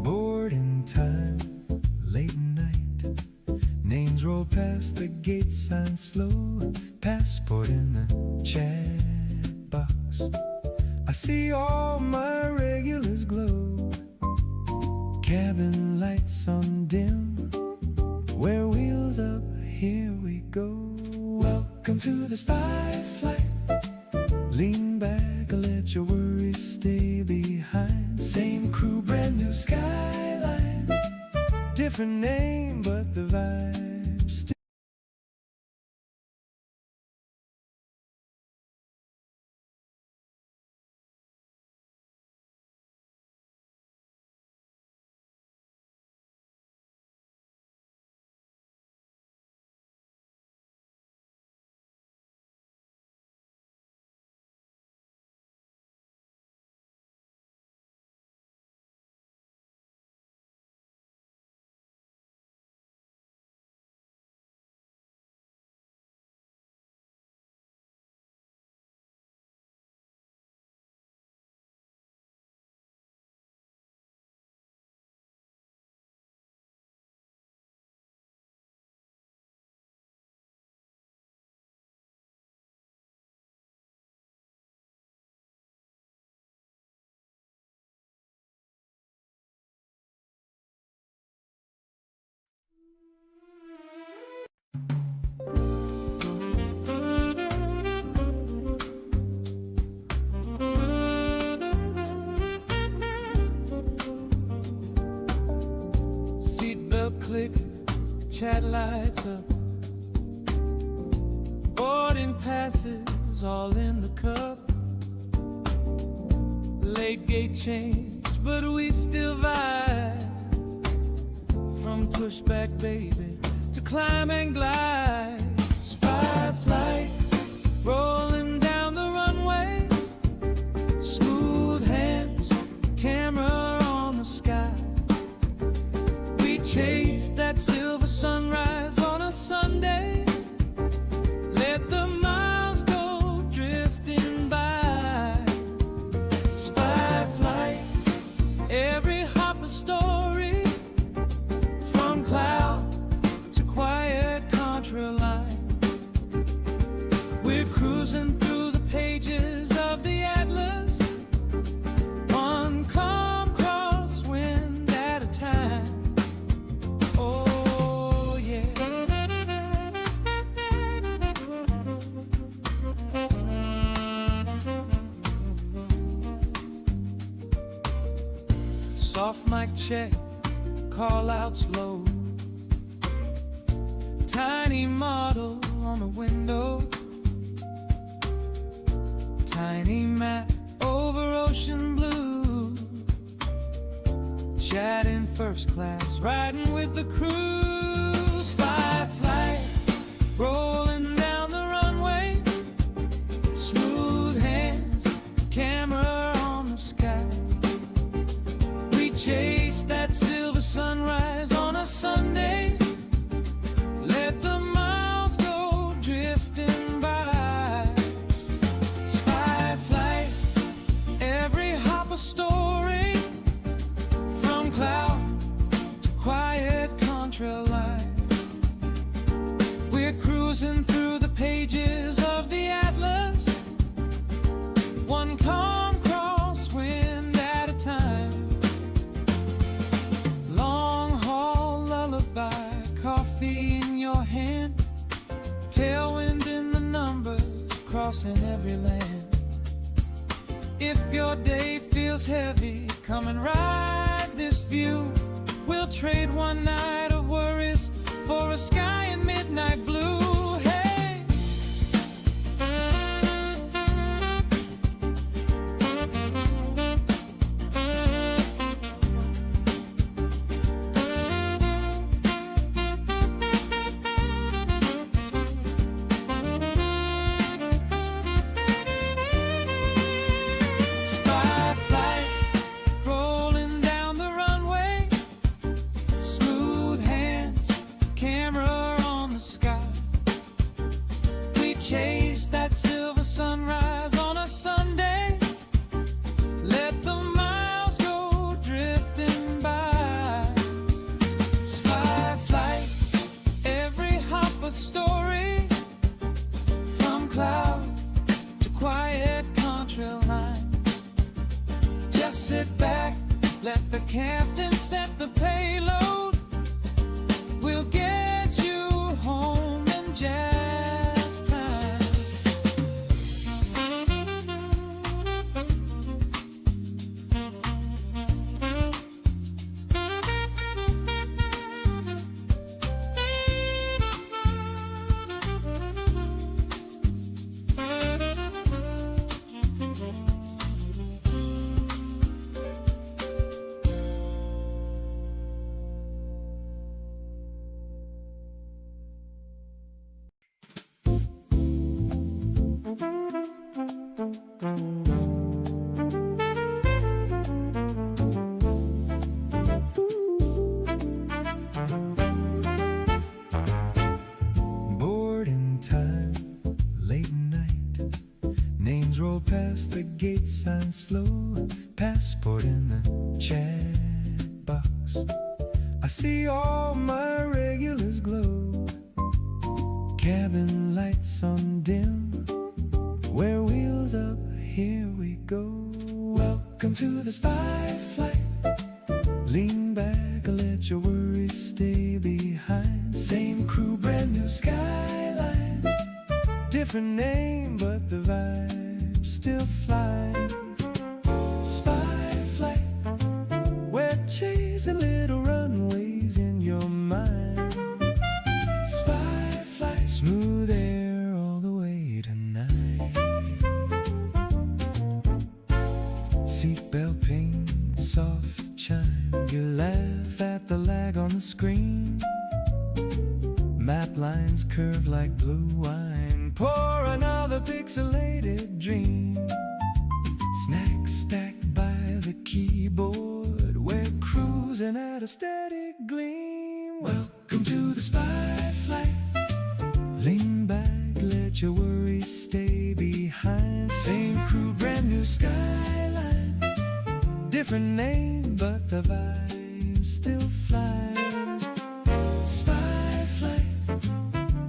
Boarding time, late night. Names roll past the gate sign slow. Passport in the chat box. I see all my regulars glow. Cabin lights on dim. Wear wheels up, here we go. Welcome to the spy flight. Lean back, let your worries stay behind. Same crew, brand new skyline. Different name, but the vibe still. Seatbelt click, chat lights up. Boarding passes all in the cup. Late gate change, but we still vibe. From pushback, baby, to climb and glide. Spy flight, rolling down the runway. Smooth hands, camera on the sky. We chase that silver sunrise on a Sunday. Let the miles go drifting by. Spy flight, every hop a story. From cloud to quiet contra line. We're cruising through the pages of the Atlas. One calm crosswind at a time. Oh yeah. Soft mic check, call outs low. Tiny model on the window. Tiny map over ocean blue. Chatting first class, riding with the crew. Spy flight, rolling down the runway. Smooth hands, camera on the sky. We chase that silver sunrise on a Sunday. Let the miles go drifting by. Spy flight, every hop a story. From cloud to quiet contra line. We're cruising through the pages of the Atlas. One calm crosswind at a time. Long haul lullaby, coffee in your hand. Tailwind in the numbers, crossing every land. If your day feels heavy, come and ride this view. We'll trade one night of worries for a sky in midnight blue. Hey! Captain, set the payload. We'll get you home in just time. Boarding time, late night. Names roll past the gate sign slow. Passport in the chat box. I see all my regulars glow. Cabin lights on dim. Wear wheels up, here we go. Welcome to the spy flight. Lean back, let your worries stay behind. Same crew, brand new skyline. Different name, but the vibe still flies. Spy flight, we're chasing little runways in your mind. Spy flight, smooth air all the way tonight. Seatbelt ping, soft chime. You laugh at the lag on the screen. Map lines curve like blue wine. Pour another pixelated dream. Snacks stacked by the keyboard. We're cruising at a steady gleam. Welcome to the spy flight. Lean back, let your worries stay behind. Same crew, brand new skyline. Different name, but the vibe still flies. Spy flight,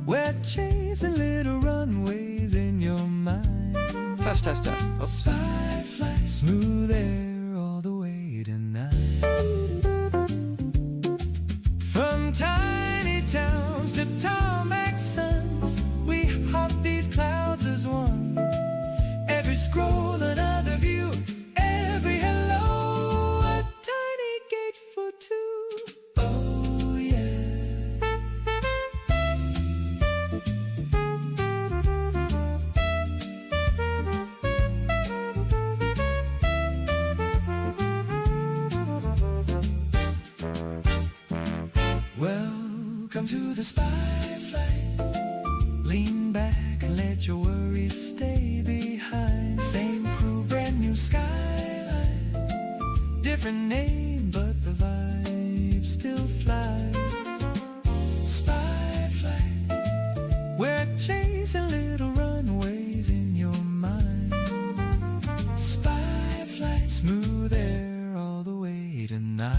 we're chasing little runways in your mind. Test, test, test. Oops. Spy flight, smooth air all the way tonight. From tiny towns to tarmac suns, we hop these clouds as one. Every scroll another view, every hello a tiny gate for two. Oh yeah. Welcome to the spy flight. Lean back and let your worries stay behind. Same crew, brand new skyline. Different name, but the vibe still flies. Spy flight, we're chasing little runways in your mind. Spy flight, smooth air all the way tonight.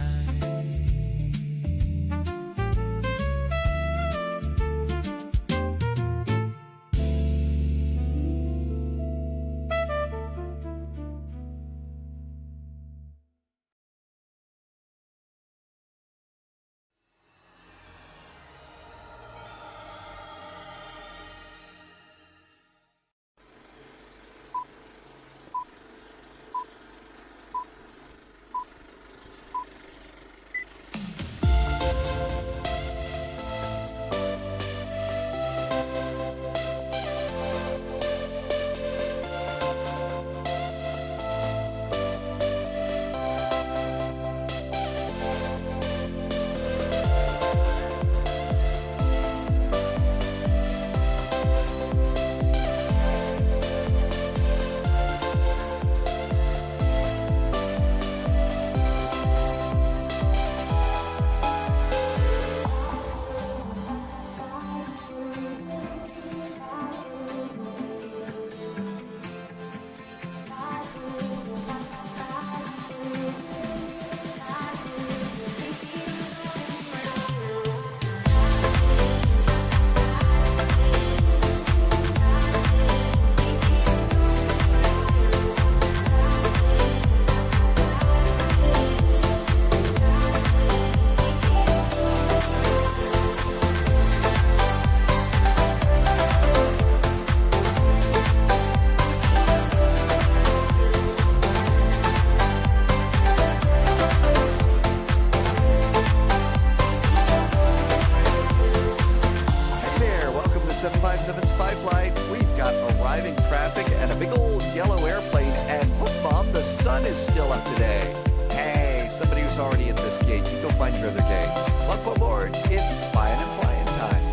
find your other day. Welcome aboard. It's Spyin' and Flyin' time.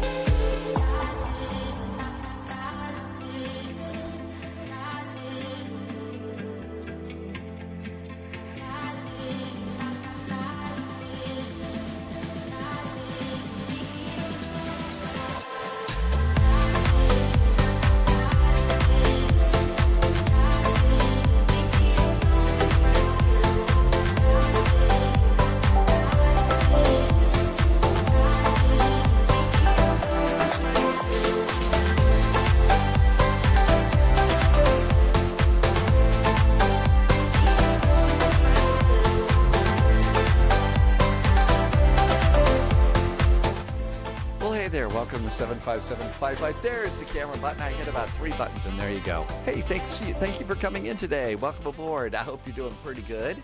Welcome to 757 Spy Flight. There's the camera button. I hit about 3 buttons and there you go. Hey, thank you for coming in today. Welcome aboard. I hope you're doing pretty good.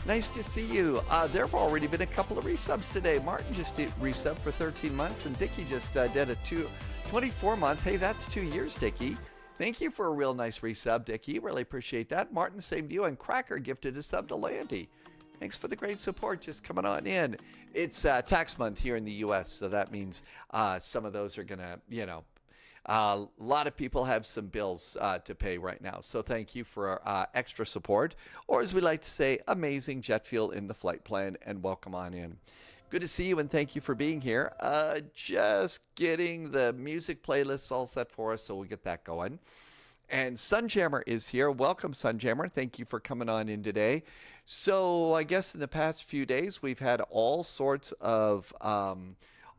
Nice to see you. There have already been a couple of resubs today. Martin just did resub for 13 months and Dickie just did a 24 month. Hey, that's 2 years, Dickie. Thank you for a real nice resub, Dickie. Really appreciate that. Martin, same to you. And Cracker gifted a sub to Landy. Thanks for the great support just coming on in. It's tax month here in the U.S., so that means some of those are going to, a lot of people have some bills to pay right now. So thank you for extra support, or as we like to say, amazing jet fuel in the flight plan, and welcome on in. Good to see you, and thank you for being here. Just getting the music playlists all set for us, so we'll get that going. And Sunjammer is here. Welcome, Sunjammer. Thank you for coming on in today. So I guess in the past few days, we've had all sorts of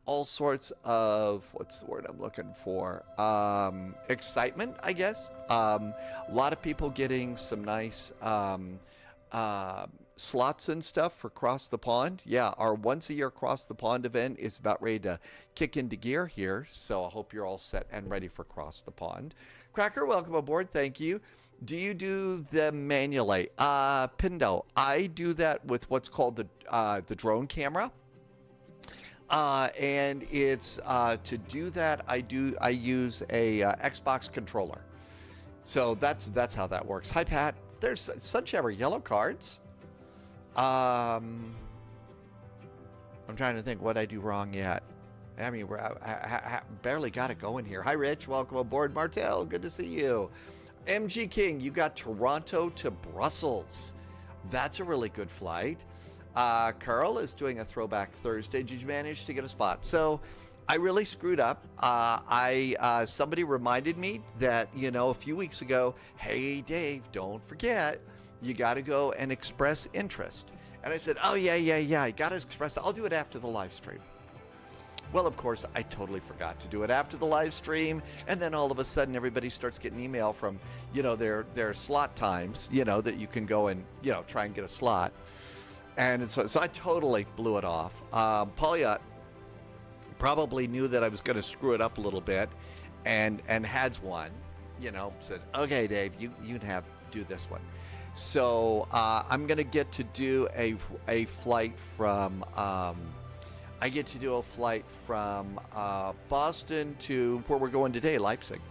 what's the word I'm looking for? Excitement, I guess. A lot of people getting some nice slots and stuff for Cross the Pond. Yeah, our once a year Cross the Pond event is about ready to kick into gear here. So I hope you're all set and ready for Cross the Pond. Cracker, welcome aboard. Thank you. Do you do the manually? Pindo, I do that with what's called the drone camera. And it's to do that, I use a Xbox controller. So that's how that works. Hi, Pat. There's Sunshower yellow cards. I'm trying to think what I do wrong yet. I mean, I barely got it going here. Hi, Rich. Welcome aboard. Martel, good to see you. MG King, you got Toronto to Brussels. That's a really good flight. Carl is doing a Throwback Thursday. Did you manage to get a spot? So I really screwed up. Somebody reminded me that, a few weeks ago, hey, Dave, don't forget, you got to go and express interest. And I said, oh, yeah, I got to express. I'll do it after the live stream. Well, of course, I totally forgot to do it after the live stream, and then all of a sudden everybody starts getting email from, their slot times, that you can go and, try and get a slot. And so I totally blew it off. Polyot probably knew that I was going to screw it up a little bit, and has one, said, okay, Dave, you do this one. So I'm going to get to do a flight from... I get to do a flight from Boston to where we're going today, Leipzig.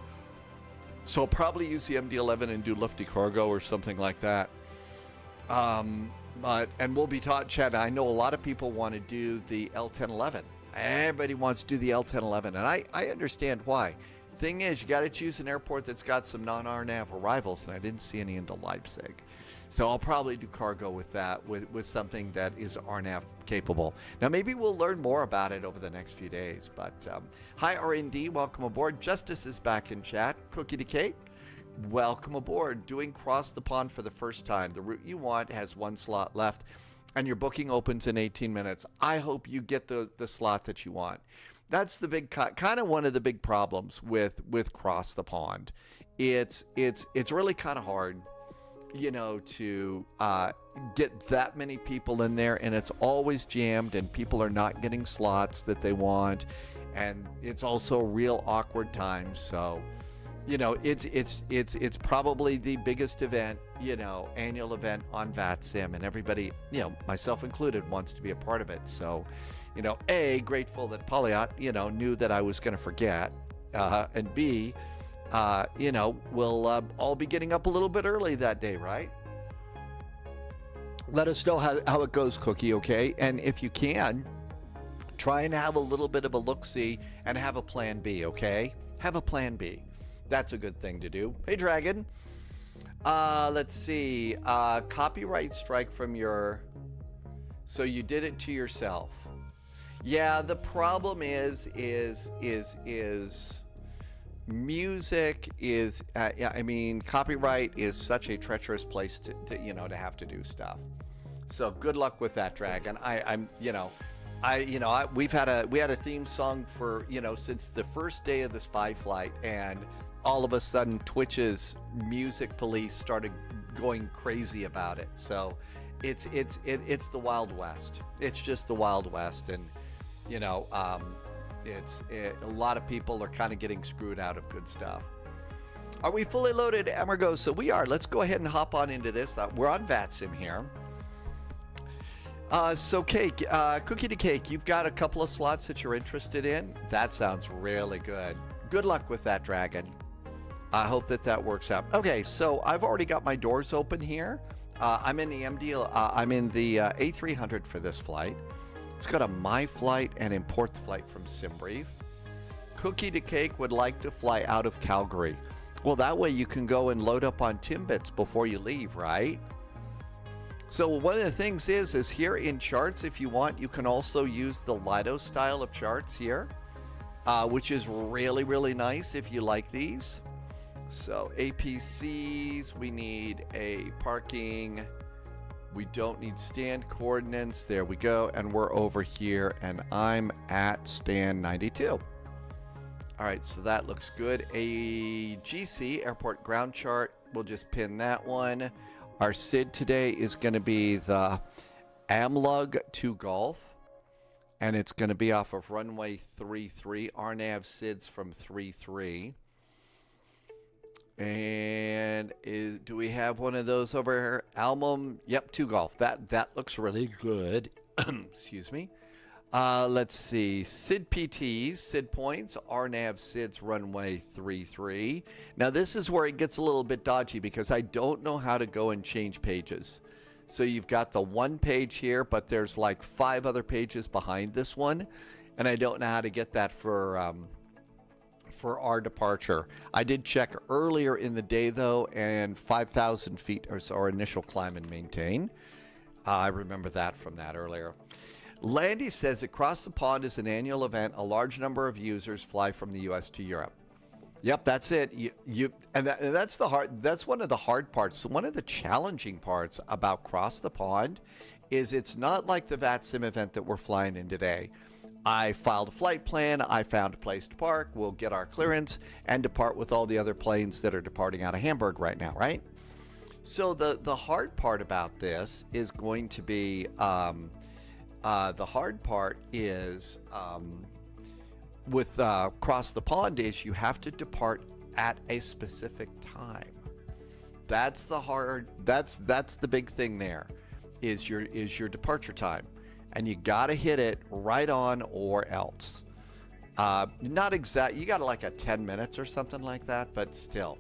So I'll probably use the MD-11 and do lifty cargo or something like that. And we'll be chatting. I know a lot of people want to do the L1011. Everybody wants to do the L1011, and I understand why. Thing is, you got to choose an airport that's got some non-RNAV arrivals, and I didn't see any into Leipzig. So I'll probably do cargo with that, with something that is RNAV capable. Now, maybe we'll learn more about it over the next few days. But hi, R&D. Welcome aboard. Justice is back in chat. Cookie to Cake. Welcome aboard. Doing Cross the Pond for the first time. The route you want has one slot left, and your booking opens in 18 minutes. I hope you get the slot that you want. That's the big kind of one of the big problems with Cross the Pond. It's really kind of hard, to get that many people in there, and it's always jammed, and people are not getting slots that they want, and it's also real awkward times. So, it's probably the biggest event, annual event on VATSIM, and everybody, myself included, wants to be a part of it. So, A, grateful that Polyot, knew that I was going to forget, and B, we'll all be getting up a little bit early that day, right? let us know how it goes, Cookie, okay? And if you can, try and have a little bit of a look-see and have a plan B, okay? Have a plan B. That's a good thing to do. Hey, Dragon. Let's see. Copyright strike from your... So you did it to yourself. Yeah, the problem is music is, yeah, I mean, copyright is such a treacherous place to to have to do stuff. So good luck with that, Dragon. We had a theme song for, since the first day of the spy flight, and all of a sudden Twitch's music police started going crazy about it. So it's the Wild West. It's just the Wild West, and a lot of people are kind of getting screwed out of good stuff. Are we fully loaded, Emergo? So we are. Let's go ahead and hop on into this. We're on VATSIM here. So Cake, Cookie to Cake, you've got a couple of slots that you're interested in. That sounds really good. Good luck with that, Dragon. I hope that works out. Okay, so I've already got my doors open here. I'm in the I'm in the A300 for this flight. It's got a My Flight and Import Flight from SimBrief. Cookie to Cake would like to fly out of Calgary. Well, that way you can go and load up on Timbits before you leave, right? So one of the things is here in charts, if you want, you can also use the Lido style of charts here, which is really, really nice if you like these. So APCs, we need a parking. We don't need stand coordinates. There we go. And we're over here, and I'm at stand 92. All right, so that looks good. A GC, airport ground chart. We'll just pin that one. Our SID today is going to be the AMLUG to Golf, and it's going to be off of runway 33. RNAV SIDs from 33. And do we have one of those over here? Almum, yep, to Golf. That looks really good. Excuse me. Let's see. SID PTs, SID points, RNAV SIDs runway 33. Now this is where it gets a little bit dodgy because I don't know how to go and change pages. So you've got the one page here, but there's like 5 other pages behind this one, and I don't know how to get that for our departure. I did check earlier in the day though, and 5,000 feet is our initial climb and maintain. I remember that from that earlier. Landy says Across the Pond is an annual event. A large number of users fly from the U.S. to Europe. Yep, that's it. That's one of the hard parts. So one of the challenging parts about Cross the Pond is it's not like the VATSIM event that we're flying in today. I filed a flight plan. I found a place to park. We'll get our clearance and depart with all the other planes that are departing out of Hamburg right now, right? So the hard part about this is going to be the hard part is with Cross the Pond is you have to depart at a specific time. That's the big thing there is your departure time. And you got to hit it right on or else. Not exact. You got like a 10 minutes or something like that, but still.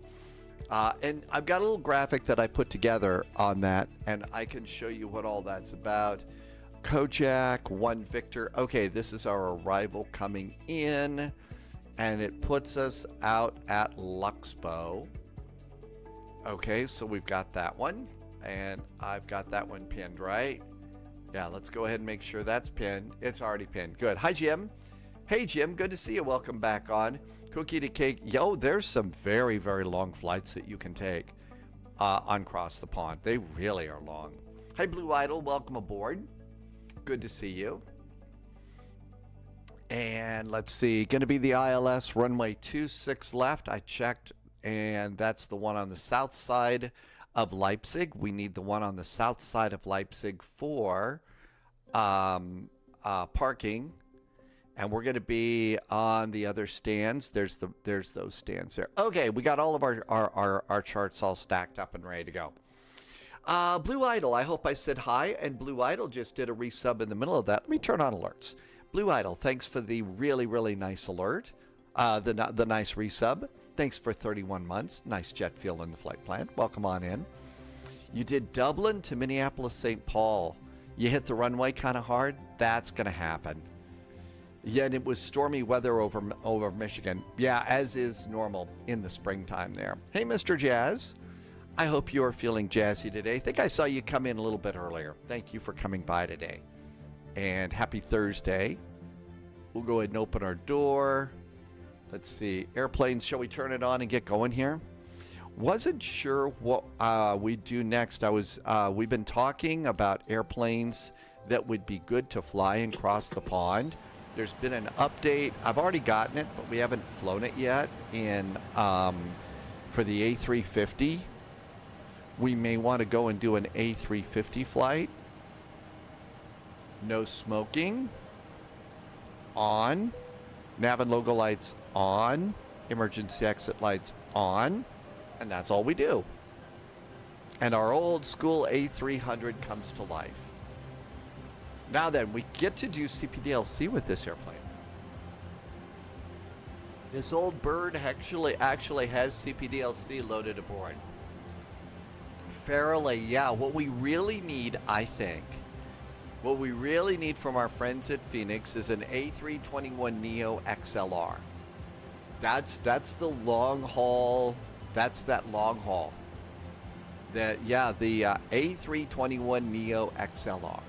And I've got a little graphic that I put together on that, and I can show you what all that's about. Kojak, 1 Victor. Okay, this is our arrival coming in, and it puts us out at Luxbo. Okay, so we've got that one, and I've got that one pinned, right? Yeah, let's go ahead and make sure that's pinned. It's already pinned. Good. Hi, Jim. Hey, Jim. Good to see you. Welcome back on. Cookie to Cake. Yo, there's some very, very long flights that you can take on Cross the Pond. They really are long. Hi, Blue Idol. Welcome aboard. Good to see you. And let's see. Going to be the ILS runway 26 left. I checked, and that's the one on the south side of Leipzig. We need the one on the south side of Leipzig for parking, and we're going to be on the other stands. There's those stands there. Okay, we got all of our charts all stacked up and ready to go. Blue Idol, I hope I said hi, and Blue Idol just did a resub in the middle of that. Let me turn on alerts. Blue Idol, thanks for the really, really nice alert, the nice resub. Thanks for 31 months. Nice jet fuel in the flight plan. Welcome on in. You did Dublin to Minneapolis, St. Paul. You hit the runway kind of hard. That's going to happen. Yeah, and it was stormy weather over Michigan. Yeah, as is normal in the springtime there. Hey, Mr. Jazz. I hope you are feeling jazzy today. I think I saw you come in a little bit earlier. Thank you for coming by today. And happy Thursday. We'll go ahead and open our door. Let's see. Airplanes, shall we turn it on and get going here? Wasn't sure what we'd do next. We've been talking about airplanes that would be good to fly and cross the pond. There's been an update. I've already gotten it, but we haven't flown it yet for the A350. We may want to go and do an A350 flight. No smoking. On. Nav and logo lights on. Emergency exit lights on. And that's all we do. And our old school A300 comes to life. Now then, we get to do CPDLC with this airplane. This old bird actually has CPDLC loaded aboard. Fairly, yeah. What we really need, I think, what we really need from our friends at Phoenix is an A321neo XLR. That's the long haul. That's that long haul. The A321neo XLR.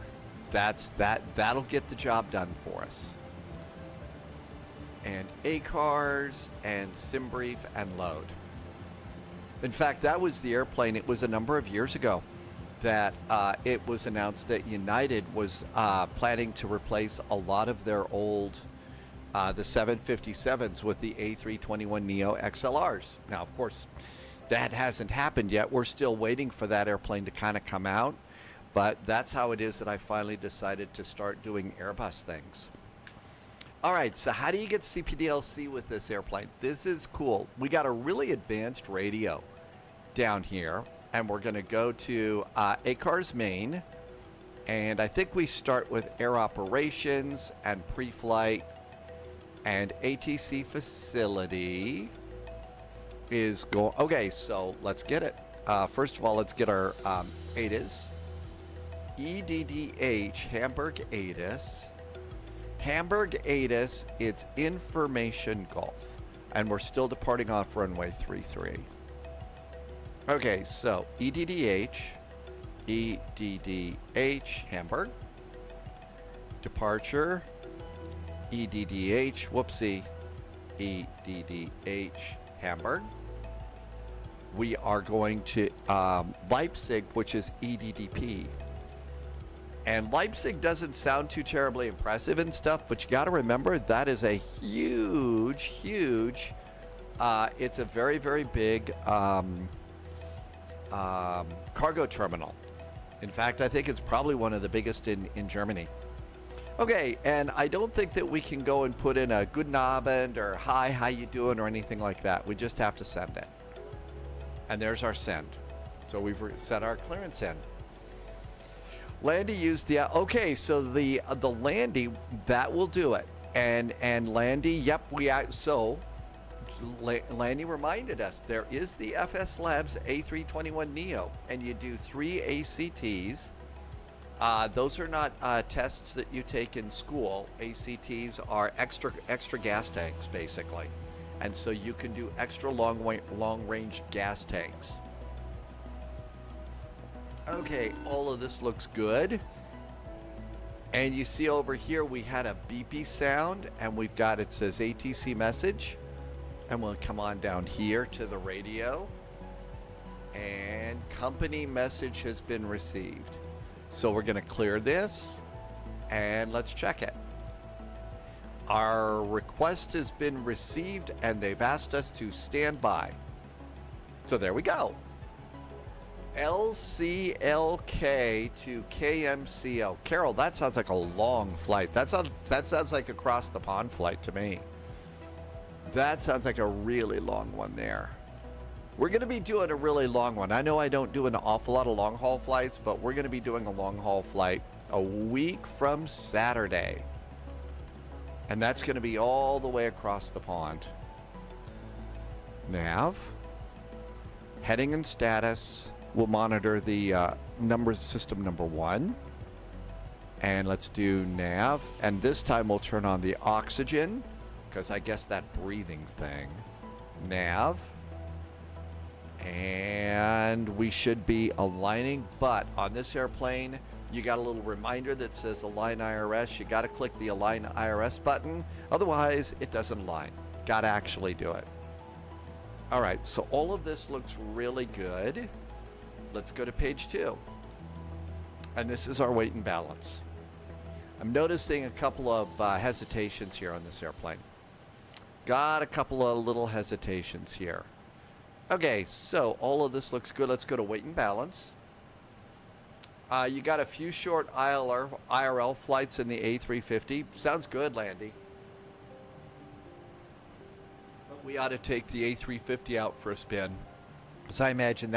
That'll get the job done for us. And ACARS and SimBrief and load. In fact, that was the airplane. It was a number of years ago that it was announced that United was planning to replace a lot of their old the 757s with the A321neo XLRs. Now, of course, that hasn't happened yet. We're still waiting for that airplane to kind of come out. But that's how it is that I finally decided to start doing Airbus things. All right, so how do you get CPDLC with this airplane? This is cool. We got a really advanced radio down here, and we're going to go to ACARS main, and I think we start with air operations and pre-flight, and ATC facility is going. Okay, so let's get it. First of all, let's get our ADAS. EDDH, Hamburg ADAS. Hamburg ADAS, it's information Golf. And we're still departing off runway 33. Okay, so EDDH, Hamburg. Departure, EDDH, whoopsie, EDDH, Hamburg. We are going to Leipzig, which is EDDP. And Leipzig doesn't sound too terribly impressive and stuff, but you got to remember that is a huge, it's a very, very big cargo terminal. In fact, I think it's probably one of the biggest in Germany. Okay, and I don't think that we can go and put in a Guten Abend or hi, how you doing or anything like that. We just have to send it. And there's our send. So we've set our clearance in. Landy used the, okay, so the Landy, that will do it. And Landy, yep, Landy reminded us, there is the FS Labs A321neo, and you do 3 ACTs. Those are not tests that you take in school. ACTs are extra gas tanks, basically. And so you can do extra long-range gas tanks. Okay, all of this looks good. And you see over here we had a beepy sound, and we've got, it says ATC message. And we'll come on down here to the radio. And company message has been received. So we're going to clear this, and let's check it. Our request has been received, and they've asked us to stand by. So there we go. LCLK to KMCL. Carol, that sounds like a long flight. That sounds like a across the pond flight to me. That sounds like a really long one there. We're going to be doing a really long one. I know I don't do an awful lot of long haul flights, but we're going to be doing a long haul flight a week from Saturday. And that's going to be all the way across the pond. Nav. Heading and status. we'll monitor the system number 1. And let's do nav. And this time we'll turn on the oxygen, because I guess that breathing thing. Nav. And we should be aligning, but on this airplane, you got a little reminder that says Align IRS. You got to click the Align IRS button. Otherwise, it doesn't align. Got to actually do it. All right, so all of this looks really good. Let's go to page 2. And this is our weight and balance. I'm noticing a couple of hesitations here on this airplane. Got a couple of little hesitations here. Okay, so all of this looks good. Let's go to weight and balance. You got a few short IRL flights in the A350. Sounds good, Landy. But we ought to take the A350 out for a spin. So I imagine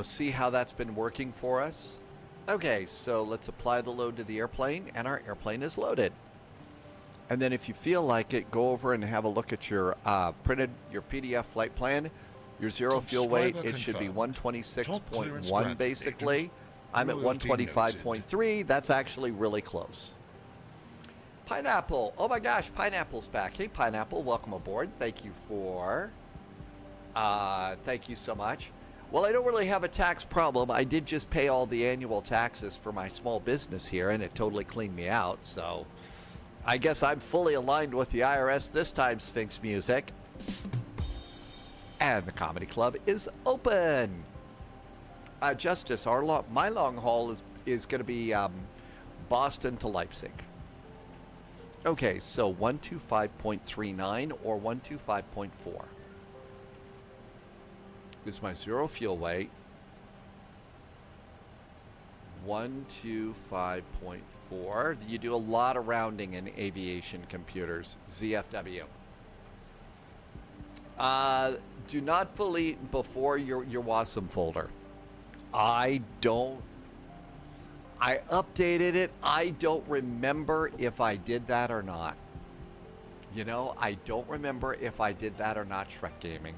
see how that's been working for us. Okay, so let's apply the load to the airplane, and our airplane is loaded. And then if you feel like it, go over and have a look at your your PDF flight plan. Your zero fuel weight, it should be 126.1 basically. I'm at 125.3. That's actually really close. Pineapple. Oh my gosh, Pineapple's back. Hey, Pineapple, welcome aboard. Thank you so much. Well, I don't really have a tax problem. I did just pay all the annual taxes for my small business here, and it totally cleaned me out. So I guess I'm fully aligned with the IRS this time, Sphinx Music. And the comedy club is open. Justice, my long haul is going to be Boston to Leipzig. Okay, so 125.39 or 125.4 is my zero fuel weight. 125.4. You do a lot of rounding in aviation computers. ZFW. Do not delete before your WASM folder. I updated it. I don't remember if I did that or not. You know, I don't remember if I did that or not, Shrek Gaming.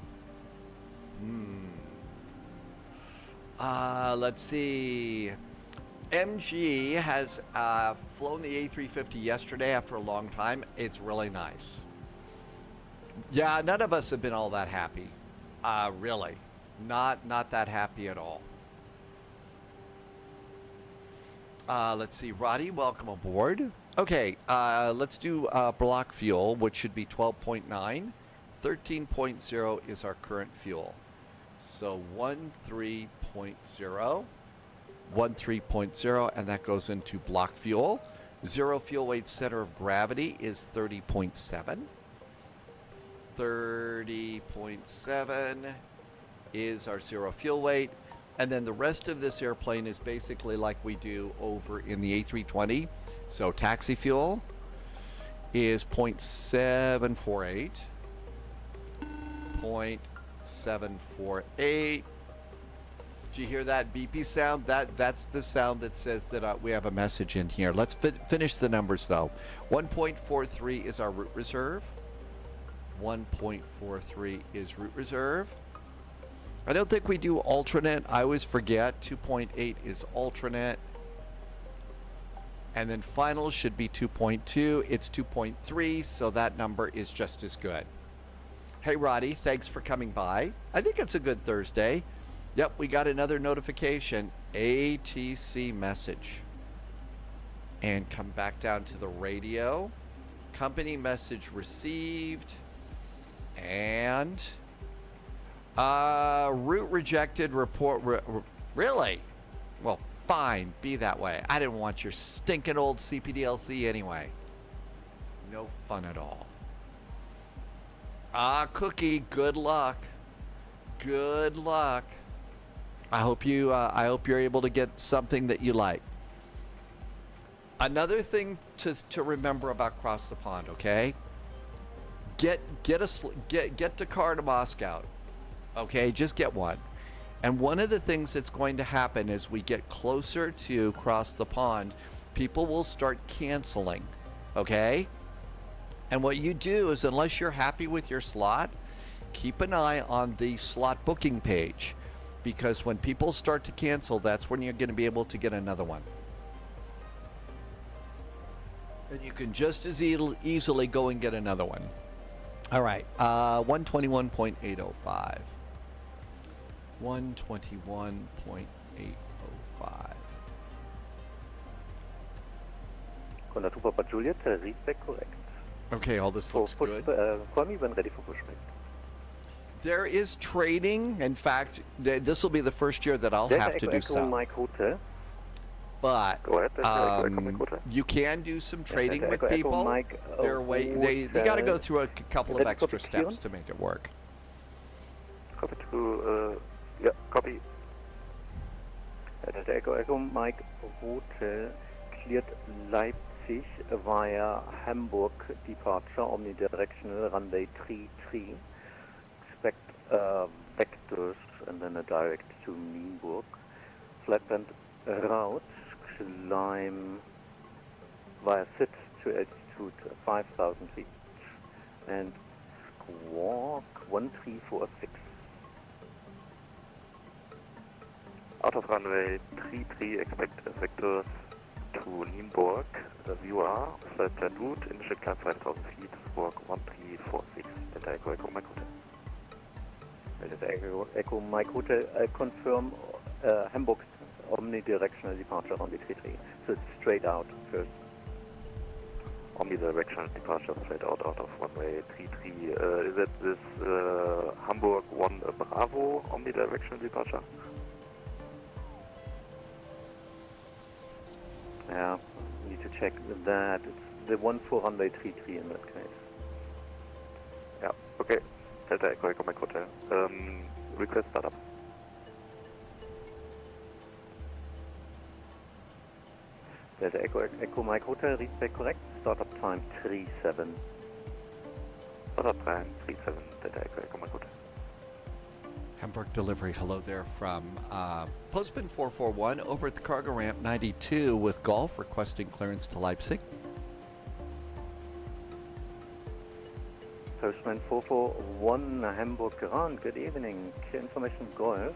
Let's see. MG has flown the A350 yesterday after a long time. It's really nice. Yeah, none of us have been all that happy. Really. Not that happy at all. Let's see. Roddy, welcome aboard. Okay, let's do block fuel, which should be 12.9. 13.0 is our current fuel. So 13.0. 13.0, and that goes into block fuel. Zero fuel weight center of gravity is 30.7. 30.7 is our zero fuel weight. And then the rest of this airplane is basically like we do over in the A320. So taxi fuel is 0.748. 0.748. Did you hear that beepy sound? That's the sound that says that we have a message in here. Let's finish the numbers though. 1.43 is our route reserve. 1.43 is route reserve. I don't think we do alternate. I always forget. 2.8 is alternate. And then final should be 2.2. It's 2.3, so that number is just as good. Hey, Roddy, thanks for coming by. I think it's a good Thursday. Yep, we got another notification. ATC message. And come back down to the radio. Company message received. And route rejected report. Really? Well, fine. Be that way. I didn't want your stinking old CPDLC anyway. No fun at all. Cookie, good luck. Good luck. I hope you're able to get something that you like. Another thing to remember about Cross the Pond, okay? Get the car to Moscow. Okay, just get one. And one of the things that's going to happen as we get closer to Cross the Pond, people will start canceling. Okay? And what you do is, unless you're happy with your slot, keep an eye on the slot booking page. because when people start to cancel, that's when you're going to be able to get another one. And you can just as easily go and get another one. All right, 121.805. 121.805. Con la Papa Juliet, readback correct. Okay, all this looks good. Call me when ready for pushback. There is trading. In fact, this will be the first year that I'll have to do some. Mike Hotel. But Go ahead, you can do some trading with Echo people. Mike, There are they got to go through a couple of extra steps to make it work. Copy to, yeah, copy. Echo Mike Hotel cleared Leipzig via Hamburg departure omnidirectional runway 33. Expect vectors and then a direct to Hamburg. Flatband route, climb via SIT to altitude 5,000 feet. And squawk 1346. Out of runway 33, expect vectors to Hamburg. You are flight plan route, initial climb 5,000 feet, squawk 1346. Delta Echo Echo Mike Hotel. Echo Mike Hotel, confirm Hamburg omnidirectional departure on the 33. So it's straight out first. Omnidirectional departure straight out of runway 33. Is it this Hamburg 1 Bravo omnidirectional departure? Yeah, need to check that. It's the one for runway 33 in that case. Yeah, okay. Delta Echo Echo Mike Hotel. Request startup. Delta Echo Mike Hotel, readback correct. Startup time 37. Startup time 37. Delta Echo Echo Mike Hotel. Hamburg delivery. Hello there from Postman 441 over at the cargo ramp 92 with Golf requesting clearance to Leipzig. Postman 441 Hamburg ground. Good evening. Clear information Golf.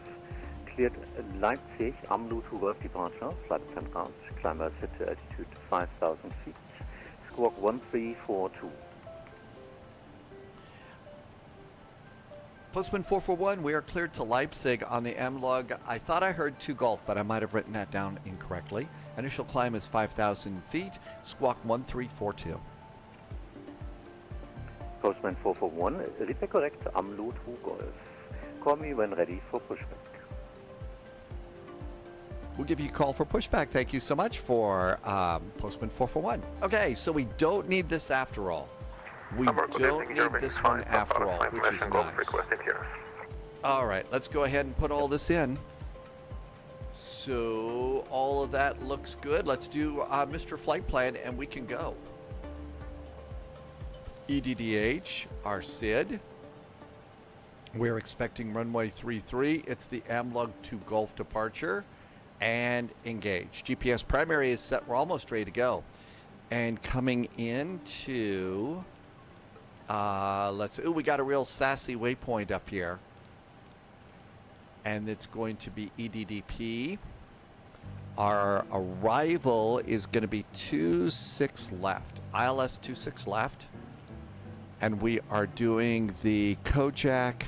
Cleared Leipzig, AMLU to Golf departure. Flight plan route. Climb by SIT to altitude 5,000 feet. Squawk 1342. Postman 441, we are cleared to Leipzig on the M-Log. I thought I heard 2 Golf, but I might have written that down incorrectly. Initial climb is 5,000 feet. Squawk 1342. Postman 441, readback correct. AMLU to Golf. Call me when ready for pushback. We'll give you a call for pushback. Thank you so much for Postman 441. Okay, so we don't need this after all. We don't need this one after all, which is nice. All right, let's go ahead and put all this in. So all of that looks good. Let's do Mr. Flight Plan and we can go. EDDH, our SID. We're expecting runway 33. It's the AMLUG to Gulf departure. And engage. GPS primary is set. We're almost ready to go. And coming into, we got a real sassy waypoint up here. And it's going to be EDDP. Our arrival is going to be 26 left. ILS 26 left. And we are doing the Kojak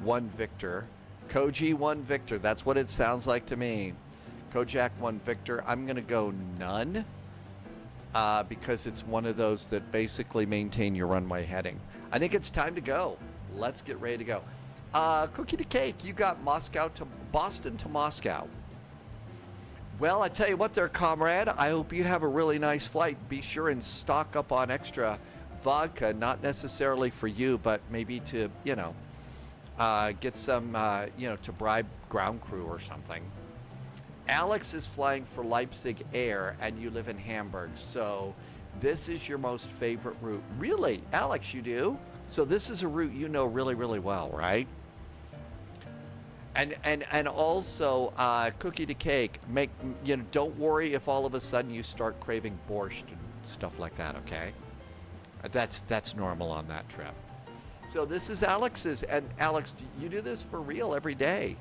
1 Victor. Koji 1 Victor. That's what it sounds like to me. Kojak 1 Victor. I'm going to go none because it's one of those that basically maintain your runway heading. I think it's time to go. Let's get ready to go. Cookie to cake, you got Boston to Moscow. Well, I tell you what there, comrade. I hope you have a really nice flight. Be sure and stock up on extra vodka, not necessarily for you, but maybe to, get some, to bribe ground crew or something. Alex is flying for Leipzig Air, and you live in Hamburg, so this is your most favorite route. Really? Alex, you do? So this is a route you know really, really well, right? And also, cookie to cake, don't worry if all of a sudden you start craving borscht and stuff like that, okay? That's normal on that trip. So this is Alex's, and Alex, you do this for real every day.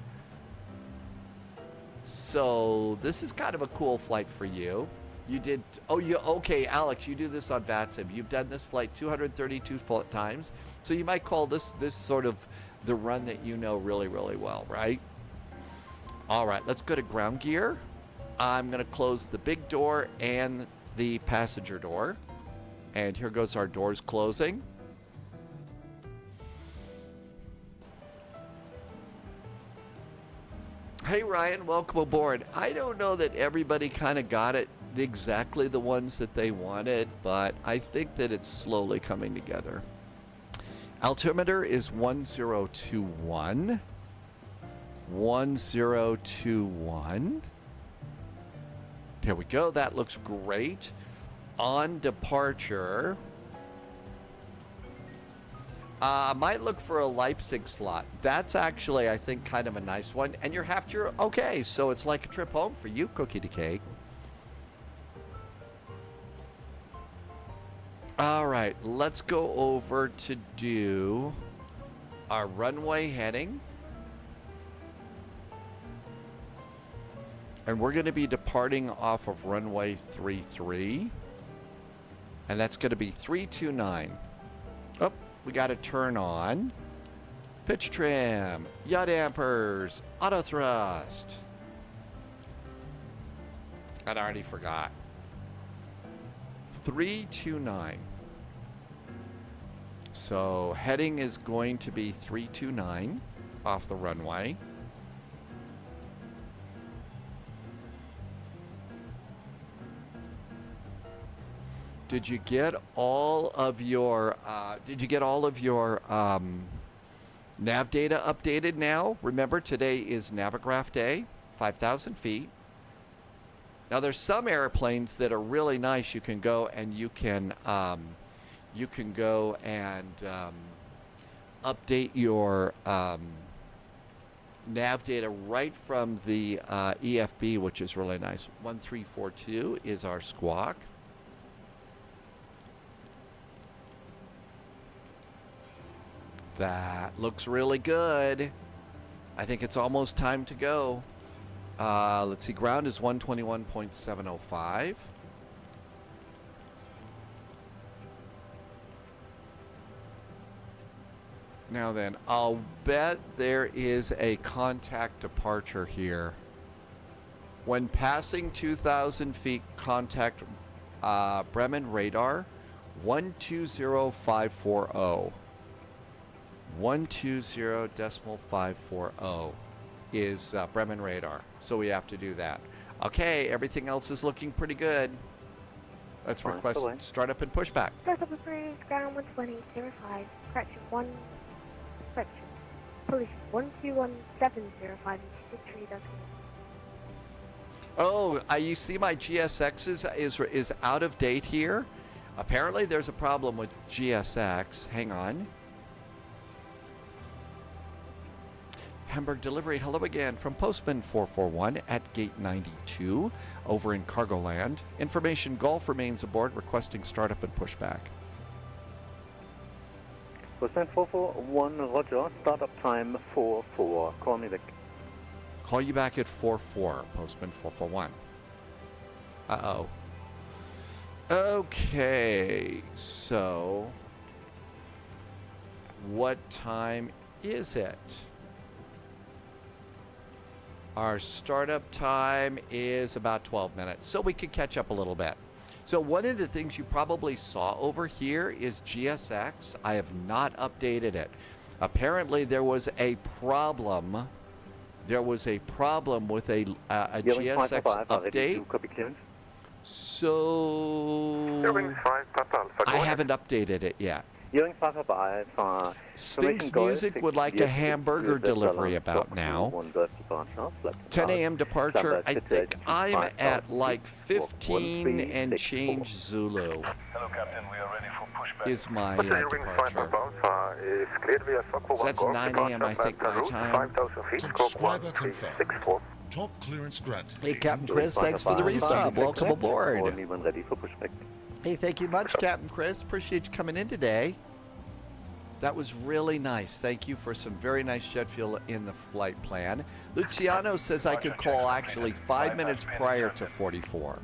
So this is kind of a cool flight for you. You did, okay, Alex, you do this on VATSIM. You've done this flight 232 times. So you might call this sort of the run that you know really, really well, right? All right, let's go to ground gear. I'm gonna close the big door and the passenger door. And here goes our doors closing. Hey Ryan, welcome aboard. I don't know that everybody kind of got it exactly the ones that they wanted, but I think that it's slowly coming together. Altimeter is 1021. 1021. There we go. That looks great. On departure, might look for a Leipzig slot. That's actually, I think, kind of a nice one. And you're okay, so it's like a trip home for you, Cookie to Cake. All right, let's go over to do our runway heading. And we're going to be departing off of runway 33. And that's going to be 329. Oh, we got to turn on pitch trim, yaw dampers, auto thrust. I already forgot. 329. So heading is going to be 329 off the runway. Did you get all of your nav data updated now? Remember, today is Navigraph Day, 5,000 feet. Now, there's some airplanes that are really nice. You can go and update your nav data right from the EFB, which is really nice. 1342 is our squawk. That looks really good. I think it's almost time to go. Let's see, ground is 121.705. Now then, I'll bet there is a contact departure here. When passing 2,000 feet, contact Bremen radar 120540. 120.540 is Bremen radar, so we have to do that. Okay, everything else is looking pretty good. Let's request startup and pushback. Startup approved, ground 120.05, correction 1, correction, police 121705, tree decimal. Oh, you see my GSX is out of date here. Apparently there's a problem with GSX. Hang on. Hamburg delivery, hello again from Postman 441 at gate 92 over in Cargoland. Information Golf remains aboard, requesting startup and pushback. Postman 441, roger, startup time 44, call me back. Call you back at 44, Postman 441. Uh-oh. Okay, so what time is it? Our startup time is about 12 minutes, so we could catch up a little bit. So one of the things you probably saw over here is GSX. I have not updated it. Apparently there was a problem. There was a problem with a GSX update. So I haven't updated it yet. Sphinx Music would like a hamburger delivery about now. 10 a.m. departure. I think I'm at like 15 and change Zulu. Hello, Captain. We are ready for pushback. Is my departure. So that's 9 a.m. I think my time. Subscriber confirmed. Top clearance granted. Hey, Captain Chris, thanks for the resub. Welcome aboard. Hey, thank you much, Captain Chris. Appreciate you coming in today. That was really nice. Thank you for some very nice jet fuel in the flight plan. Luciano says I could call actually 5 minutes prior to 44.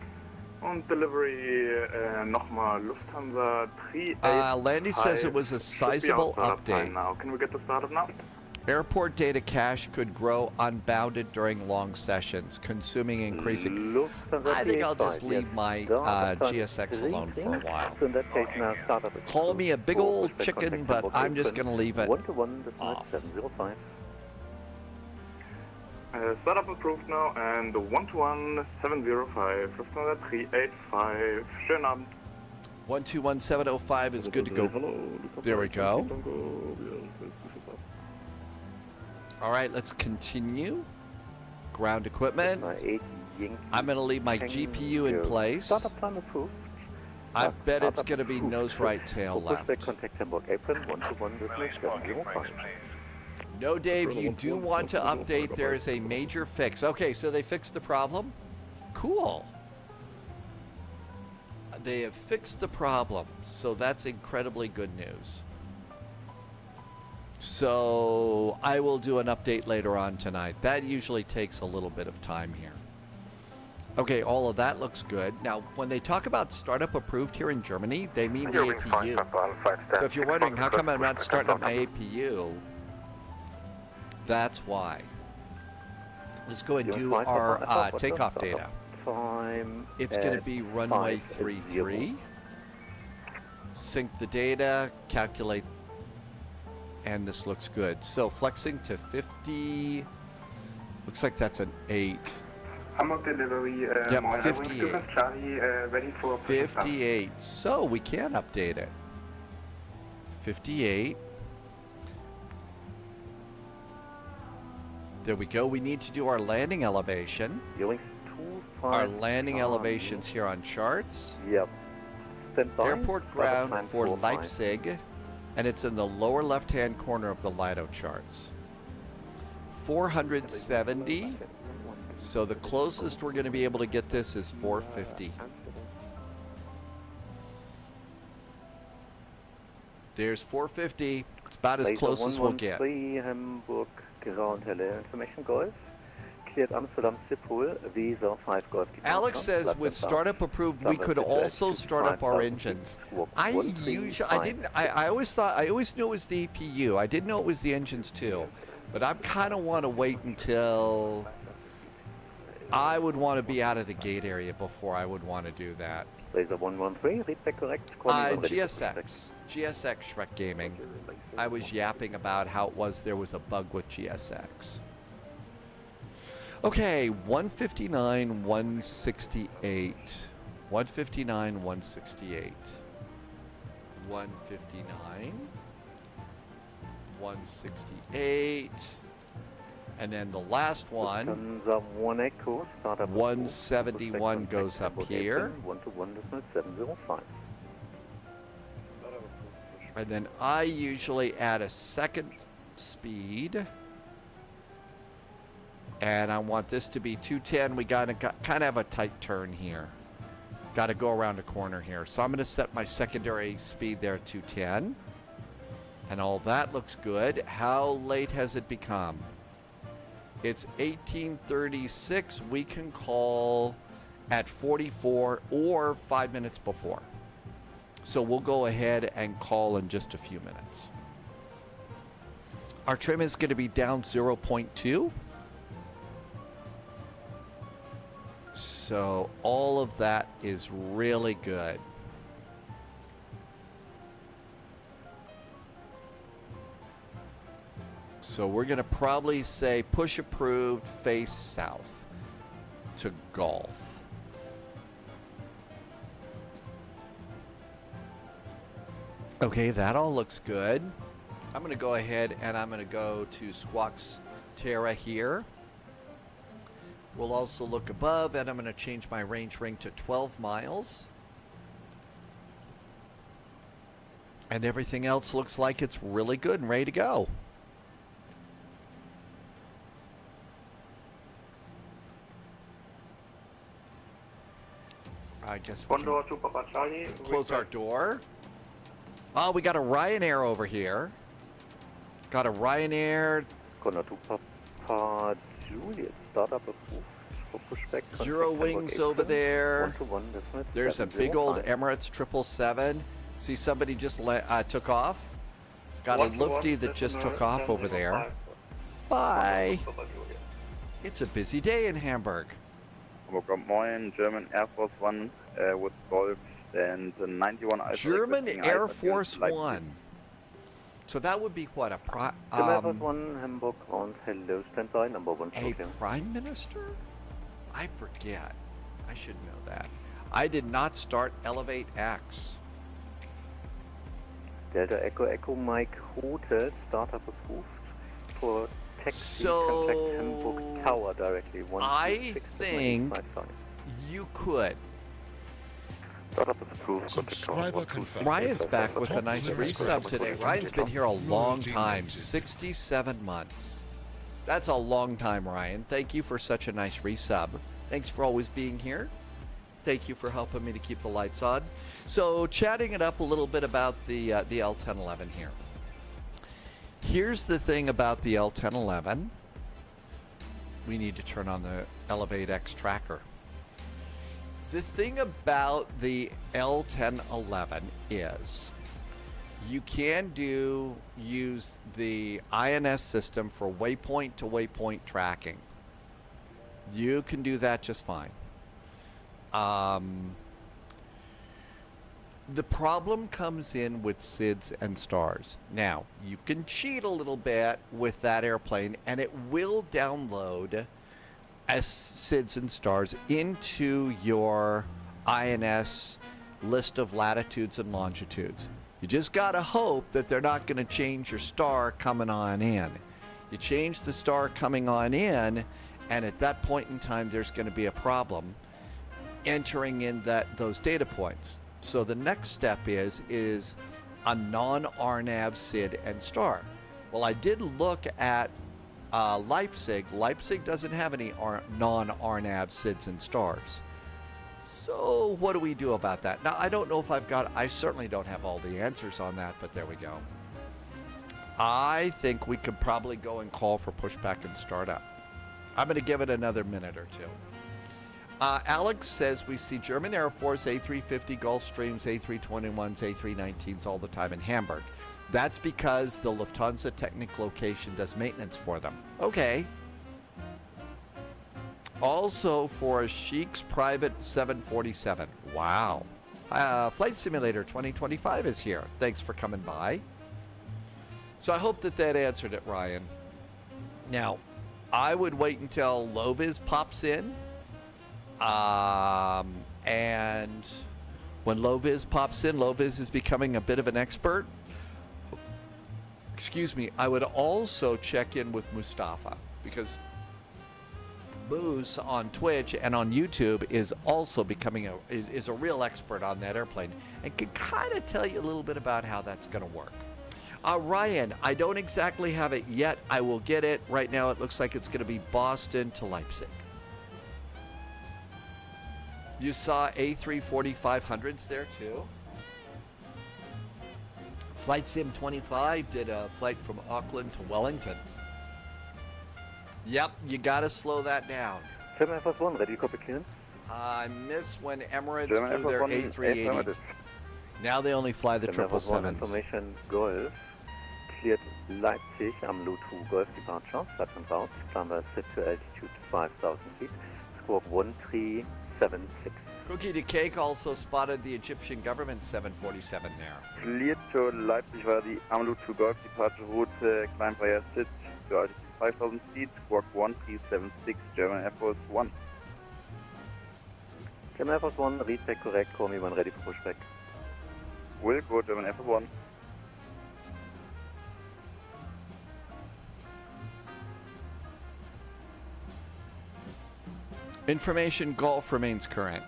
Und Delivery nochmal Lufthansa 385. Landy says it was a sizable update. Now. Can we get this started now? Airport data cache could grow unbounded during long sessions, consuming increasing. I think I'll just leave my GSX alone for a while. So in that case now start up at Call me a big old chicken, but I'm just going to leave it 121.705. Startup approved now and 121.705, Lufthansa 385. Schönen Abend. 121705 is good to go. There we go. All right, let's continue. Ground equipment. I'm going to leave my GPU in place. Startup plan approved. I bet it's going to be nose right, tail left. Pushback contact Hamburg apron 121.705. No, Dave, you do want to update. There is a major fix. Okay, so they fixed the problem? Cool. They have fixed the problem, so that's incredibly good news. So I will do an update later on tonight. That usually takes a little bit of time here. Okay, all of that looks good. Now, when they talk about startup approved here in Germany, they mean the APU. So if you're wondering how come I'm not starting up my APU, that's why. Let's go and do our takeoff data. It's going to be runway 33. Sync the data, calculate, and this looks good. So flexing to 50, looks like that's an 8. Hamburg delivery. Yep, 58. Charlie, ready for 58. So we can update it. 58. There we go. We need to do our landing elevation. Our landing elevations here on charts. Yep. Airport ground for Leipzig, and it's in the lower left-hand corner of the Lido charts. 470. So the closest we're going to be able to get this is 450. There's 450. It's about as close as we'll get. Hamburg ground hello information Golf. Cleared Amsterdam Schiphol, Visa 5 Golf. Alex says with startup approved we could also start up our engines. I always knew it was the EPU. I didn't know it was the engines too. But I kind of want to wait until I would want to be out of the gate area before I would want to do that. Laser 113, read back correct. GSX Shrek Gaming. I was yapping about how it was there was a bug with GSX. Okay, 159, 168. 159, 168. 159, 168. And then the last one, 171 goes up here. And then I usually add a second speed. And I want this to be 210. We kind of have a tight turn here. Got to go around a corner here. So I'm going to set my secondary speed there at 210. And all that looks good. How late has it become? It's 1836. We can call at 44 or 5 minutes before. So we'll go ahead and call in just a few minutes. Our trim is going to be down 0.2. So all of that is really good. So we're going to probably say push approved, face south to Golf. Okay, that all looks good. I'm going to go ahead and I'm going to go to Squawks Terra here. We'll also look above, and I'm going to change my range ring to 12 miles. And everything else looks like it's really good and ready to go. I guess we can close our door. Oh, we got a Ryanair over here. Got a Ryanair, Connor 2 Papa Juliet, startup approved for pushback. contact Euro Hamburg Wings over 87, there. 121, definite, There's a big old 705. Emirates 777. See somebody just took off? Got a lufty that just took off over there. Bye. It's a busy day in Hamburg. Hamburg Moin, German Air Force One with Golf and 91 Alpha. German requesting Air ice Force against Leipzig. One. So that would be what, German Air Force 1, Hamburg ground, hello, stand by, number 1 a token. prime minister? I forget. I should know that. I did not start Elevate X. Delta Echo Echo Mike Hotel, startup approved for taxi, So, contact Hamburg Tower directly. I think 126.55. you could. Startup is approved. Subscriber confirmed. Ryan's back with a nice Top resub today. Ryan's been here a long time, 67 months. That's a long time, Ryan. Thank you for such a nice resub. Thanks for always being here. Thank you for helping me to keep the lights on. So, chatting it up a little bit about the L1011 here. Here's the thing about the L1011. We need to turn on the Elevate X tracker. The thing about the L1011 is you can use the INS system for waypoint to waypoint tracking. You can do that just fine. The problem comes in with SIDS and stars. Now, you can cheat a little bit with that airplane, and it will download as SIDS and stars into your INS list of latitudes and longitudes. You just gotta hope that they're not gonna change your star coming on in. You change the star coming on in, and at that point in time, there's gonna be a problem entering in those data points. So the next step is a non-RNAV SID and star. Well, I did look at Leipzig. Leipzig doesn't have any non-RNAV SIDs and stars. So what do we do about that? Now, I don't know if I certainly don't have all the answers on that, but there we go. I think we could probably go and call for pushback and startup. I'm going to give it another minute or two. Alex says we see German Air Force A350 Gulfstreams, A321s, A319s all the time in Hamburg. That's because the Lufthansa Technik location does maintenance for them. Okay. Also for a Sheik's private 747. Wow. Flight Simulator 2025 is here. Thanks for coming by. So I hope that answered it, Ryan. Now, I would wait until Loviz pops in. And when Loviz pops in, Loviz is becoming a bit of an expert. Excuse me. I would also check in with Mustafa because Moose on Twitch and on YouTube is also becoming is a real expert on that airplane and can kind of tell you a little bit about how that's going to work. Ryan, I don't exactly have it yet. I will get it. Right now it looks like it's going to be Boston to Leipzig. You saw A340-500s there too. Flight Sim 25 did a flight from Auckland to Wellington. Yep, you got to slow that down. German Air Force 1, ready, copy clearance. I miss when Emirates German flew their Air Force 1, A380. Now they only fly the German Air Force 1, 777s. information Golf. Cleared Leipzig, Amlu 2 Golf departure, flight and route, climber set to altitude 5,000 feet, squawk 1376. Cookie to Cake also spotted the Egyptian government 747 there. Cleared to Leipzig via the Amlu 2 Golf departure route, climb via SIT to altitude 5,000 feet, squawk 1376, German Air Force 1. German Air Force 1, read back correct, call me when ready for pushback. Will go German Air Force 1. Information Golf remains current.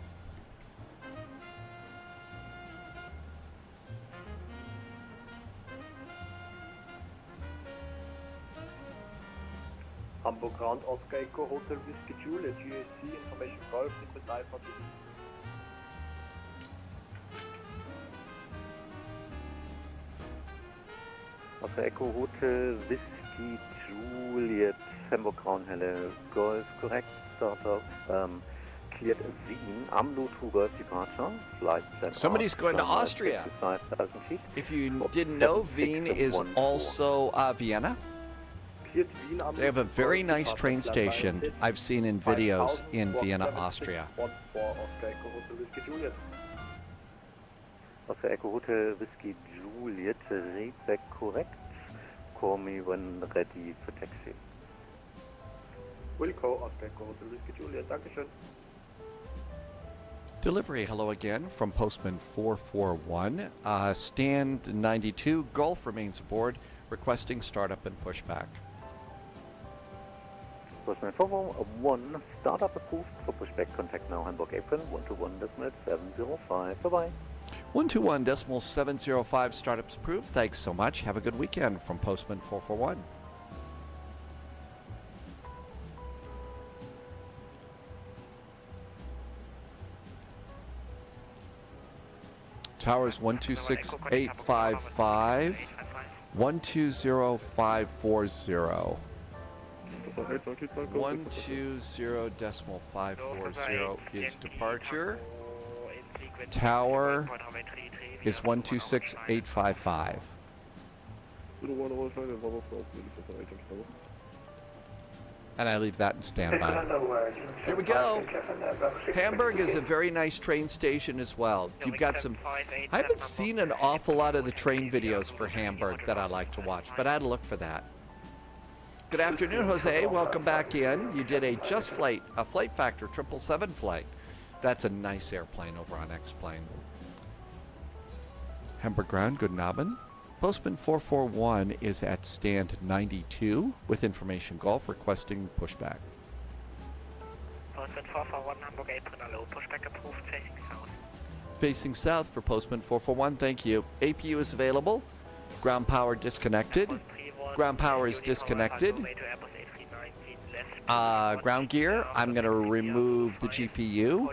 Hamburg ground, Oscar Echo, Hotel Whiskey Juliet, GAC, information Golf, Liquid Alpha. Oscar Echo Hotel Whiskey Juliet Hamburg Braunhelle Golf, correct. Startup. Cleared Wien, AMLO to Golf departure. Flight center. Somebody's going to Austria. 65,000 feet. If you didn't know, Wien is also Vienna. Cleared Wien, They have a very nice train station I've seen in videos in Vienna, Austria. 14 Oscar Echo Hotel Whiskey Juliet. Oscar Echo Hotel Whiskey Juliet, read back correct. Call me when ready for taxi. Wilco, Oscar Echo Hotel Whiskey Juliet, Dankeschön. Delivery, hello again from Postman 441. Stand 92, Golf remains aboard, requesting startup and pushback. Postman 441, startup approved for pushback. Contact now Hamburg apron 121.705. Bye-bye. 121.705, startups approved. Thanks so much. Have a good weekend from Postman 441. Towers 126855, 120540. 120.540 is departure. Tower is 126855. And I leave that in standby. Here we go. Hamburg is a very nice train station as well. You've got some... I haven't seen an awful lot of the train videos for Hamburg that I like to watch, but I had to look for that. Good afternoon, Jose. Welcome back in. You did a Just Flight, a Flight Factor 777 flight. That's a nice airplane over on X-Plane. Hamburg ground, good Abend. Postman 441 is at stand 92 with information Golf requesting pushback. Postman 441, Hamburg apron, hello, pushback approved, facing south. Facing south for Postman 441, thank you. APU is available. Ground power disconnected. Ground power is disconnected. Ground gear, I'm going to remove the GPU.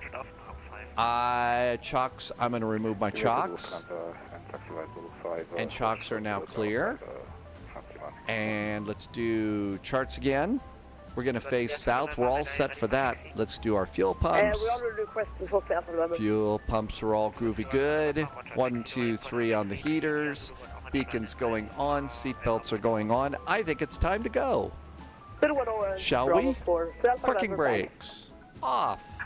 Chocks, I'm going to remove my chocks. And chocks are now clear. And let's do charts again. We're going to face south. We're all set for that. Let's do our fuel pumps. Fuel pumps are all groovy good. 1, 2, 3 on the heaters. Beacons going on. Seatbelts are going on. I think it's time to go. Shall we? Parking brakes off.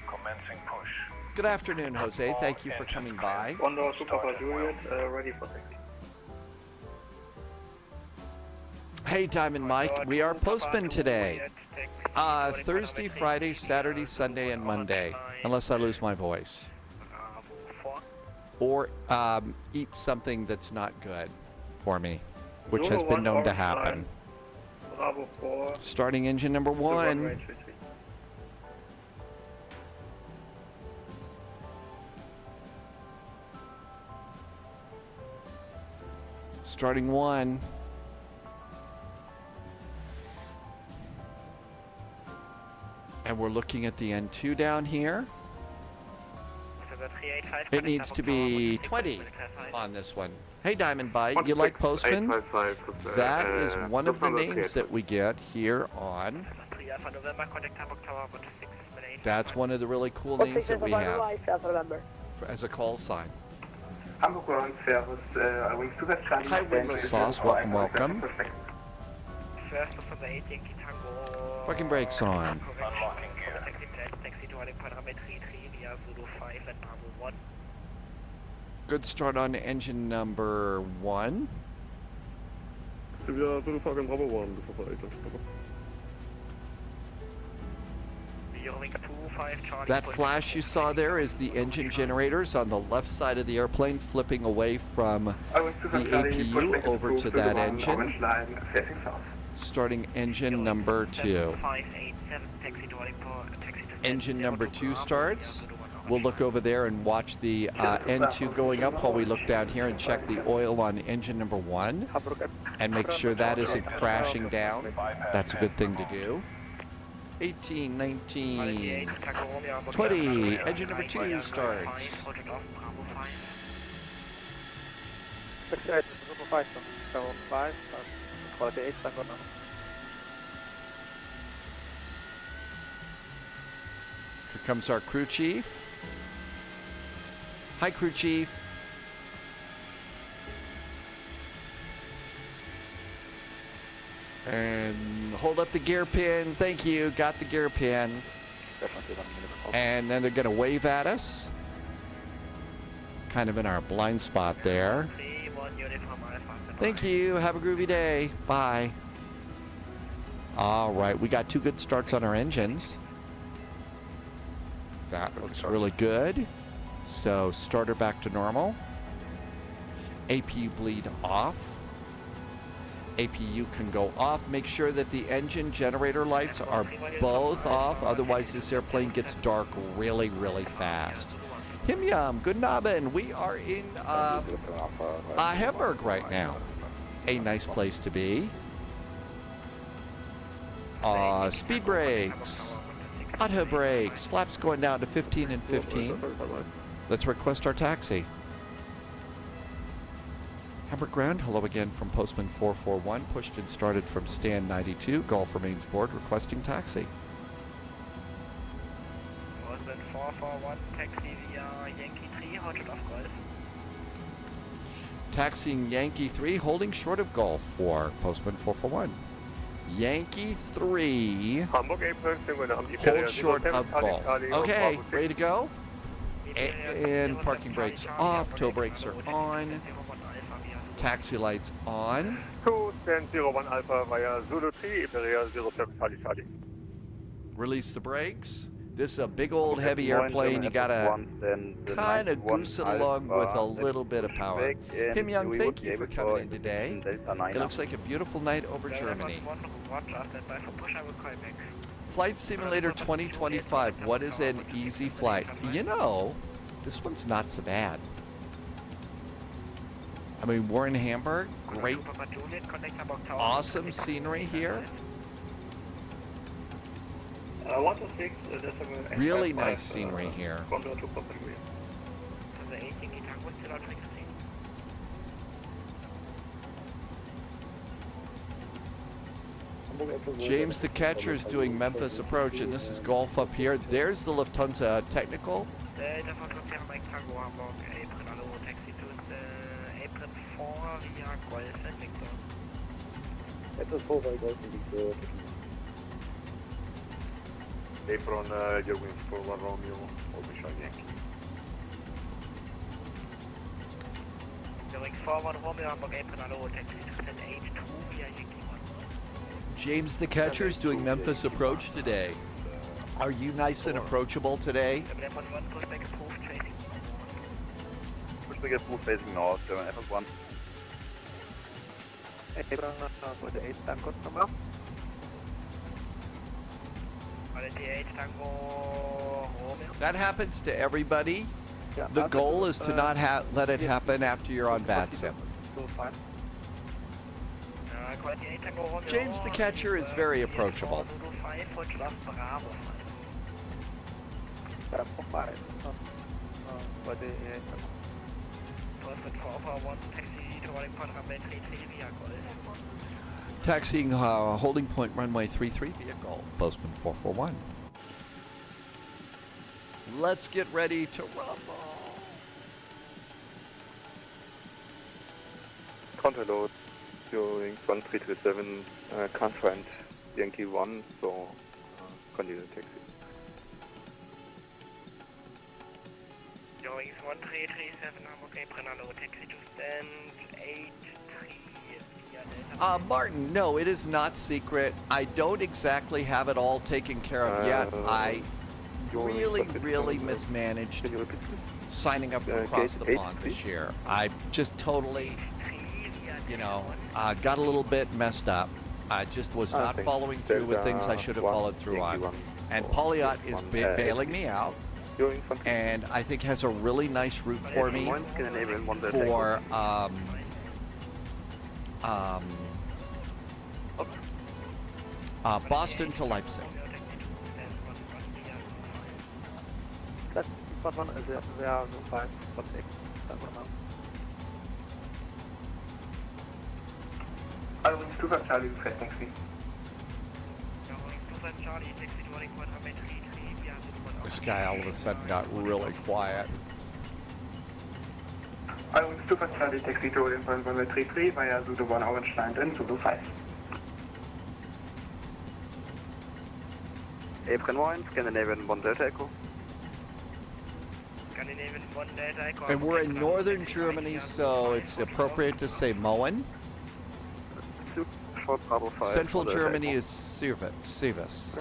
Commencing push. Good afternoon, Jose. Thank you for coming by. Condor Super Juliet, ready for taxi. Hey, Diamond Mike. We are Postman today. Thursday, Friday, Saturday, Sunday, and Monday. Unless I lose my voice. Or eat something that's not good for me, which has been known to happen. Bravo 4. Starting engine number 1. Starting 1. And we're looking at the N2 down here. It needs to be 20 on this one. Hey, Diamond Bite, you like Postman? That is one of the names that we get here on. That's one of the really cool names that we have as a call sign. Hi, Windless Sauce. Welcome, welcome. Parking brakes on. Good start on engine number 1. That flash you saw there is the engine generators on the left side of the airplane flipping away from the APU over to that engine. Starting engine number 2. Engine number 2 starts. We'll look over there and watch the N2 going up while we look down here and check the oil on engine number 1 and make sure that isn't crashing down. That's a good thing to do. 18, 19, 20, engine number 2 starts. 68, Super 5, Tower 5, quality 8, Tango now. Here comes our crew chief. Hi, crew chief. And hold up the gear pin. Thank you. Got the gear pin. And then they're going to wave at us. Kind of in our blind spot there. Thank you. Have a groovy day. Bye. All right. We got 2 good starts on our engines. That looks really good. So starter back to normal. APU bleed off. APU can go off. Make sure that the engine generator lights are both off. Otherwise, this airplane gets dark really, really fast. Himyam, good Abend. We are in Hamburg right now. A nice place to be. Speed brakes. Auto brakes. Flaps going down to 15 and 15. Let's request our taxi. Hamburg ground, hello again from Postman 441. Pushed and started from stand 92. Golf remains board, requesting taxi. Postman 441, taxi via Yankee 3, hold short of Golf. Taxiing Yankee 3, holding short of Golf for Postman 441. Yankee 3, hold short of Golf. Okay, ready to go? And parking brakes off, tow brakes are on. Taxi lights on. 2 stand 01 Alpha via Zulu 3, Imperial 07 Charlie Charlie. Release the brakes. This is a big old heavy airplane. You gotta kind of goose it along with a little bit of power. Him Young, thank you for coming in today. It looks like a beautiful night over Germany. Flight Simulator 2025. What is an easy flight? You know, this one's not so bad. I mean, we're in Hamburg. Great, awesome scenery here. Really nice scenery here. James the Catcher is doing Memphis approach, and this is Golf up here. There's the Lufthansa technical. Apron, your wings for 1 Romeo, Obisha Yankee. Going forward, Romeo, Hamburg, apron, hello, taxi to stand H2 via Yankee 1. James the Catcher is doing Memphis approach today. Are you nice and approachable today? Pushback approved, tracing. Pushback approved, facing north, German FS1. Apron, 8, Tango number. That happens to everybody. The goal is to not let it happen after you're on VATSIM. James the Catcher is very approachable. Taxiing holding point runway 33 vehicle, Postman 441. Let's get ready to rumble. Counterload during 1337, can't find Yankee 1, so continue taxi. During 1337, Hamburg, apron, hello, taxi to stand 83. Martin, no, it is not secret. I don't exactly have it all taken care of yet. I really mismanaged signing up for Across the Pond this year. I just totally, got a little bit messed up. I just was not following through with things I should have followed through on. And Poliot is bailing me out. And I think has a really nice route for me for Boston to Leipzig. Allerdings Stufa Charlie, flight taxi. Charlie, taxi to running 133, behind the This guy all of a sudden got really quiet. Allerdings Stufa Charlie, taxi to running 133 via Zulu 1 Orange Line and Zulu 5. Apron 1, Scandinavian 1 Delta Echo. Scandinavian 1 Delta Echo. And we're in northern Germany, so it's appropriate to say Moen. Short Bravo 5. Central Delta Germany Echo. is Service.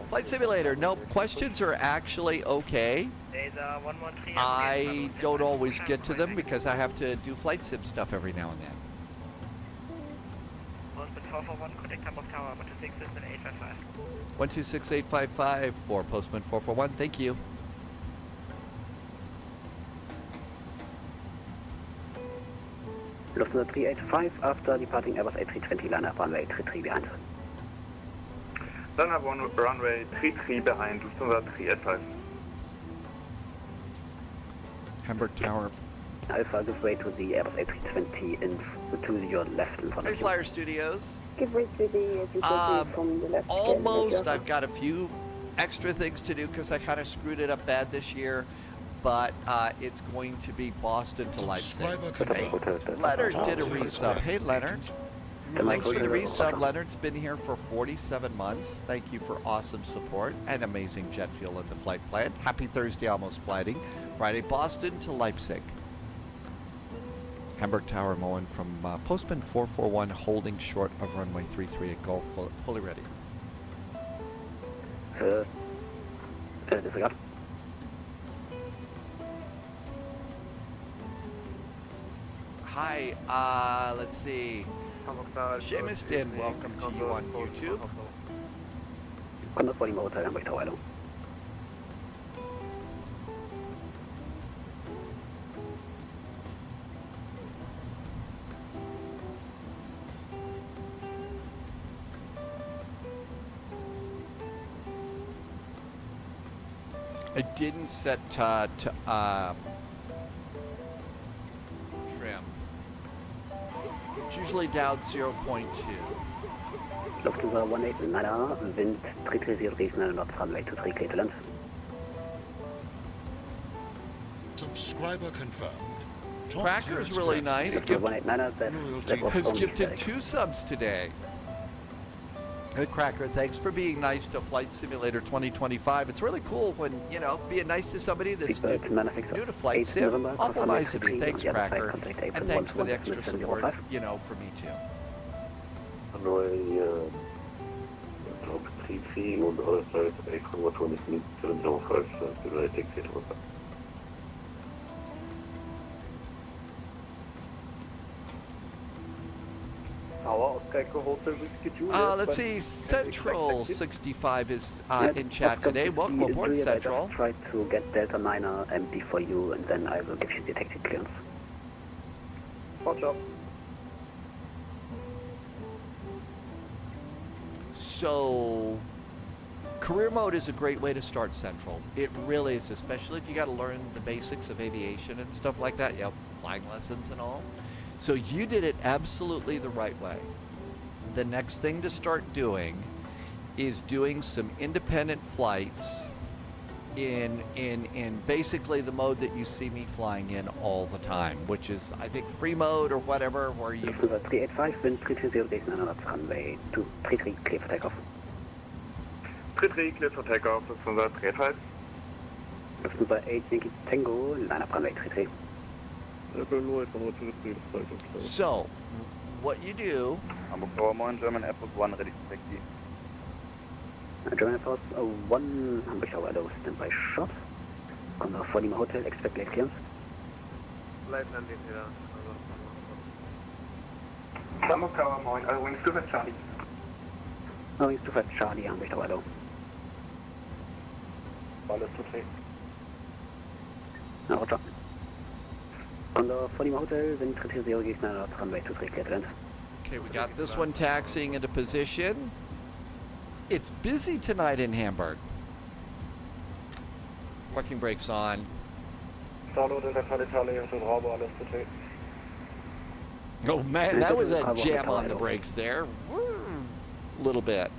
Flight Simulator, no, questions are actually okay. There's a 113. I don't always get to them because I have to do flight sim stuff every now and then. Postman 441, contact Hamburg Tower, 126 855. 126855 for Postman 441, thank you. Lufthansa 385 after departing Airbus A320 line up runway 33 behind. Then have one runway 33 behind Lufthansa 385. Hamburg Tower. Alpha, give way to the Airbus A320 to your left in front Hey, of you. Flyer Studios. Give way to the from the left. Almost. I've got a few extra things to do because I kind of screwed it up bad this year. But it's going to be Boston to Leipzig. Hey, Leonard did a resub. Hey, Leonard. Thanks for the resub. Leonard's been here for 47 months. Thank you for awesome support and amazing jet fuel in the flight plan. Happy Thursday, almost flighting. Friday, Boston to Leipzig. Hamburg Tower, Moen from Postman 441, holding short of runway 33 at Gulf, fully ready. Disregard. Hi, let's see. Seamus Din, welcome to you on YouTube. Condor 40 Hotel, Hamburg Tower, hello. I didn't set trim. It's usually down 0.2. Lufthansa 189, wind 330 regional north runway 23 clear to land. Subscriber confirmed. Cracker's really nice. Lufthansa 189, that was Has only gifted static. 2 subs today. Hey, Cracker, thanks for being nice to Flight Simulator 2025. It's really cool when, you know, being nice to somebody that's new to Flight Sim. Awful nice of you. Thanks, Cracker. And thanks for the extra support, you know, for me too. Runway 33 on the other side, Echo 12705, to the right exit. Let's see, Central 65 is in chat today. Welcome aboard, Central. Try to get Delta 9 empty for you, and then I will give you the taxi clearance. Watch out. So, career mode is a great way to start Central. It really is, especially if you got to learn the basics of aviation and stuff like that. Yep, flying lessons and all. So you did it absolutely the right way. The next thing to start doing is doing some independent flights in basically the mode that you see me flying in all the time, which is, I think, free mode or whatever, where you... 385, wind 320, days 900, runway 23 clear for takeoff. 33 clear for takeoff, Lufthansa 385. Lufthansa 8 Yankee Tango, line up runway 33. So, what you do... Hamburg Tower 1, German Air Force 1, ready to taxi. German Air Force 1, Hamburg Tower, hello, standby shot. Condor 40 Hotel, expect late clearance. Light landing here. Hamburg Tower 9, wings 25 Charlie. Wings 25 Charlie, Hamburg Tower, hello. Alles zu sehen. Roger. Condor 40 Hotel, wind 330, days 900, runway 23 clear to land. Okay, we got this one taxiing into position. It's busy tonight in Hamburg. Parking brakes on. Solo Delta Charlie, Charlie, Bravo, alles zu sehen. Oh man, that was a jam on the brakes there. Little bit.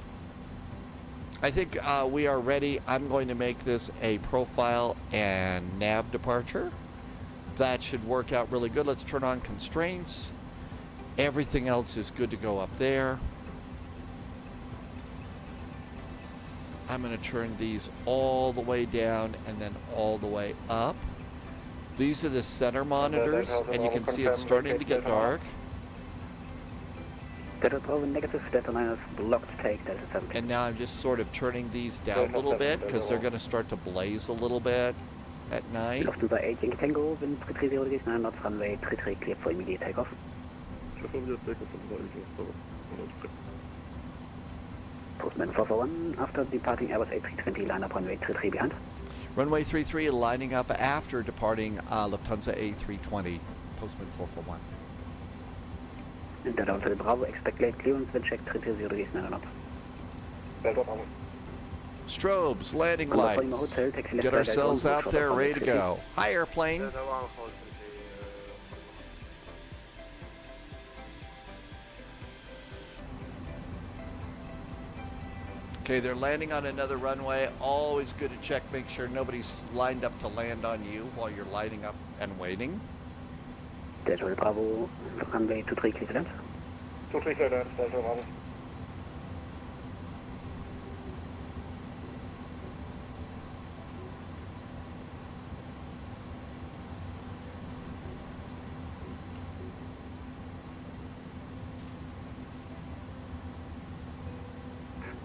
I think we are ready. I'm going to make this a profile and nav departure. That should work out really good. Let's turn on constraints. Everything else is good to go up there. I'm going to turn these all the way down and then all the way up. These are the center monitors, and you can see it's starting to get dark. Negative, Delta minus, blocked take, Delta 7. And now I'm just sort of turning these down a little bit because they're going to start to blaze a little bit at night. Loft number 8, Yankee Tango, wind 330 degrees, 9 knots, runway 33, clear for immediate takeoff. Postman 441, after departing Airbus A320, line up runway 33 behind. Runway 33 lining up after departing Lufthansa A320, Postman 441. Delta Hotel Bravo, expect late clearance, wind check 330 degrees, 9 knots. Strobes, landing lights. Get ourselves out there, ready to go. Hi, airplane. Okay, they're landing on another runway. Always good to check, make sure nobody's lined up to land on you while you're lining up and waiting. Delta Bravo, runway 23, clear to land. 23 clear to land, Delta Bravo.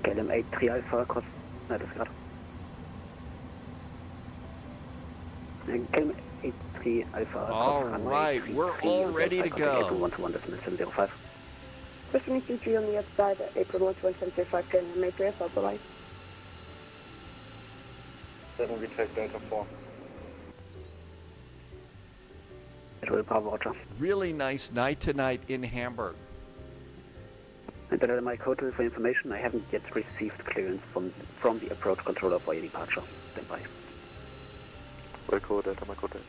KLM 83 Alpha, cross, das ist gerade. KLM 83 Alpha. All right, we're all ready to go. 121.705. Question ECG on the outside, April 125, can make your Alpha light. 7, we take Delta 4. Bravo, Roger. Really nice night tonight in Hamburg. And then my hotel for information, I haven't yet received clearance from the approach controller for your departure. Stand by. Welcome, Delta Mike Hotel.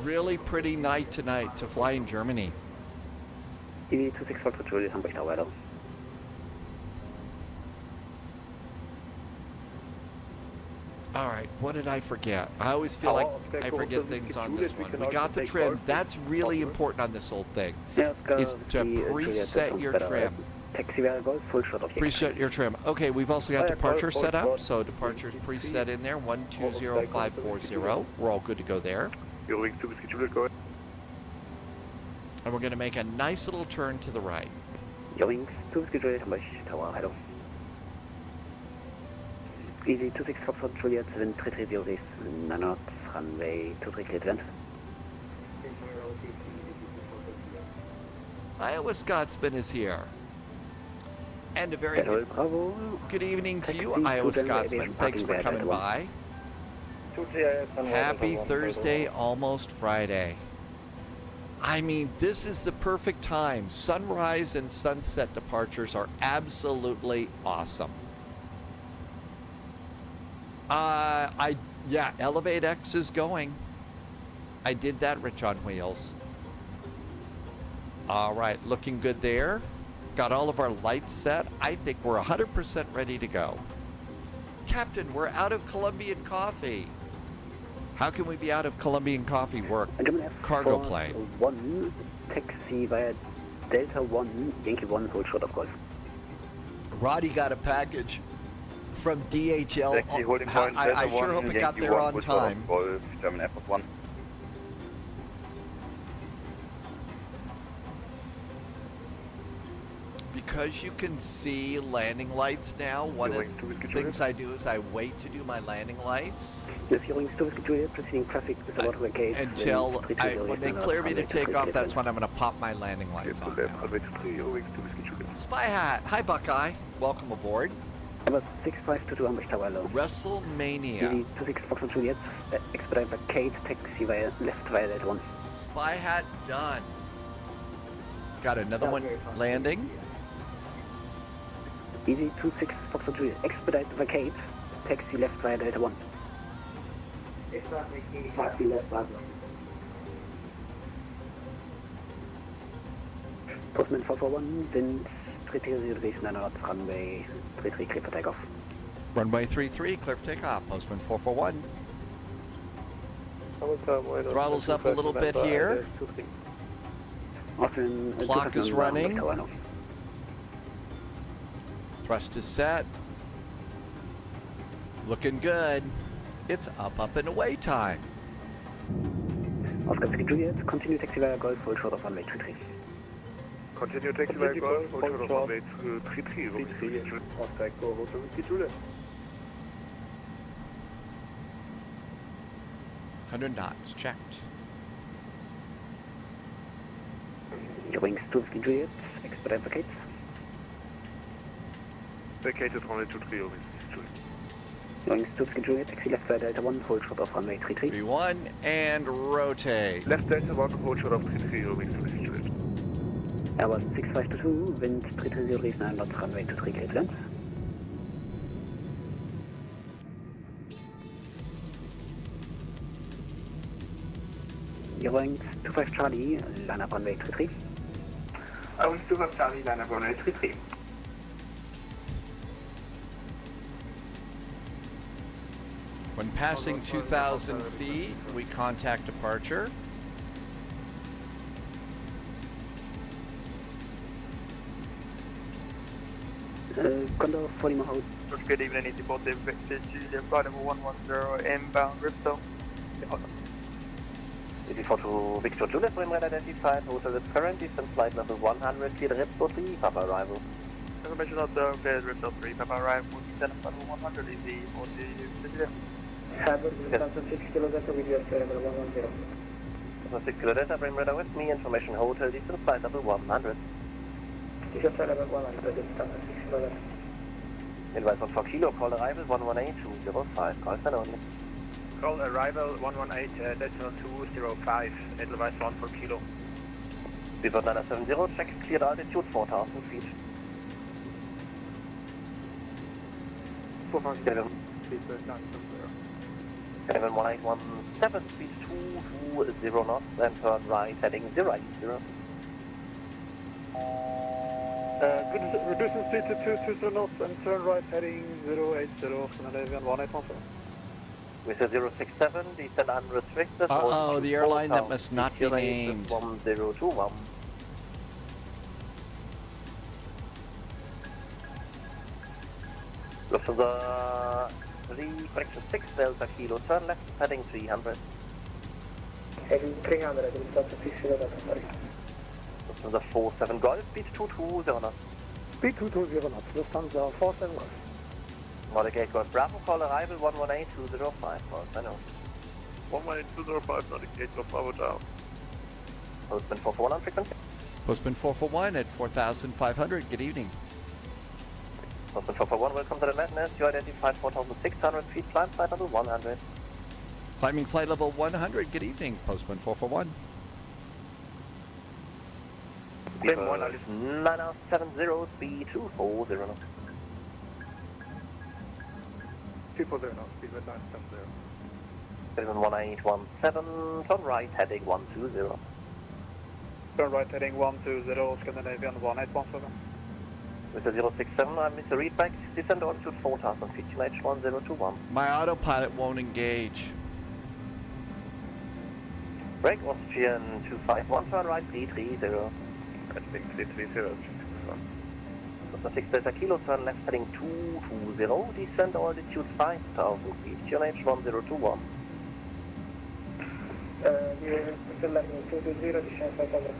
Really pretty night tonight to fly in Germany. EDDH 26 Juliet, Hamburg Tower. All right, what did I forget? I always feel like I forget things on this one. We got the trim. That's really important on this whole thing, is to preset your trim. Preset your trim. Okay, we've also got departure set up, so departure's preset in there, 120540. We're all good to go there. And we're going to make a nice little turn to the right. Easy 26 Foxtrot Juliet, wind 330 degrees, 9 knots, runway 23 clear to land. Iowa Scotsman is here. And a very good evening to you, Iowa Scotsman. Thanks for coming by. Happy Thursday, almost Friday. I mean, this is the perfect time. Sunrise and sunset departures are absolutely awesome. Yeah, EDDH is going. I did that, Rich on Wheels. All right, looking good there. Got all of our lights set. I think we're 100% ready to go. Captain, we're out of Colombian coffee. How can we be out of Colombian coffee? We're a cargo plane. 1, taxi via Delta 1, Yankee 1, hold short of golf. Roddy got a package from DHL. I sure hope it got there on time. German Air Force 1. Because you can see landing lights now, one of the things I do is I wait to do my landing lights until when they clear me to take off, that's when I'm going to pop my landing lights on now. Spy Hat, hi Buckeye, welcome aboard. WrestleMania. Expedite vacate, taxi via left via that one. Spy Hat done. Got another one landing. Easy 26 Foxtrot Juliet, expedite vacate, taxi left via Delta 1. Taxi left Basel. Postman 441, wind 330 degrees 9 knots, runway 33, clear for takeoff. Runway 33, clear for takeoff. Postman 441. Throttle's up a little bit here. Clock is running. Thrust is set. Looking good. It's up and away time. Oscar Juliet, continue taxi via Golf, hold short of runway 33. Continue taxi via Golf, hold short of runway 33. Oscar Echo Hotel Whiskey Juliet. 100 knots, checked. Your wings to Whiskey Juliet, expedite vacates. Vacated runway 23, Whiskey Juliet. Your wings to Whiskey Juliet, taxi left via Delta 1, hold short of runway 33. 31 and rotate. Left Delta 1, hold short of 33, Whiskey Juliet. Airbus 6522, wind 330 degrees 9 knots, runway 23, clear to land. Your wings 25 Charlie, line up runway 33. Wings 25 Charlie, line up runway 33. When passing 2,000 feet, we contact departure. Condor 40 Mahou. Good evening, EDDH, Victor Julia, flight level 110, inbound Ripstone. EDDH to Victor Juliet, frame radar identified, hotel with current distance, flight level 100, clear Ripstone 3, Papa arrival. Information observed, clear Ripstone 3, Papa arrival, descent of level 100, easy, 40, Julia. Hamburg, 6 kilo Delta with US level 110. 6 kilo Delta, frame radar with me, information hotel distance, flight level 100. US level 100, distance 6 kilo Delta. Advice on 4 kilo, call arrival 118-205, call sign only. Call arrival 118, decimal 205, advice 1 for kilo. Viva 970, check cleared altitude 4,000 feet. 4,000 feet, 1817, speed 220 knots, and turn right, heading 080. Reducing speed to 220 knots and turn right heading 080 from Scandinavian 1817. With a 067, descend unrestricted. Uh-oh, the airline that must not be named. 1021. Lufthansa 3, correction 6, Delta Kilo, turn left, heading 300. Heading 300, distance 6 kilo Delta, sorry. Lufthansa 47 Golf, speed 220 knots. Speed 220 knots, Lufthansa 47 Golf. Modified Golf Bravo, call arrival 118-205, call sign on. 118-205, Modified Golf Bravo down. Postman 441 frequency. Postman 441 at 4,500, good evening. Postman 441, welcome to the madness. You identified 4,600 feet, climb flight level 100. Climbing flight level 100, good evening, Postman 441. 9070, speed 240 knots. 240 knots, speed 970. 1817, turn right, heading 120. Turn right heading 120, Scandinavian 1817. With a 067, I missed a readback, descend altitude 4,000 feet, QH 1021. My autopilot won't engage. Break Austrian 251, turn right 330. Heading 330, 6 Delta Kilo, turn left heading 220, descend altitude 5,000 feet, QH 1021.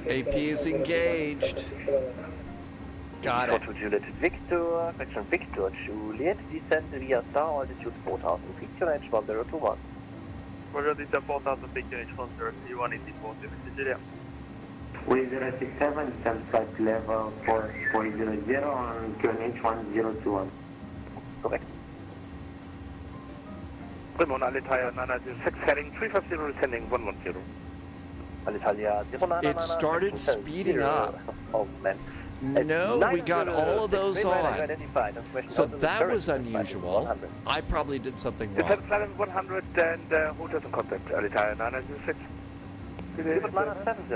AP is engaged. Got it. To Juliet Victor, correction Victor Juliet, descend via star altitude 4,000 feet, QH 1021. Roger, descend 4,000 feet, QH 1021, EDDH, Julia. 3067, descend flight level 4400 on QNH 1021. Correct. Fremont Alitalia 906, heading 350, descending 110. Alitalia 0999. It started speeding up. Oh man. No, we got all of those on. So that was unusual. I probably did something wrong. Descent 100 and hotels in contact. Alitalia 906. Super Liner 70.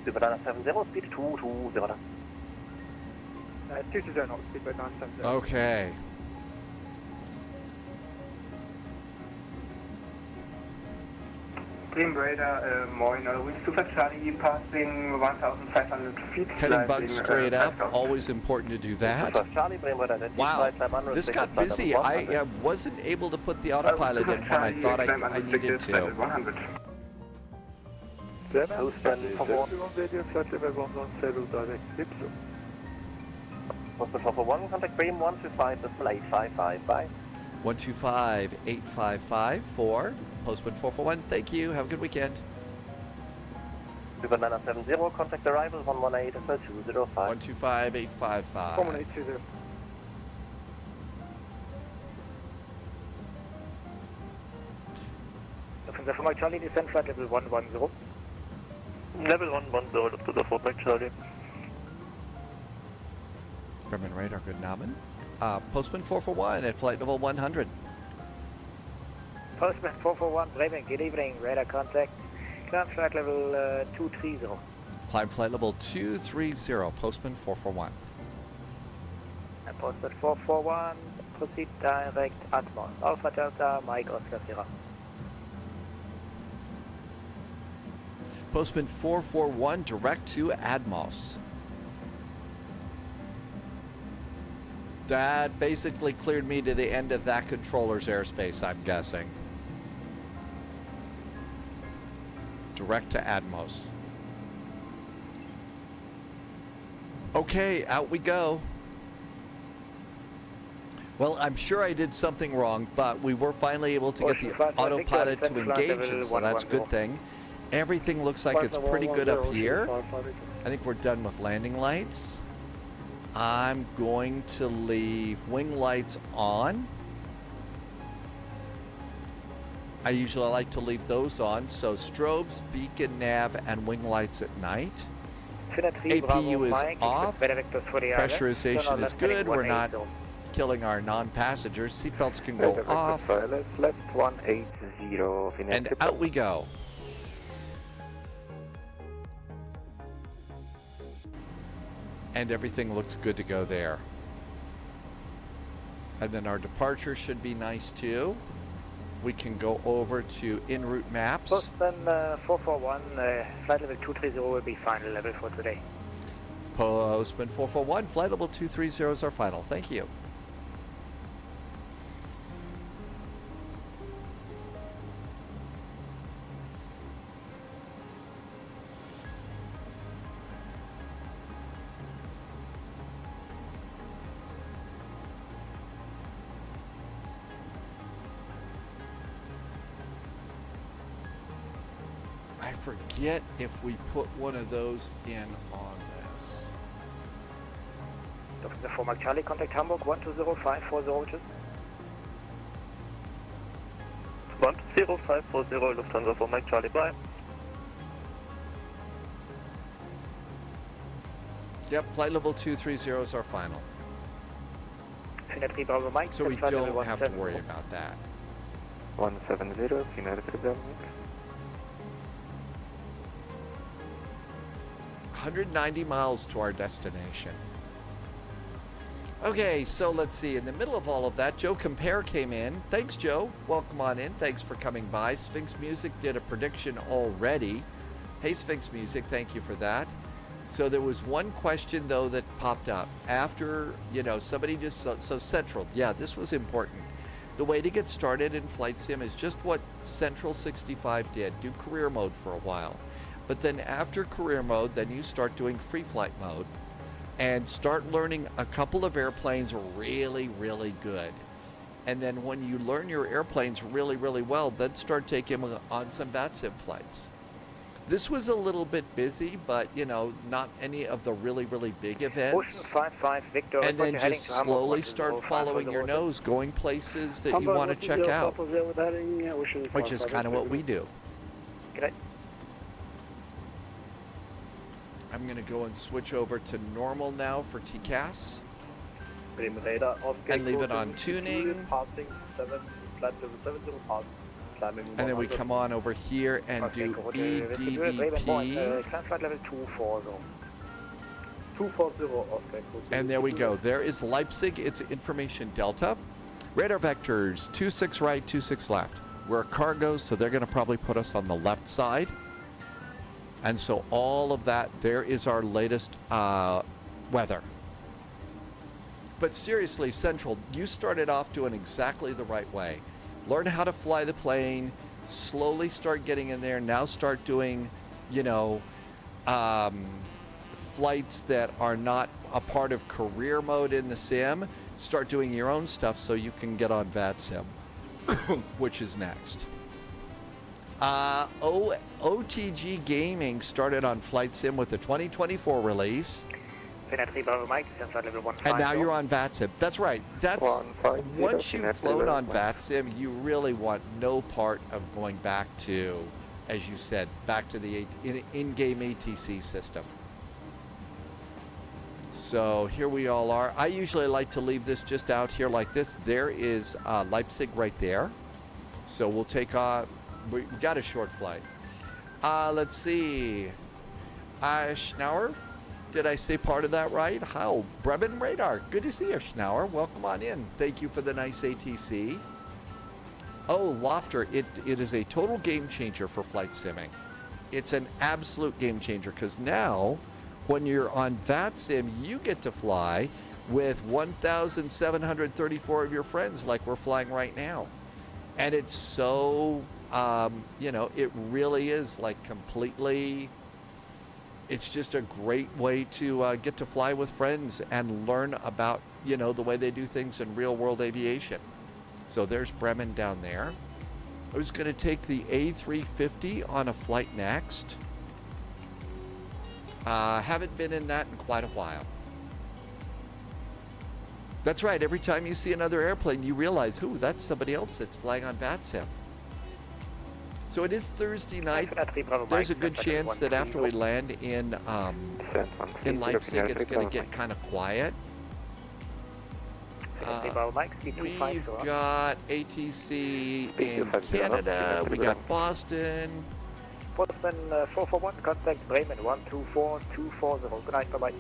Super Liner 70, speed 220. 220, speedbird 970. Okay. Bremen radar, moin, Super Charlie passing 1,500 feet. Heading bug straight up. Always important to do that. Wow, this got busy. I wasn't able to put the autopilot in when I thought I needed to. 100. Postman 441, contact Bremen 125, decimal 855, bye. 125-855 for Postman 441. Thank you. Have a good weekend. Super 970, contact arrival 118, decimal 205. 125-855. 11820. From the Hamburg Charlie, descent flight level 110. Level 110, up to the Flugback Charlie. Bremen radar, good Namen. Postman 441 at flight level 100. Postman 441, Bremen, good evening, radar contact. Climb flight level 230. Climb flight level 230, Postman 441. And Postman 441, proceed direct Atmos. Alpha Delta, Mike Oscar Sierra. Postman 441, direct to Atmos. That basically cleared me to the end of that controller's airspace, I'm guessing. Direct to Atmos. Okay, out we go. Well, I'm sure I did something wrong, but we were finally able to get the autopilot to engage it, so that's a good thing. Everything looks like it's pretty good up here. I think we're done with landing lights. I'm going to leave wing lights on. I usually like to leave those on, so strobes, beacon, nav, and wing lights at night. APU is off. Pressurization is good. We're not killing our non-passengers. Seatbelts can go off. Left 180. And out we go. And everything looks good to go there. And then our departure should be nice too. We can go over to en route maps. Postman 441, flight level 230 will be final level for today. Postman 441, flight level 230 is our final. Thank you. I forget if we put one of those in on this. The former Charlie, contact Hamburg 120-540. 10540, Lufthansa for Mike Charlie, bye. Yep, flight level 230 is our final. So we don't have to worry about that. 170, United Kingdom. 190 miles to our destination. Okay, so let's see. In the middle of all of that, Joe Compare came in. Thanks, Joe. Welcome on in. Thanks for coming by. Sphinx Music did a prediction already. Hey, Sphinx Music, thank you for that. So there was one question, though, that popped up. After, you know, somebody just... So Central, yeah, this was important. The way to get started in Flight Sim is just what Central 65 did. Do career mode for a while. But then after career mode, then you start doing free flight mode and start learning a couple of airplanes really, really good. And then when you learn your airplanes really, really well, then start taking them on some VATSIM flights. This was a little bit busy, but, you know, not any of the really, really big events. 55 Victor, and then just slowly start following your nose, going places that you want to check out, which is kind of what we do. I'm going to go and switch over to normal now for TCAS. Bremen radar, And leave it on tuning. Passing 7, flight level 70, pass, climbing And then we come on over here and do EDDP. Flight level 240. 240, Oscar. And there we go. There is Leipzig. It's information delta. Radar vectors, 26 right, 26 left. We're cargo, so they're going to probably put us on the left side. And so all of that, there is our latest weather. But seriously, Central, you started off doing exactly the right way. Learn how to fly the plane, slowly start getting in there, now start doing, you know, flights that are not a part of career mode in the sim. Start doing your own stuff so you can get on VATSIM, which is next. OTG Gaming started on Flight Sim with the 2024 release. And now you're on VATSIM. That's right. That's once you've flown on VATSIM, you really want no part of going back to, as you said, back to the in-game ATC system. So here we all are. I usually like to leave this just out here like this. There is Leipzig right there. So we'll take off. We got a short flight. Let's see. Schnauer, did I say part of that right? How? Bremen Radar. Good to see you, Schnauer. Welcome on in. Thank you for the nice ATC. Oh, Lofter, it is a total game changer for flight simming. It's an absolute game changer because now, when you're on VATSIM, you get to fly with 1,734 of your friends like we're flying right now. And it's so, you know, it really is like completely, it's just a great way to get to fly with friends and learn about, you know, the way they do things in real world aviation. So there's Bremen down there. I was going to take the A350 on a flight next. Haven't been in that in quite a while. That's right. Every time you see another airplane, you realize, ooh, that's somebody else that's flying on VATSIM. So it is Thursday night. There's a good chance that after we land in Leipzig, it's going to get kind of quiet. We've got ATC in Canada. We got Boston. Postman 441, contact Bremen 124240. Good night, bye-bye.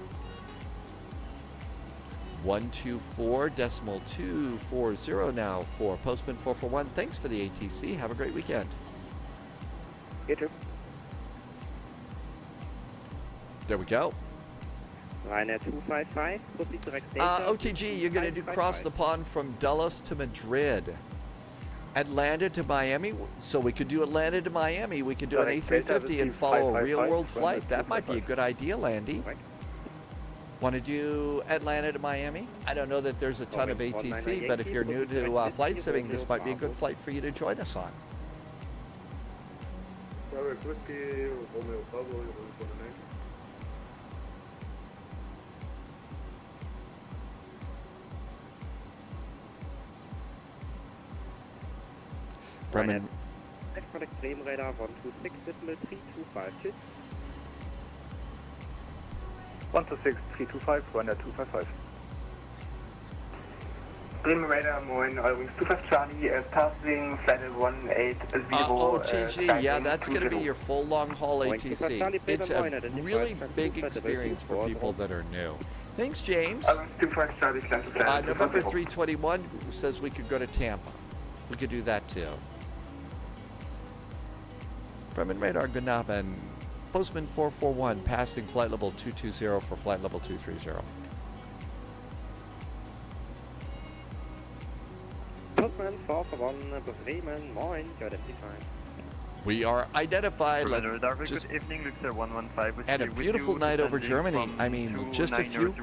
124.240 now for Postman 441. Thanks for the ATC. Have a great weekend. You too. There we go. Ryanair 255, proceed direct OTG, you're going to do cross the pond from Dulles to Madrid. Atlanta to Miami, so we could do Atlanta to Miami. We could do an A350 and follow a real-world flight. That might be a good idea, Landy. Want to do Atlanta to Miami? I don't know that there's a ton of ATC, but if you're new to flight simming, this might be a good flight for you to join us on. Bremen. Contact Bremen radar 126.325. Tschüss. 126.325, Ryanair 255. Bremen radar, moin, Eurowings 25 Charlie, passing flight 180. OTG, yeah, that's going to be your full long-haul ATC. It's a really big experience for people that are new. Thanks, James. November 321 says we could go to Tampa. We could do that too. Bremen Radar, good night, and Postman 441 passing flight level 220 for flight level 230. Postman 441, Bremen, moin, you're identified. We are identified. Good evening, Luxor 115. And a beautiful night over Germany. I mean, just a few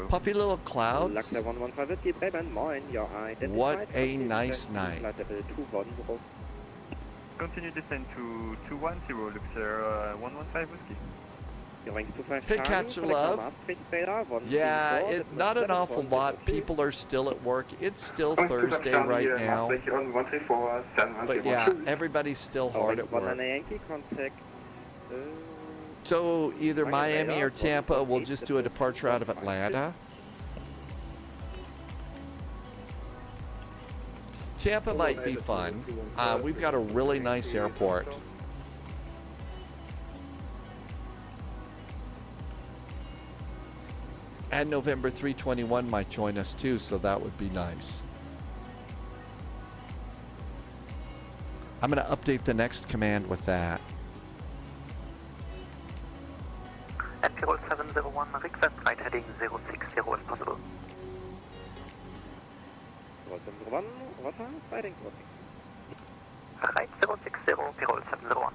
puffy little clouds. Luxor 115, Bremen, moin, you're identified. What a nice night. Continue descent to 210, Luxor 115 whiskey. Pit cats are love. Yeah, not an awful lot. People are still at work. It's still Thursday right now. But yeah, everybody's still hard at work. So either Miami or Tampa, we'll just do a departure out of Atlanta. Tampa might be fun. We've got a really nice airport. And November 321 might join us too, so that would be nice. I'm going to update the next command with that. At Tirol 701, request flight heading 060 if possible. 701, Roger, fighting crossing. Right 060, Tirol 701.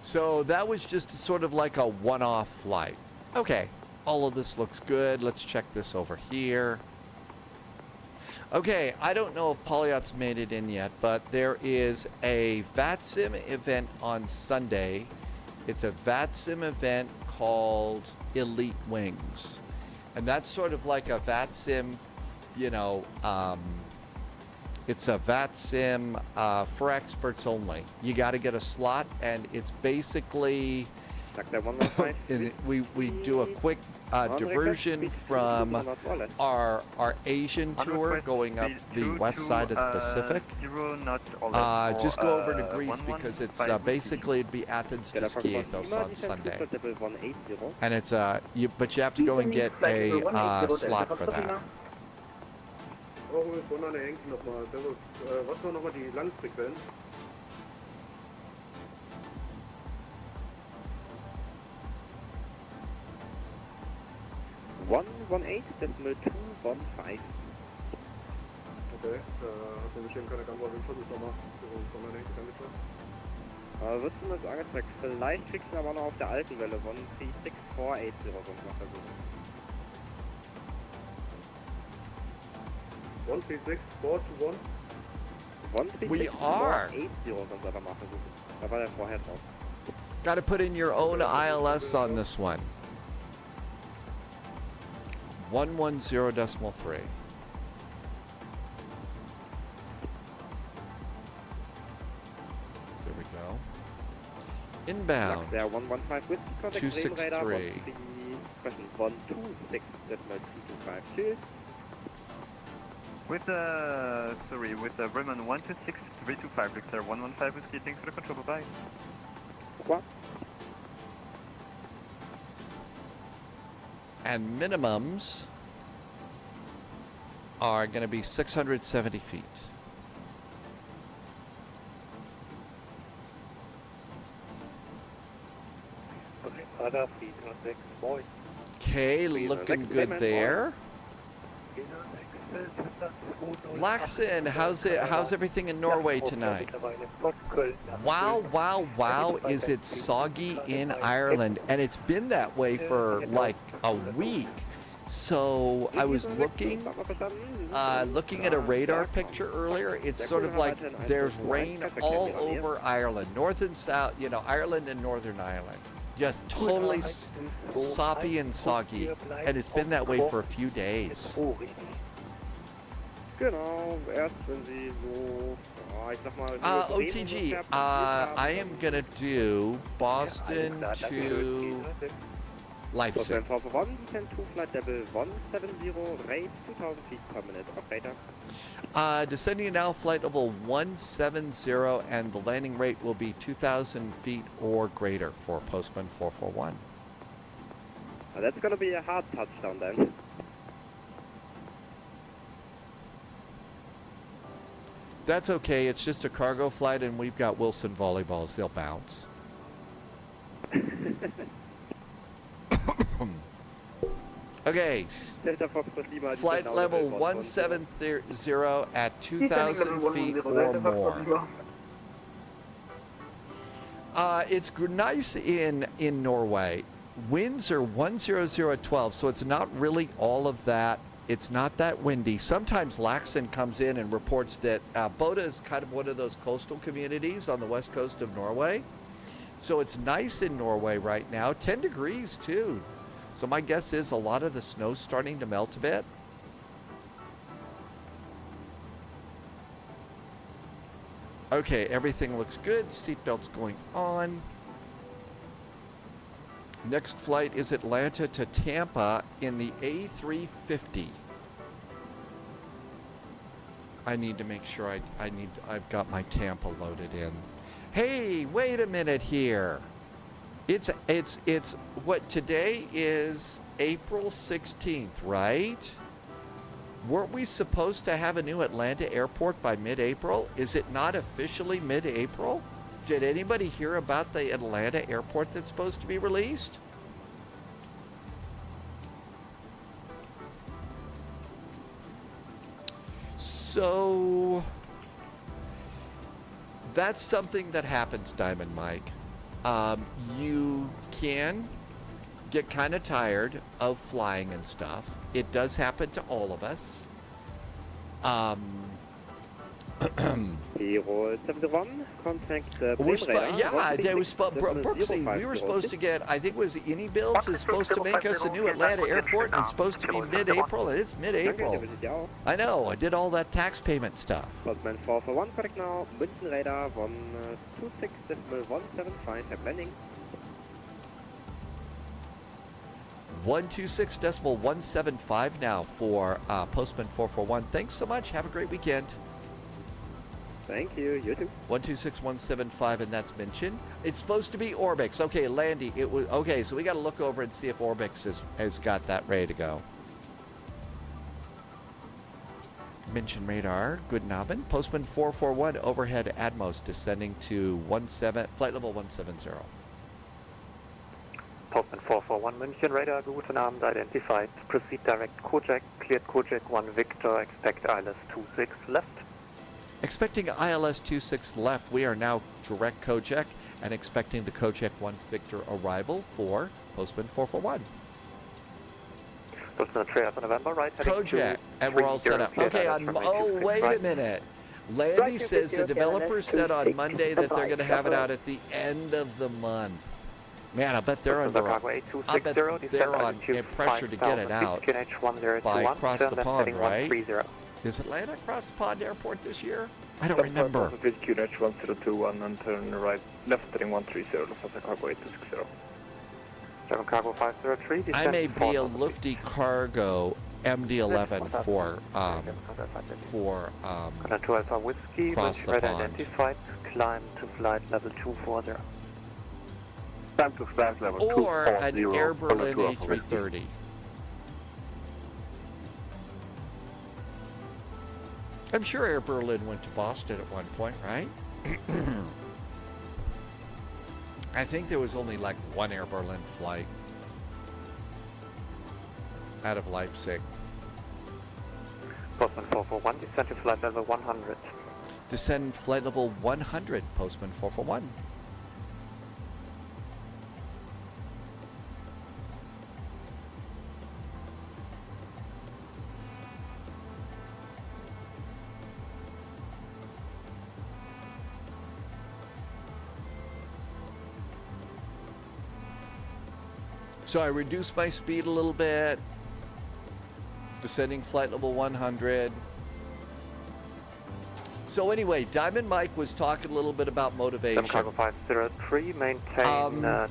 So that was just sort of like a one-off flight. Okay, all of this looks good. Let's check this over here. Okay, I don't know if Polyot's made it in yet, but there is a VATSIM event on Sunday. It's a VATSIM event called Elite Wings. And that's sort of like a VATSIM, you know, it's a VATSIM for experts only. You got to get a slot, and it's basically we do a quick diversion from our Asian tour going up the west side of the Pacific. Just go over to Greece because it's basically it'd be Athens to Skiathos on Sunday, and it's but you have to go and get a slot for that. Was war nochmal die Landfrequenz? 118.215. Okay, hat mir bestimmt keine Kamera, wir versuchen es nochmal. Wird zumindest angezeigt. Vielleicht kriegst du aber noch auf der alten Welle von 36480 sonst noch versuchen. 136, 421. We are. 13680 sonst aber mal versuchen. Da war der vorher drauf. Got to put in your own ILS on this one. 110.3. There we go. Inbound. There 115 with contact 263. 126.325. With Bremen 126.325, Victor 115 whiskey, thanks for the control, bye-bye. What? And minimums are going to be 670 feet. Okay, looking good there. Laxon, how's everything in Norway tonight? Wow, wow, wow, is it soggy in Ireland? And it's been that way for like a week. So I was looking at a radar picture earlier. It's sort of like there's rain all over Ireland, north and south, you know, Ireland and Northern Ireland. Just totally soppy and soggy. And it's been that way for a few days. Genau, erst wenn Sie so, ich sag mal... OTG, I am gonna do Boston to Leipzig. For 1, descend to flight level 170, rate 2000 feet per minute, operator. Descending now, flight level 170, and the landing rate will be 2,000 feet or greater for Postman 441. That's gonna be a hard touchdown then. That's okay, it's just a cargo flight and we've got Wilson volleyballs, they'll bounce. Okay, flight level 170 at 2,000 feet or more. It's nice in Norway. Winds are 100 at 12, so it's not really all of that. It's not that windy. Sometimes Laxon comes in and reports that Bodø is kind of one of those coastal communities on the west coast of Norway. So it's nice in Norway right now. 10 degrees too. So my guess is a lot of the snow's starting to melt a bit. Okay, everything looks good. Seatbelt's going on. Next flight is Atlanta to Tampa in the A350. I need to make sure I've got my Tampa loaded in. Hey, wait a minute here. It's what today is April 16th, right? Weren't we supposed to have a new Atlanta airport by mid-April? Is it not officially mid-April? Did anybody hear about the Atlanta airport that's supposed to be released? So that's something that happens, Diamond Mike. You can get kind of tired of flying and stuff. It does happen to all of us. 071, contact Brooksy, we were supposed to get, I think it was Any Builds is supposed to make us a new Atlanta airport, and it's supposed to be mid-April, and it's mid-April. I know, I did all that tax payment stuff. Postman 441, correct now, München radar 126.175, I'm landing. 126.175 now for Postman 441. Thanks so much. Have a great weekend. Thank you. You too. 126.175, and that's mentioned. It's supposed to be Orbix. Okay, Landy. It was okay. So we got to look over and see if Orbix has got that ready to go. Mention radar. Good Abend. Postman 441 overhead Atmos descending to flight level 170. Postman 441 München radar, guten Abend, identified. Proceed direct Kojak, cleared Kojak 1 Victor, expect ILS 26 left. Expecting ILS 26 left, we are now direct Kojak and expecting the Kojak 1 Victor arrival for Postman 441. Postman Trail for November, right? Kojak, and we're all set up. Okay, oh, wait a minute. Landy says the developer said on Monday that they're going to have it out at the end of the month. Man, I bet they're under pressure to get it out by across the pond, right? Is Atlanta across the pond airport this year? I don't remember. QNH 1021 and turn right left heading 130, Lufthansa Cargo 8260. 7 Cargo 503. I may be a Lufty Cargo MD-11 for whiskey, cross the pond. Identified, climb to flight level 240. Time to flight level or an Air Berlin A330. I'm sure Air Berlin went to Boston at one point, right? I think there was only like one Air Berlin flight out of Leipzig. Postman 441, descend to flight level 100. Descend flight level 100, Postman 441. So I reduced my speed a little bit, descending flight level 100. So anyway, Diamond Mike was talking a little bit about motivation. 7 Cargo 503, maintain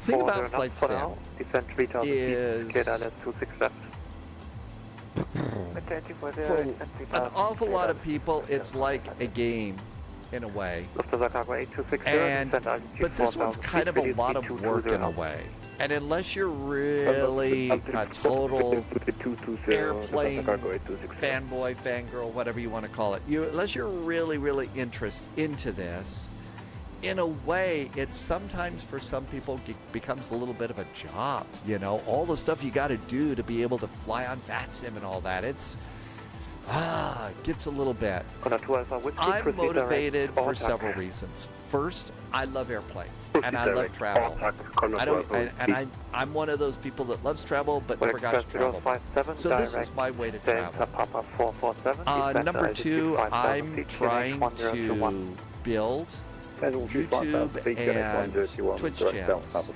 thing about flight sim is for an awful lot of people, it's like a game in a way. But this one's kind of a lot of work in a way. And unless you're really a total airplane fanboy, fangirl, whatever you want to call it, unless you're really, really into this, in a way, it sometimes for some people becomes a little bit of a job. You know, all the stuff you got to do to be able to fly on VATSIM and all that. It gets a little bit. I'm motivated for several reasons. First, I love airplanes and I love travel. I'm one of those people that loves travel but never got to travel. So this is my way to travel. Number two, I'm trying to build YouTube and Twitch channels.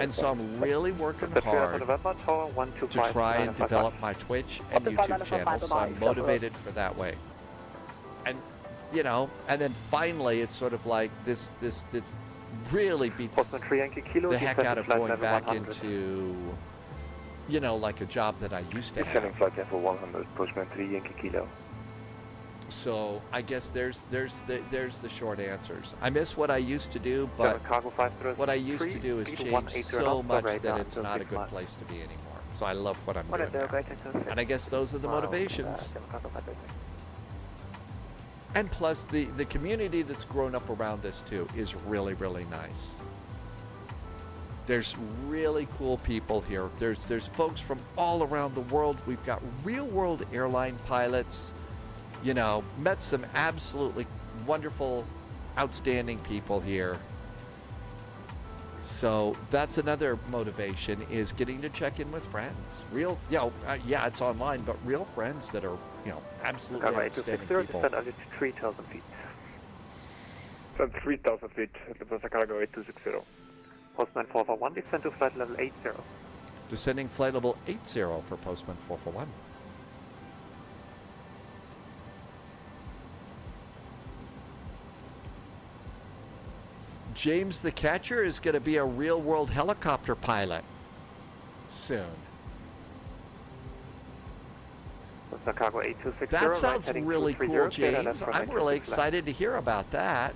And so I'm really working hard to try and develop my Twitch and YouTube channels. So I'm motivated for that way. And you know, and then finally it's sort of like this really beats the heck out of going back into, you know, like a job that I used to have. Flight level 100, Postman 3 Yankee Kilo. So I guess there's the short answers. I miss what I used to do, but what I used to do has changed so much that it's not a good place to be anymore. So I love what I'm doing now. And I guess those are the motivations. And plus, the community that's grown up around this too is really, really nice. There's really cool people here. There's folks from all around the world. We've got real-world airline pilots. You know, met some absolutely wonderful, outstanding people here. So that's another motivation, is getting to check in with friends. Real, you know, yeah, it's online, but real friends that are, you know, absolutely outstanding people. 3,000 feet. 3,000 feet, Lufthansa Cargo 8260. Postman 441, descend to flight level 80. Descending flight level 80 for Postman 441. James the Catcher is going to be a real-world helicopter pilot soon. That sounds really cool, James. I'm really excited to hear about that.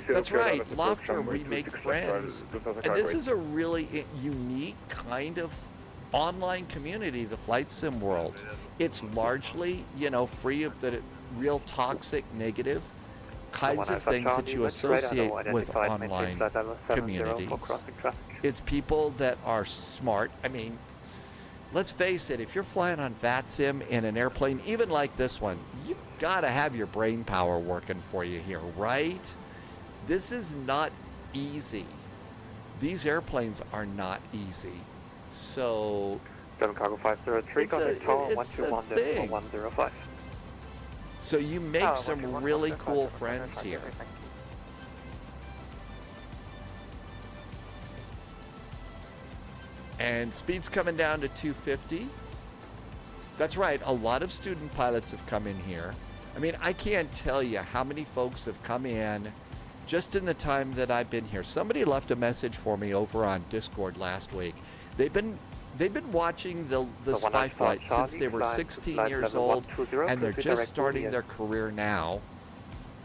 That's right, Lofter, we make friends. And this is a really unique kind of online community, the flight sim world. It's largely, you know, free of the real toxic, negative kinds of things that you associate with online communities. It's people that are smart. I mean, let's face it, if you're flying on VATSIM in an airplane, even like this one, you've got to have your brain power working for you here, right? This is not easy. These airplanes are not easy. So, it's a thing. So you make some really cool friends here. And speed's coming down to 250. That's right, a lot of student pilots have come in here. I mean, I can't tell you how many folks have come in just in the time that I've been here. Somebody left a message for me over on Discord last week. They've been watching the spy flight since they were 16 years old, and they're just starting their career now,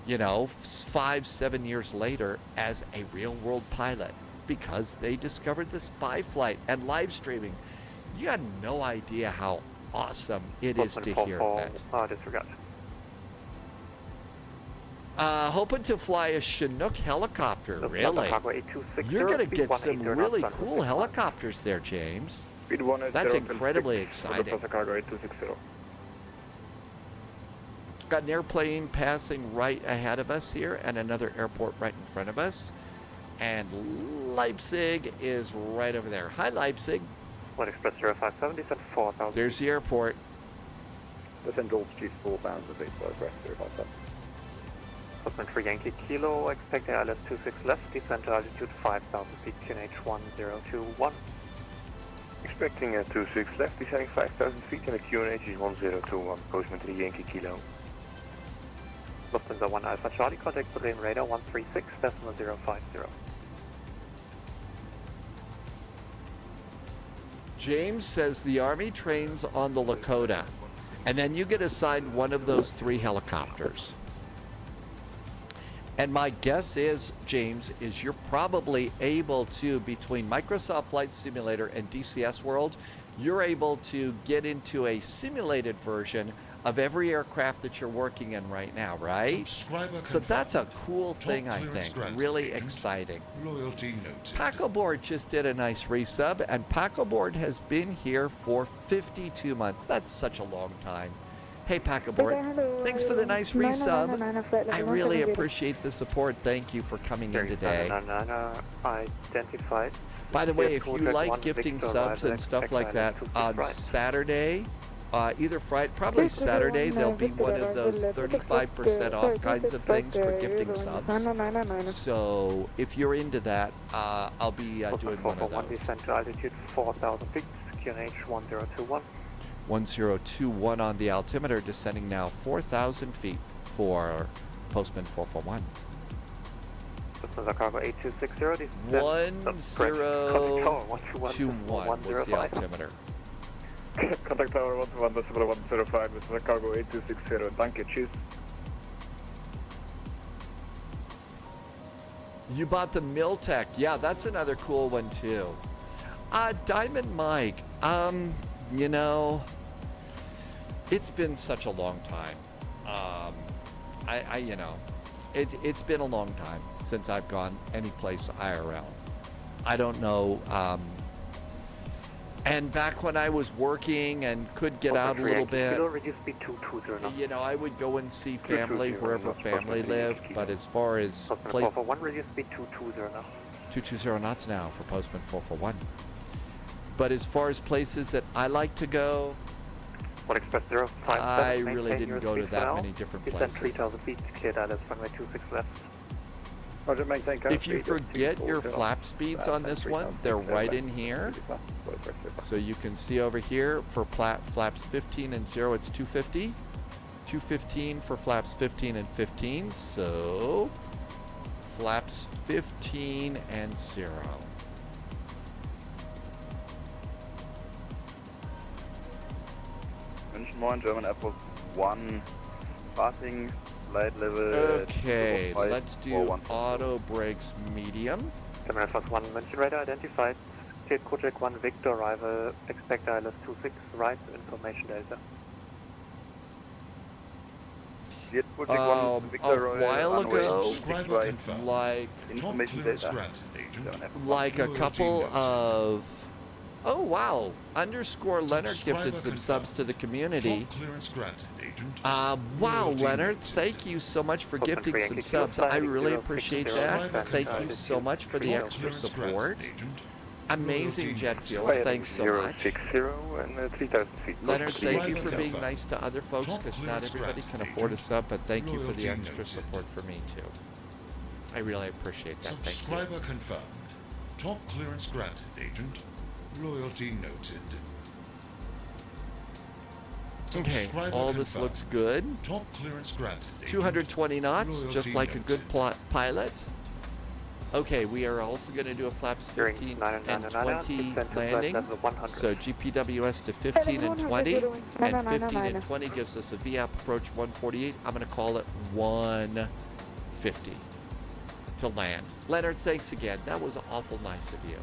you know, 5-7 years later as a real-world pilot, because they discovered the spy flight and live streaming. You got no idea how awesome it is to hear that. Disregard. Hoping to fly a Chinook helicopter, really? You're going to get some really cool helicopters there, James. That's incredibly exciting. Got an airplane passing right ahead of us here, and another airport right in front of us. And Leipzig is right over there. Hi, Leipzig. One Express 057, descend 4,000. There's the airport. Descend altitude 4,000 feet, Express 057. Postman 3 Yankee Kilo, expecting ILS 26 left, descend to altitude 5,000 feet, QNH 1021. Expecting 26 left, descending 5,000 feet, and the QNH is 1021, Postman 3 Yankee Kilo. Lufthansa 1 Alpha Charlie, contact Berlin radar 136.050. James says the Army trains on the Lakota, and then you get assigned one of those 3 helicopters. And my guess is, James, is you're probably able to, between Microsoft Flight Simulator and DCS World, you're able to get into a simulated version of every aircraft that you're working in right now, right? So that's a cool thing, I think. Really exciting. Pacoboard just did a nice resub, and Pacoboard has been here for 52 months. That's such a long time. Hey, Pacoboard, thanks for the nice resub. I really appreciate the support. Thank you for coming in today. Identified. By the way, if you like gifting subs and stuff like that, on Saturday, either Friday, probably Saturday, there'll be one of those 35% off kinds of things for gifting subs. So if you're into that, I'll be doing one of those. Descend to altitude 4,000 feet, QNH 1021. 1021 on the altimeter, descending now 4,000 feet. for Postman 441. Postman cargo 8260. 1021 was the altimeter. Contact tower 121.105, this is cargo 8260. Danke, tschüss. You bought the Miltech. Yeah, that's another cool one too. Diamond Mike. You know, it's been such a long time. You know, it's been a long time since I've gone any place IRL. I don't know. And back when I was working and could get out a little bit, you know, I would go and see family wherever family lived. But as far as place, 441, reduce speed 220 now. 220 knots now for Postman 441. But as far as places that I like to go, I really didn't go to that many different places. 3,000 feet, cleared Dallas, runway 26 left. Roger, maintain If you forget your flap speeds on this one, they're right in here. So you can see over here for flaps 15 and 0, it's 250. 215 for flaps 15 and 15. So flaps 15 and 0. München Moin, German Air Force 1, passing. Okay, let's do auto brakes medium. German Air Force 1, München radar identified. State Kojak 1 Victor, arrival, expect ILS 26, right, information delta. A while ago, like a couple of, oh wow, underscore Leonard gifted some subs to the community. Wow, Leonard, thank you so much for gifting some subs. I really appreciate that. Thank you so much for the extra support. Amazing jet fuel, thanks so much. Leonard, thank you for being nice to other folks, because not everybody can afford a sub, but thank you for the extra support for me too. I really appreciate that, thank you. Subscriber confirmed. Top clearance granted, Agent. Loyalty noted. Okay, all this looks good. Top clearance granted. 220 knots, just like a good pilot. Okay, we are also going to do a flaps 15 and 20 landing. So GPWS to 15 and 20, and 15 and 20 gives us a VAP approach 148. I'm going to call it 150 to land. Leonard, thanks again. That was awful nice of you.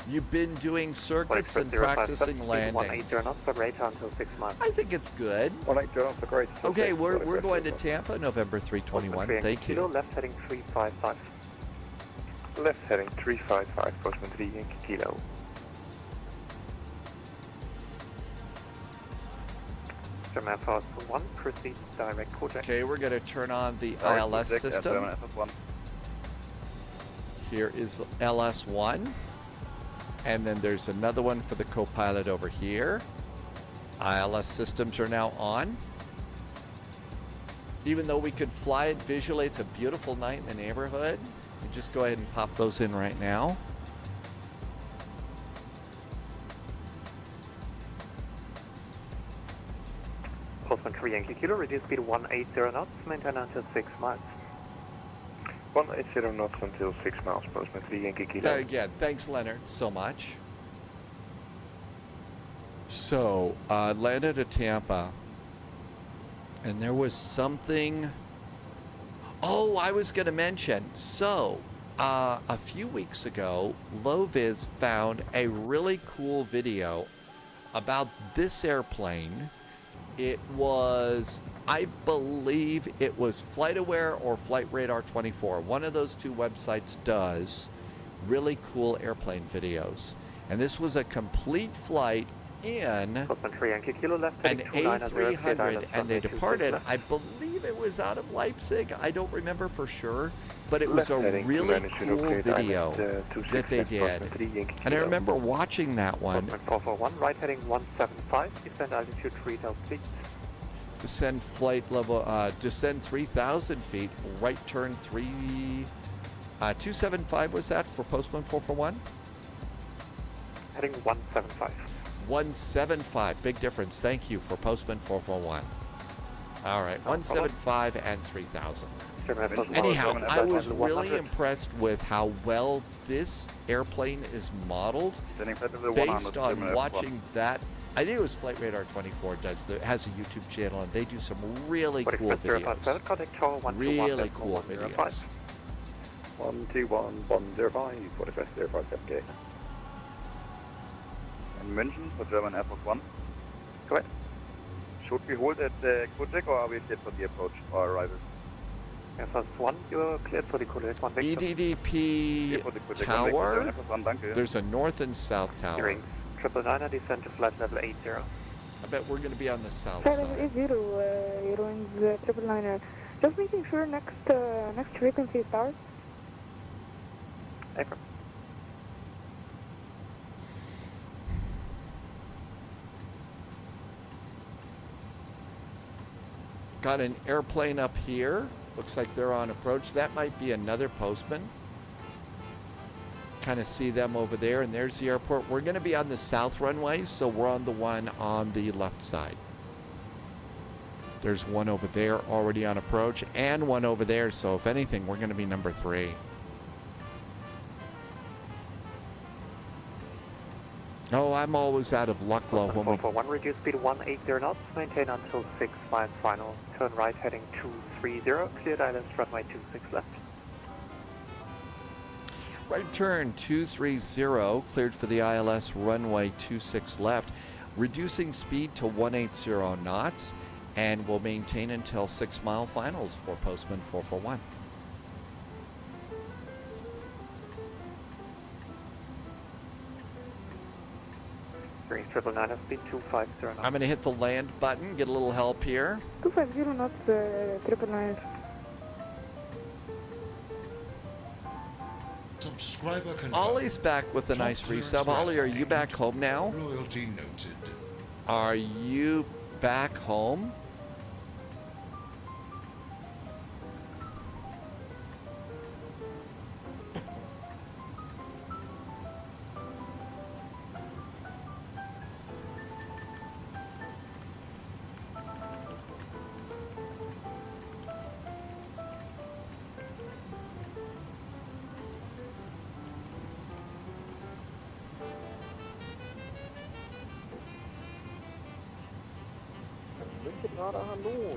You've been doing circuits and practicing landings. I think it's good. Okay, we're going to Tampa, November 321. Thank you. Left heading 355. Left heading 355, Postman 3 Yankee Kilo. German Air Force 1, proceed direct Kojak. Okay, we're going to turn on the ILS system. Here is LS1. And then there's another one for the co-pilot over here. ILS systems are now on. Even though we could fly it visually, it's a beautiful night in the neighborhood. We just go ahead and pop those in right now. Postman 3 Yankee Kilo, reduce speed 180 knots, maintain until 6 miles. 180 knots until 6 miles, Postman 3 Yankee Kilo. Again, thanks Leonard so much. So, landed at Tampa, and there was something, oh, I was going to mention, so, a few weeks ago, Loviz found a really cool video about this airplane. It was, I believe it was FlightAware or Flight Radar 24. One of those two websites does really cool airplane videos. And this was a complete flight in an A300, and they departed, I believe it was out of Leipzig. I don't remember for sure, but it was a really cool video that they did. And I remember watching that one. 441, right heading 175, descend altitude 3,000 feet. Descend flight level, descend 3,000 feet, right turn 275 was that for Postman 441? Heading 175. 175. Big difference. Thank you for Postman 441. All right, 175 and 3,000. Anyhow, I was really impressed with how well this airplane is modeled based on watching that. I think it was Flight Radar 24 has a YouTube channel, and they do some really cool videos. Really cool videos. 121-105, for the first 05 In München for German Air Force One. Correct. Should we hold at the Kojak or are we cleared for the approach or arrival? Air Force One, you're cleared for the Kojak 1 Victor. EDDP tower. There's a north and south tower. Hearing 999, descend to flight level 80. I bet we're going to be on the south Flight side. level 80, Eurowings 999. Just making sure next frequency is ours. April. Got an airplane up here. Looks like they're on approach. That might be another postman. Kind of see them over there, and there's the airport. We're going to be on the south runway, so we're on the one on the left side. There's one over there already on approach, and one over there, so if anything, we're going to be number 3. Oh, I'm always out of luck, low. When we... 441, reduce speed 180 knots, maintain until 6 miles final. Turn right heading 230, cleared islands runway 26 left. Right turn 230, cleared for the ILS runway 26 left, reducing speed to 180 knots, and will maintain until 6 mile finals for Postman 441. Hearing 999, speed 250 knots. I'm going to hit the land button, get a little help here. 250 knots, 999. Subscriber confirmed. Ollie's back with a nice resub. Ollie, are you back home now? Loyalty noted. Are you back home?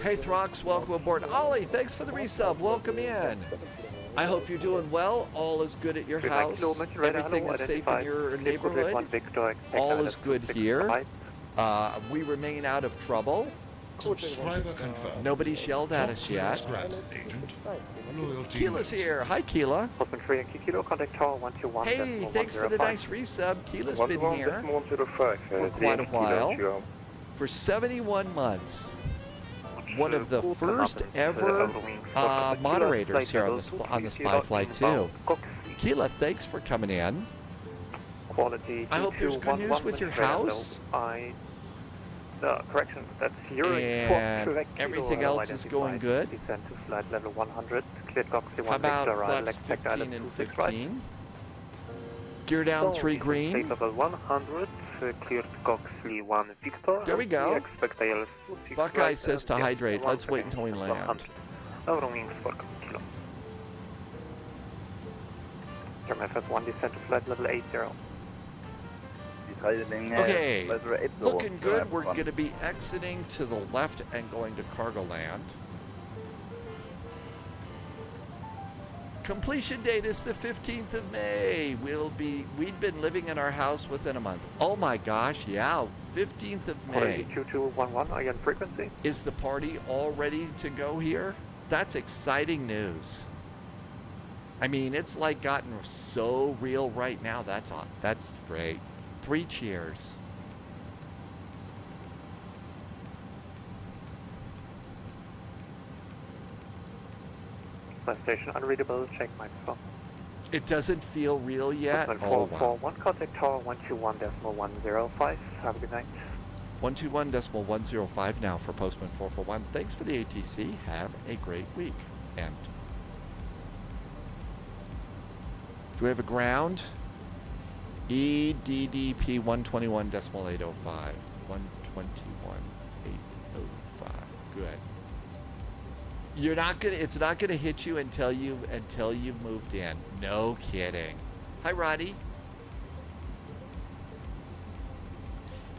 Hey Throx, welcome aboard. Ollie, thanks for the resub. Welcome in. I hope you're doing well. All is good at your house. Everything is safe in your neighborhood. All is good here. We remain out of trouble. Subscriber confirmed. Nobody's yelled at us yet. Loyalty Keela's here. Hi, Keela. Hey, thanks for the nice resub. Keela's been here for quite a while. For 71 months. One of the first ever moderators here on the Spy Flight 2. Keela, thanks for coming in. I hope there's good news with your house. Correction, that's and everything else is going good. Descend to flight level 100. Cleared Coxie 1 How about Victor, flaps 15 and 15? Gear down 3 green. Flight level 100. Cleared Coxie 1 Victor. There we go. Expect ILS Buckeye says to hydrate. Let's wait until we land. Wings for kilo. German FS1 descend to flight level 80. Okay, looking good. We're going to be exiting to the left and going to cargo land. Completion date is the 15th of May. We'd been living in our house within a month. Oh my gosh, yeah, 15th of May. 2211, are you on frequency? Is the party all ready to go here? That's exciting news. I mean, it's like gotten so real right now. That's great. 3 cheers. Flight station unreadable, check microphone. It doesn't feel real yet. Oh, wow. 441, contact tower 121.105. Have a good night. 121.105 now for Postman 441. Thanks for the ATC. Have a great week. And do we have a ground? EDDP 121.805. 121.805. Good. It's not gonna hit you until you've moved in. No kidding. Hi, Roddy.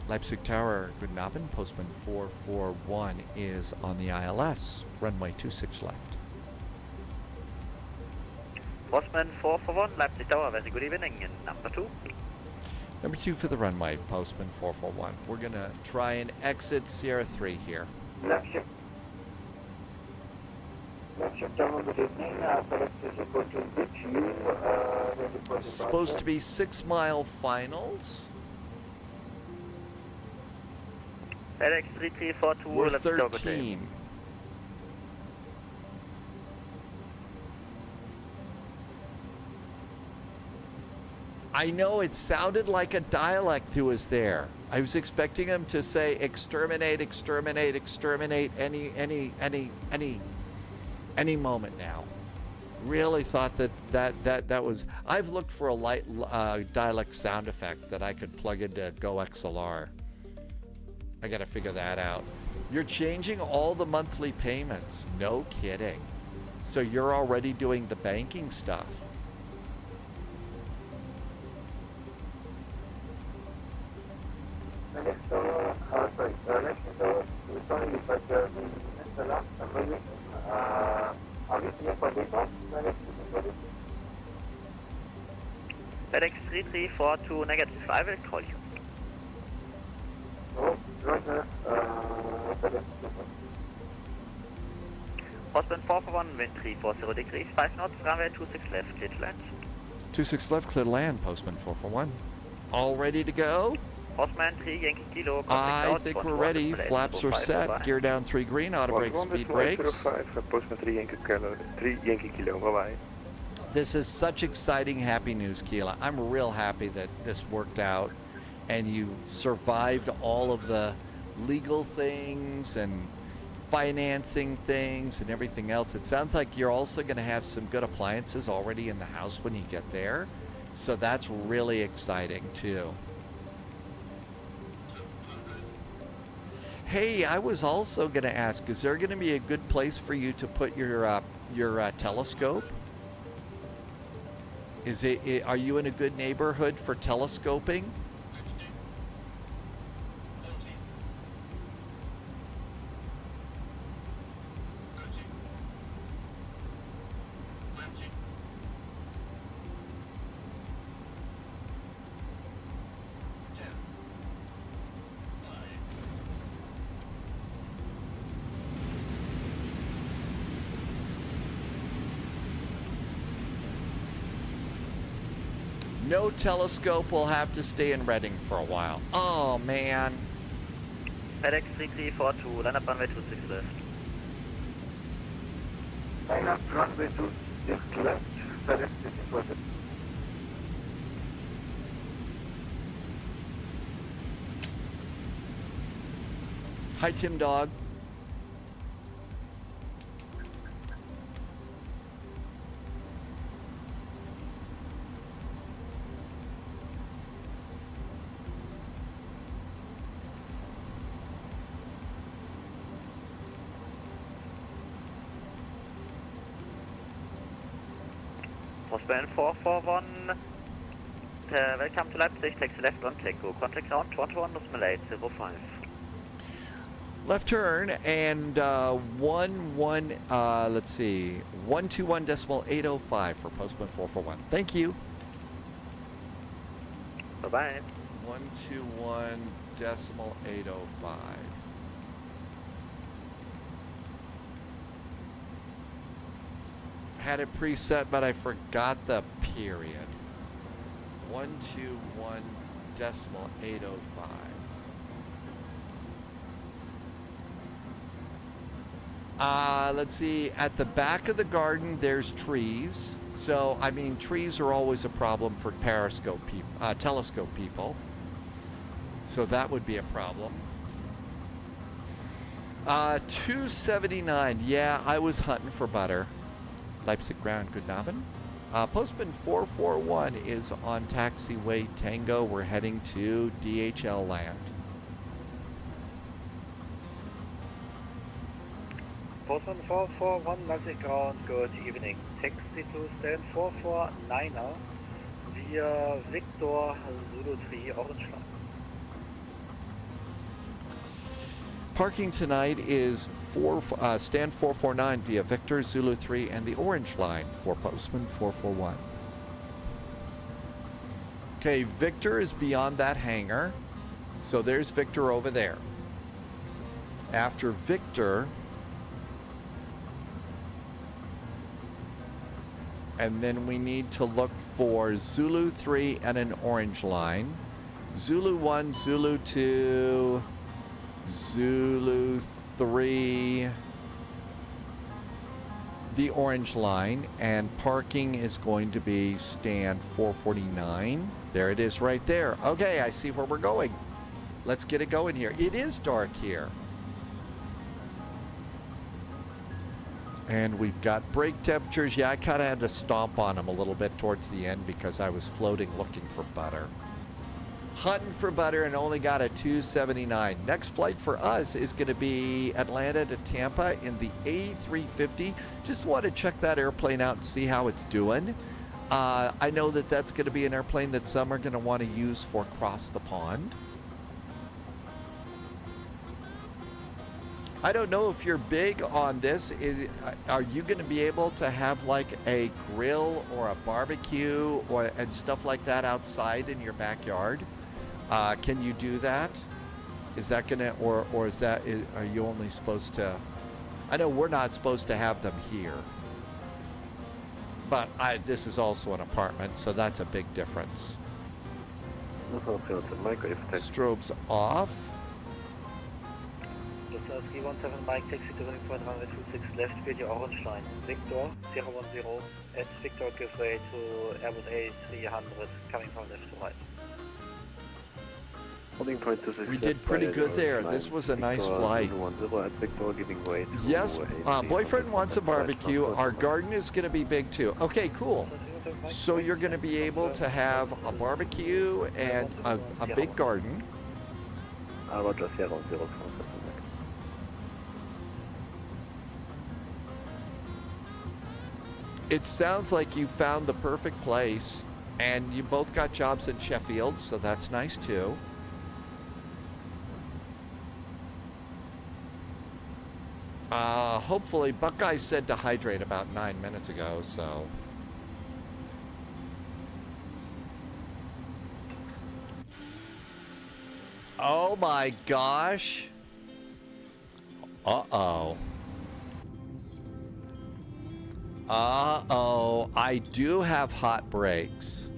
Leipzig Tower, guten Abend. Postman 441 is on the ILS. Runway 26 left. Postman 441, Leipzig Tower, very good evening. And number 2. Number 2 for the runway, Postman 441. We're gonna try and exit Sierra 3 here. Leipzig Tower, good evening. It's supposed to be 6-mile finals. FedEx 3342, We're Leipzig Tower, 13. I know it sounded like a dialect who was there. I was expecting him to say exterminate, exterminate, exterminate any moment now. Really thought that was. I've looked for a light dialect sound effect that I could plug into Go XLR. I gotta figure that out. You're changing all the monthly payments. No kidding. So you're already doing the banking stuff. FedEx 3342, negative. I will call you. Postman 441, wind 340 degrees, 5 knots, runway 26 left, clear to land. 26 left, clear to land, Postman 441. All ready to go? Postman 3 Yankee Kilo. I think we're ready. Flaps are set. Gear down 3 green. Auto brake speed brakes. Postman 3 Yankee Kilo. Bye-bye. This is such exciting, happy news, Keela. I'm real happy that this worked out and you survived all of the legal things and financing things and everything else. It sounds like you're also going to have some good appliances already in the house when you get there. So that's really exciting too. Hey, I was also going to ask, is there going to be a good place for you to put your telescope? Are you in a good neighborhood for telescoping? No telescope, will have to stay in Reading for a while. Oh, man. FedEx 3342, line up runway 26 left. Line up runway 26 left, FedEx 3342. Hi, Tim Dog. Postman 441, welcome to Leipzig, taxi left on Takeoff, contact ground 21.805. Left turn and 121.805 for Postman 441. Thank you. Bye-bye. 121.805. Had it preset, but I forgot the period. 121.805. Let's see. At the back of the garden, there's trees. So, I mean, trees are always a problem for telescope people. So that would be a problem. 279. Yeah, I was hunting for butter. Leipzig ground, guten Abend. Postman 441 is on taxiway Tango. We're heading to DHL land. Postman 441, Leipzig ground, good evening. Taxi to stand 449er via Victor Zulu 3 Orange Line. Parking tonight is stand 449 via Victor Zulu 3 and the Orange Line for Postman 441. Okay, Victor is beyond that hangar. So there's Victor over there. After Victor, and then we need to look for Zulu 3 and an Orange Line. Zulu 1, Zulu 2, Zulu 3, the Orange Line, and parking is going to be stand 449. There it is right there. Okay, I see where we're going. Let's get it going here. It is dark here. And we've got brake temperatures. Yeah, I kind of had to stomp on them a little bit towards the end because I was floating looking for butter. Hunting for butter and only got a 279. Next flight for us is going to be Atlanta to Tampa in the A350. Just want to check that airplane out and see how it's doing. I know that that's going to be an airplane that some are going to want to use for across the pond. I don't know if you're big on this. Are you going to be able to have like a grill or a barbecue and stuff like that outside in your backyard? Can you do that? Is that going to, or is that, are you only supposed to, I know we're not supposed to have them here. But this is also an apartment, so that's a big difference. Strobes off. 317 Mike, taxi to running point runway 26 left, via Orange Line. Victor 010 at Victor, give way to Airbus A300 coming from left to right. We did pretty good there. This was a nice flight. Yes, boyfriend wants a barbecue. Our garden is going to be big too. Okay, cool. So you're going to be able to have a barbecue and a big garden. It sounds like you found the perfect place, and you both got jobs in Sheffield, so that's nice too. Hopefully, Buckeye said to hydrate about 9 minutes ago, so. Oh my gosh. Uh-oh. Uh-oh, I do have hot brakes.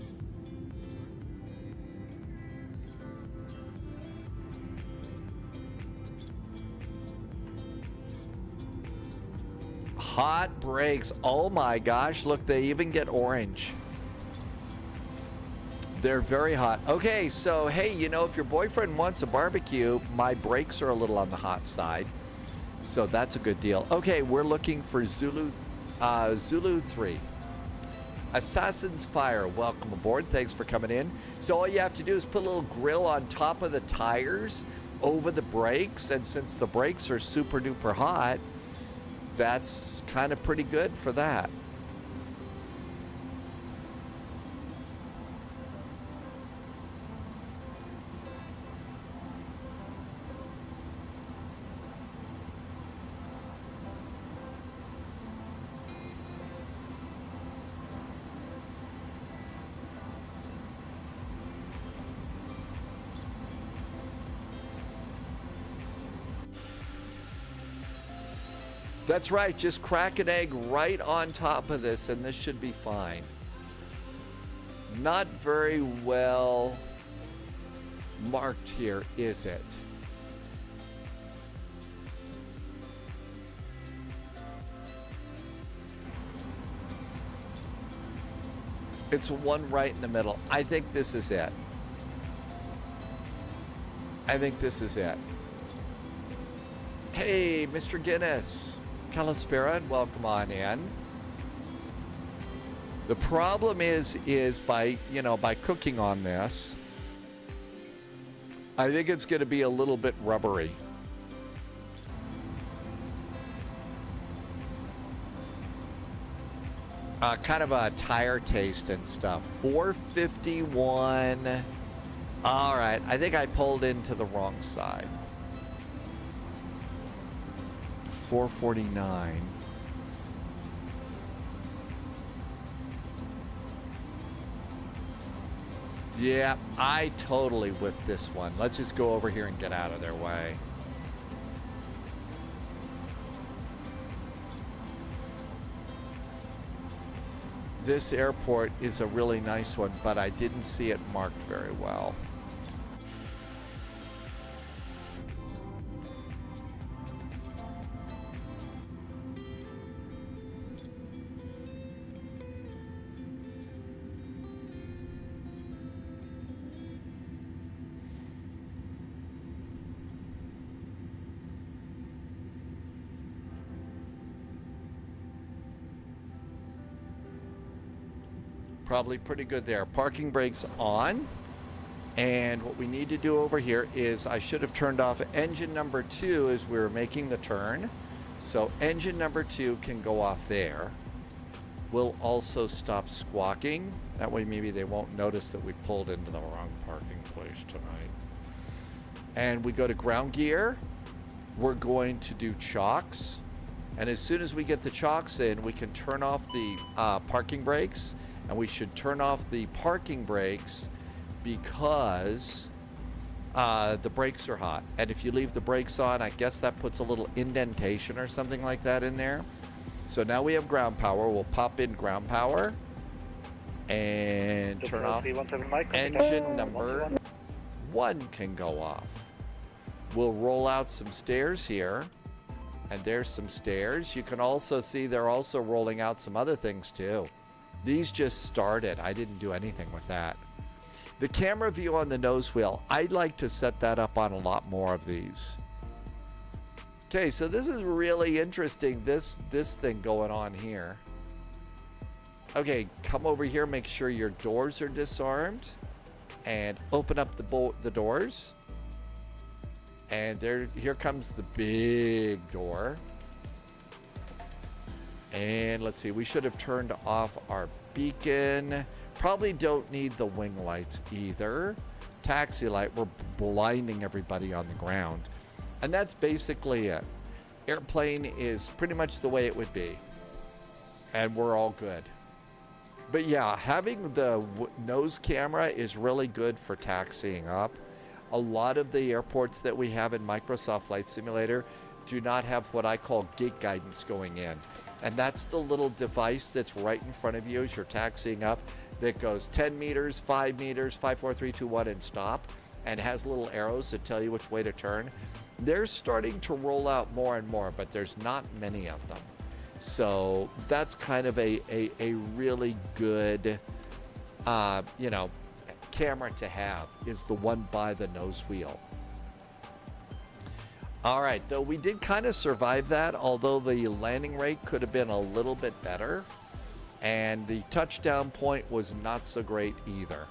Hot brakes. Oh my gosh, look, they even get orange. They're very hot. Okay, so hey, you know, if your boyfriend wants a barbecue, my brakes are a little on the hot side. So that's a good deal. Okay, we're looking for Zulu 3. Assassin's Fire, welcome aboard. Thanks for coming in. So all you have to do is put a little grill on top of the tires over the brakes. And since the brakes are super duper hot, that's kind of pretty good for that. That's right, just crack an egg right on top of this and this should be fine. Not very well marked here, is it? It's one right in the middle. I think this is it. I think this is it. Hey, Mr. Guinness. Calispera, welcome on in. The problem is by, you know, by cooking on this, I think it's going to be a little bit rubbery. Kind of a tire taste and stuff. 451. All right, I think I pulled into the wrong side. 449. Yeah, I totally whipped this one. Let's just go over here and get out of their way. This airport is a really nice one, but I didn't see it marked very well. Probably pretty good there. Parking brakes on. And what we need to do over here is I should have turned off engine number 2 as we were making the turn. So engine number 2 can go off there. We'll also stop squawking. That way maybe they won't notice that we pulled into the wrong parking place tonight. And we go to ground gear. We're going to do chocks. And as soon as we get the chocks in, we can turn off the parking brakes. And we should turn off the parking brakes because the brakes are hot. And if you leave the brakes on, I guess that puts a little indentation or something like that in there. So now we have ground power. We'll pop in ground power and turn off. Engine number 1 can go off. We'll roll out some stairs here. And there's some stairs. You can also see they're also rolling out some other things too. These just started. I didn't do anything with that. The camera view on the nose wheel, I'd like to set that up on a lot more of these. Okay, so this is really interesting, this thing going on here. Okay, come over here, make sure your doors are disarmed. And open up the doors. And here comes the big door. And let's see, we should have turned off our beacon. Probably don't need the wing lights either. Taxi light, we're blinding everybody on the ground. And that's basically it. Airplane is pretty much the way it would be. And we're all good. But yeah, having the nose camera is really good for taxiing up. A lot of the airports that we have in Microsoft Flight Simulator do not have what I call gate guidance going in. And that's the little device that's right in front of you as you're taxiing up that goes 10 meters, 5 meters, 5, 4, 3, 2, 1, and stop. And has little arrows that tell you which way to turn. They're starting to roll out more and more, but there's not many of them. So that's kind of a really good, camera to have, is the one by the nose wheel. All right, though we did kind of survive that, although the landing rate could have been a little bit better. And the touchdown point was not so great either.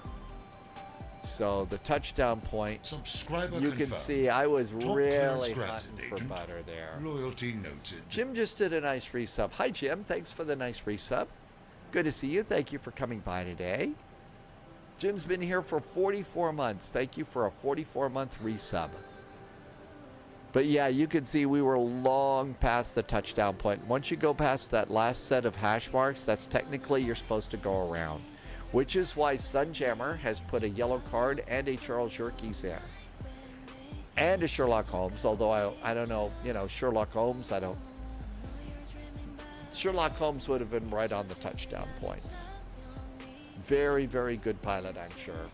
So the touchdown point, you can see I was really hunting for butter there. Loyalty noted. Jim just did a nice resub. Hi, Jim. Thanks for the nice resub. Good to see you. Thank you for coming by today. Jim's been here for 44 months. Thank you for a 44-month resub. But yeah, you can see we were long past the touchdown point. Once you go past that last set of hash marks, that's technically you're supposed to go around. Which is why Sunjammer has put a yellow card and a Charles Yerkes in. And a Sherlock Holmes, although I don't know, Sherlock Holmes, Sherlock Holmes would have been right on the touchdown points. Very, very good pilot, I'm sure.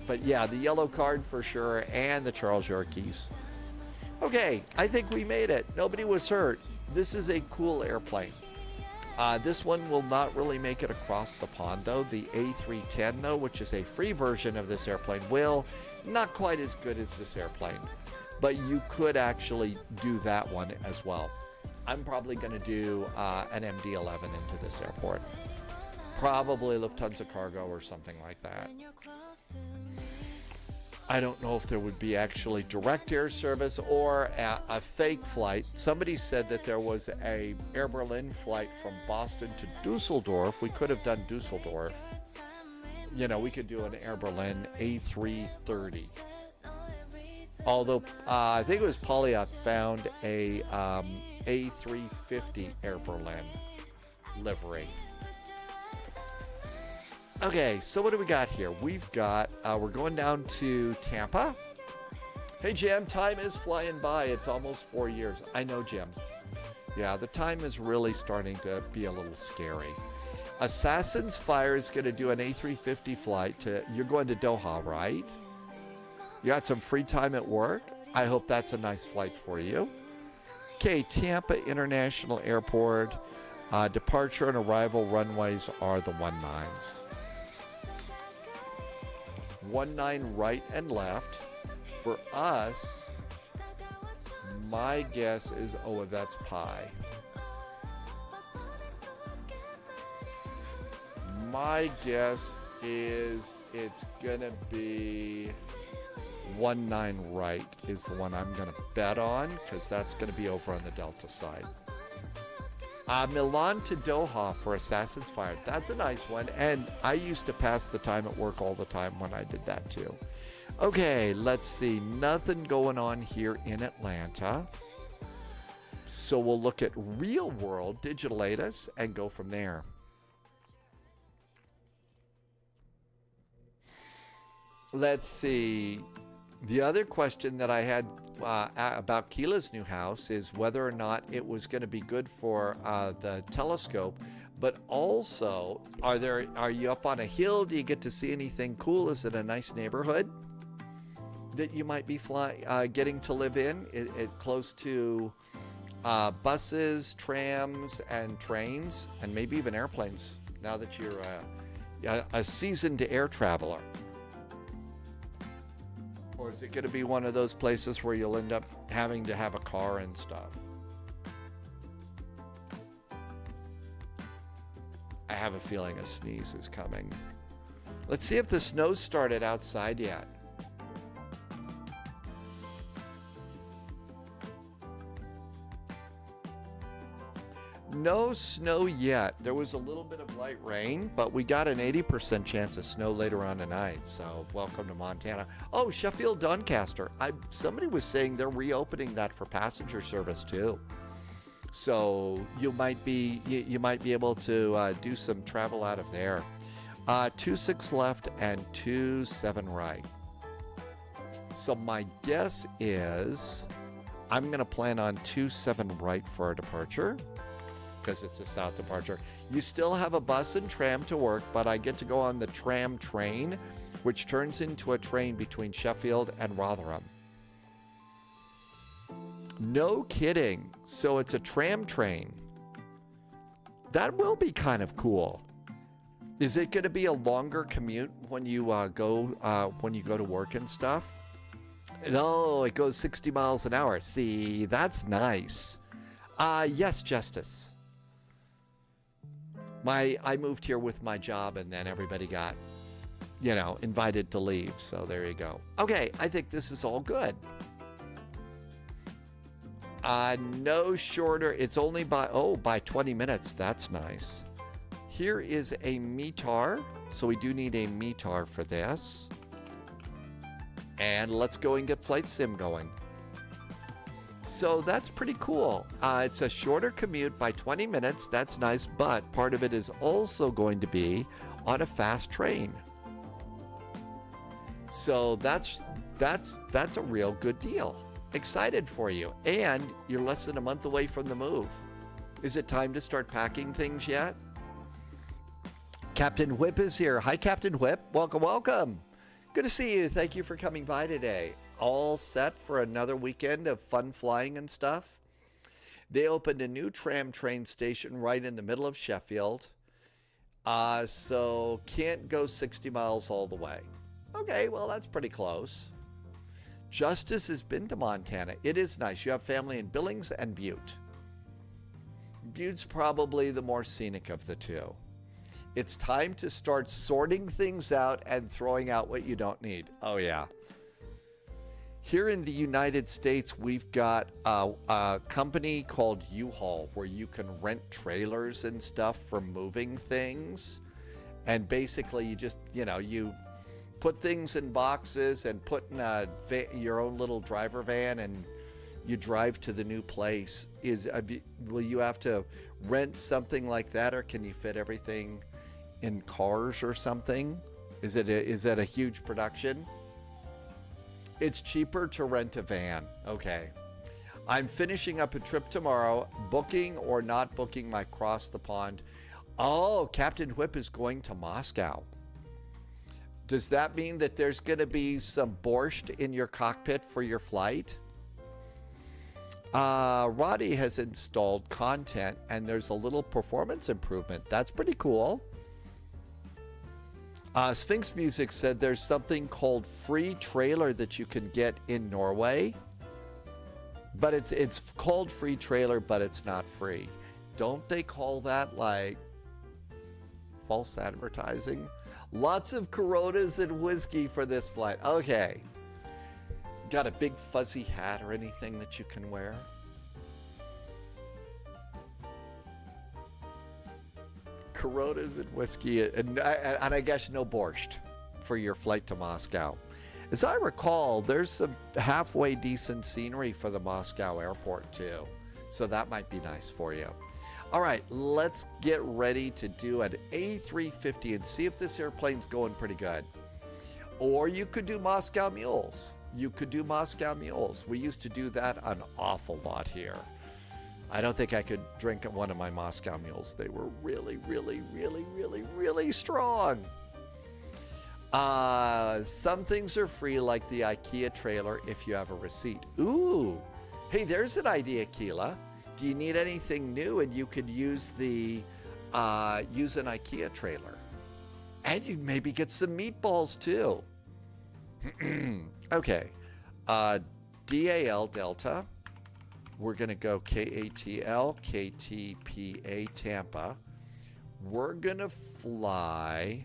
But yeah, the yellow card for sure, and the Charles Yerkes. Okay, I think we made it. Nobody was hurt. This is a cool airplane. This one will not really make it across the pond, though. The A310, though, which is a free version of this airplane, will. Not quite as good as this airplane. But you could actually do that one as well. I'm probably going to do an MD-11 into this airport. Probably Lufthansa Cargo or something like that. I don't know if there would be actually direct air service or a fake flight. Somebody said that there was a Air Berlin flight from Boston to Dusseldorf. We could have done Dusseldorf. You know, we could do an Air Berlin A330. Although I think it was Polyot found a A350 Air Berlin livery. Okay, so what do we got here? We've got, we're going down to Tampa. Hey, Jim, time is flying by. It's almost 4 years. I know, Jim. Yeah, the time is really starting to be a little scary. Assassin's Fire is going to do an A350 flight to, you're going to Doha, right? You got some free time at work? I hope that's a nice flight for you. Okay, Tampa International Airport. Departure and arrival runways are the 19s. 19 right and left. For us, my guess is, oh, that's pi. My guess is it's gonna be 19 right is the one I'm gonna bet on, because that's gonna be over on the Delta side. Milan to Doha for Assassin's Fire. That's a nice one. And I used to pass the time at work all the time when I did that too. Okay, let's see. Nothing going on here in Atlanta. So we'll look at real world digital ATIS and go from there. Let's see. The other question that I had about Keela's new house is whether or not it was going to be good for the telescope, but also, are you up on a hill? Do you get to see anything cool? Is it a nice neighborhood that you might be getting to live in? It close to buses, trams, and trains, and maybe even airplanes, now that you're a seasoned air traveler. Or is it going to be one of those places where you'll end up having to have a car and stuff? I have a feeling a sneeze is coming. Let's see if the snow's started outside yet. No snow yet. There was a little bit of light rain, but we got an 80% chance of snow later on tonight. So welcome to Montana. Oh, Sheffield Doncaster. Somebody was saying they're reopening that for passenger service too. So you might be able to do some travel out of there. 26 left and 27 right. So my guess is I'm going to plan on 27 right for our departure, because it's a south departure. You still have a bus and tram to work, but I get to go on the tram train, which turns into a train between Sheffield and Rotherham. No kidding. So it's a tram train. That will be kind of cool. Is it going to be a longer commute when you go to work and stuff? No, it goes 60 miles an hour. See, that's nice. Yes, Justice. I moved here with my job, and then everybody got, invited to leave. So there you go. Okay, I think this is all good. No shorter. It's only by 20 minutes. That's nice. Here is a METAR. So we do need a METAR for this. And let's go and get Flight Sim going. So that's pretty cool. It's a shorter commute by 20 minutes. That's nice, but part of it is also going to be on a fast train. So that's a real good deal. Excited for you. And you're less than a month away from the move. Is it time to start packing things yet? Captain Whip is here. Hi, Captain Whip. Welcome, welcome. Good to see you. Thank you for coming by today. All set for another weekend of fun flying and stuff. They opened a new tram train station right in the middle of Sheffield. So can't go 60 miles all the way. Okay, well, that's pretty close. Justice has been to Montana. It is nice. You have family in Billings and Butte. Butte's probably the more scenic of the two. It's time to start sorting things out and throwing out what you don't need. Oh, yeah. Here in the United States, we've got a company called U-Haul where you can rent trailers and stuff for moving things. And basically, you just, you put things in boxes and put in your own little driver van and you drive to the new place. Will you have to rent something like that, or can you fit everything in cars or something? Is it a huge production? It's cheaper to rent a van. Okay. I'm finishing up a trip tomorrow, booking or not booking my cross the pond. Oh, Captain Whip is going to Moscow. Does that mean that there's going to be some borscht in your cockpit for your flight? Roddy has installed content and there's a little performance improvement. That's pretty cool. Sphinx Music said there's something called free trailer that you can get in Norway. But it's called free trailer, but it's not free. Don't they call that like false advertising? Lots of Coronas and whiskey for this flight. Okay. Got a big fuzzy hat or anything that you can wear? Coronas and whiskey, and I guess no borscht for your flight to Moscow. As I recall, there's some halfway decent scenery for the Moscow airport too. So that might be nice for you. All right, let's get ready to do an A350 and see if this airplane's going pretty good. Or you could do Moscow Mules. You could do Moscow Mules. We used to do that an awful lot here. I don't think I could drink one of my Moscow Mules. They were really, really, really, really, really strong. Some things are free, like the IKEA trailer, if you have a receipt. Ooh, hey, there's an idea, Keela. Do you need anything new? And you could use an IKEA trailer. And you maybe get some meatballs too. Okay. DAL Delta. We're going to go KATL, KTPA Tampa. We're going to fly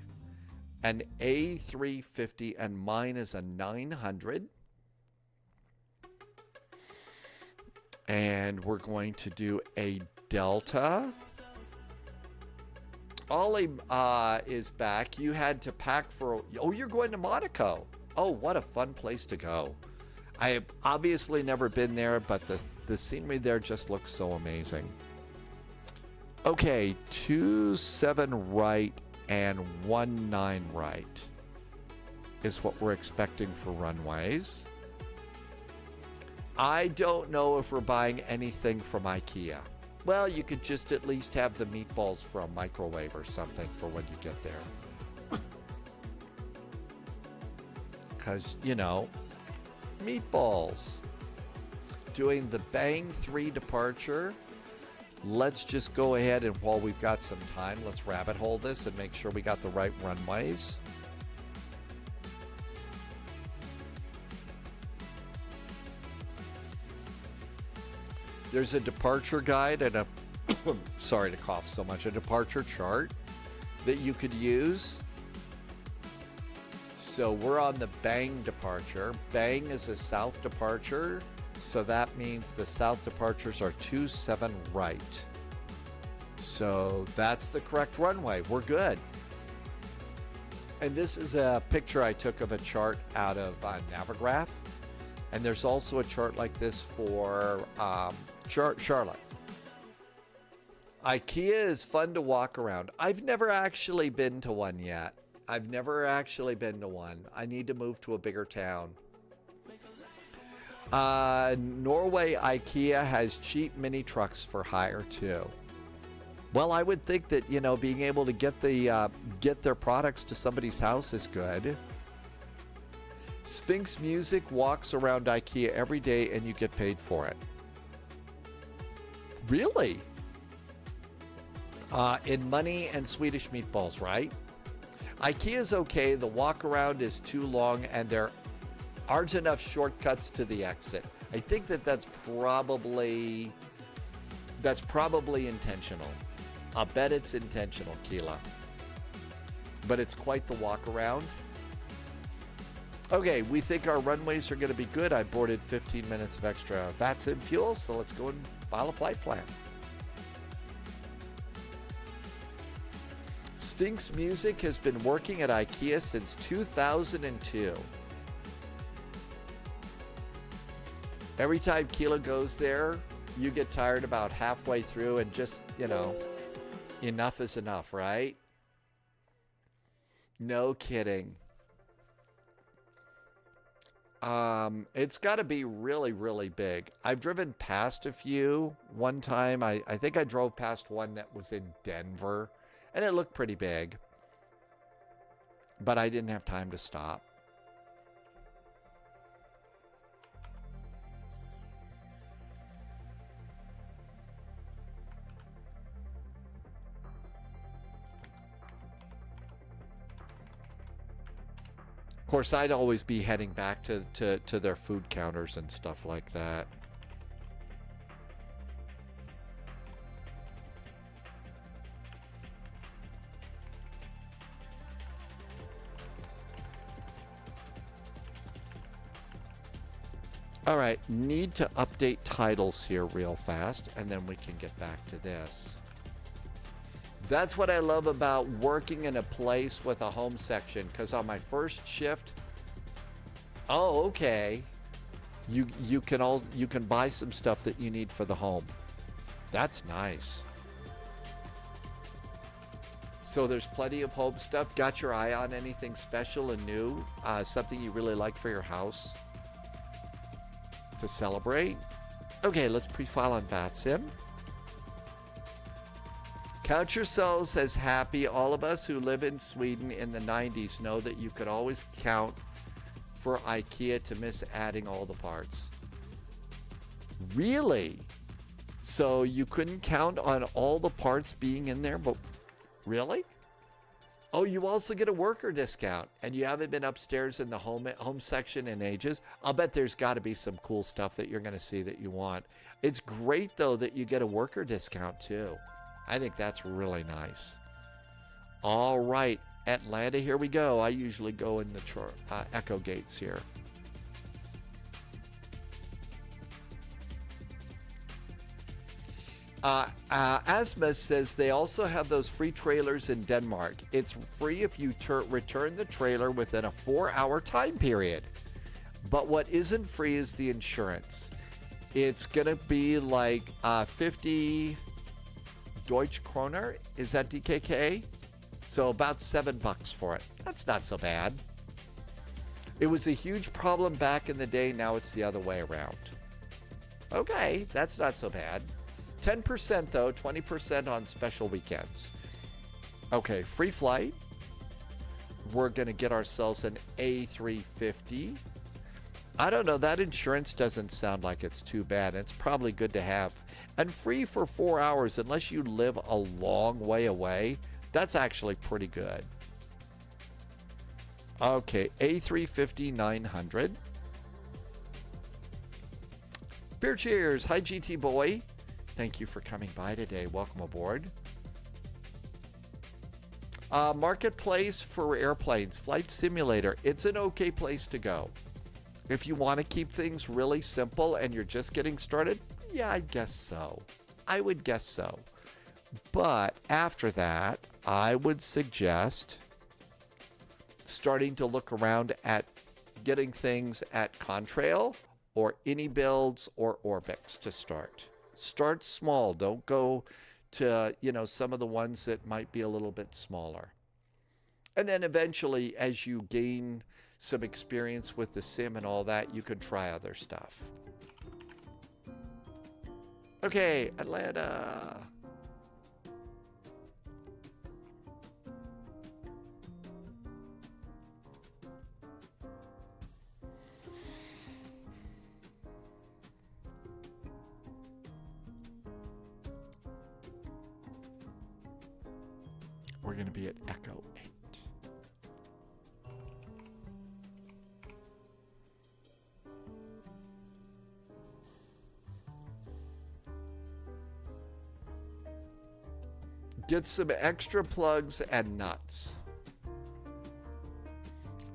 an A350, and mine is a 900. And we're going to do a Delta. Ollie is back. You had to pack for... Oh, you're going to Monaco. Oh, what a fun place to go. I have obviously never been there, but the scenery there just looks so amazing. Okay, 27 right and 19 right is what we're expecting for runways. I don't know if we're buying anything from IKEA. Well, you could just at least have the meatballs from Microwave or something for when you get there. Because, meatballs. Doing the Bang 3 departure. Let's just go ahead and while we've got some time, let's rabbit hole this and make sure we got the right runways. There's a departure guide and a, sorry to cough so much, a departure chart that you could use. So we're on the Bang departure. Bang is a south departure, so that means the south departures are 27 right. So that's the correct runway. We're good. And this is a picture I took of a chart out of Navigraph. And there's also a chart like this for Charlotte. IKEA is fun to walk around. I've never actually been to one yet. I need to move to a bigger town. Norway IKEA has cheap mini trucks for hire too. Well, I would think that, being able to get their products to somebody's house is good. Sphinx Music walks around IKEA every day and you get paid for it. Really? In money and Swedish meatballs, right? IKEA's okay. The walk around is too long and there aren't enough shortcuts to the exit. I think that's probably intentional. I'll bet it's intentional, Keela. but it's quite the walk around. Okay, we think our runways are going to be good. I boarded 15 minutes of extra VATS in fuel, so let's go and file a flight plan. Sphinx Music has been working at IKEA since 2002. Every time Keela goes there, you get tired about halfway through and just, you know, enough is enough, right? No kidding. It's got to be really, really big. I've driven past a few. One time, I think I drove past one that was in Denver, and it looked pretty big. But I didn't have time to stop. Of course, I'd always be heading back to their food counters and stuff like that. All right, need to update titles here real fast, and then we can get back to this. That's what I love about working in a place with a home section, because on my first shift, oh, okay, you can buy some stuff that you need for the home. That's nice. So there's plenty of home stuff. Got your eye on anything special and new? Something you really like for your house to celebrate? Okay, let's pre-file on VATSIM. Count yourselves as happy. All of us who live in Sweden in the 90s know that you could always count for IKEA to miss adding all the parts. Really? So you couldn't count on all the parts being in there, but really? Oh, you also get a worker discount, and you haven't been upstairs in the home section in ages. I'll bet there's got to be some cool stuff that you're going to see that you want. It's great, though, that you get a worker discount, too. I think that's really nice. All right, Atlanta, here we go. I usually go in the Echo gates here. Asmus says they also have those free trailers in Denmark. It's free if you return the trailer within a 4-hour time period. But what isn't free is the insurance. It's going to be like 50 Deutsche Kroner. Is that DKK? So about $7 for it. That's not so bad. It was a huge problem back in the day. Now it's the other way around. Okay, that's not so bad. 10% though, 20% on special weekends. Okay, free flight. We're going to get ourselves an A350. I don't know, that insurance doesn't sound like it's too bad. It's probably good to have. And free for 4 hours, unless you live a long way away, that's actually pretty good. Okay, A350 900. Beer cheers. Hi, GT boy. Thank you for coming by today. Welcome aboard. Marketplace for airplanes, Flight Simulator. It's an okay place to go. If you want to keep things really simple and you're just getting started, yeah, I guess so. I would guess so. But after that, I would suggest starting to look around at getting things at Contrail or AnyBuilds or Orbix to start. Start small. Don't go to, some of the ones that might be a little bit smaller. And then eventually, as you gain some experience with the sim and all that, you can try other stuff. Okay, Atlanta. We're going to be at Echo 8. Get some extra plugs and nuts.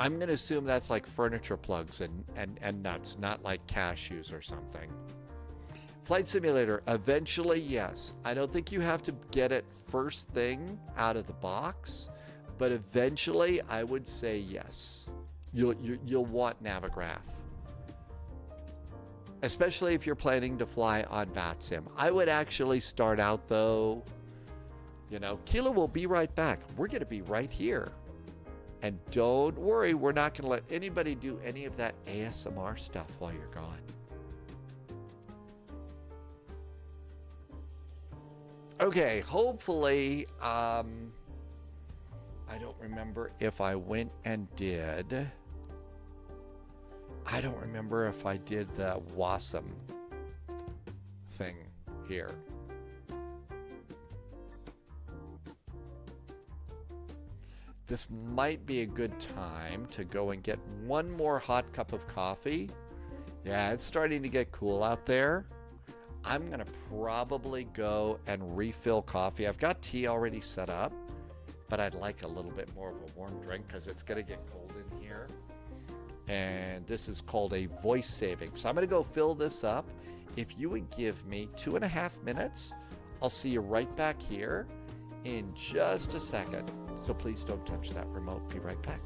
I'm going to assume that's like furniture plugs and nuts, not like cashews or something. Flight Simulator, eventually, yes. I don't think you have to get it first thing out of the box, but eventually I would say yes. You'll want Navigraph. Especially if you're planning to fly on VATSIM. I would actually start out though, you know, Kilo will be right back. We're going to be right here. And don't worry, we're not going to let anybody do any of that ASMR stuff while you're gone. Okay, hopefully, I don't remember if I went and did. I don't remember if I did the WASM thing here. This might be a good time to go and get one more hot cup of coffee. Yeah, it's starting to get cool out there. I'm gonna probably go and refill coffee. I've got tea already set up, but I'd like a little bit more of a warm drink because it's gonna get cold in here. And this is called a voice saving. So I'm gonna go fill this up. If you would give me 2.5 minutes, I'll see you right back here in just a second. So please don't touch that remote. Be right back.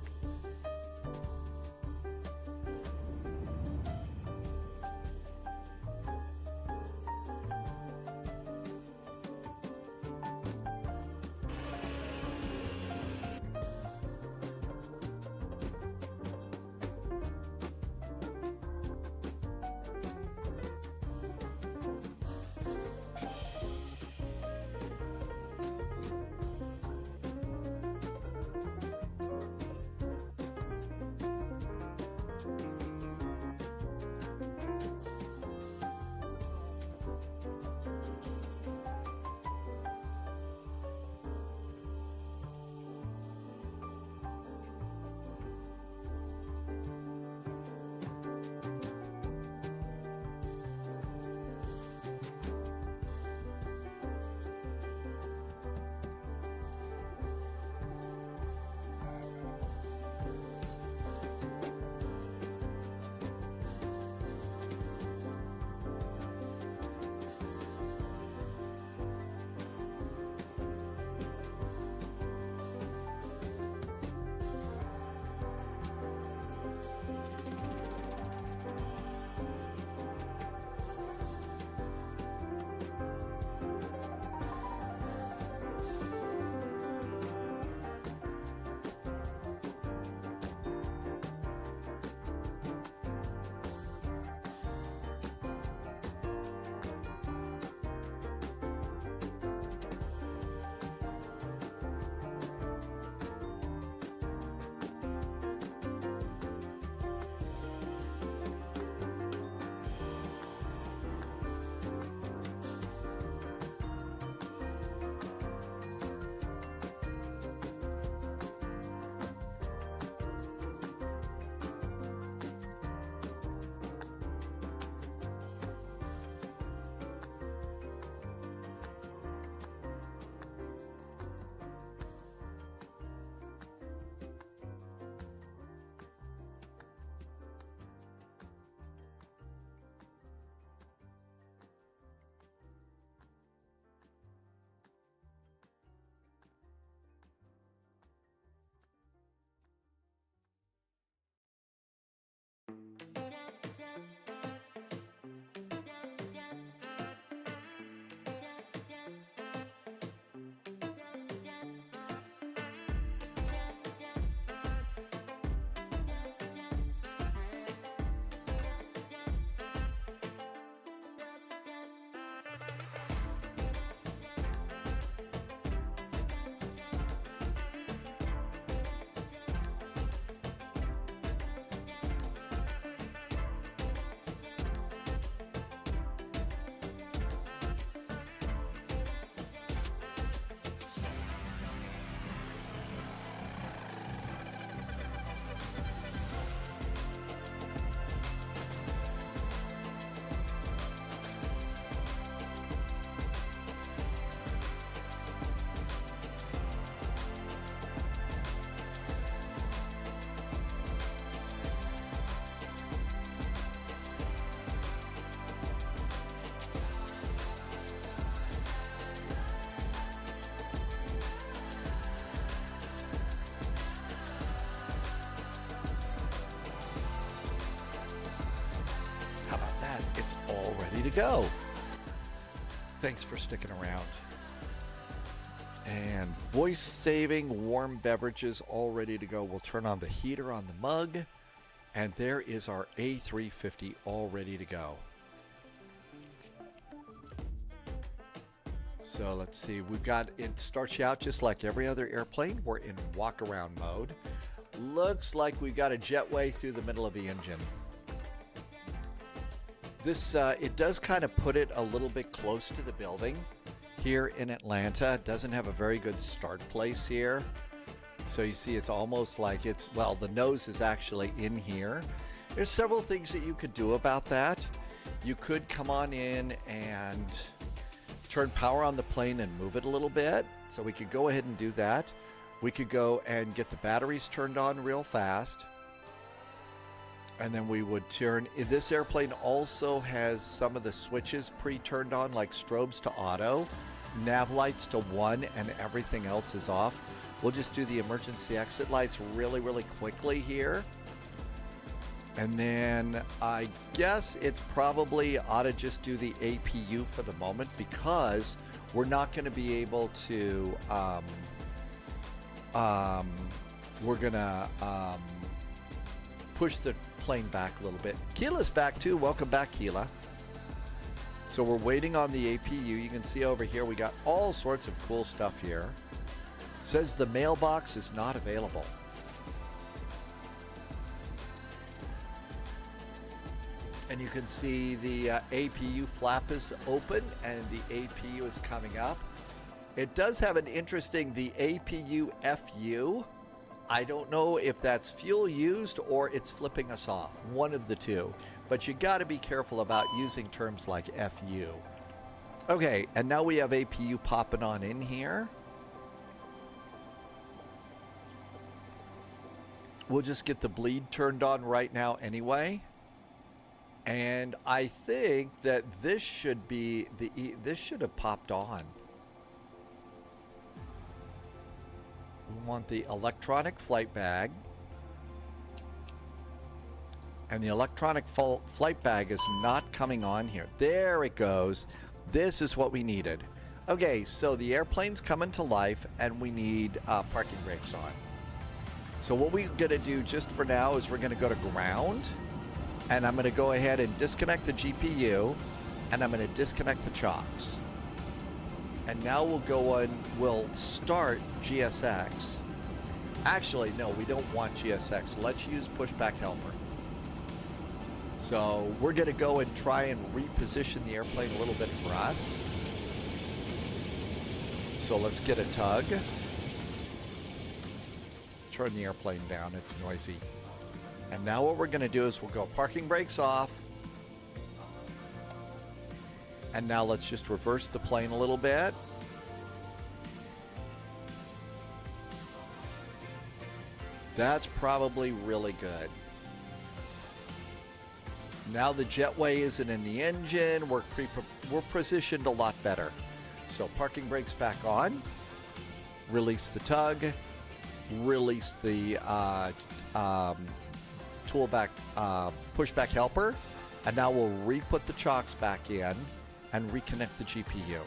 ready to go. Thanks for sticking around. And voice saving warm beverages all ready to go. We'll turn on the heater on the mug. And there is our A350 all ready to go. So let's see, we've got, it starts you out just like every other airplane. We're in walk around mode. Looks like we've got a jetway through the middle of the engine. This, it does kind of put it a little bit close to the building here in Atlanta. It doesn't have a very good start place here. So you see it's almost like it's, well, the nose is actually in here. There's several things that you could do about that. You could come on in and turn power on the plane and move it a little bit. So we could go ahead and do that. We could go and get the batteries turned on real fast. And then we would turn, this airplane also has some of the switches pre-turned on, like strobes to auto, nav lights to 1, and everything else is off. We'll just do the emergency exit lights really, really quickly here. And then I guess it's probably ought to just do the APU for the moment, because we're not going to be able to, we're going to push the plane back a little bit. Keela's back too. Welcome back, Keela. So we're waiting on the APU. You can see over here we got all sorts of cool stuff here. Says the mailbox is not available. And you can see the APU flap is open and the APU is coming up. It does have an interesting, the APU FU. I don't know if that's fuel used or it's flipping us off. One of the two. But you got to be careful about using terms like FU. Okay, and now we have APU popping on in here. We'll just get the bleed turned on right now anyway. And I think that this should be this should have popped on. We want the electronic flight bag. And the electronic flight bag is not coming on here. There it goes. This is what we needed. Okay, so the airplane's coming to life and we need parking brakes on. So what we're going to do just for now is we're going to go to ground, and I'm going to go ahead and disconnect the GPU, and I'm going to disconnect the chocks. And now we'll go on, we'll start GSX. Actually, no, we don't want GSX. Let's use pushback helper. So we're going to go and try and reposition the airplane a little bit for us. So let's get a tug. Turn the airplane down, it's noisy. And now what we're going to do is we'll go parking brakes off. And now let's just reverse the plane a little bit. That's probably really good. Now the jetway isn't in the engine. We're positioned a lot better. So parking brakes back on. Release the tug. Release the toolback pushback helper, and now we'll re-put the chocks back in and reconnect the GPU.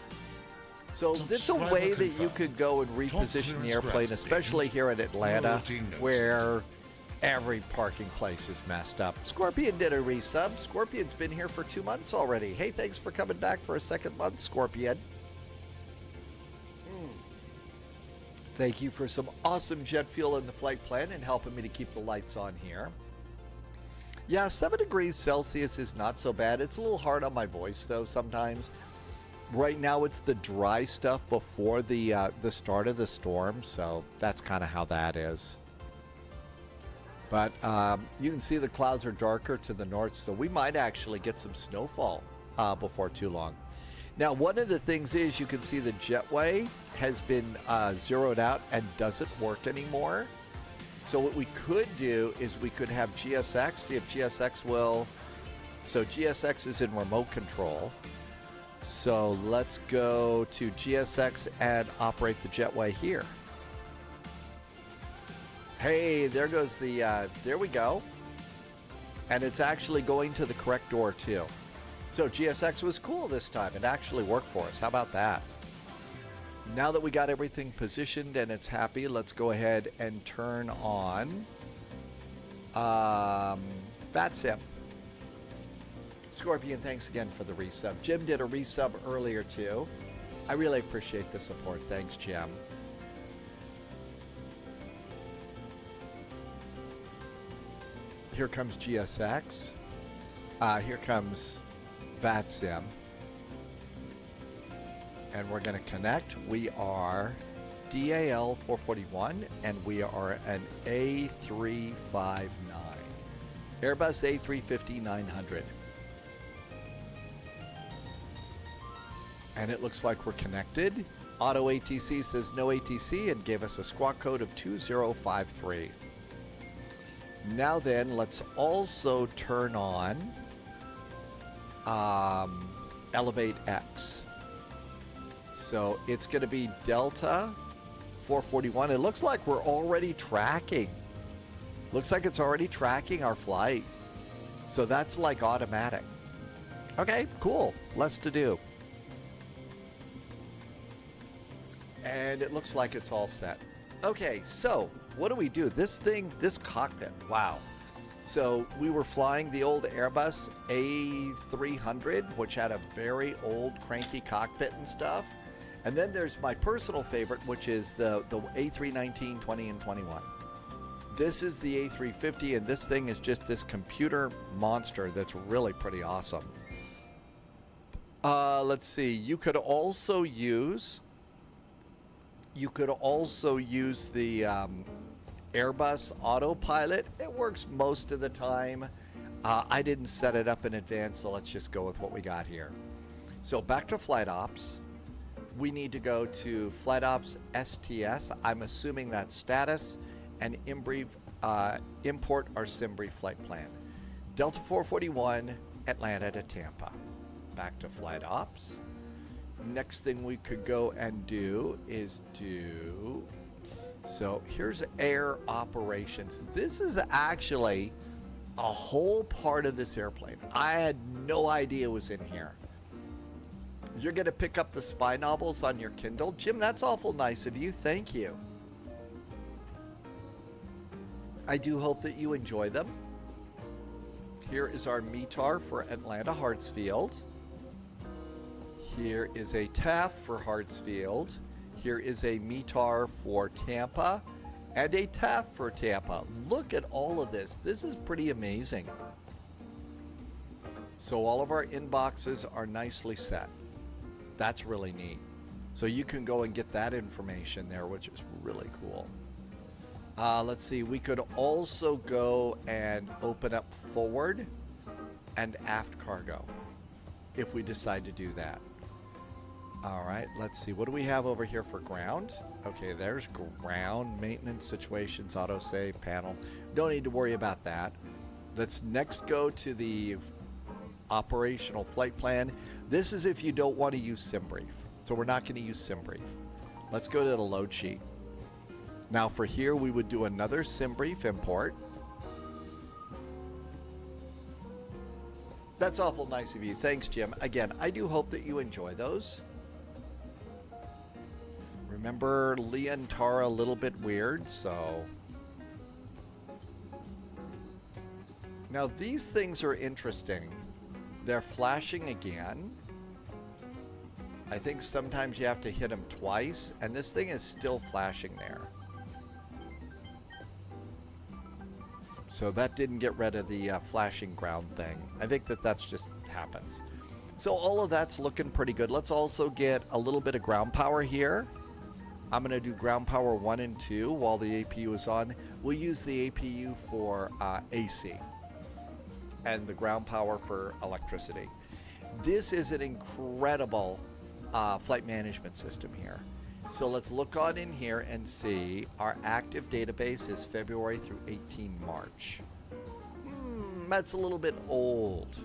So this is a way that you could go and reposition the airplane, especially here in Atlanta, where every parking place is messed up. Scorpion did a resub. Scorpion's been here for 2 months already. Hey, thanks for coming back for a second month, Scorpion. Thank you for some awesome jet fuel in the flight plan and helping me to keep the lights on here. Yeah, 7 degrees Celsius is not so bad. It's a little hard on my voice, though, sometimes. Right now, it's the dry stuff before the start of the storm, so that's kind of how that is. But you can see the clouds are darker to the north, so we might actually get some snowfall before too long. Now, one of the things is you can see the jetway has been zeroed out and doesn't work anymore. So what we could do is we could have GSX, see if GSX will. So GSX is in remote control. So let's go to GSX and operate the jetway here. Hey, there goes the, there we go. And it's actually going to the correct door too. So GSX was cool this time. It actually worked for us. How about that? Now that we got everything positioned and it's happy, let's go ahead and turn on VATSIM. Scorpion, thanks again for the resub. Jim did a resub earlier too. I really appreciate the support. Thanks, Jim. Here comes GSX. Here comes VATSIM. And we're going to connect. We are DAL 441 and we are an A359. Airbus A350-900. And it looks like we're connected. Auto ATC says no ATC and gave us a squawk code of 2053. Now then, let's also turn on Elevate X. So it's going to be Delta 441. It looks like we're already tracking. Looks like it's already tracking our flight. So that's like automatic. Okay, cool. Less to do. And it looks like it's all set. Okay, so what do we do? This thing, this cockpit, wow. So we were flying the old Airbus A300, which had a very old cranky cockpit and stuff. And then there's my personal favorite, which is the A319, 20, and 21. This is the A350, and this thing is just this computer monster that's really pretty awesome. Let's see. You could also use the Airbus autopilot. It works most of the time. I didn't set it up in advance, so let's just go with what we got here. So back to Flight Ops. We need to go to Flight Ops STS. I'm assuming that's status, and import our SimBrief flight plan. Delta 441, Atlanta to Tampa. Back to Flight Ops. Next thing we could go and do is so here's air operations. This is actually a whole part of this airplane. I had no idea it was in here. You're going to pick up the spy novels on your Kindle. Jim, that's awful nice of you. Thank you. I do hope that you enjoy them. Here is our METAR for Atlanta Hartsfield. Here is a TAF for Hartsfield. Here is a METAR for Tampa and a TAF for Tampa. Look at all of this. This is pretty amazing. So all of our inboxes are nicely set. That's really neat. So you can go and get that information there, which is really cool. Let's see. We could also go and open up forward and aft cargo if we decide to do that. All right, let's see. What do we have over here for ground? Okay, there's ground, maintenance situations, autosave, panel. Don't need to worry about that. Let's next go to the operational flight plan. This is if you don't want to use SimBrief. So we're not going to use SimBrief. Let's go to the load sheet. Now for here, we would do another SimBrief import. That's awful nice of you. Thanks, Jim. Again, I do hope that you enjoy those. Remember, Leah and Tara a little bit weird, so. Now these things are interesting. They're flashing again. I think sometimes you have to hit them twice, and this thing is still flashing there. So that didn't get rid of the flashing ground thing. I think that's just happens. So all of that's looking pretty good. Let's also get a little bit of ground power here. I'm going to do ground power 1 and 2 while the APU is on. We'll use the APU for AC and the ground power for electricity. This is an incredible flight management system here. So let's look on in here and see our active database is February through 18 March. That's a little bit old.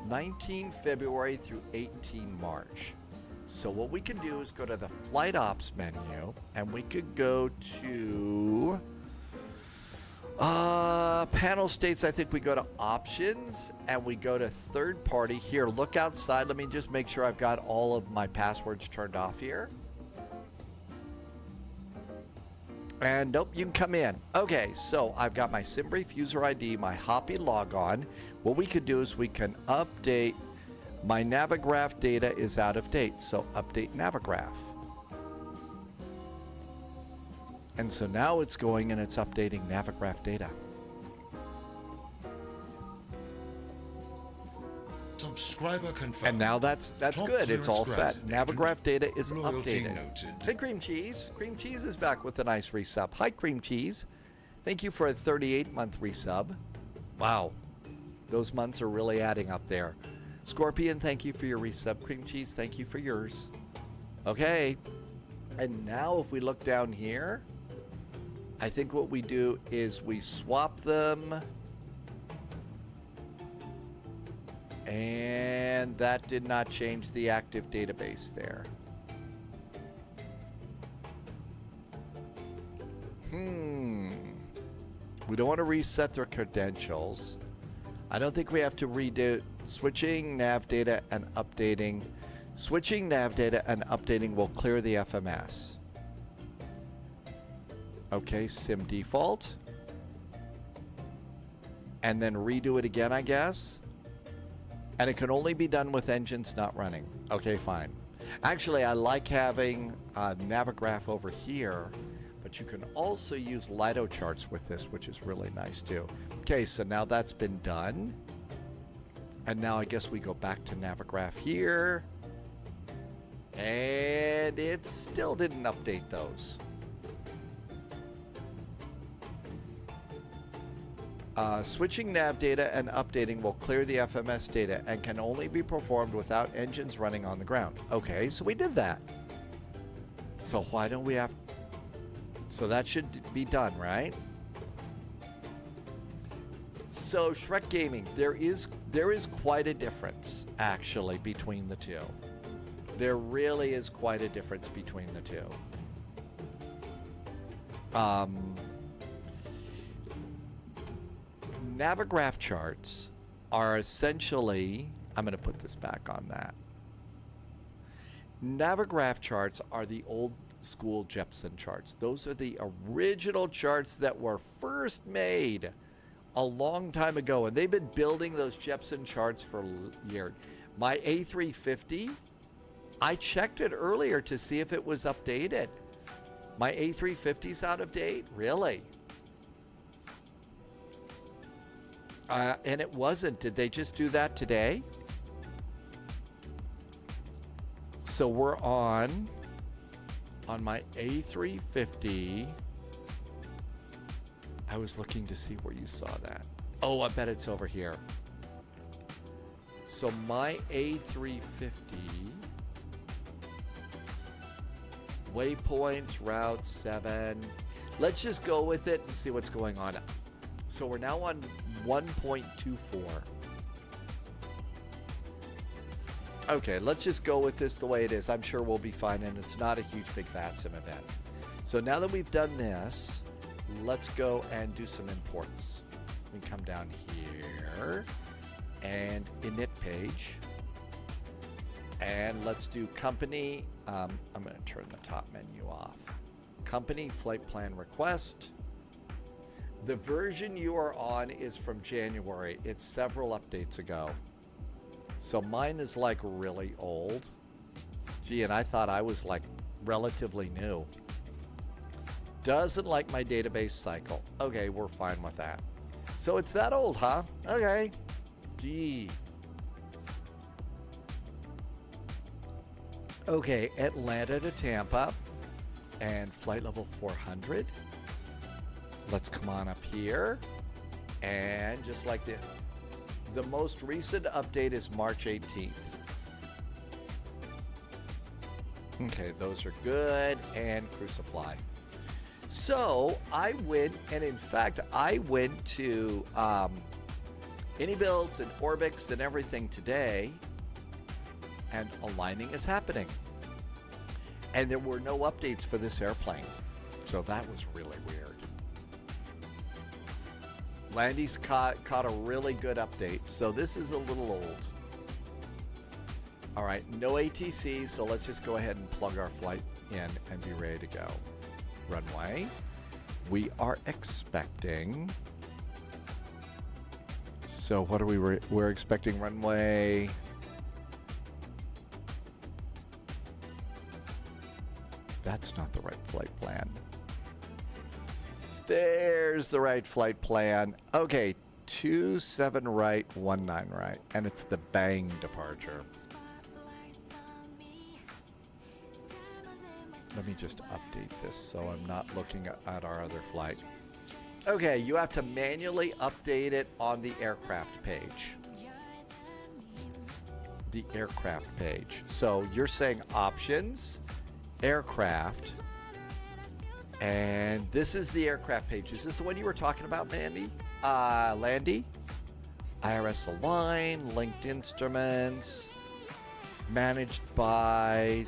19 February through 18 March. So what we can do is go to the Flight Ops menu, and we could go to Panel states, I think we go to options and we go to third party. Here, look outside. Let me just make sure I've got all of my passwords turned off here. And nope, you can come in. Okay, so I've got my SimBrief user ID, my Hoppy logon. What we could do is we can update. My Navigraph data is out of date, so update Navigraph. And so now it's going and it's updating Navigraph data. Subscriber confirmed. And now that's Top good. It's all set. clearance Navigraph data is Loyalty updated. noted. Hey, Cream Cheese. Cream Cheese is back with a nice resub. Hi, Cream Cheese. Thank you for a 38-month resub. Wow. Those months are really adding up there. Scorpion, thank you for your resub. Cream Cheese, thank you for yours. Okay. And now if we look down here, I think what we do is we swap them. And that did not change the active database there. We don't want to reset their credentials. I don't think we have to redo switching nav data and updating. Switching nav data and updating will clear the FMS. Okay, sim default. And then redo it again, I guess. And it can only be done with engines not running. Okay, fine. Actually, I like having Navigraph over here, but you can also use Lido charts with this, which is really nice too. Okay, so now that's been done. And now I guess we go back to Navigraph here. And it still didn't update those. Switching nav data and updating will clear the FMS data and can only be performed without engines running on the ground. Okay, so we did that. So why don't we have... So that should be done, right? So Shrek Gaming, there is quite a difference, actually, between the two. There really is quite a difference between the two. Navigraph charts are essentially, I'm going to put this back on that. Navigraph charts are the old school Jepson charts. Those are the original charts that were first made a long time ago, and they've been building those Jepson charts for years. My A350, I checked it earlier to see if it was updated. My A350's out of date? Really? And it wasn't. Did they just do that today? So we're on my A350. I was looking to see where you saw that. Oh, I bet it's over here. So my A350, waypoints, route 7. Let's just go with it and see what's going on. So we're now on 1.24. Okay, let's just go with this the way it is. I'm sure we'll be fine, and it's not a huge big VATSIM event. So now that we've done this, let's go and do some imports. We can come down here and init page. And let's do company. I'm going to turn the top menu off. Company flight plan request. The version you are on is from January. It's several updates ago. So mine is like really old. Gee, and I thought I was like relatively new. Doesn't like my database cycle. Okay, we're fine with that. So it's that old, huh? Okay. Gee. Okay, Atlanta to Tampa and flight level 400. Let's come on up here. And just like the most recent update is March 18th. Okay, those are good. And crew supply. So I went, and in fact, I went to AnyBuilds and Orbix and everything today, and aligning is happening. And there were no updates for this airplane. So that was really weird. Landy's caught a really good update. So this is a little old. All right, no ATC, so let's just go ahead and plug our flight in and be ready to go. Runway. We are expecting... So what are we're expecting runway... That's not the right flight plan. There's the right flight plan. Okay, 27 right, 19 right. And it's the bang departure. Let me just update this so I'm not looking at our other flight. Okay, you have to manually update it on the aircraft page. The aircraft page. So you're saying options, aircraft, and this is the aircraft page. Is this the one you were talking about, Landy? IRS align, linked instruments, managed by,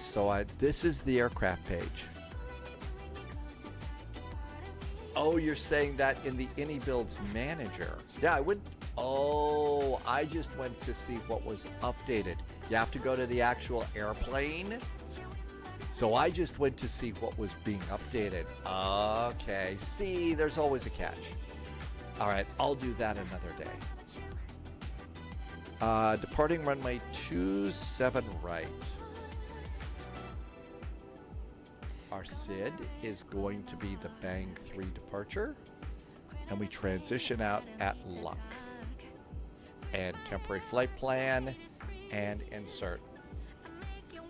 this is the aircraft page. Oh, you're saying that in the AnyBuilds manager. Yeah, I just went to see what was updated. You have to go to the actual airplane. So I just went to see what was being updated. Okay, see, there's always a catch. All right, I'll do that another day. Departing runway 27 right. Our SID is going to be the Bang 3 departure. And we transition out at Luck. And temporary flight plan and insert.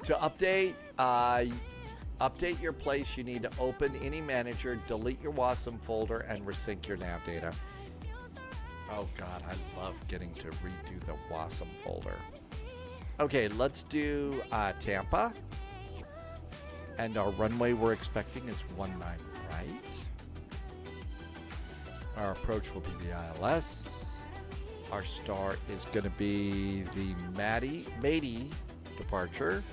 To update your place, you need to open any manager, delete your WASM folder, and resync your nav data. Oh God, I love getting to redo the WASM folder. Okay, let's do Tampa. And our runway we're expecting is 19 right. Our approach will be the ILS. Our star is going to be the Matey departure.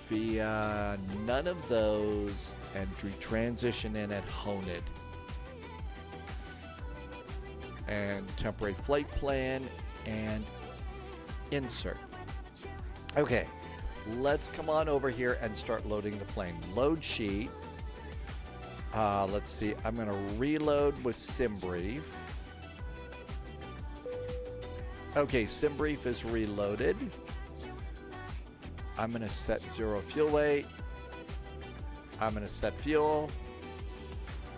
Via none of those, and we transition in at Honed. And temporary flight plan and insert. Okay, let's come on over here and start loading the plane. Load sheet. Let's see, I'm going to reload with SimBrief. Okay, SimBrief is reloaded. I'm going to set 0 fuel weight. I'm going to set fuel.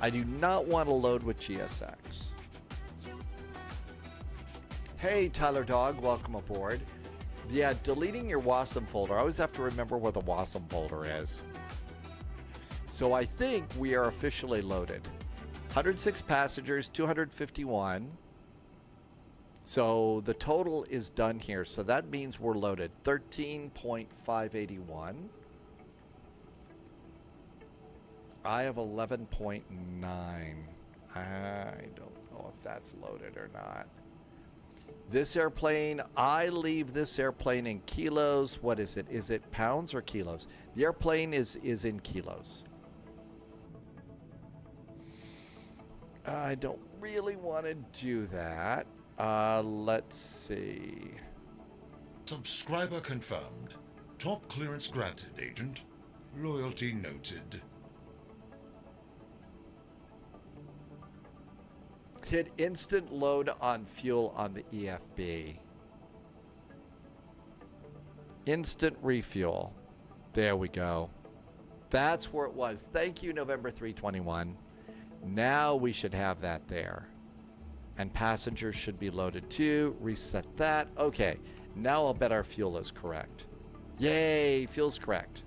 I do not want to load with GSX. Hey, Tyler Dog, welcome aboard. Yeah, deleting your WASM folder. I always have to remember where the WASM folder is. So I think we are officially loaded. 106 passengers, 251. So the total is done here. So that means we're loaded. 13.581. I have 11.9. I don't know if that's loaded or not. This airplane, I leave this airplane in kilos. What is it? Is it pounds or kilos? The airplane is in kilos. I don't really want to do that. Let's see. Subscriber confirmed. Top clearance granted, Agent. Loyalty noted. Hit instant load on fuel on the EFB. Instant refuel. There we go. That's where it was. Thank you, November 321. Now we should have that there. And passengers should be loaded too. Reset that. Okay. Now I'll bet our fuel is correct. Yay, fuel's correct.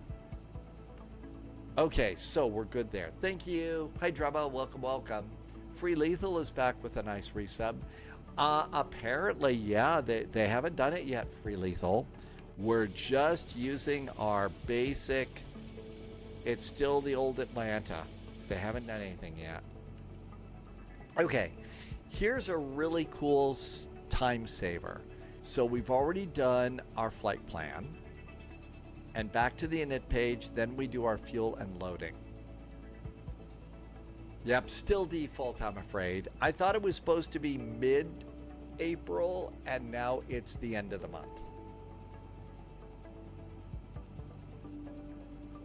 Okay, so we're good there. Thank you. Hi, Drama. Welcome, welcome. Free Lethal is back with a nice resub. Apparently, yeah, they haven't done it yet, Free Lethal. We're just using our basic. It's still the old Atlanta. They haven't done anything yet. Okay, here's a really cool time saver. So we've already done our flight plan. And back to the init page, then we do our fuel and loading. Yep, still default, I'm afraid. I thought it was supposed to be mid-April, and now it's the end of the month.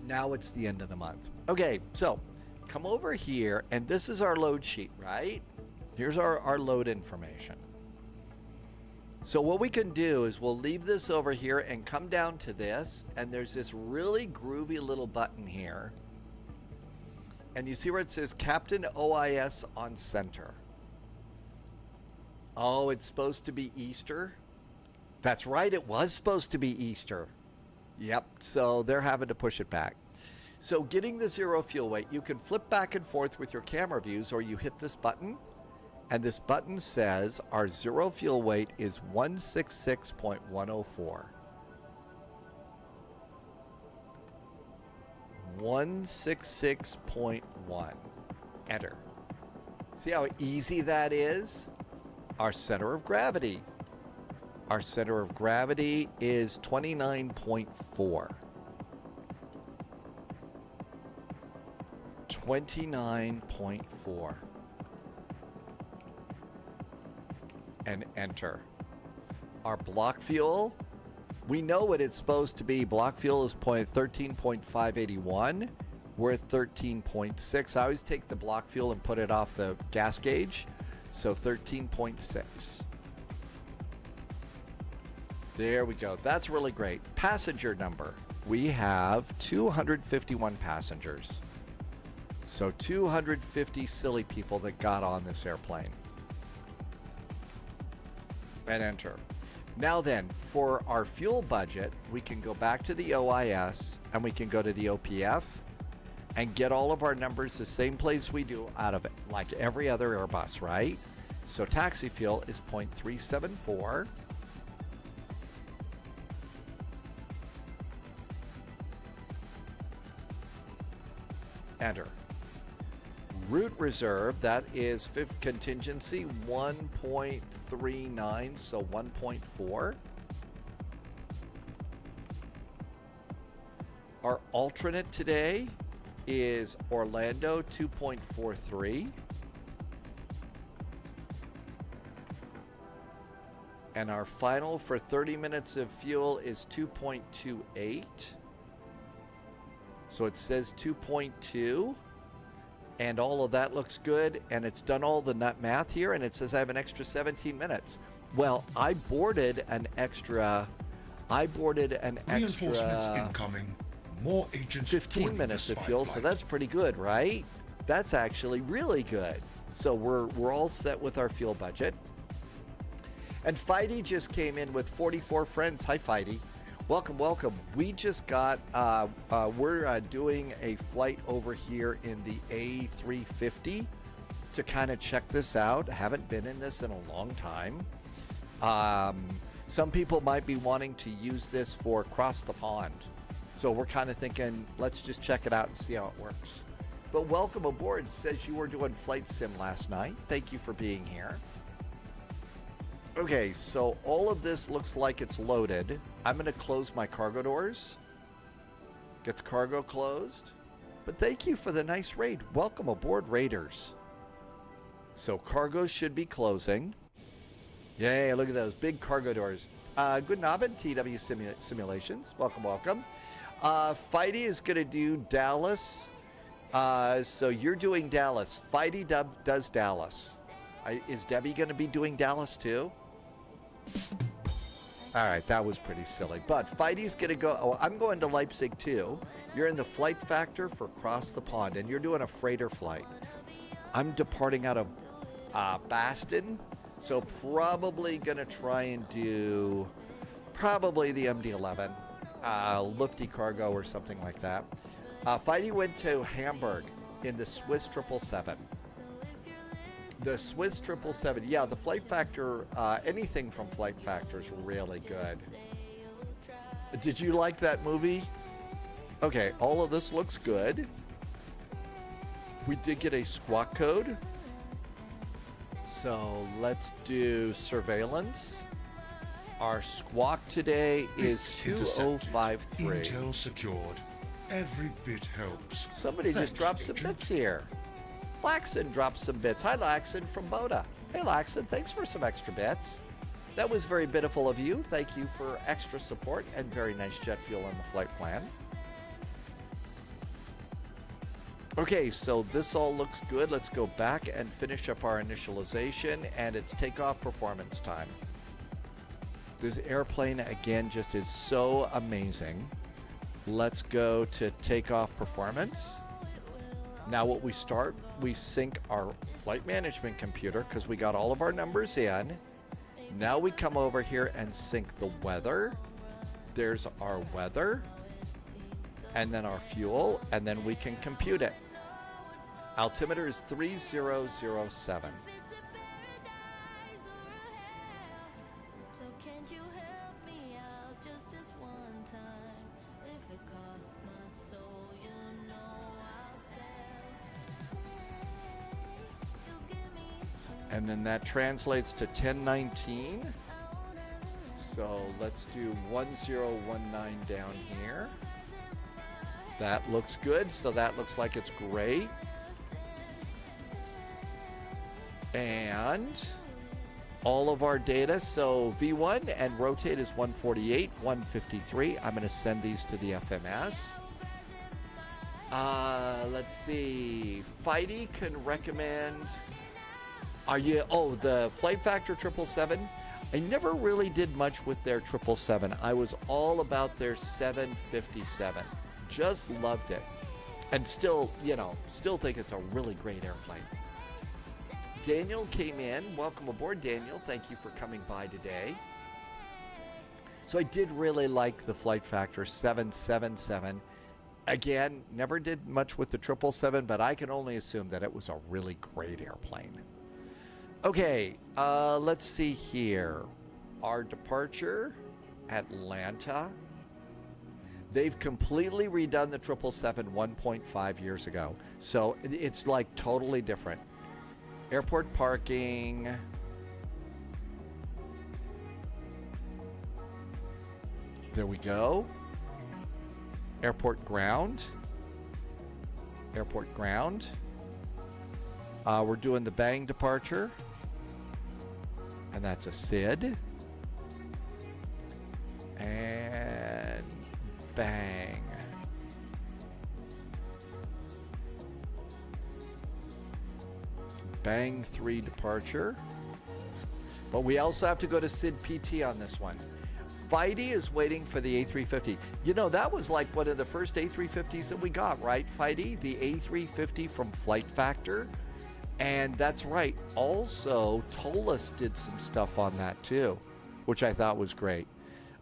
Now it's the end of the month. Okay, so come over here, and this is our load sheet, right? Here's our load information. So what we can do is we'll leave this over here and come down to this, and there's this really groovy little button here. And you see where it says Captain OIS on center. Oh, it's supposed to be Easter? That's right, it was supposed to be Easter. Yep, so they're having to push it back. So getting the 0 fuel weight, you can flip back and forth with your camera views, or you hit this button, and this button says our 0 fuel weight is 166.104. 166.1. Enter. See how easy that is? Our center of gravity. Our center of gravity is 29.4. 29.4. And enter. Our block fuel, we know what it's supposed to be. Block fuel is 13.581. We're at 13.6. I always take the block fuel and put it off the gas gauge. So 13.6. There we go. That's really great. Passenger number. We have 251 passengers. So 250 silly people that got on this airplane. And enter. Now then, for our fuel budget, we can go back to the OIS and we can go to the OPF and get all of our numbers the same place we do out of it, like every other Airbus, right? So taxi fuel is 0.374. Enter. Route reserve, that is fifth contingency, 1.39, so 1.4. Our alternate today is Orlando, 2.43. And our final for 30 minutes of fuel is 2.28. So it says 2.2. And all of that looks good, and it's done all the nut math here, and it says I have an extra 17 minutes. Well, I boarded an extra Reinforcements incoming. More agents 15 minutes of fuel, so that's pretty good, right? That's actually really good. So we're all set with our fuel budget. And Fighty just came in with 44 friends. Hi, Fighty. Welcome, welcome. We just got, we're doing a flight over here in the A350 to kind of check this out. Haven't been in this in a long time. Some people might be wanting to use this for across the pond. So we're kind of thinking, let's just check it out and see how it works. But welcome aboard. It says you were doing flight sim last night. Thank you for being here. Okay, so all of this looks like it's loaded. I'm going to close my cargo doors. Get the cargo closed. But thank you for the nice raid. Welcome aboard, Raiders. So cargo should be closing. Yay, look at those big cargo doors. Good Abend, TW Simulations. Welcome, welcome. Fighty is going to do Dallas. So you're doing Dallas. Fighty does Dallas. Is Debbie going to be doing Dallas too? All right, that was pretty silly. But Fighty's going to go. Oh, I'm going to Leipzig too. You're in the flight factor for Cross the Pond, and you're doing a freighter flight. I'm departing out of Baston, so probably going to try and do probably the MD-11, Lufty Cargo or something like that. Fighty went to Hamburg in the Swiss 777. The Swiss 777, yeah, the flight factor, anything from flight factor is really good. Did you like that movie? Okay, all of this looks good. We did get a squawk code. So let's do surveillance. Our squawk today is 2053. Intel secured. Every bit helps. Somebody just dropped some bits here. Laxon drops some bits. Hi, Laxon from Boda. Hey, Laxon, thanks for some extra bits. That was very beautiful of you. Thank you for extra support and very nice jet fuel on the flight plan. Okay, so this all looks good. Let's go back and finish up our initialization, and it's takeoff performance time. This airplane, again, just is so amazing. Let's go to takeoff performance. Now what we start, we sync our flight management computer because we got all of our numbers in. Now we come over here and sync the weather. There's our weather. And then our fuel, and then we can compute it. Altimeter is 3007. And then that translates to 1019. So let's do 1019 down here. That looks good, so that looks like it's great. And all of our data, so V1 and rotate is 148, 153. I'm going to send these to the FMS. Let's see. FLIGHTDECK can recommend. The Flight Factor 777. I never really did much with their 777. I was all about their 757. Just loved it. And still think it's a really great airplane. Daniel came in. Welcome aboard, Daniel. Thank you for coming by today. So I did really like the Flight Factor 777. Again, never did much with the 777, but I can only assume that it was a really great airplane. Okay, let's see here. Our departure, Atlanta. They've completely redone the 777 1.5 years ago. So it's like totally different. Airport parking. There we go. Airport ground. Airport ground. We're doing the bang departure. And that's a SID. And bang. Bang 3 departure. But we also have to go to SID PT on this one. FLIGHTDECK is waiting for the A350. You know, that was like one of the first A350s that we got, right, FLIGHTDECK? The A350 from Flight Factor. And that's right. Also, Tolis did some stuff on that too, which I thought was great.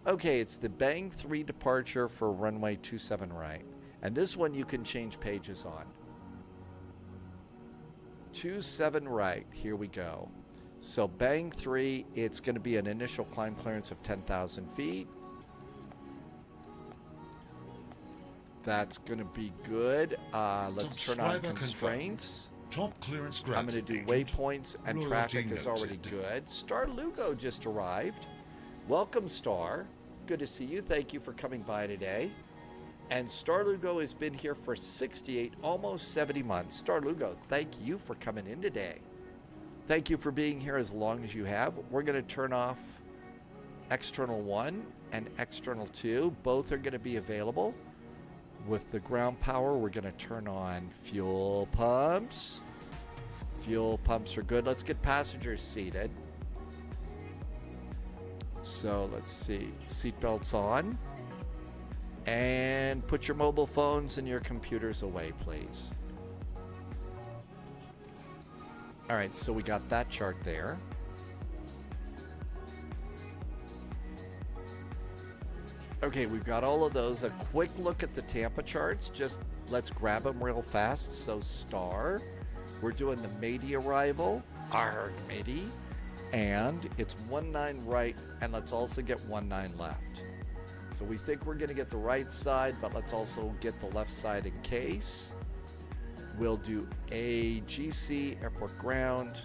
Okay, it's the Bang 3 departure for runway 27 right. And this one you can change pages on. 27 right. Here we go. So Bang 3, it's going to be an initial climb clearance of 10,000 feet. That's going to be good. Let's turn on constraints. Top clearance I'm going to do waypoints, and traffic is already good. Star Lugo just arrived. Welcome, Star. Good to see you. Thank you for coming by today. And Star Lugo has been here for 68, almost 70 months. Star Lugo, thank you for coming in today. Thank you for being here as long as you have. We're going to turn off external 1 and external 2. Both are going to be available. With the ground power, we're going to turn on fuel pumps. Fuel pumps are good. Let's get passengers seated. So let's see. Seatbelts on. And put your mobile phones and your computers away, please. All right, so we got that chart there. Okay, we've got all of those. A quick look at the Tampa charts. Just let's grab them real fast. So Star, we're doing the Mady arrival. Arg, Mady. And it's 19 right, and let's also get 19 left. So we think we're going to get the right side, but let's also get the left side in case. We'll do AGC, airport ground,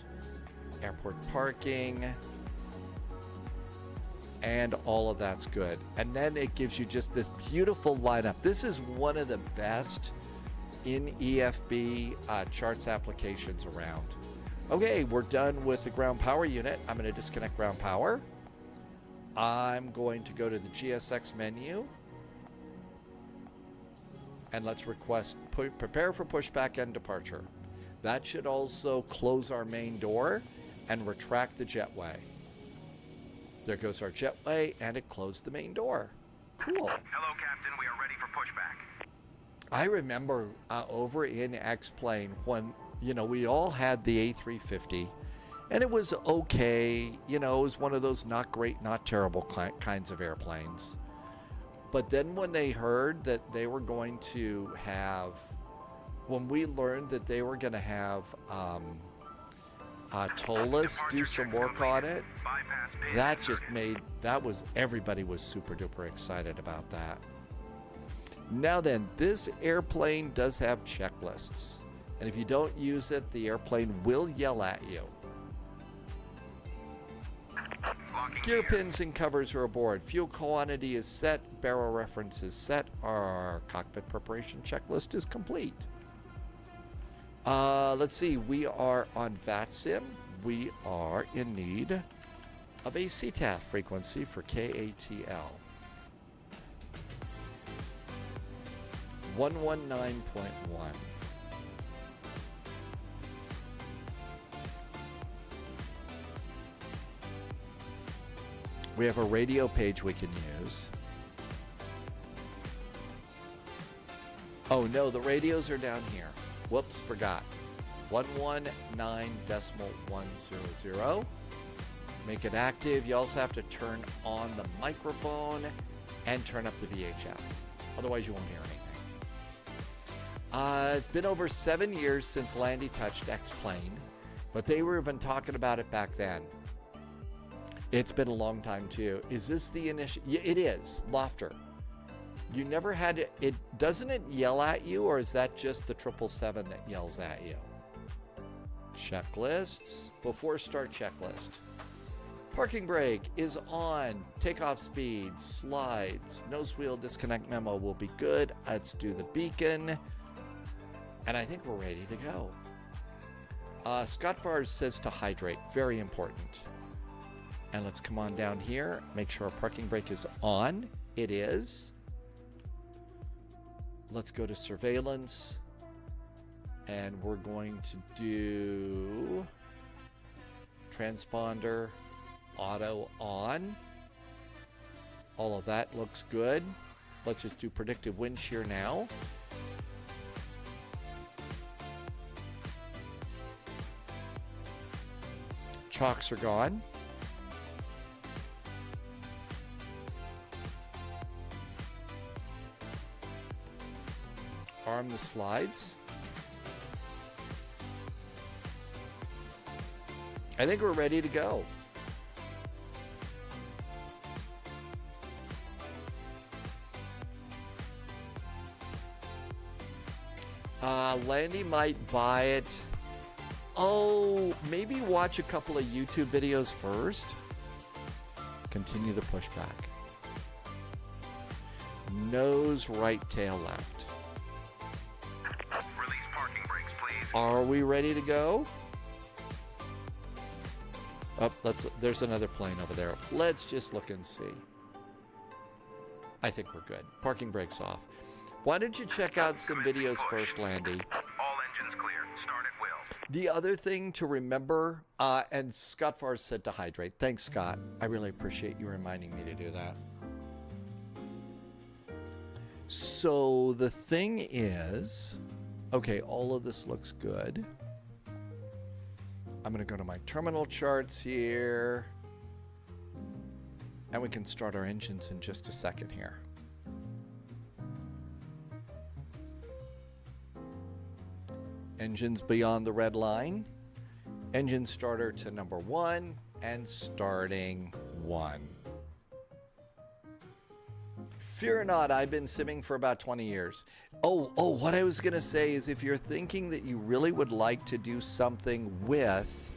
airport parking, and all of that's good. And then it gives you just this beautiful lineup. This is one of the best in EFB charts applications around. Okay, we're done with the ground power unit. I'm going to disconnect ground power. I'm going to go to the GSX menu. And let's request prepare for pushback and departure. That should also close our main door and retract the jetway. There goes our jetway, and it closed the main door. Cool. Hello, Captain. We are ready for pushback. I remember over in X-Plane when, you know, we all had the A350, and it was okay. You know, it was one of those not great, not terrible kinds of airplanes. But then when they heard that they were going to have, when we learned that they were going to have Tolas do some work on it, that just made, everybody was super duper excited about that. Now then, this airplane does have checklists. And if you don't use it, the airplane will yell at you. Gear pins and covers are aboard. Fuel quantity is set. Barrel reference is set. Our cockpit preparation checklist is complete. Let's see. We are on VATSIM. We are in need of a CTAF frequency for KATL. 119.1. We have a radio page we can use. Oh no, the radios are down here. Whoops, forgot. 119.100. Make it active. You also have to turn on the microphone and turn up the VHF. Otherwise you won't hear anything. It's been over 7 years since Landy touched X-Plane, but they were even talking about it back then. It's been a long time too. Is this the initial? It is. Lofter. You never had it. Doesn't it yell at you, or is that just the 777 that yells at you? Checklists. Before start checklist. Parking brake is on. Takeoff speed. Slides. Nose wheel disconnect memo will be good. Let's do the beacon. And I think we're ready to go. Scott Fars says to hydrate. Very important. And let's come on down here. Make sure our parking brake is on. It is. Let's go to surveillance. And we're going to do transponder auto on. All of that looks good. Let's just do predictive wind shear now. Chocks are gone. Arm the slides. I think we're ready to go. Landy might buy it. Oh, maybe watch a couple of YouTube videos first. Continue the pushback. Nose right, tail left. Release parking brakes, please. Are we ready to go? Oh, there's another plane over there. Let's just look and see. I think we're good. Parking brakes off. Why don't you check out some videos first, Landy? All engines clear. Start at will. The other thing to remember, and Scott Fars said to hydrate. Thanks, Scott. I really appreciate you reminding me to do that. So the thing is, okay, all of this looks good. I'm going to go to my terminal charts here. And we can start our engines in just a second here. Engines beyond the red line. Engine starter to number 1 and starting 1. Fear not, I've been simming for about 20 years. Oh, what I was going to say is if you're thinking that you really would like to do something with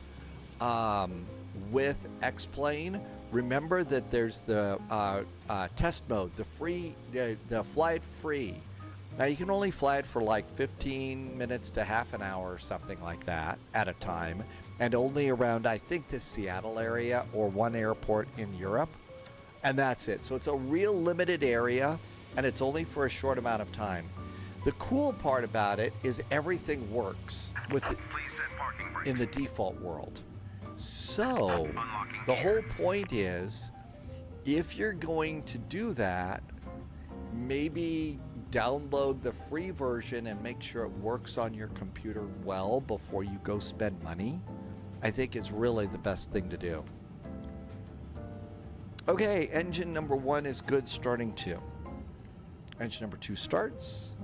X-Plane, remember that there's the test mode, the Fly It Free Now you can only fly it for like 15 minutes to half an hour or something like that at a time, and only around, I think, the Seattle area or one airport in Europe, and that's it. So it's a real limited area, and it's only for a short amount of time. The cool part about it is everything works with in the default world. So the whole point is, if you're going to do that, maybe download the free version and make sure it works on your computer well before you go spend money. I think is really the best thing to do. Okay, engine number 1 is good, starting 2. Engine number 2 starts.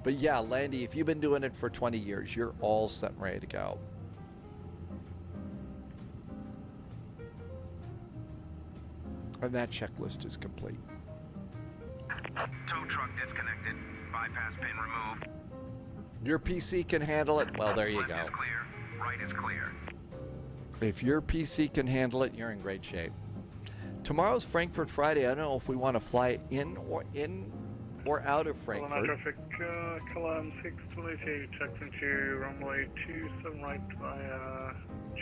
But yeah, Landy, if you've been doing it for 20 years, you're all set and ready to go. And that checklist is complete. Tow truck disconnected. Bypass pin removed. Your PC can handle it? Well, there you Left go. is clear. Right is clear. If your PC can handle it, you're in great shape. Tomorrow's Frankfurt Friday. I don't know if we want to fly in or out of Frankfurt. Traffic, Cologne 622, checks into runway 27 right via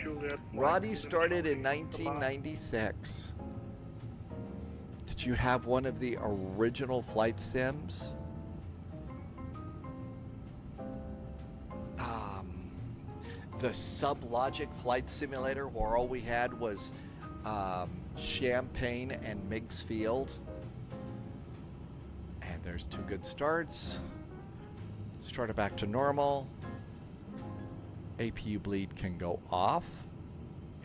Juliet. Roddy started in 1996. Did you have one of the original flight sims? The Sublogic flight simulator, where all we had was Champaign and Meigs Field. And there's 2 good starts. Starter back to normal. APU bleed can go off.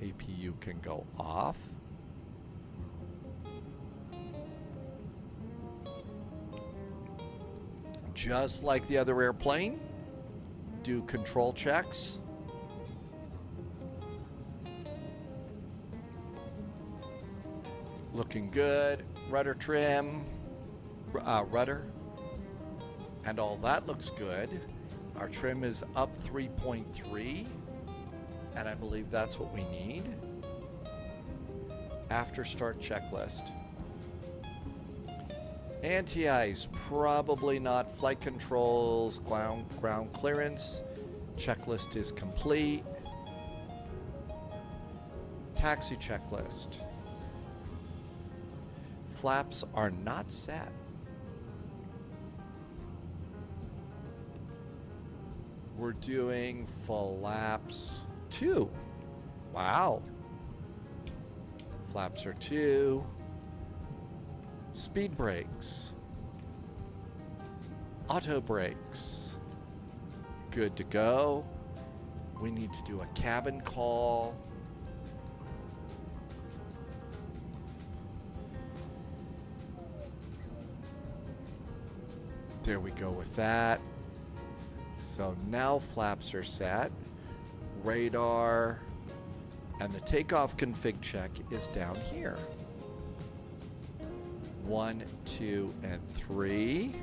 APU can go off. Just like the other airplane, do control checks. Looking good. Rudder trim. Rudder. And all that looks good. Our trim is up 3.3. And I believe that's what we need. After start checklist. Anti-ice, probably not. Flight controls, ground clearance. Checklist is complete. Taxi checklist. Flaps are not set. We're doing flaps 2. Wow. Flaps are 2. Speed brakes. Auto brakes. Good to go. We need to do a cabin call. There we go with that. So now flaps are set. Radar. And the takeoff config check is down here. 1, 2, and 3.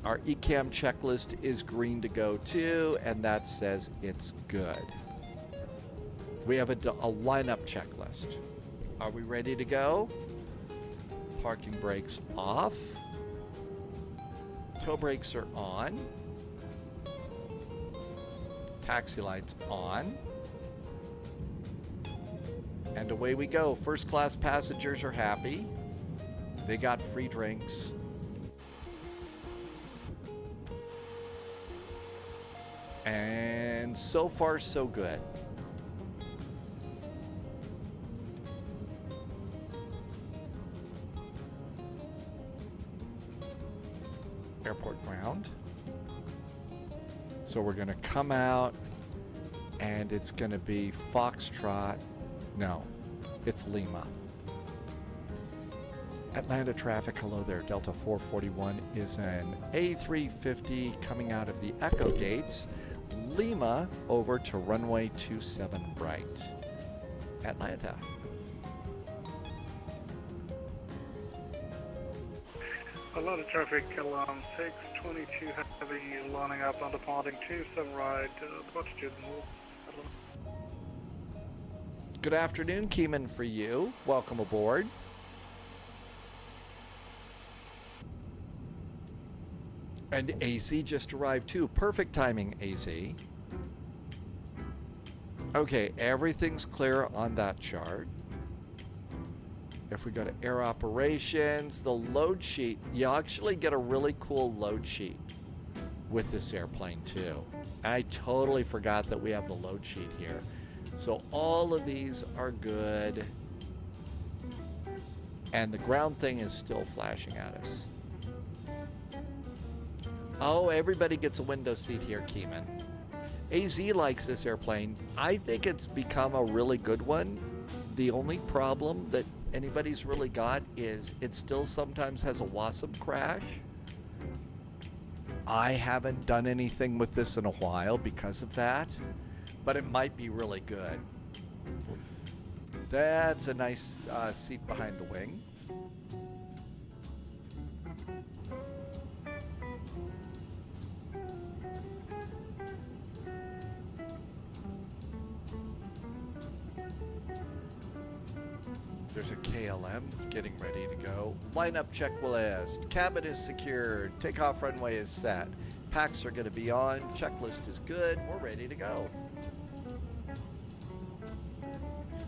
Our ECAM checklist is green to go too, and that says it's good. We have a lineup checklist. Are we ready to go? Parking brakes off. Tow brakes are on. Taxi lights on. And away we go. First class passengers are happy. They got free drinks. And so far, so good. Airport ground. So we're going to come out, and it's going to be Foxtrot. No, it's Lima. Atlanta traffic, hello there. Delta 441 is an A350 coming out of the Echo gates. Lima over to runway 27 right. Atlanta. A lot of traffic, alarm 622 heavy, lining up on departing 27 right, altitude north. Good afternoon, Keeman, for you. Welcome aboard. And AZ just arrived too. Perfect timing, AZ. Okay, everything's clear on that chart. If we go to air operations, the load sheet, you actually get a really cool load sheet with this airplane too. And I totally forgot that we have the load sheet here. So all of these are good. And the ground thing is still flashing at us. Oh, everybody gets a window seat here, Keeman. AZ likes this airplane. I think it's become a really good one. The only problem that anybody's really got is it still sometimes has a WASM crash. I haven't done anything with this in a while because of that, but it might be really good. That's a nice seat behind the wing. There's a KLM getting ready to go. Lineup checklist. Cabin is secured. Takeoff runway is set. Packs are going to be on. Checklist is good. We're ready to go.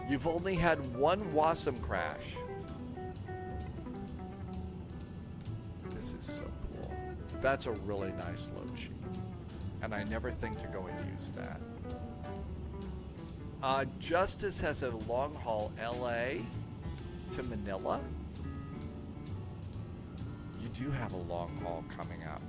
You've only had one WASM crash. This is so cool. That's a really nice load sheet. And I never think to go and use that. Justice has a long haul LA to Manila. You do have a long haul coming up.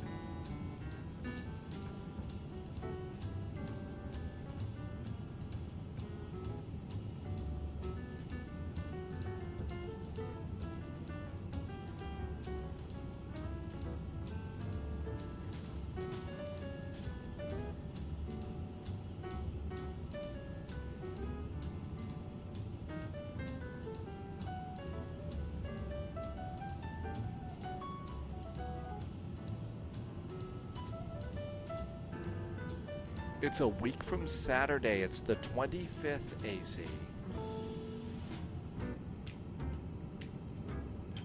It's a week from Saturday. It's the 25th AZ.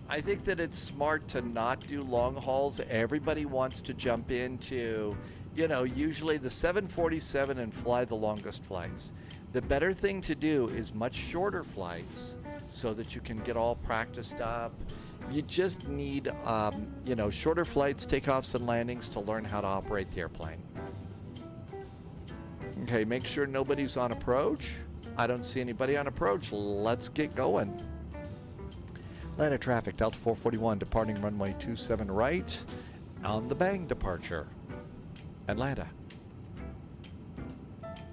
I think that it's smart to not do long hauls. Everybody wants to jump into, you know, usually the 747 and fly the longest flights. The better thing to do is much shorter flights so that you can get all practiced up. You just need, you know, shorter flights, takeoffs and landings to learn how to operate the airplane. Okay, make sure nobody's on approach. I don't see anybody on approach. Let's get going. Atlanta traffic, Delta 441, departing runway 27 right on the bang departure. Atlanta.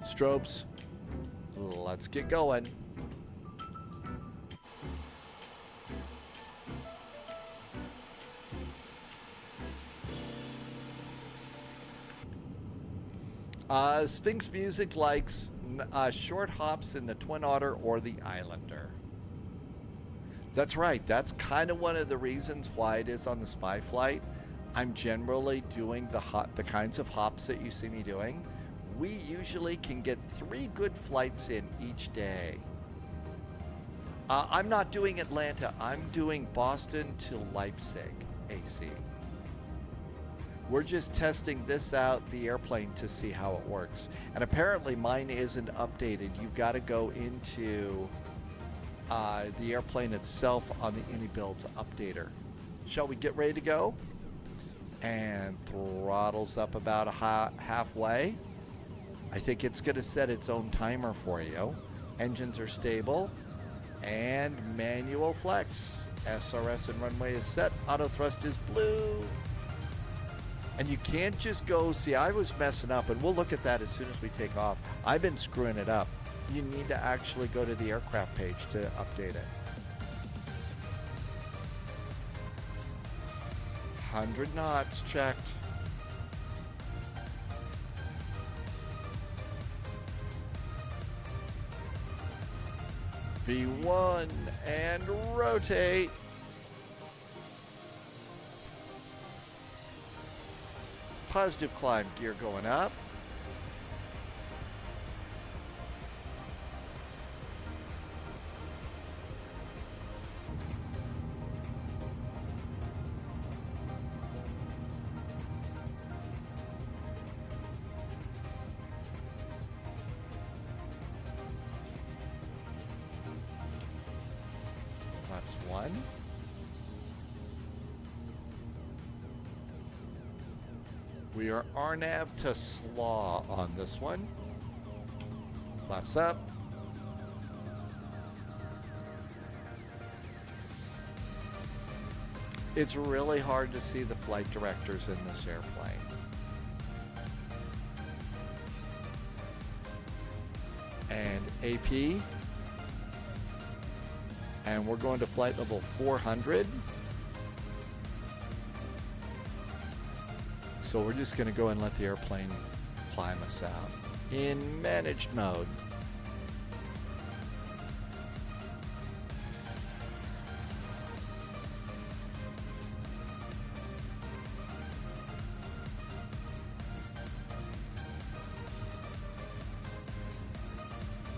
Strobes, let's get going. Sphinx Music likes short hops in the Twin Otter or the Islander. That's right. That's kind of one of the reasons why it is on the spy flight. I'm generally doing the kinds of hops that you see me doing. We usually can get 3 good flights in each day. I'm not doing Atlanta. I'm doing Boston to Leipzig, AC. We're just testing this out, the airplane, to see how it works. And apparently mine isn't updated. You've got to go into the airplane itself on the AnyBuilds updater. Shall we get ready to go? And throttles up about halfway. I think it's going to set its own timer for you. Engines are stable. And manual flex. SRS and runway is set. Auto thrust is blue. And you can't just go, see, I was messing up, and we'll look at that as soon as we take off. I've been screwing it up. You need to actually go to the aircraft page to update it. 100 knots checked. V1 and rotate. Positive climb gear going up. There's one. We are RNAV to slaw on this one. Flaps up. It's really hard to see the flight directors in this airplane. And AP. And we're going to flight level 400. So we're just going to go and let the airplane climb us out in managed mode.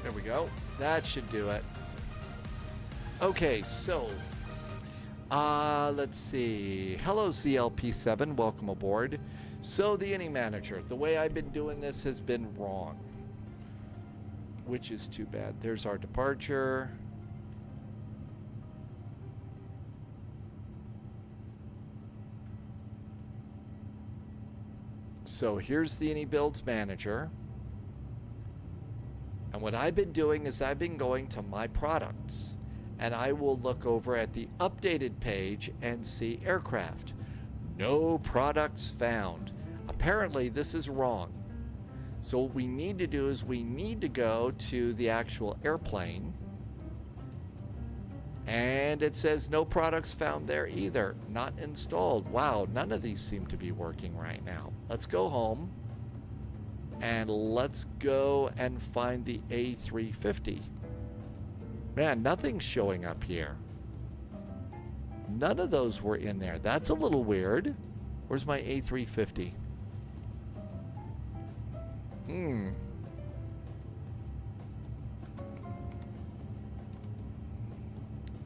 There we go. That should do it. Okay, so let's see. Hello, CLP7. Welcome aboard. So the inning manager, the way I've been doing this has been wrong, which is too bad. There's our departure. So here's the inning builds manager. And what I've been doing is I've been going to my products, and I will look over at the updated page and see aircraft. No products found. Apparently this is wrong. So what we need to do is we need to go to the actual airplane, and it says no products found there either. Not installed. Wow, none of these seem to be working right now. Let's go home. And let's go and find the A350. Man, nothing's showing up here. None of those were in there. That's a little weird. Where's my A350?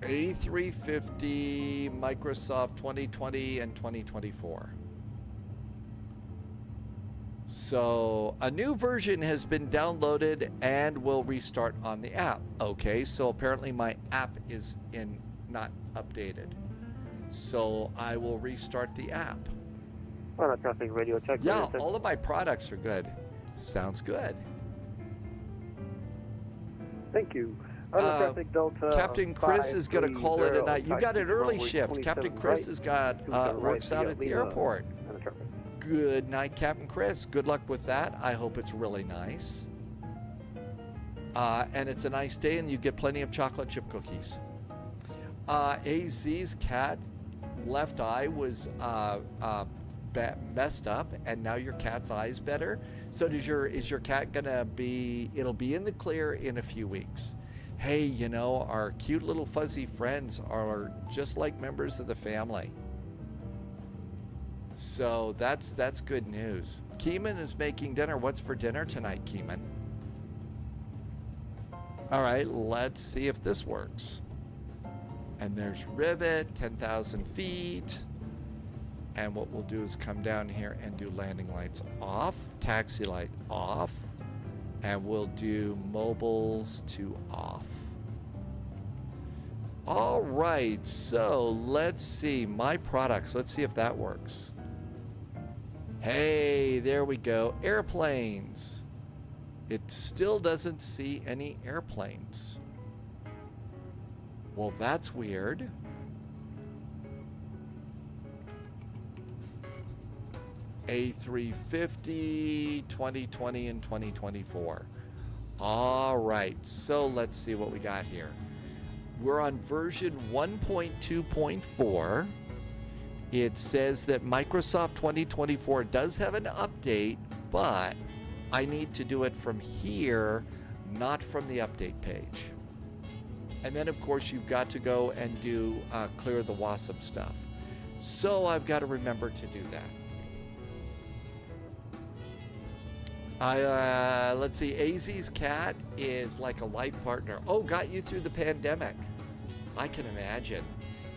A350, Microsoft 2020 and 2024. So a new version has been downloaded and will restart on the app. Okay, so apparently my app is not updated. So I will restart the app. Well, traffic radio check. Yeah, all of my products are good. Sounds good. Thank you. Delta Captain Chris is going to call it a night. You got an early shift. Captain Chris has got works out at the airport. Good night, Captain Chris. Good luck with that. I hope it's really nice. And it's a nice day, and you get plenty of chocolate chip cookies. AZ's cat left eye was messed up, and now your cat's eye is better. So is your cat gonna be? It'll be in the clear in a few weeks. Hey, you know, our cute little fuzzy friends are just like members of the family. So that's good news. Keeman is making dinner. What's for dinner tonight, Keeman? All right, let's see if this works. And there's Rivet, 10,000 feet. And what we'll do is come down here and do landing lights off, taxi light off, and we'll do mobiles to off. All right, so let's see my products. Let's see if that works. Hey, there we go. Airplanes. It still doesn't see any airplanes. Well, that's weird. A350, 2020 and 2024. All right, so let's see what we got here. We're on version 1.2.4. It says that Microsoft 2024 does have an update, but I need to do it from here, not from the update page. And then, of course, you've got to go and do clear the WASM stuff. So I've got to remember to do that. Let's see, AZ's cat is like a life partner. Oh, got you through the pandemic. I can imagine.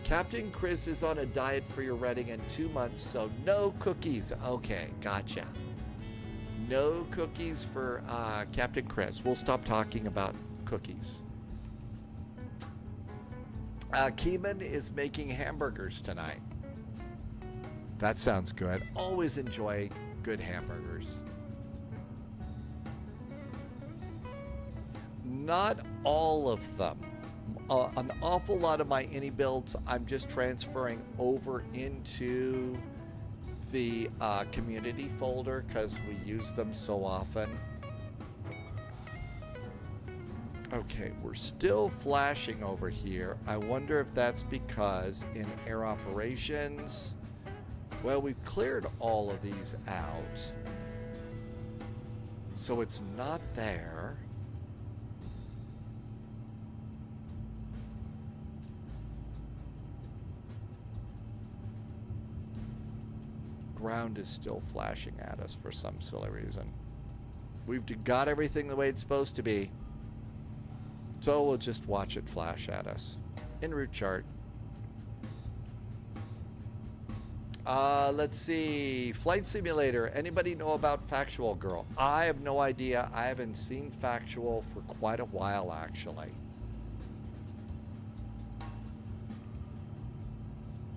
Captain Chris is on a diet for your wedding in 2 months, so no cookies. Okay, gotcha. No cookies for Captain Chris. We'll stop talking about cookies. Keeman is making hamburgers tonight. That sounds good. Always enjoy good hamburgers. Not all of them. An awful lot of my any builds I'm just transferring over into the community folder because we use them so often. Okay, we're still flashing over here. I wonder if that's because in air operations, well, we've cleared all of these out. So it's not there. Ground is still flashing at us for some silly reason. We've got everything the way it's supposed to be. So we'll just watch it flash at us. En route chart. Let's see. Flight Simulator. Anybody know about Factual Girl? I have no idea. I haven't seen Factual for quite a while, actually.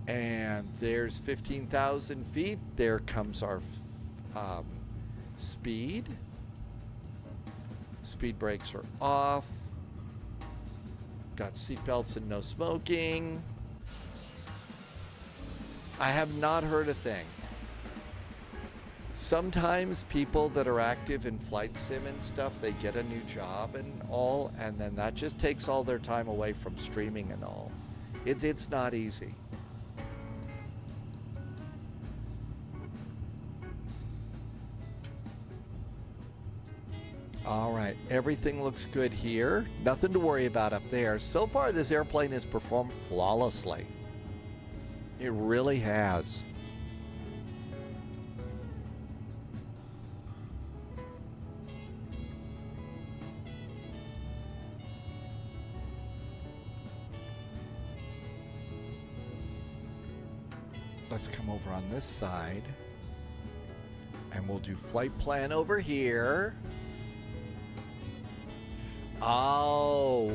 And there's 15,000 feet. There comes our speed. Speed brakes are off. Got seatbelts and no smoking. I have not heard a thing. Sometimes people that are active in flight sim and stuff, they get a new job and all, and then that just takes all their time away from streaming and all. It's not easy. All right, everything looks good here. Nothing to worry about up there. So far, this airplane has performed flawlessly. It really has. Let's come over on this side. And we'll do flight plan over here. Oh,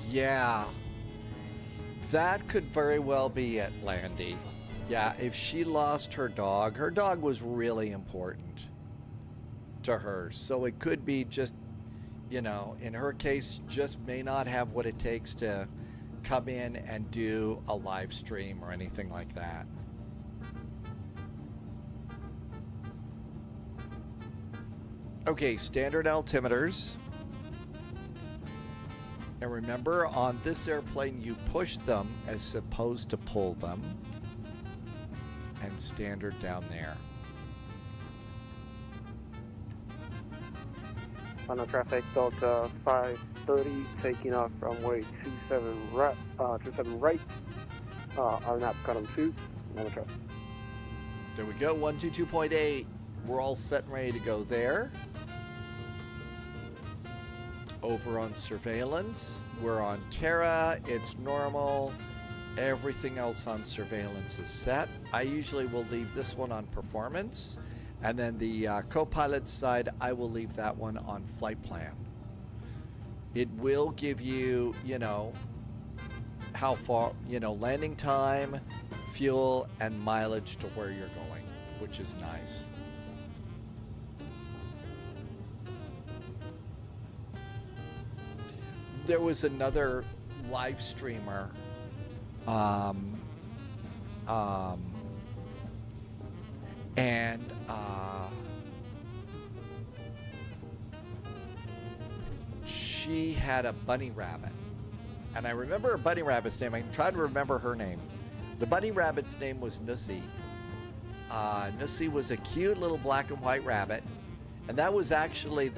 yeah. That could very well be it, Landy. Yeah, if she lost her dog was really important to her. So it could be just, you know, in her case, just may not have what it takes to come in and do a live stream or anything like that. Okay, standard altimeters. And remember, on this airplane, you push them as opposed to pull them. And standard down there. On the traffic, Delta 530, taking off runway 27 right, RNAP column 2, on the traffic. There we go, 122.8. We're all set and ready to go there. Over on surveillance, we're on Terra, it's normal. Everything else on surveillance is set. I usually will leave this one on performance, and then the co-pilot side, I will leave that one on flight plan. It will give you, you know, how far, you know, landing time, fuel, and mileage to where you're going, which is nice. There was another live streamer she had a bunny rabbit, and I remember a bunny rabbit's name. I'm trying to remember her name. The bunny rabbit's name was Nussy. Nussy was a cute little black and white rabbit, and that was actually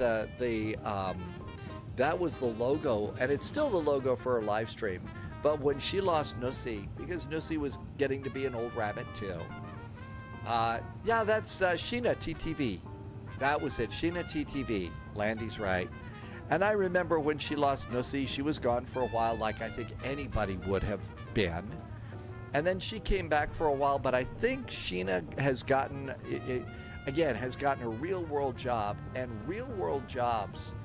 that was the logo, and it's still the logo for her live stream. But when she lost Nussy, because Nussy was getting to be an old rabbit too. Yeah, that's Sheena TTV. That was it, Sheena TTV. Landy's right. And I remember when she lost Nussy, she was gone for a while, like I think anybody would have been. And then she came back for a while, but I think Sheena has gotten, has gotten a real world job, and real world jobs,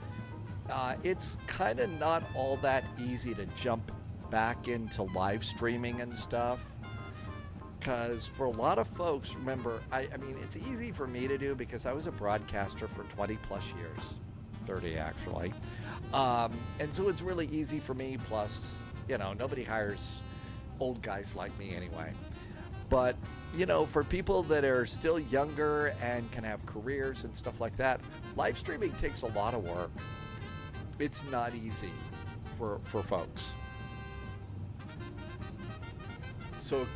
it's kind of not all that easy to jump back into live streaming and stuff. Because for a lot of folks, remember, I mean, it's easy for me to do because I was a broadcaster for 20 plus years, 30 actually. And so it's really easy for me. Plus, you know, nobody hires old guys like me anyway. But, you know, for people that are still younger and can have careers and stuff like that, live streaming takes a lot of work. It's not easy for folks. So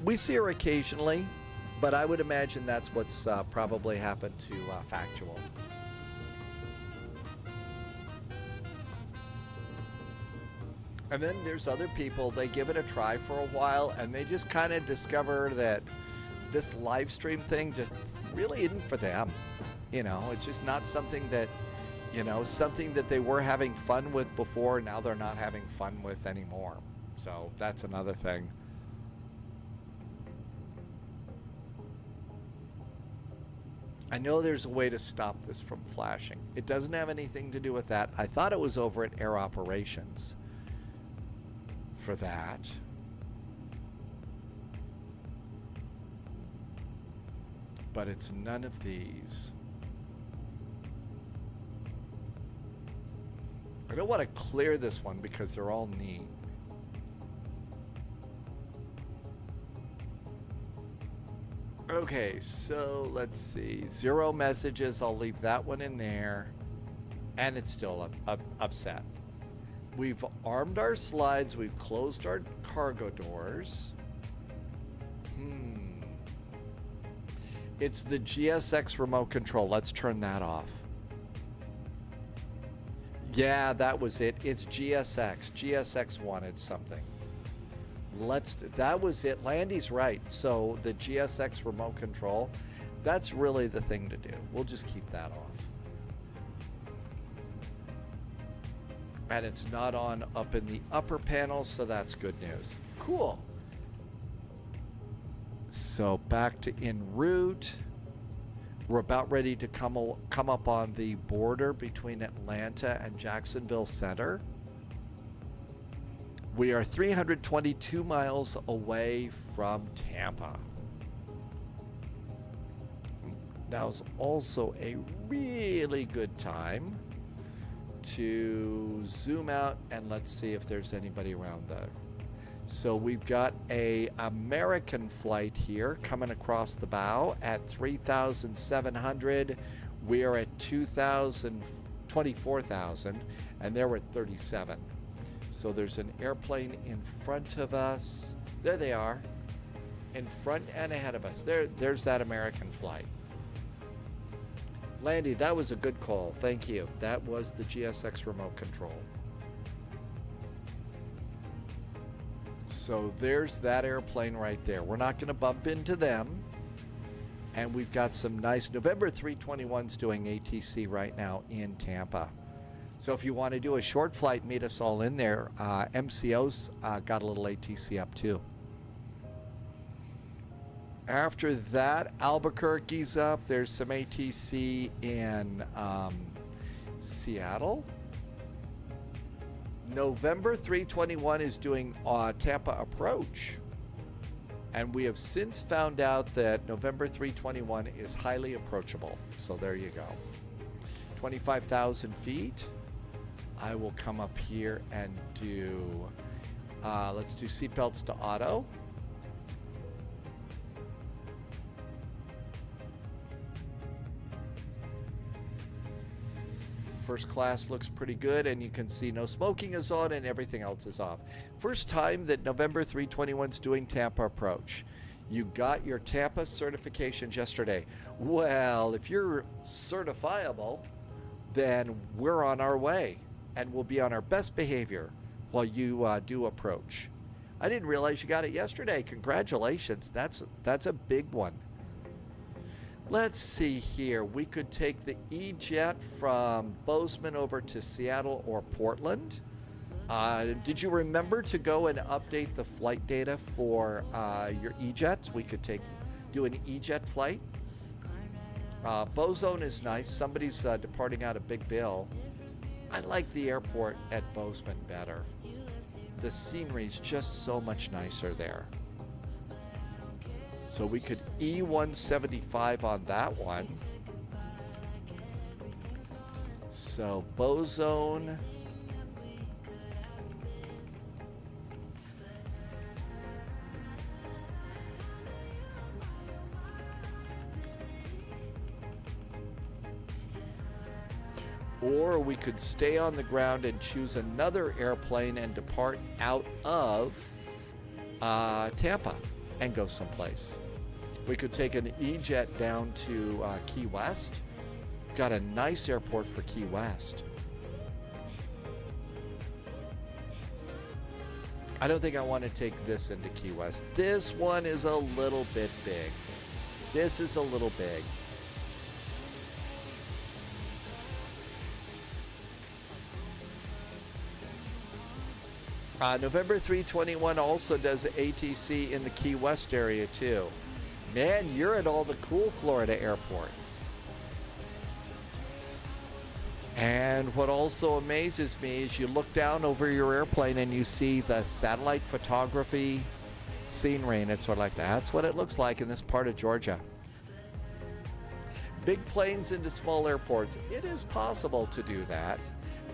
we see her occasionally, but I would imagine that's what's probably happened to Factual. And then there's other people, they give it a try for a while and they just kind of discover that this live stream thing just really isn't for them. You know, it's just not something that, you know, something that they were having fun with before, now they're not having fun with anymore. So that's another thing. I know there's a way to stop this from flashing. It doesn't have anything to do with that. I thought it was over at Air Operations for that. But it's none of these. I don't want to clear this one because they're all neat. Okay, so let's see. 0 messages. I'll leave that one in there. And it's still upset. We've armed our slides. We've closed our cargo doors. It's the GSX remote control. Let's turn that off. Yeah, that was it. It's GSX. GSX wanted something. That was it. Landy's right. So the GSX remote control, that's really the thing to do. We'll just keep that off. And it's not on up in the upper panel, so that's good news. Cool. So back to en route. We're about ready to come up on the border between Atlanta and Jacksonville Center. We are 322 miles away from Tampa. Now's also a really good time to zoom out and let's see if there's anybody around there. So we've got a American flight here coming across the bow at 3,700. We are at 24,000 and there we're at 37. So there's an airplane in front of us. There they are. In front and ahead of us. There's that American flight. Landy, that was a good call. Thank you. That was the GSX remote control. So there's that airplane right there. We're not going to bump into them. And we've got some nice November 321s doing ATC right now in Tampa. So if you want to do a short flight, meet us all in there. MCO's got a little ATC up too. After that, Albuquerque's up. There's some ATC in Seattle. November 321 is doing Tampa approach. And we have since found out that November 321 is highly approachable. So there you go. 25,000 feet. I will come up here and do, let's do seatbelts to auto. First class looks pretty good, and you can see no smoking is on and everything else is off. First time that November 321's doing Tampa approach. You got your Tampa certifications yesterday. Well, if you're certifiable, then we're on our way, and we'll be on our best behavior while you do approach. I didn't realize you got it yesterday. Congratulations. That's a big one. Let's see here. We could take the E-Jet from Bozeman over to Seattle or Portland. Did you remember to go and update the flight data for your E-Jets? We could do an E-Jet flight. Bozeman is nice. Somebody's departing out of Big Bill. I like the airport at Bozeman better. the scenery is just so much nicer there. So we could E175 on that one. So Bozone. Or we could stay on the ground and choose another airplane and depart out of Tampa and go someplace. We could take an E-Jet down to Key West. Got a nice airport for Key West. I don't think I want to take this into Key West. This one is a little bit big. This is a little big. November 321 also does ATC in the Key West area too. Man, you're at all the cool Florida airports. And what also amazes me is you look down over your airplane and you see the satellite photography scenery, and it's sort of like that's what it looks like in this part of Georgia. Big planes into small airports. It is possible to do that.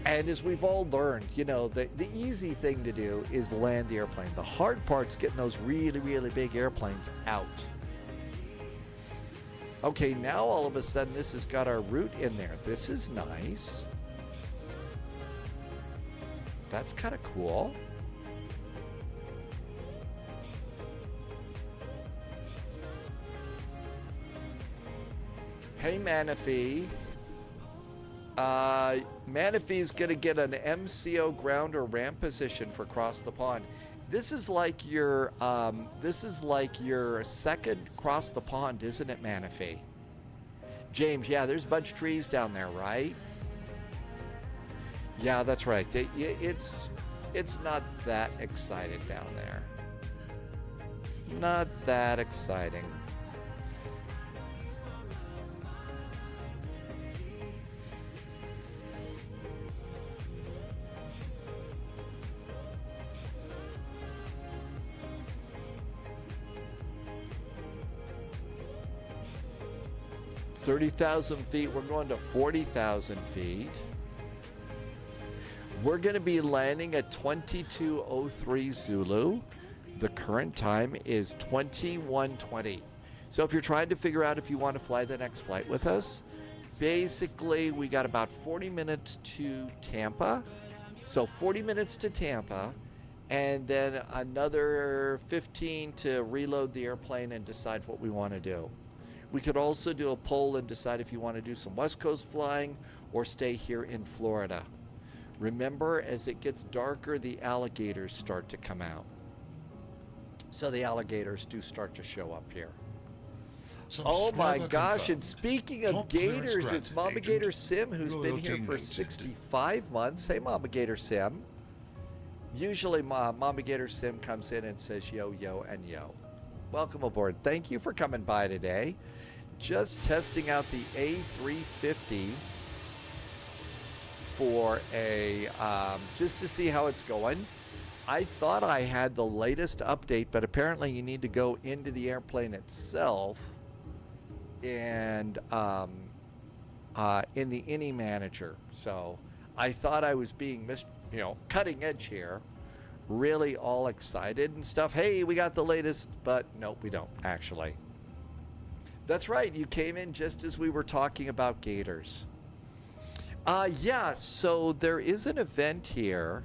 And as we've all learned, you know, the easy thing to do is land the airplane. The hard part's getting those really, really big airplanes out. Okay, now all of a sudden this has got our route in there. This is nice. That's kind of cool. Hey, Manaphy. Manaphy's gonna get an MCO ground or ramp position for cross the pond. This is like your second cross the pond, isn't it, Manaphy? James, yeah, there's a bunch of trees down there, right? Yeah, that's right. It's not that exciting down there. Not that exciting. $30,000 feet, we're going to 40,000 feet. We're going to be landing at 2203 Zulu. The current time is 2120. So if you're trying to figure out if you want to fly the next flight with us, basically we got about 40 minutes to Tampa. So 40 minutes to Tampa, and then another 15 to reload the airplane and decide what we want to do. We could also do a poll and decide if you want to do some West Coast flying or stay here in Florida. Remember, as it gets darker, the alligators start to come out. So the alligators do start to show up here. Oh my gosh, and speaking of gators, it's Mama Gator Sim who's been here for 65 months. Hey, Mama Gator Sim. Usually Mama Gator Sim comes in and says yo, yo, and yo. Welcome aboard. Thank you for coming by today. Just testing out the A350 for a, just to see how it's going. I thought I had the latest update, but apparently you need to go into the airplane itself and in the INI manager. So I thought I was being cutting edge here. Really all excited and stuff. Hey, we got the latest, but nope, we don't actually. That's right, you came in just as we were talking about gators. Yeah, so there is an event here,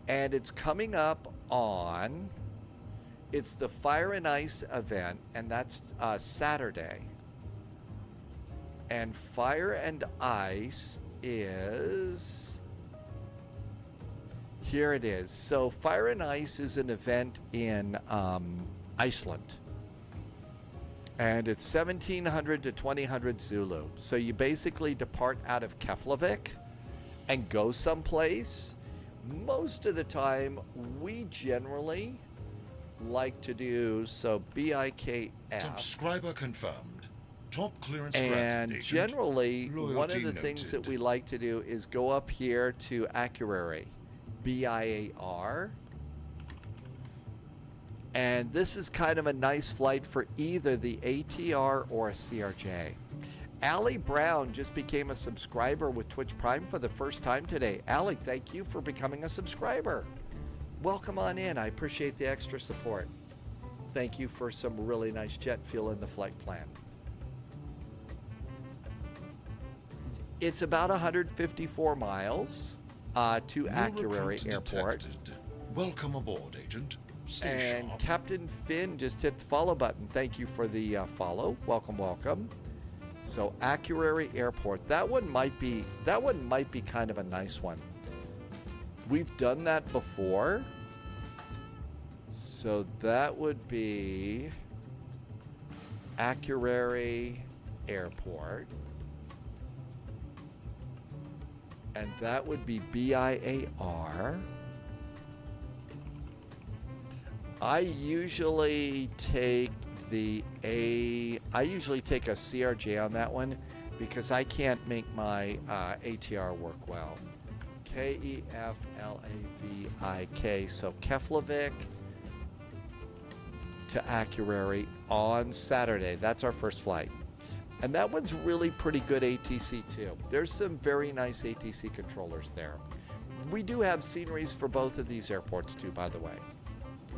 and it's coming up on, it's the Fire and Ice event, and that's Saturday. And Fire and Ice is, here it is. So Fire and Ice is an event in Iceland. And it's 1700 to 2000 Zulu. So you basically depart out of Keflavik and go someplace. Most of the time, we generally like to do, so BIKF. Subscriber confirmed. Top clearance and granted. Generally, one of the Loyalty things noted. that we like to do is go up here to Accurary. BIAR. And this is kind of a nice flight for either the ATR or a CRJ. Allie Brown just became a subscriber with Twitch Prime for the first time today. Allie, thank you for becoming a subscriber. Welcome on in. I appreciate the extra support. Thank you for some really nice jet fuel in the flight plan. It's about 154 miles to Akureyri Airport. Welcome aboard, Agent. Stay And sharp. Captain Finn just hit the follow button. Thank you for the follow. Welcome, welcome. So Akureyri Airport. That one might be kind of a nice one. We've done that before. So that would be Akureyri Airport. And that would be BIAR. I usually take a CRJ on that one because I can't make my ATR work well. Keflavik, so Keflavik to Akureyri on Saturday. That's our first flight. And that one's really pretty good ATC too. There's some very nice ATC controllers there. We do have sceneries for both of these airports too, by the way.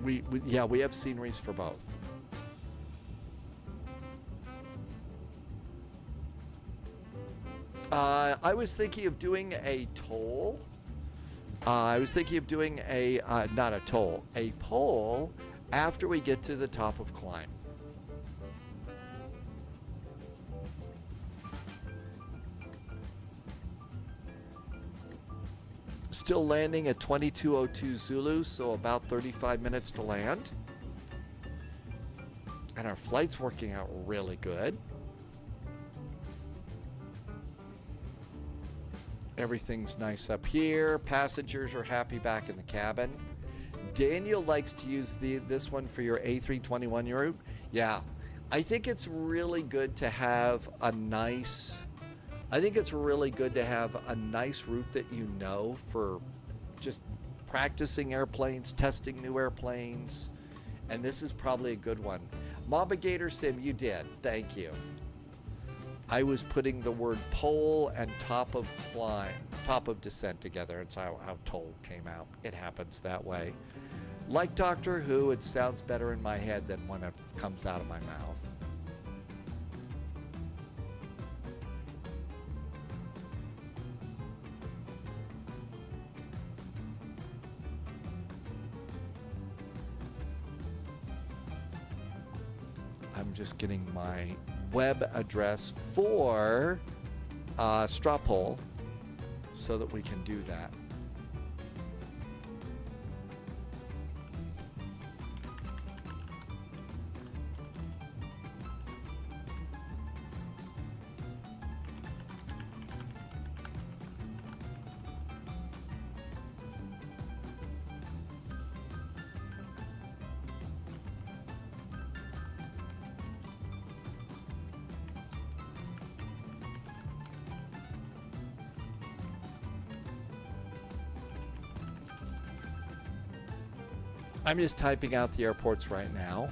We have sceneries for both. I was thinking of doing a toll. I was thinking of doing not a toll, a poll after we get to the top of climb. Still landing at 2202 Zulu, so about 35 minutes to land. And our flight's working out really good. Everything's nice up here. Passengers are happy back in the cabin. Daniel likes to use this one for your A321 route. Yeah, I think it's really good to have a nice route that you know for just practicing airplanes, testing new airplanes, and this is probably a good one. Mobagator Sim, you did. Thank you. I was putting the word pole and top of descent together. It's how toll came out. It happens that way. Like Doctor Who, it sounds better in my head than when it comes out of my mouth. I'm just getting my web address for straw poll so that we can do that. I'm just typing out the airports right now.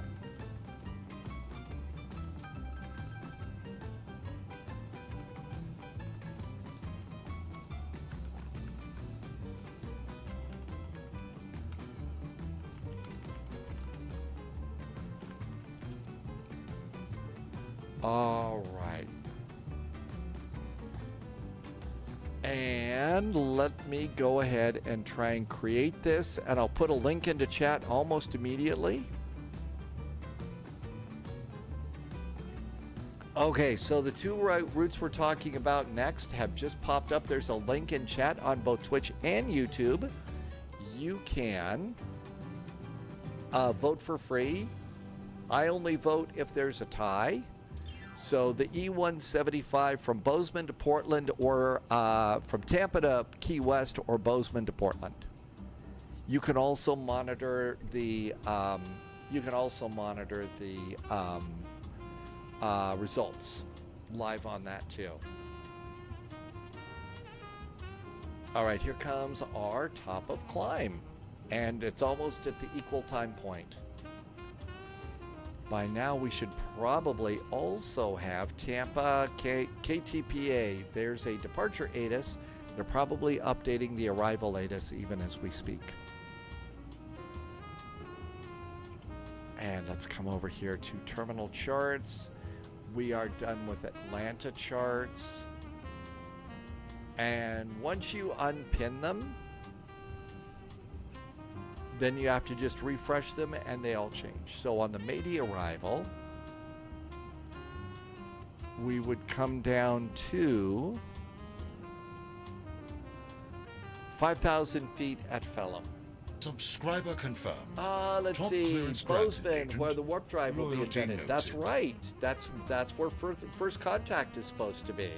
All right. And let me go ahead and try and create this, and I'll put a link into chat almost immediately. Okay, so the two routes we're talking about next have just popped up. There's a link in chat on both Twitch and YouTube. You can vote for free. I only vote if there's a tie. So the E175 from Bozeman to Portland, or from Tampa to Key West, or Bozeman to Portland. You can also monitor the results live on that too. All right, here comes our top of climb, and it's almost at the equal time point. By now, we should probably also have Tampa KTPA. There's a departure ATIS. They're probably updating the arrival ATIS even as we speak. And let's come over here to terminal charts. We are done with Atlanta charts. And once you unpin them, then you have to just refresh them and they all change. So on the Media arrival, we would come down to 5,000 feet at Phelim. Subscriber confirmed. Let's Top see, clearance granted, Bozeman, agent. where the warp drive will be Loyalty invented. That's noted. right. That's where first contact is supposed to be.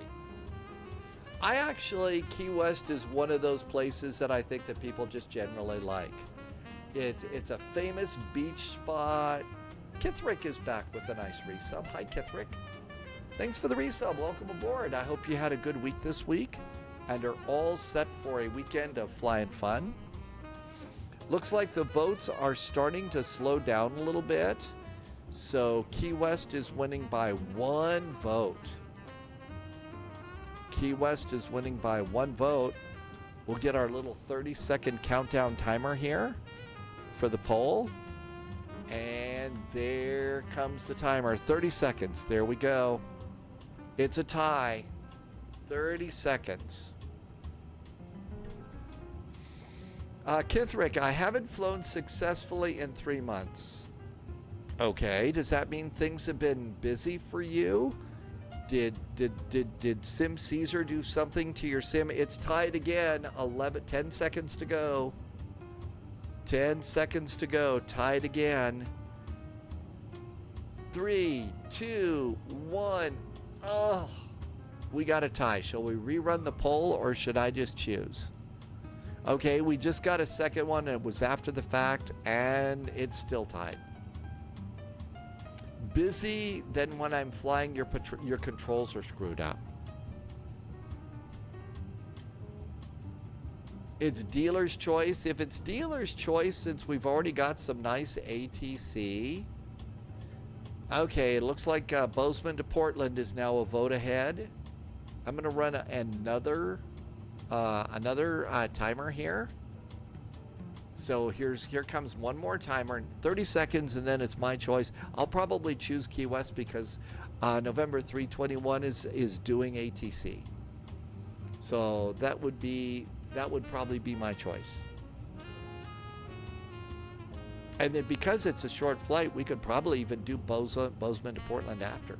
I actually, Key West is one of those places that I think that people just generally like. It's a famous beach spot. Kithrick is back with a nice resub. Hi, Kithrick. Thanks for the resub. Welcome aboard. I hope you had a good week this week and are all set for a weekend of flying fun. Looks like the votes are starting to slow down a little bit. So Key West is winning by 1 vote. Key West is winning by 1 vote. We'll get our little 30-second countdown timer here for the poll. And there comes the timer. 30 seconds. There we go. It's a tie. 30 seconds. Kithrick, I haven't flown successfully in 3 months. Okay, does that mean things have been busy for you? Did Sim Caesar do something to your sim? It's tied again. 10 seconds to go. 10 seconds to go. Tied again. 3, 2, 1. Oh, we got a tie. Shall we rerun the poll or should I just choose? Okay, we just got a second one and it was after the fact and it's still tied. Busy, then when I'm flying, your controls are screwed up. It's dealer's choice. If it's dealer's choice, since we've already got some nice ATC. Okay, it looks like Bozeman to Portland is now a vote ahead. I'm going to run another timer here. So here comes one more timer, 30 seconds, and then it's my choice. I'll probably choose Key West because November 321 is doing ATC. So that would probably be my choice. And then because it's a short flight, we could probably even do Bozeman to Portland after.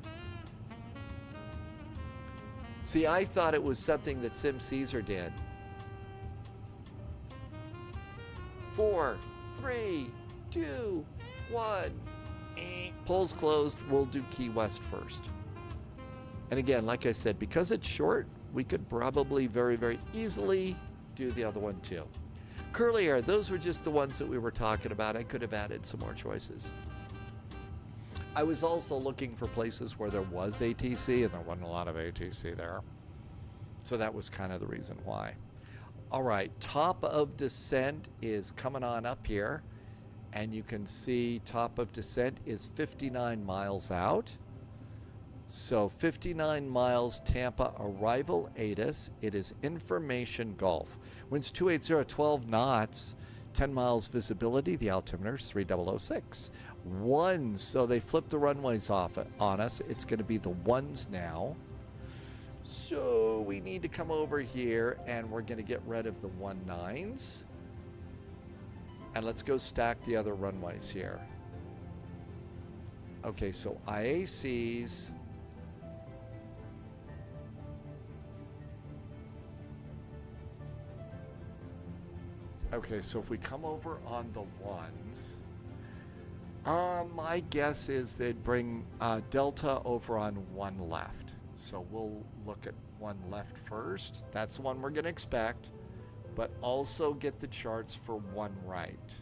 See, I thought it was something that Sim Caesar did. 4, 3, 2, 1. Polls closed. We'll do Key West first. And again, like I said, because it's short, we could probably very, very easily do the other one too. Curly Air, those were just the ones that we were talking about. I could have added some more choices. I was also looking for places where there was ATC, and there wasn't a lot of ATC there. So that was kind of the reason why. All right, top of descent is coming on up here. And you can see top of descent is 59 miles out. So 59 miles Tampa arrival ATIS. It is information Gulf. Winds 280, 12 knots, 10 miles visibility. The altimeter is 3006. 1, so they flipped the runways off on us. It's going to be the 1s now. So we need to come over here and we're going to get rid of the 19s. And let's go stack the other runways here. Okay, so IACs. Okay, so if we come over on the 1s, my guess is they'd bring Delta over on 1 left. So we'll look at 1 left first. That's the one we're going to expect. But also get the charts for 1 right.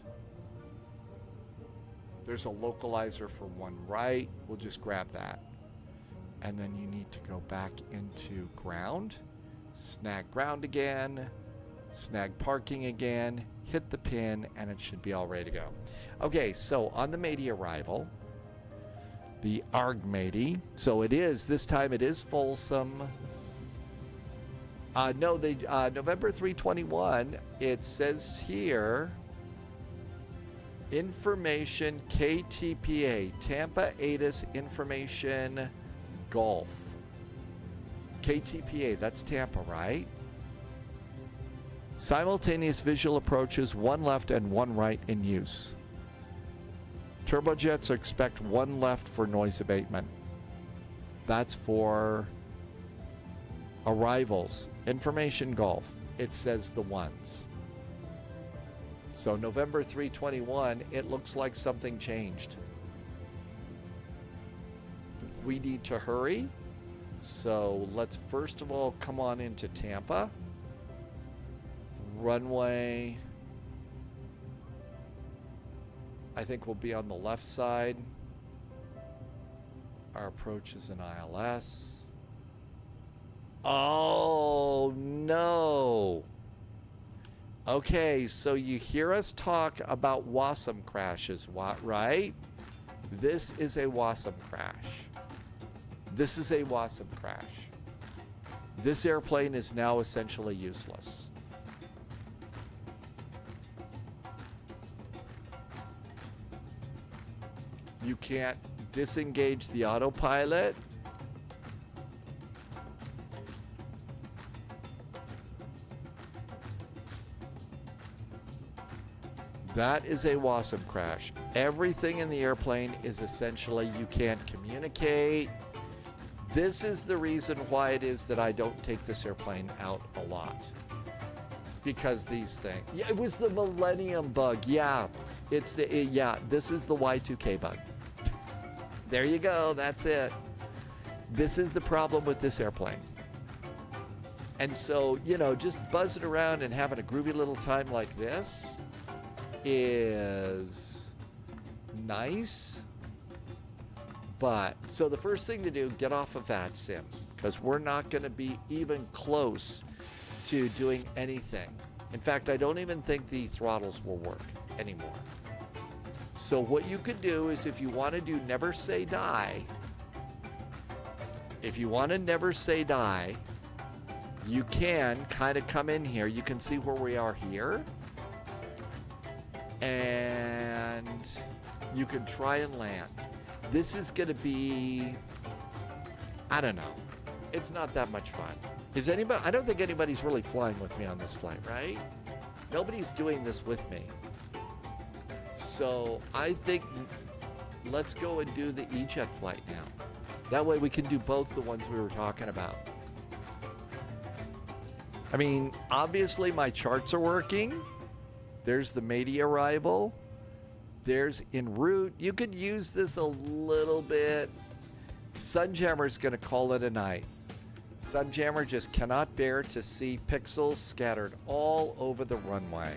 There's a localizer for 1 right. We'll just grab that. And then you need to go back into ground. Snag ground again. Snag parking again. Hit the pin and it should be all ready to go. Okay, so on the Media arrival, the Argmatey. So it is, this time it is Folsom. No, they November 321, it says here, information KTPA, Tampa ATIS Information Golf. KTPA, that's Tampa, right? Simultaneous visual approaches, one left and one right in use. Turbojets expect one left for noise abatement. That's for arrivals. Information Golf, it says the ones. So November 321, it looks like something changed. We need to hurry. So let's first of all come on into Tampa. Runway, I think we'll be on the left side. Our approach is an ILS. Oh, no. Okay, so you hear us talk about WASM crashes, right? This is a WASM crash. This is a WASM crash. This airplane is now essentially useless. You can't disengage the autopilot. That is a WASM crash. Everything in the airplane is essentially, you can't communicate. This is the reason why it is that I don't take this airplane out a lot. Because these things. Yeah, it was the Millennium bug. Yeah, it's the, yeah, this is the Y2K bug. There you go, that's it. This is the problem with this airplane. And so, you know, just buzzing around and having a groovy little time like this is nice. But, so the first thing to do, get off of that sim, because we're not going to be even close to doing anything. In fact, I don't even think the throttles will work anymore. So what you could do is, if you want to do never say die, if you want to never say die, you can kind of come in here. You can see where we are here. And you can try and land. This is going to be, I don't know. It's not that much fun. Is anybody, I don't think anybody's really flying with me on this flight, right? Nobody's doing this with me. So I think let's go and do the E-Jet flight now. That way we can do both the ones we were talking about. I mean, obviously my charts are working. There's the Matey arrival. There's en route. You could use this a little bit. Sunjammer's going to call it a night. Sunjammer just cannot bear to see pixels scattered all over the runway.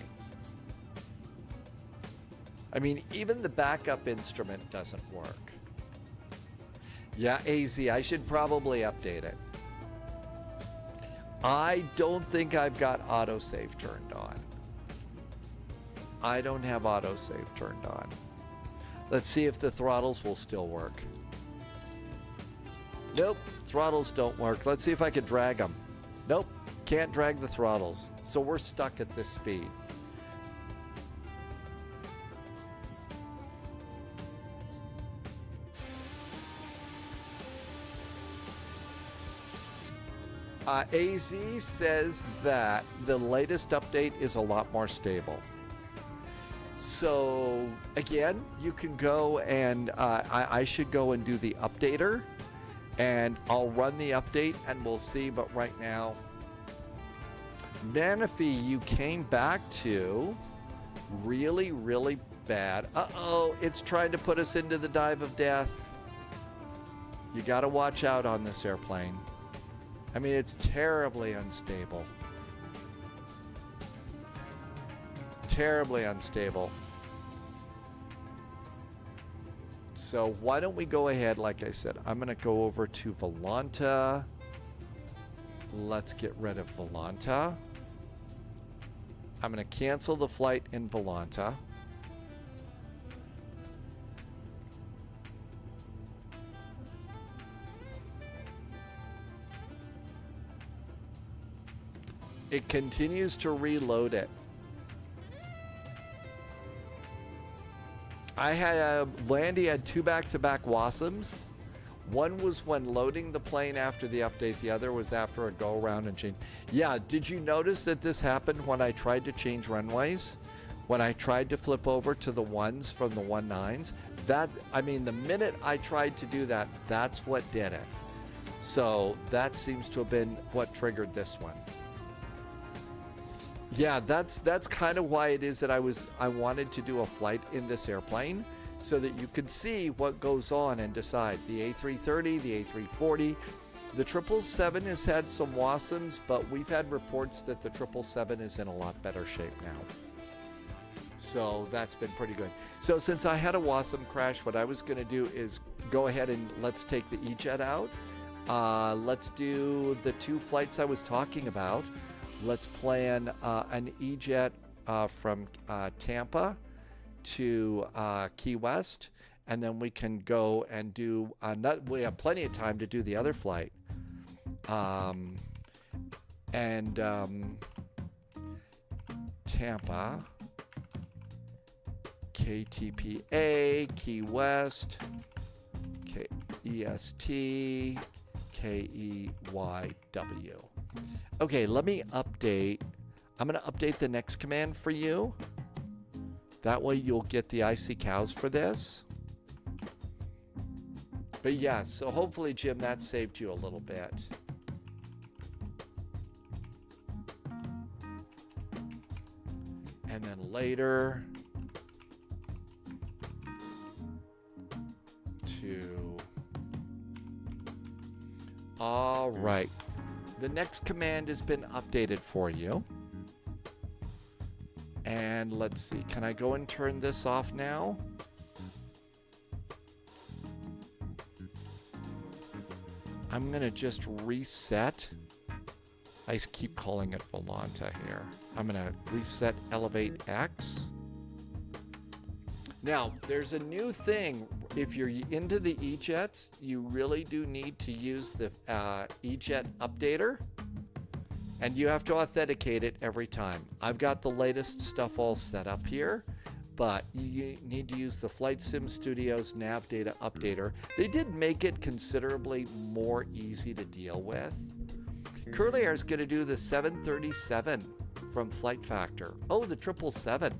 I mean, even the backup instrument doesn't work. Yeah, AZ, I should probably update it. I don't think I've got autosave turned on. I don't have autosave turned on. Let's see if the throttles will still work. Nope, throttles don't work. Let's see if I can drag them. Nope, can't drag the throttles. So we're stuck at this speed. AZ says that the latest update is a lot more stable. So again, you can go and I should go and do the updater, and I'll run the update and we'll see. But right now, Manaphy, you came back to really, really bad. Uh-oh, it's trying to put us into the dive of death. You got to watch out on this airplane. I mean, it's terribly unstable. Terribly unstable. So why don't we go ahead, like I said, I'm going to go over to Volanta. Let's get rid of Volanta. I'm going to cancel the flight in Volanta. It continues to reload it. Landy had 2 back-to-back WASMs. One was when loading the plane after the update. The other was after a go-around and change. Yeah, did you notice that this happened when I tried to change runways? When I tried to flip over to the 1s from the 19s? I mean, the minute I tried to do that, that's what did it. So that seems to have been what triggered this one. Yeah, that's kind of why it is that I wanted to do a flight in this airplane, so that you could see what goes on and decide. The A330, the A340, the 777 has had some WASMs, but we've had reports that the 777 is in a lot better shape now. So that's been pretty good. So since I had a WASM crash, what I was going to do is go ahead and let's take the E-Jet out. Let's do the 2 flights I was talking about. Let's plan an E-Jet from Tampa to Key West, and then we can go and do we have plenty of time to do the other flight. Tampa, KTPA, Key West, EST, KEYW. Okay, let me update. I'm going to update the next command for you. That way you'll get the IC cows for this. But yeah, so hopefully, Jim, that saved you a little bit. And then later to... All right. The next command has been updated for you. And let's see, can I go and turn this off now? I'm going to just reset. I keep calling it Volanta here. I'm going to reset Elevate X. Now, there's a new thing. If you're into the E-Jets, you really do need to use the E-Jet updater. And you have to authenticate it every time. I've got the latest stuff all set up here, but you need to use the Flight Sim Studios Nav Data Updater. They did make it considerably more easy to deal with. Curly Air is going to do the 737 from Flight Factor. Oh, the 777.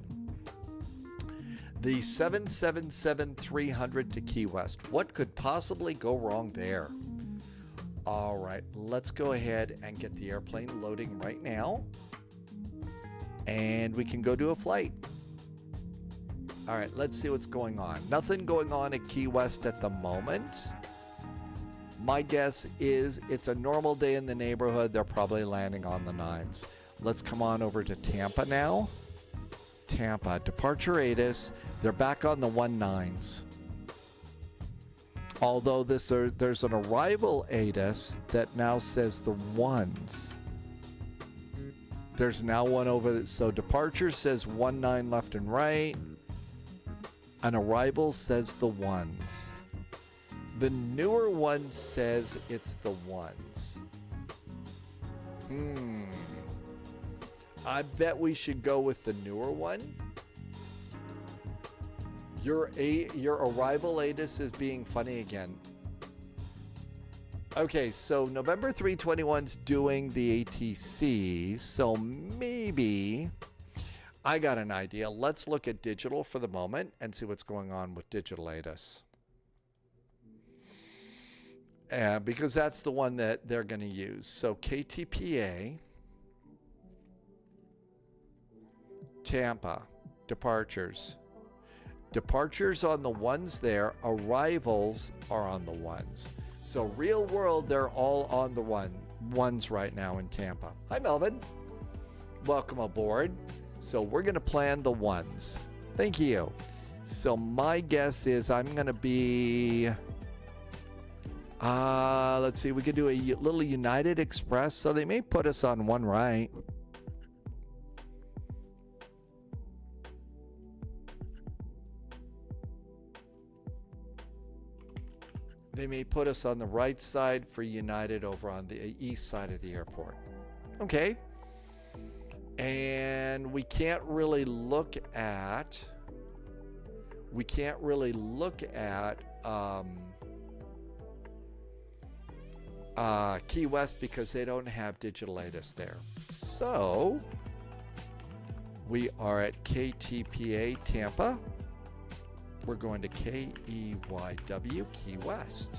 The 777-300 to Key West. What could possibly go wrong there? All right, let's go ahead and get the airplane loading right now. And we can go do a flight. All right, let's see what's going on. Nothing going on at Key West at the moment. My guess is it's a normal day in the neighborhood. They're probably landing on the 9s. Let's come on over to Tampa now. Tampa, departure ATIS. They're back on the 19s. Although there's an arrival ATIS that now says the 1s. There's now one over, so departure says 19 left and right. An arrival says the 1s. The newer one says it's the 1s. I bet we should go with the newer one. Your arrival ATIS is being funny again. Okay, so November 321's doing the ATC, so maybe I got an idea. Let's look at digital for the moment and see what's going on with digital ATIS. Because that's the one that they're going to use. So KTPA, Tampa, departures. Departures on the 1s there, arrivals are on the 1s. So real world, they're all on the 1s right now in Tampa. Hi, Melvin. Welcome aboard. So we're going to plan the 1s. Thank you. So my guess is I'm going to be, let's see, we could do a little United Express. So they may put us on one right. They may put us on the right side for United over on the east side of the airport. Okay. And we can't really look at Key West because they don't have digital ATIS there. So we are at KTPA Tampa. We're going to KEYW Key West.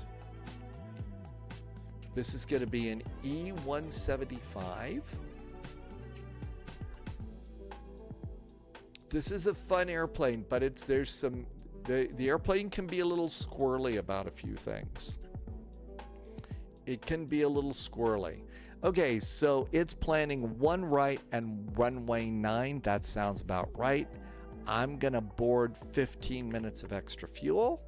This is going to be an E175. This is a fun airplane, but the airplane can be a little squirrely about a few things. It can be a little squirrely. Okay, so it's planning 1 right and runway 9. That sounds about right. I'm gonna board 15 minutes of extra fuel.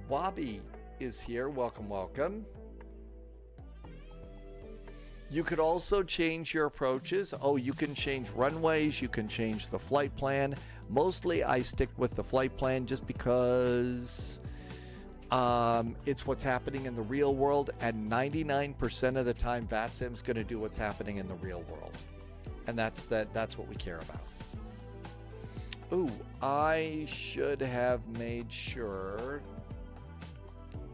Bobby is here. Welcome, welcome. You could also change your approaches. Oh, you can change runways. You can change the flight plan. Mostly I stick with the flight plan just because it's what's happening in the real world, and 99% of the time VATSIM's going to do what's happening in the real world. And that's what we care about. Ooh, I should have made sure.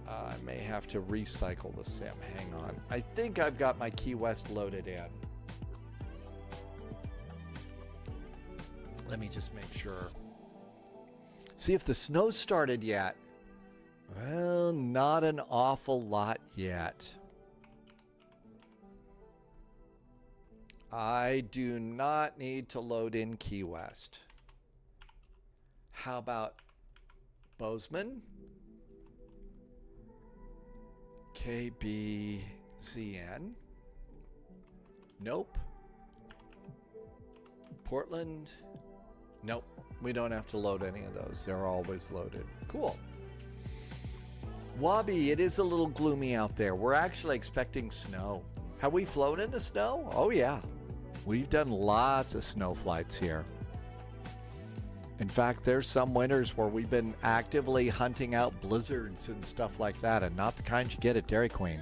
I may have to recycle the sim. Hang on. I think I've got my Key West loaded in. Let me just make sure. See if the snow started yet. Well, not an awful lot yet. I do not need to load in Key West. How about Bozeman? KBZN. Nope. Portland. Nope. We don't have to load any of those. They're always loaded. Cool. Wabi, it is a little gloomy out there. We're actually expecting snow. Have we flown in the snow? Oh yeah. We've done lots of snow flights here. In fact, there's some winters where we've been actively hunting out blizzards and stuff like that, and not the kind you get at Dairy Queen.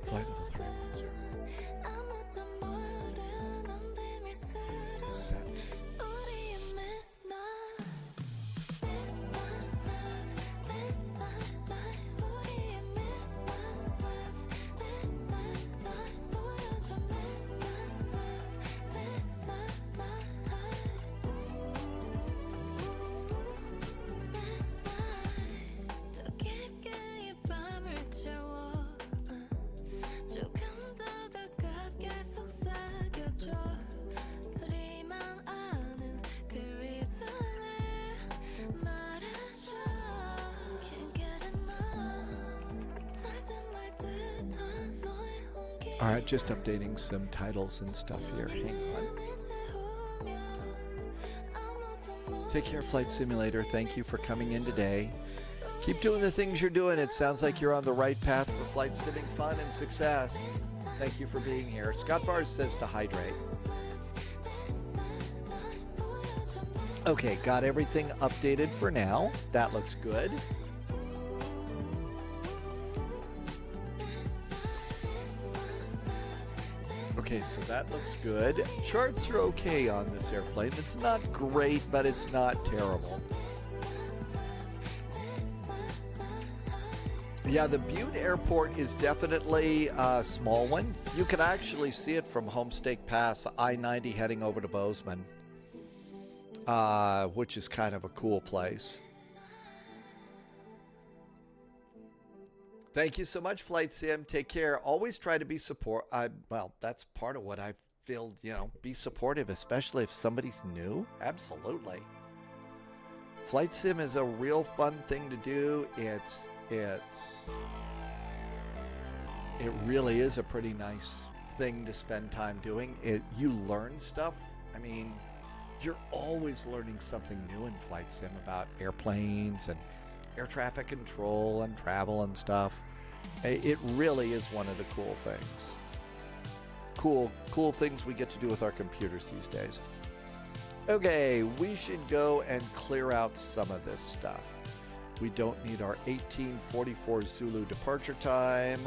Flight level 310. Set. All right, just updating some titles and stuff here. Hang on. Take care, Flight Simulator. Thank you for coming in today. Keep doing the things you're doing. It sounds like you're on the right path for flight simming fun and success. Thank you for being here. Scott Bars says to hydrate. Okay, got everything updated for now. That looks good. Okay, so that looks good. Charts are okay on this airplane. It's not great, but it's not terrible. Yeah, the Butte Airport is definitely a small one. You can actually see it from Homestake Pass, I-90 heading over to Bozeman, which is kind of a cool place. Thank you so much, Flight Sim. Take care. Always try to be well, that's part of what I feel, be supportive, especially if somebody's new. Absolutely. Flight Sim is a real fun thing to do. It really is a pretty nice thing to spend time doing. You learn stuff. I mean, You're always learning something new in Flight Sim about airplanes and air traffic control and travel and stuff. It really is one of the cool things. Cool things we get to do with our computers these days. Okay, we should go and clear out some of this stuff. We don't need our 1844 Zulu departure time.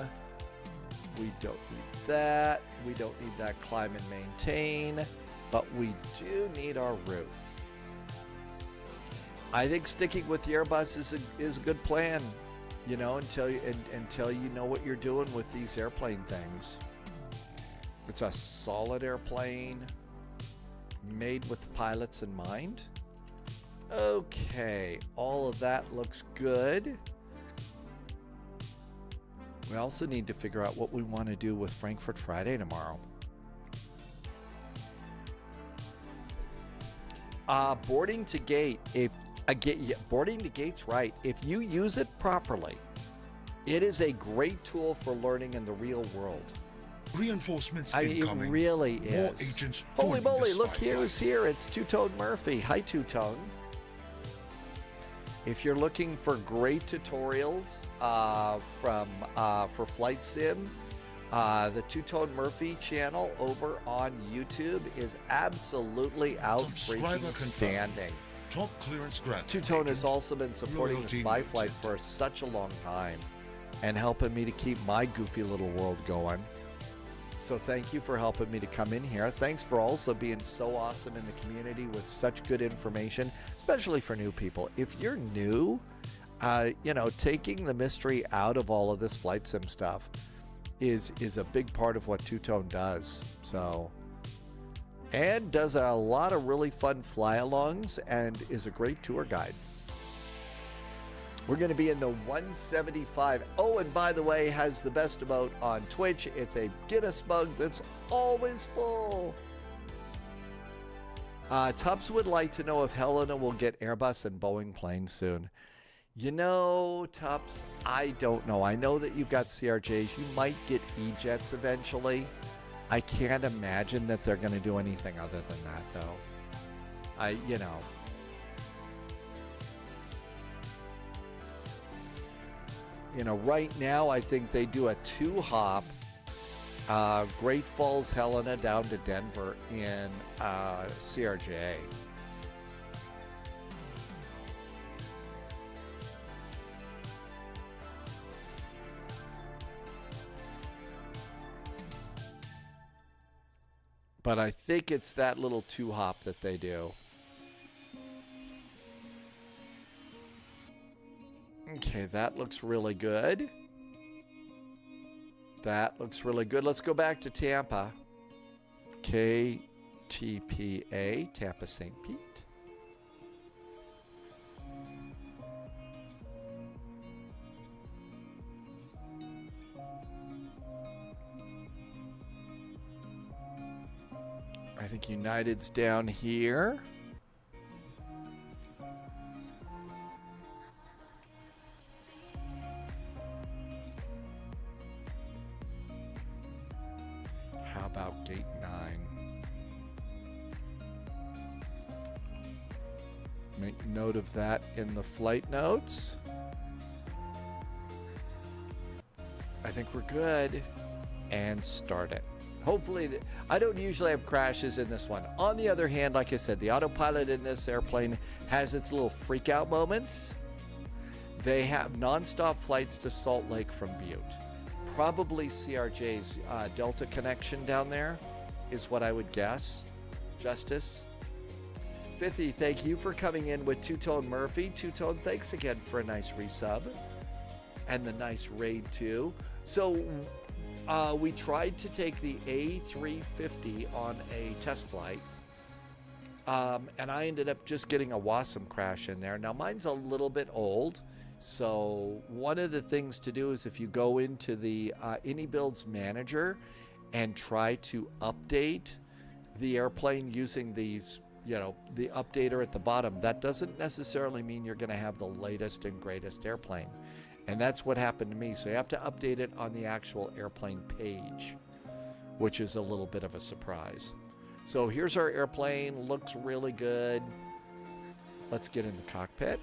We don't need that. We don't need that climb and maintain. But we do need our route. I think sticking with the Airbus is a good plan, you know, until you know what you're doing with these airplane things. It's a solid airplane made with pilots in mind. Okay, all of that looks good. We also need to figure out what we want to do with Frankfurt Friday tomorrow. Boarding to gate. Boarding to gate's right. If you use it properly, it is a great tool for learning in the real world. Reinforcements incoming. It really More is. agents Holy joining the moly! Look spy who's here. It's Two-Tone Murphy. Hi, Two-Tone. If you're looking for great tutorials for Flight Sim, the Two-Tone Murphy channel over on YouTube is absolutely outstanding. Top clearance grant. Two-Tone has also been supporting the Loyalty Spy noted. Flight for such a long time and helping me to keep my goofy little world going. So thank you for helping me to come in here. Thanks for also being so awesome in the community with such good information, especially for new people. If you're new, you know, taking the mystery out of all of this Flight Sim stuff is a big part of what Two-Tone does. So, and does a lot of really fun fly-alongs and is a great tour guide. We're going to be in the 175. Oh, and by the way, has the best emote on Twitch. It's a mug that's always full. Tubbs would like to know if Helena will get Airbus and Boeing planes soon. You know, Tubbs, I don't know. I know that you've got CRJs. You might get E-Jets eventually. I can't imagine that they're going to do anything other than that, though. You know. Right now, I think they do a 2-hop Great Falls Helena down to Denver in CRJ. But I think it's that little 2-hop that they do. Okay, that looks really good. That looks really good. Let's go back to Tampa. KTPA, Tampa St. Pete. I think United's down here. How about gate 9? Make note of that in the flight notes. I think we're good. And start it. Hopefully, I don't usually have crashes in this one. On the other hand, like I said, the autopilot in this airplane has its little freak out moments. They have nonstop flights to Salt Lake from Butte. Probably CRJ's Delta connection down there is what I would guess. Justice. Fithy, thank you for coming in with Two-Tone Murphy. Two-Tone, thanks again for a nice resub. And the nice raid too. So we tried to take the A350 on a test flight. And I ended up just getting a Wasm crash in there. Now mine's a little bit old. So one of the things to do is if you go into the AnyBuilds manager and try to update the airplane using these, the updater at the bottom, that doesn't necessarily mean you're going to have the latest and greatest airplane. And that's what happened to me. So you have to update it on the actual airplane page, which is a little bit of a surprise. So here's our airplane. Looks really good. Let's get in the cockpit.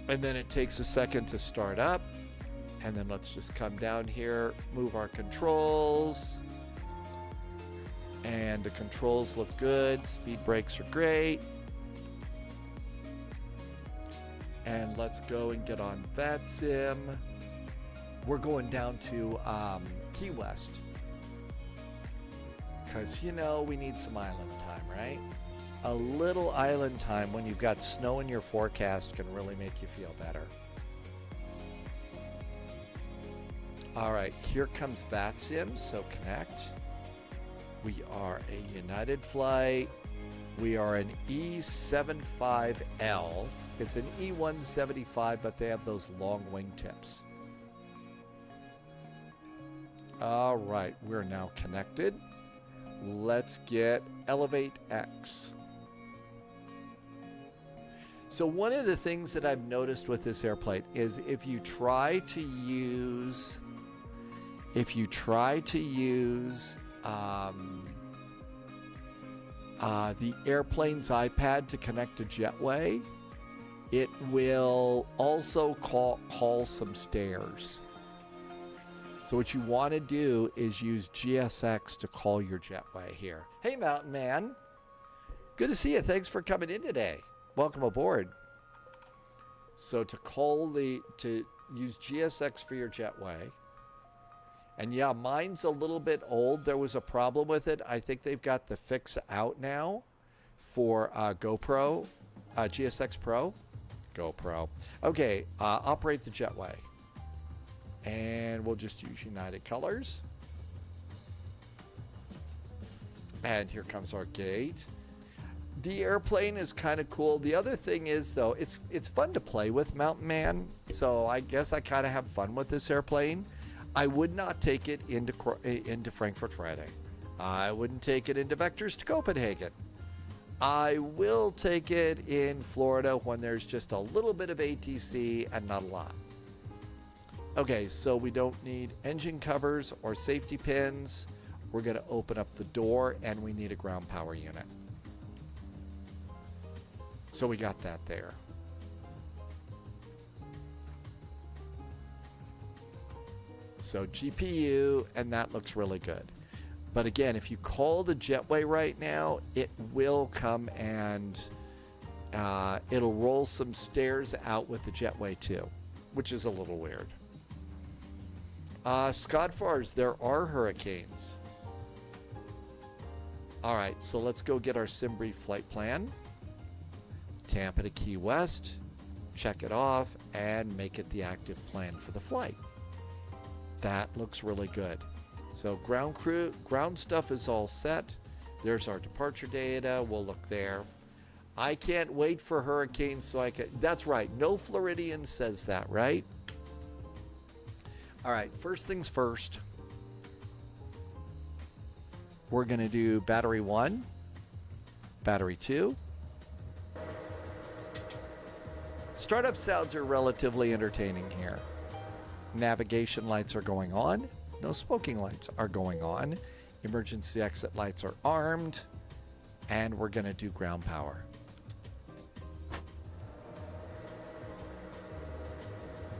And then it takes a second to start up. And then let's just come down here, move our controls. And the controls look good. Speed brakes are great. And let's go and get on VATSIM. We're going down to Key West. Because, you know, we need some island time, right? A little island time when you've got snow in your forecast can really make you feel better. All right, here comes VATSIM, so connect. We are a United flight. We are an E75L. It's an E175, but they have those long wingtips. All right, we're now connected. Let's get Elevate X. So one of the things that I've noticed with this airplane is if you try to use the airplane's iPad to connect to Jetway, it will also call some stairs. So what you want to do is use GSX to call your Jetway here. Hey, Mountain Man. Good to see you. Thanks for coming in today. Welcome aboard. So to use GSX for your Jetway. And yeah, mine's a little bit old. There was a problem with it. I think they've got the fix out now for GoPro, GSX Pro. GoPro. Okay, operate the Jetway. And we'll just use United Colors. And here comes our gate. The airplane is kind of cool. The other thing is, though, it's fun to play with, Mountain Man. So I guess I kind of have fun with this airplane. I would not take it into Frankfurt Friday. I wouldn't take it into Vectors to Copenhagen. I will take it in Florida when there's just a little bit of ATC and not a lot. Okay, so we don't need engine covers or safety pins. We're going to open up the door and we need a ground power unit. So we got that there. So GPU, and that looks really good. But again, if you call the Jetway right now, it will come and it'll roll some stairs out with the Jetway too, which is a little weird. Scodfars, there are hurricanes. All right, so let's go get our SimBrief flight plan. Tampa to Key West, check it off, and make it the active plan for the flight. That looks really good. So ground stuff is all set. There's our departure data. We'll look there. I can't wait for hurricanes so I can. That's right. No Floridian says that, right? All right. First things first. We're going to do battery 1, battery 2. Startup sounds are relatively entertaining here. Navigation lights are going on. No smoking lights are going on. Emergency exit lights are armed. And we're going to do ground power.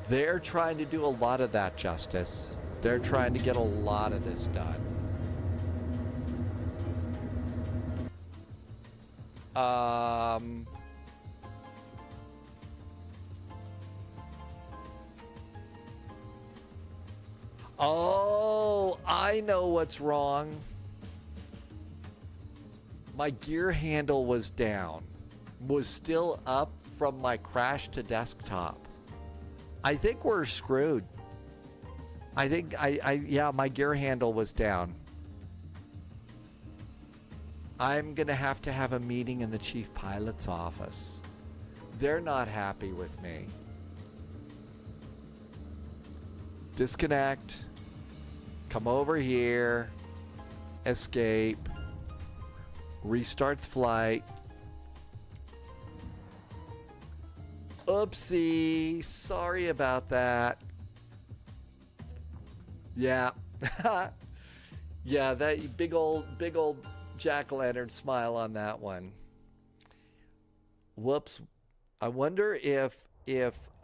They're trying to do a lot of that, Justice. They're trying to get a lot of this done. Oh, I know what's wrong. My gear handle was down. Was still up from my crash to desktop. I think we're screwed. I think yeah, my gear handle was down. I'm going to have a meeting in the chief pilot's office. They're not happy with me. Disconnect. Come over here. Escape. Restart the flight. Oopsie. Sorry about that. Yeah. Yeah, that big old jack-o'-lantern smile on that one. Whoops. I wonder if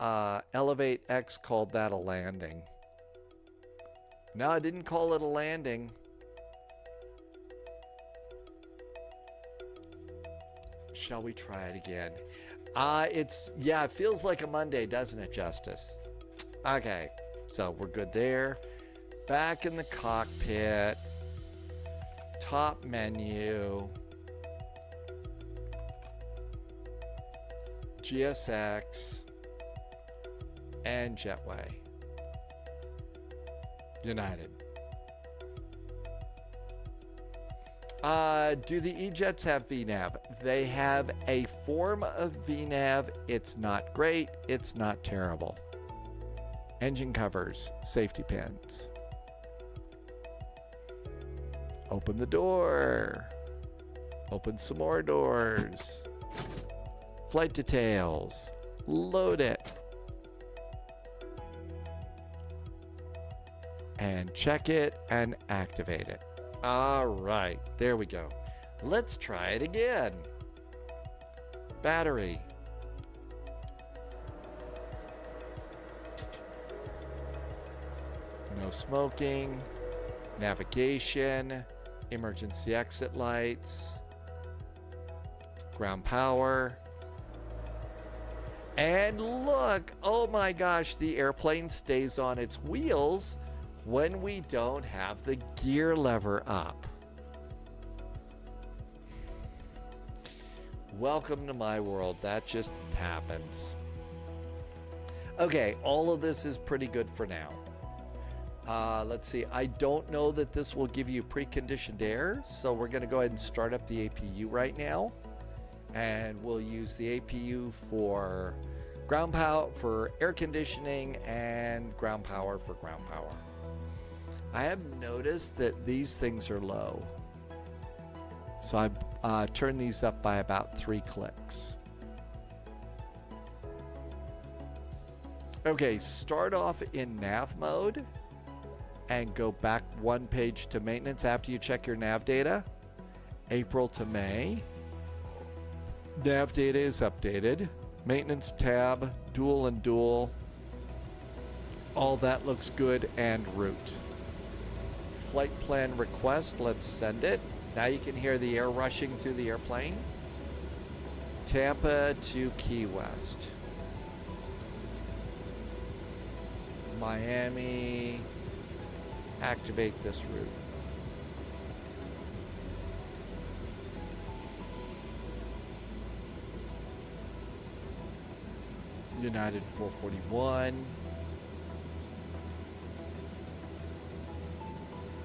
Elevate X called that a landing. No, I didn't call it a landing. Shall we try it again? It feels like a Monday, doesn't it, Justice? Okay, so we're good there. Back in the cockpit. Top menu. GSX. And Jetway. United. Do the E-Jets have VNAV? They have a form of VNAV. It's not great. It's not terrible. Engine covers, safety pins. Open the door. Open some more doors. Flight details. Load it. And check it and activate it. All right, there we go. Let's try it again. Battery. No smoking. Navigation. Emergency exit lights. Ground power. And look, oh my gosh, the airplane stays on its wheels when we don't have the gear lever up. Welcome to my world. That just happens. Okay, all of this is pretty good for now. Let's see. I don't know that this will give you preconditioned air, so we're going to go ahead and start up the APU right now. And we'll use the APU for ground power, for air conditioning, and ground power for ground power. I have noticed that these things are low. So I turn these up by about 3 clicks. Okay, start off in nav mode and go back 1 page to maintenance after you check your nav data. April to May. Nav data is updated. Maintenance tab, dual and dual. All that looks good, and route. Flight plan request, let's send it. Now you can hear the air rushing through the airplane. Tampa to Key West. Miami. Activate this route. United 441.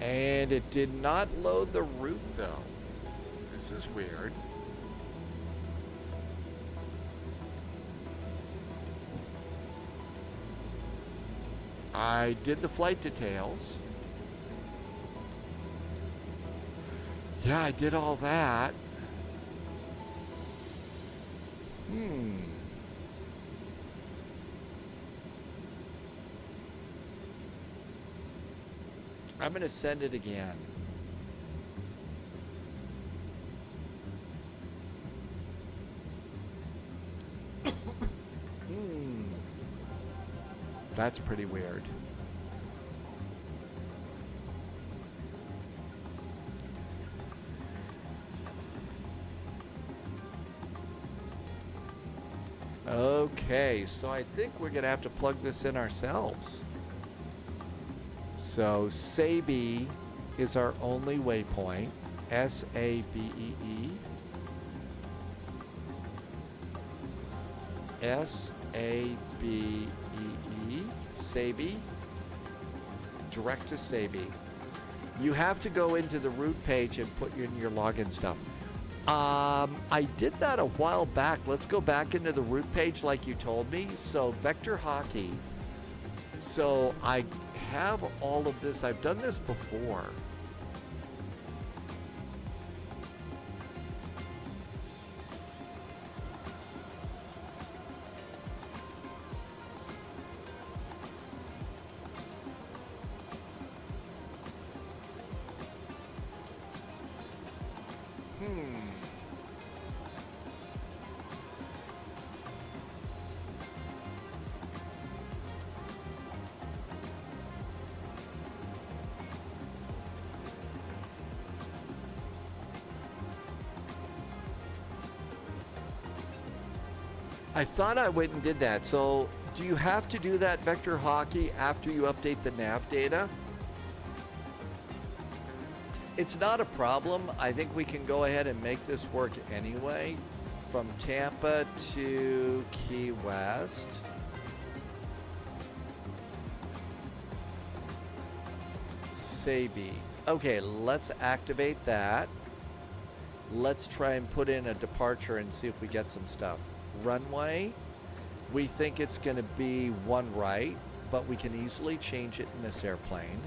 And it did not load the route though. This is weird. I did the flight details. Yeah, I did all that. I'm going to send it again. That's pretty weird. Okay, so I think we're going to have to plug this in ourselves. So Sabee is our only waypoint. S-A-B-E-E. S-A-B-E-E. Sabee. Direct to Sabee. You have to go into the route page and put in your login stuff. I did that a while back. Let's go back into the route page like you told me. So Vector Hockey. So I have all of this. I've done this before. I thought I went and did that. So do you have to do that, Vector Hockey, after you update the nav data? It's not a problem. I think we can go ahead and make this work anyway. From Tampa to Key West. Sabi. Okay, let's activate that. Let's try and put in a departure and see if we get some stuff. Runway, we think it's going to be one right, but we can easily change it in this airplane.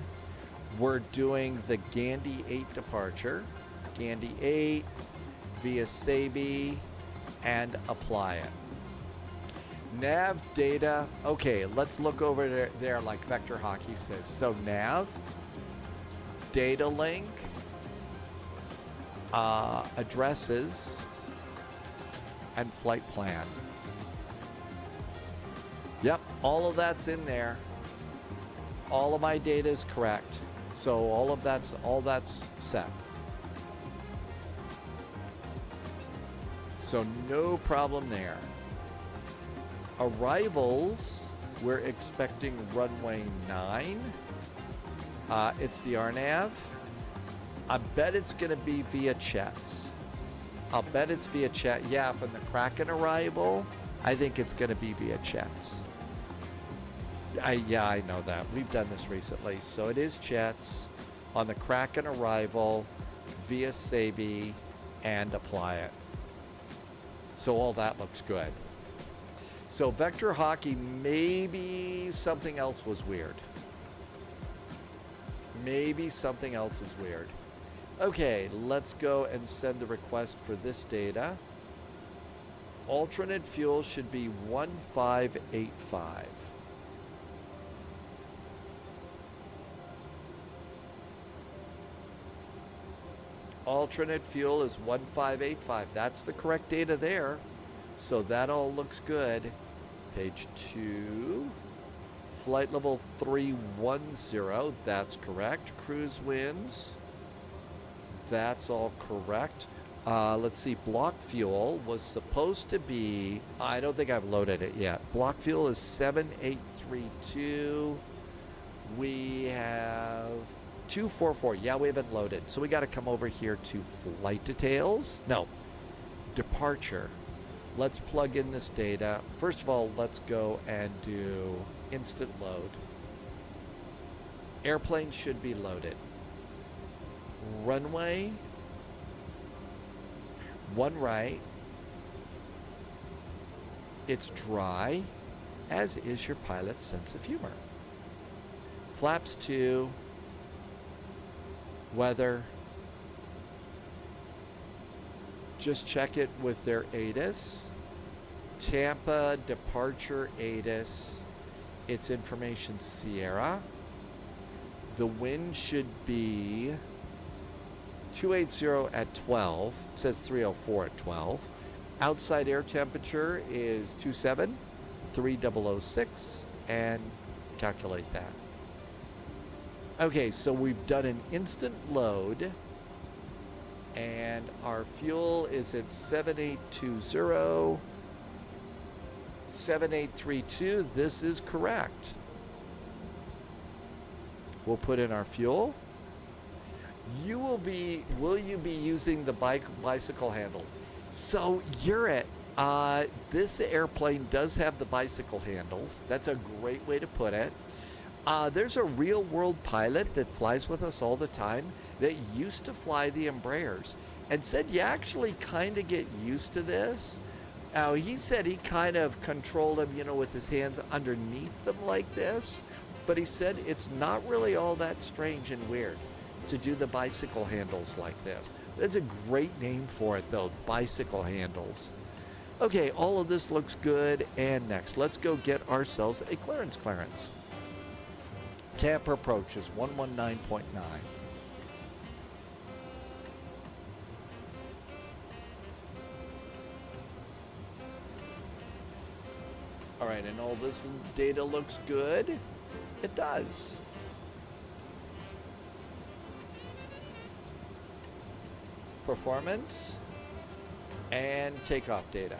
We're doing the Gandhi 8 departure, Gandhi 8 via Sabi, and apply it. Nav data, okay, let's look over there like Vector Hockey says. So nav, data link, addresses, and flight plan. Yep, all of that's in there. All of my data is correct. So all that's set. So no problem there. Arrivals, we're expecting runway 9. It's the RNAV. I bet it's going to be via Chet's. I'll bet it's via Chet. Yeah, from the Kraken arrival, I think it's going to be via Chet's. Yeah, I know that. We've done this recently. So it is Chet's on the Kraken arrival via Sabi and apply it. So all that looks good. So Vector Hockey, maybe something else was weird. Maybe something else is weird. Okay, let's go and send the request for this data. Alternate fuel should be 1585. Alternate fuel is 1585. That's the correct data there. So that all looks good. Page 2. Flight level 310. That's correct. Cruise winds. That's all correct. Let's see. Block fuel was supposed to be... I don't think I've loaded it yet. Block fuel is 7832. We have... 244. Yeah, we haven't loaded. So we got to come over here to flight details. No. Departure. Let's plug in this data. First of all, let's go and do instant load. Airplane should be loaded. Runway. 1 right. It's dry, as is your pilot's sense of humor. Flaps 2. Weather. Just check it with their ATIS. Tampa departure ATIS. It's information Sierra. The wind should be 280 at 12. It says 304 at 12. Outside air temperature is 27, 3006, and calculate that. Okay, so we've done an instant load, and our fuel is at 7820, 7832. This is correct. We'll put in our fuel. Will you be using the bicycle handle? So you're at, this airplane does have the bicycle handles. That's a great way to put it. There's a real world pilot that flies with us all the time that used to fly the Embraers and said you actually kind of get used to this. Now, he said he kind of controlled them, with his hands underneath them like this, but he said it's not really all that strange and weird to do the bicycle handles like this. That's a great name for it, though, bicycle handles. Okay, all of this looks good, and next, let's go get ourselves a clearance. Tampa approach is 119.9. All right, and all this data looks good. It does. Performance and takeoff data.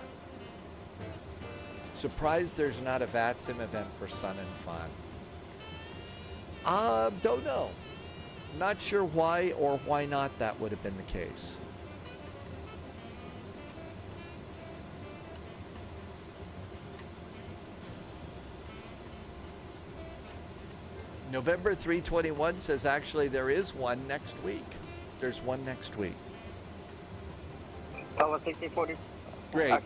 Surprised there's not a VATSIM event for Sun and Fun. Don't know. Not sure why or why not that would have been the case. November 321 says actually there is one next week. There's one next week. Tower 1640. Great.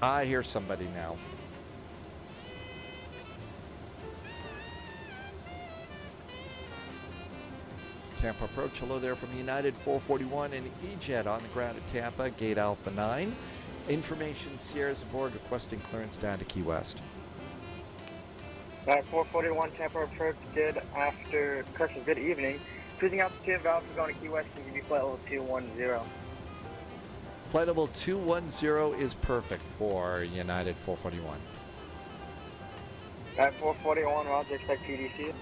I hear somebody now. Tampa approach. Hello there from United 441 and EJet on the ground at Tampa, gate Alpha 9. Information Sierra's aboard requesting clearance down to Key West. 441 Tampa approach, good after, correction, good evening. Cruising altitude of Alpha going to Key West and give you flight level 210. Flight level 210 is perfect for United 441. 441, Roger, expect PDC.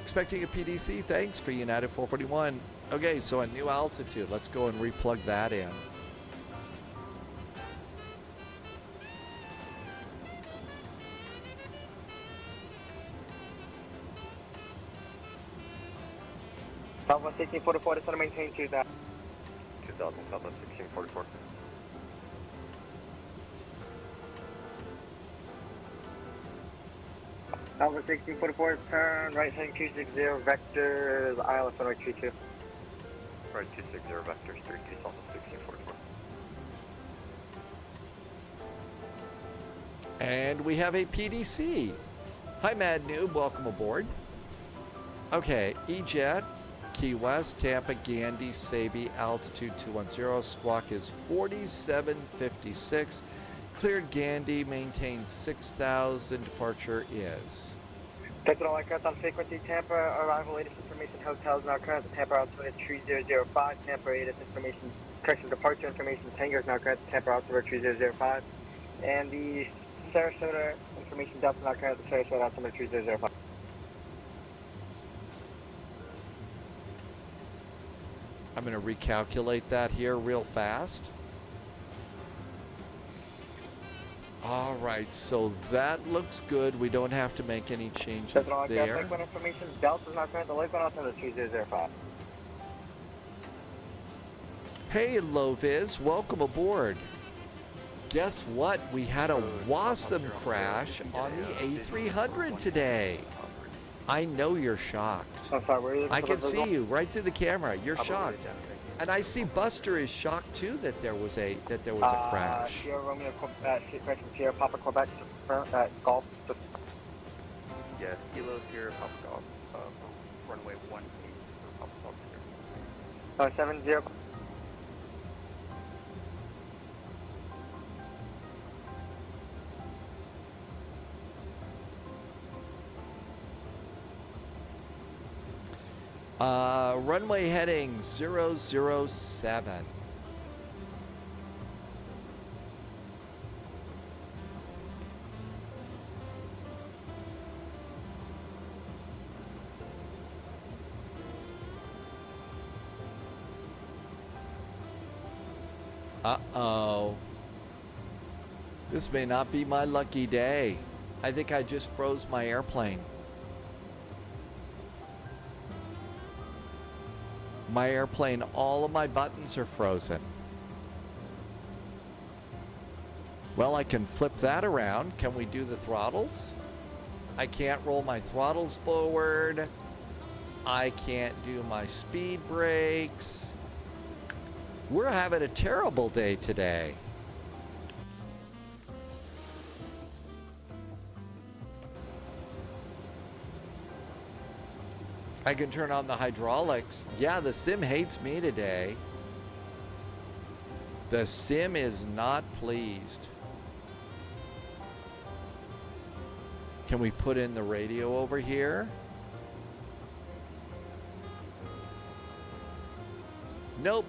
Expecting a PDC, thanks for United 441. Okay, so a new altitude. Let's go and replug that in. Southwest 1644, just want to maintain 2000. 2000, Southwest 1644. Southwest 1644, turn right hand 260, vector is ILS on right 32. Right 260, vector 32, Southwest 1644. And we have a PDC. Hi, Mad Noob. Welcome aboard. Okay, EJet, Key West, Tampa, Gandy, Sabi, altitude 210. Squawk is 4756. Cleared Gandy, maintains 6,000. Departure is. Capital aircraft on frequency, Tampa, arrival latest information, hotels now current, Tampa altitude 3005, Tampa latest information, correction, departure information, Tango is now current, Tampa altitude 3005, and the Sarasota information, Delta now current, Sarasota altitude 3005. I'm going to recalculate that here real fast. All right, so that looks good. We don't have to make any changes there. Lakeland information, Delta is now current, the Lakeland altitude 3005. Hey, Loviz, welcome aboard. Guess what? We had a Wasm crash on the A300 today. I know you're shocked. I'm sorry, where are you? I can see you right through the camera. You're shocked, and I see Buster is shocked too that there was a crash. Sierra Romeo, correction, Sierra Papa Quebec, Golf. Yeah, Kilo Sierra Papa Golf, runway 18 for Papa Golf here. 70. Runway heading 007. Uh-oh. This may not be my lucky day. I think I just froze my airplane. My airplane, all of my buttons are frozen. Well, I can flip that around. Can we do the throttles? I can't roll my throttles forward. I can't do my speed brakes. We're having a terrible day today. I can turn on the hydraulics. Yeah, the sim hates me today. The sim is not pleased. Can we put in the radio over here? Nope.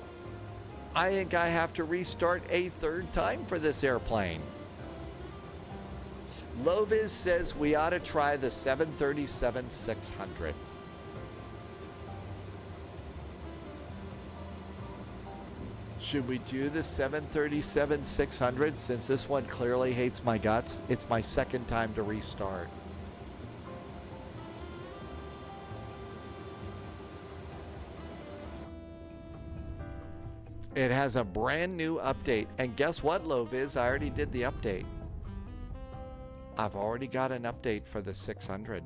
I think I have to restart a third time for this airplane. Loviz says we ought to try the 737-600. Should we do the 737-600 since this one clearly hates my guts? It's my second time to restart. It has a brand new update. And guess what, Loviz? I already did the update. I've already got an update for the 600.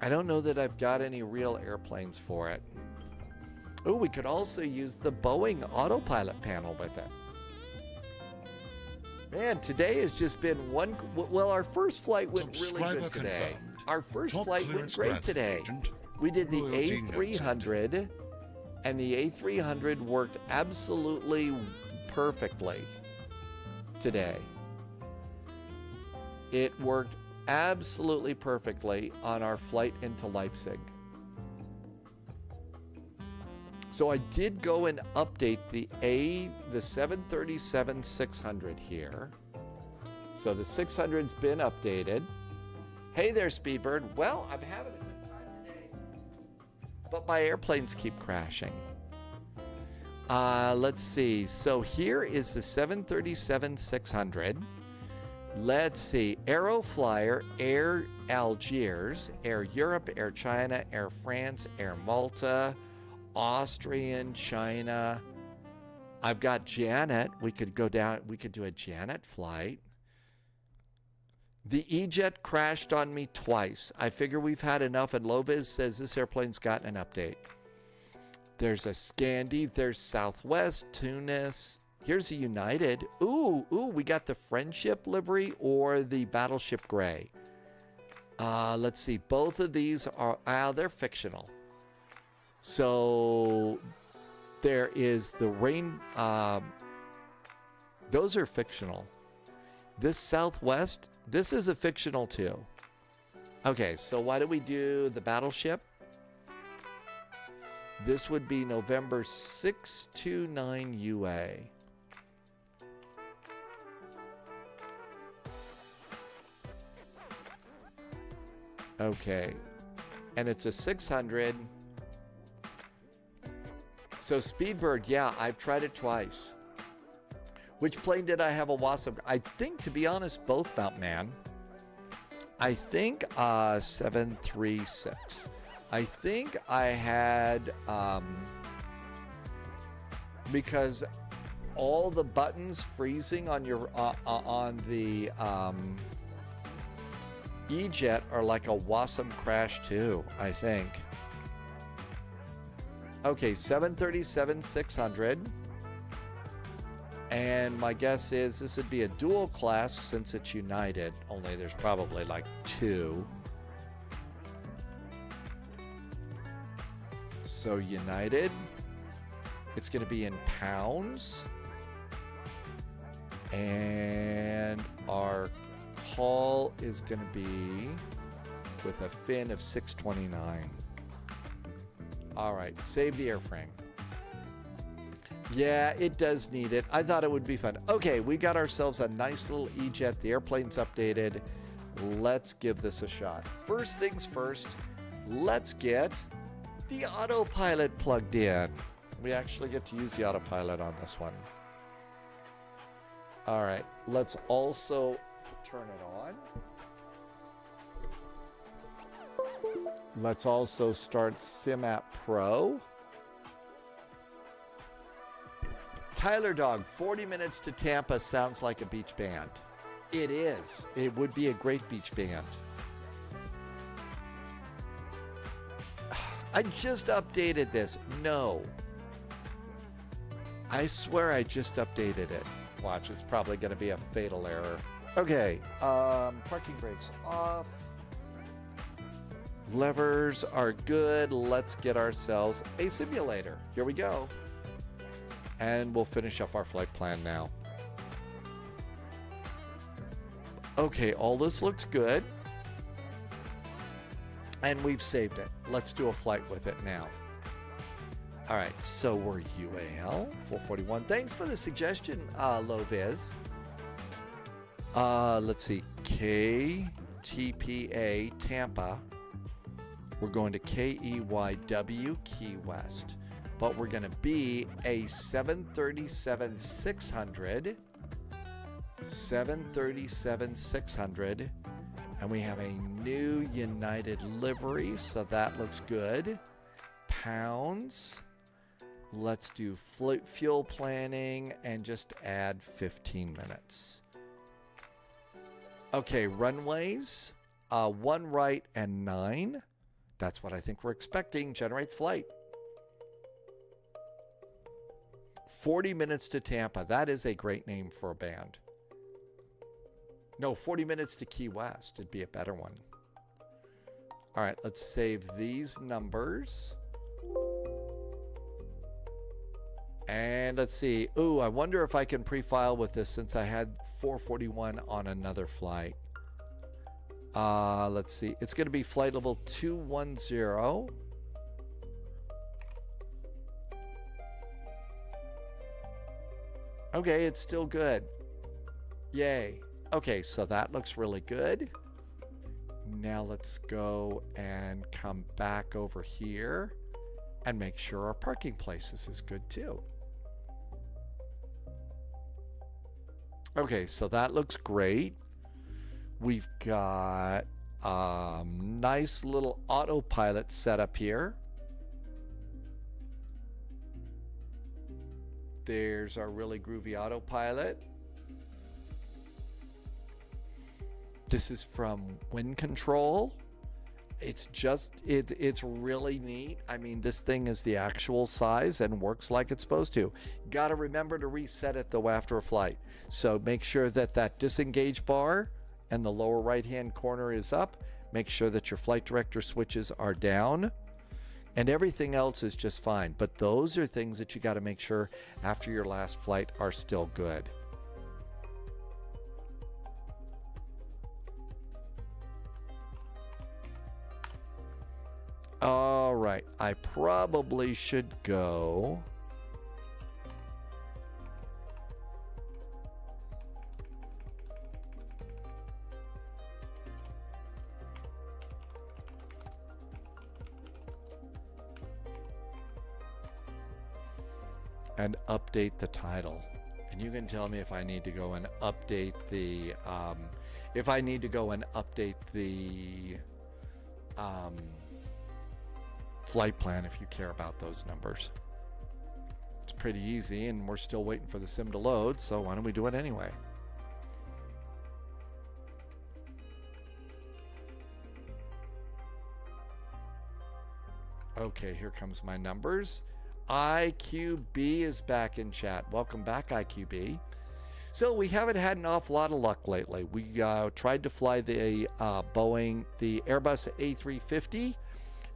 I don't know that I've got any real airplanes for it. Oh, we could also use the Boeing autopilot panel with it. Man, today has just been one... Well, our first flight went really good today. Confirmed. Our first Top flight went great granted, today. Agent. We did the Loyalty A300, and the A300 worked absolutely perfectly today. It worked absolutely perfectly on our flight into Leipzig. So I did go and update the 737-600 here. So the 600's been updated. Hey there, Speedbird. Well, I'm having a good time today, but my airplanes keep crashing. Let's see. So here is the 737-600. Let's see. Aeroflyer, Air Algiers, Air Europe, Air China, Air France, Air Malta, Austrian, China. I've got Janet. We could go down. We could do a Janet flight. The E-Jet crashed on me twice. I figure we've had enough, and Loviz says this airplane's gotten an update. There's a Scandi. There's Southwest, Tunis. Here's a United. Ooh, we got the Friendship livery or the Battleship Gray. Let's see. Both of these are, they're fictional. So there is the rain. Those are fictional. This Southwest, this is a fictional too. Okay, so why do we do the Battleship? This would be November 629 UA. Okay, and it's a 600. So Speedbird, yeah, I've tried it twice. Which plane did I have a WASM? I think, to be honest, both, Mount Man. I think 736. I think I had, because all the buttons freezing on your, on the E-Jet are like a WASM crash too, I think. Okay, 737-600. And my guess is this would be a dual class since it's United, only there's probably like two. So United, it's going to be in pounds. And our call is going to be with a fin of 629. All right, save the airframe. Yeah, it does need it. I thought it would be fun. Okay, we got ourselves a nice little E-Jet. The airplane's updated. Let's give this a shot. First things first, let's get the autopilot plugged in. We actually get to use the autopilot on this one. All right, let's also turn it on. Let's also start SimApp Pro. Tyler Dog, 40 minutes to Tampa sounds like a beach band. It is. It would be a great beach band. I just updated this. No. I swear I just updated it. Watch, it's probably going to be a fatal error. Okay, parking brakes off. Levers are good. Let's get ourselves a simulator. Here we go. And we'll finish up our flight plan now. Okay, all this looks good. And we've saved it. Let's do a flight with it now. All right, so we're UAL 441. Thanks for the suggestion, Loviz. Let's see, KTPA Tampa. We're going to KEYW Key West, but we're going to be a 737-600, 737-600, and we have a new United livery, so that looks good. Pounds. Let's do fuel planning and just add 15 minutes. Okay, runways, 1 right and 9. That's what I think we're expecting. Generate flight. 40 minutes to Tampa. That is a great name for a band. No, 40 minutes to Key West. It'd be a better one. All right, let's save these numbers. And let's see. Ooh, I wonder if I can pre-file with this since I had 441 on another flight. Let's see. It's going to be flight level 210. Okay, it's still good. Yay. Okay, so that looks really good. Now let's go and come back over here and make sure our parking places is good too. Okay, so that looks great. We've got a nice little autopilot setup here. There's our really groovy autopilot. This is from Wind Control. It's just, it's really neat. I mean, this thing is the actual size and works like it's supposed to. Got to remember to reset it though after a flight. So make sure that that disengage bar and the lower right hand corner is up. Make sure that your flight director switches are down. And everything else is just fine. But those are things that you got to make sure after your last flight are still good. All right, I probably should go. And update the title. And you can tell me if I need to go and update the flight plan if you care about those numbers. It's pretty easy and we're still waiting for the sim to load, so why don't we do it anyway? Okay, here comes my numbers. IQB is back in chat. Welcome back, IQB. So we haven't had an awful lot of luck lately. We tried to fly the Airbus A350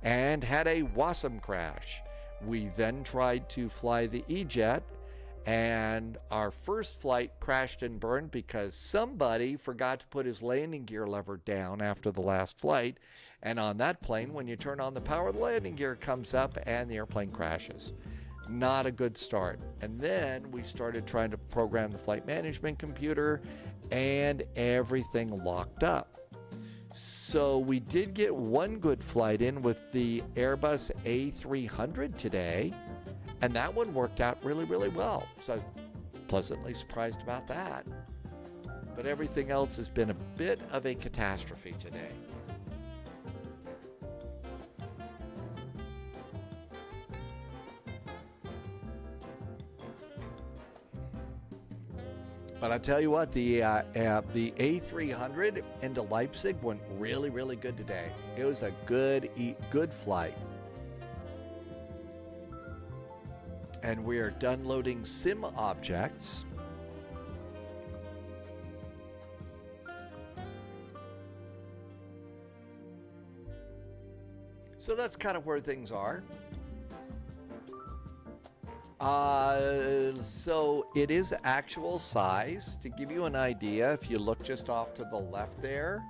and had a WASM crash. We then tried to fly the E-Jet and our first flight crashed and burned because somebody forgot to put his landing gear lever down after the last flight. And on that plane, when you turn on the power, the landing gear comes up and the airplane crashes. Not a good start. And then we started trying to program the flight management computer and everything locked up. So we did get one good flight in with the Airbus A300 today, and that one worked out really, really well. So I was pleasantly surprised about that. But everything else has been a bit of a catastrophe today. But I tell you what, the A300 into Leipzig went really, really good today. It was a good flight. And we are done loading sim objects. So that's kind of where things are. So it is actual size. To give you an idea, if you look just off to the left there,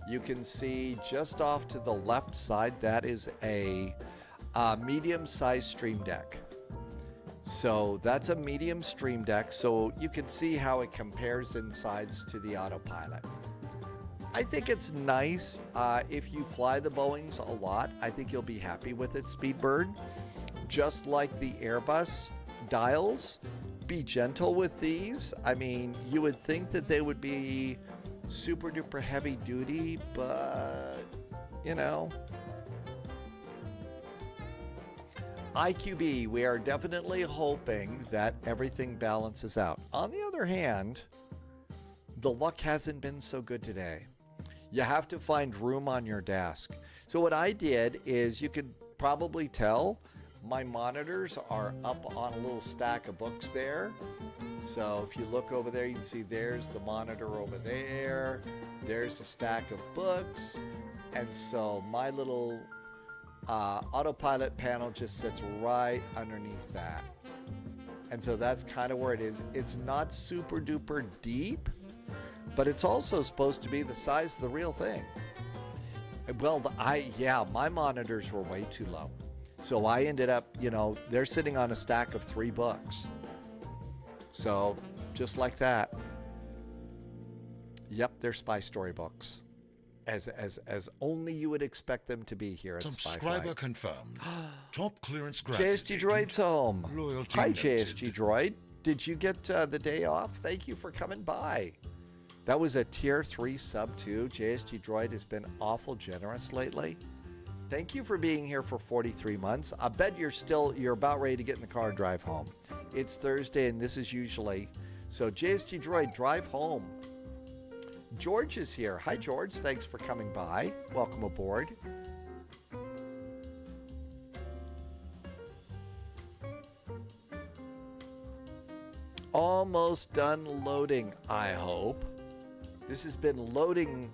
you can see just off to the left side, that is a medium-sized Stream Deck. So that's a medium stream deck, so you can see how it compares in size to the autopilot. I think it's nice. If you fly the Boeings a lot, I think you'll be happy with it, Speedbird. Just like the Airbus dials, be gentle with these. I mean, you would think that they would be super duper heavy duty, but you know. IQB, we are definitely hoping that everything balances out. On the other hand, the luck hasn't been so good today. You have to find room on your desk. So what I did is, you could probably tell, my monitors are up on a little stack of books there. So if you look over there, you can see there's the monitor over there. There's a stack of books. And so my little autopilot panel just sits right underneath that. And so that's kind of where it is. It's not super duper deep, but it's also supposed to be the size of the real thing. Well, my monitors were way too low. So I ended up, they're sitting on a stack of 3 books. So just like that. Yep, they're spy story books. As only you would expect them to be here at Subscriber Spy confirmed. Top clearance granted. JSG Droid's home. Loyalty Hi, noted. JSG Droid. Did you get the day off? Thank you for coming by. That was a tier 3 sub too. JSG Droid has been awful generous lately. Thank you for being here for 43 months. I bet you're about ready to get in the car and drive home. It's Thursday and this is usually. So JSG Droid, drive home. George is here. Hi, George. Thanks for coming by. Welcome aboard. Almost done loading, I hope. This has been a loading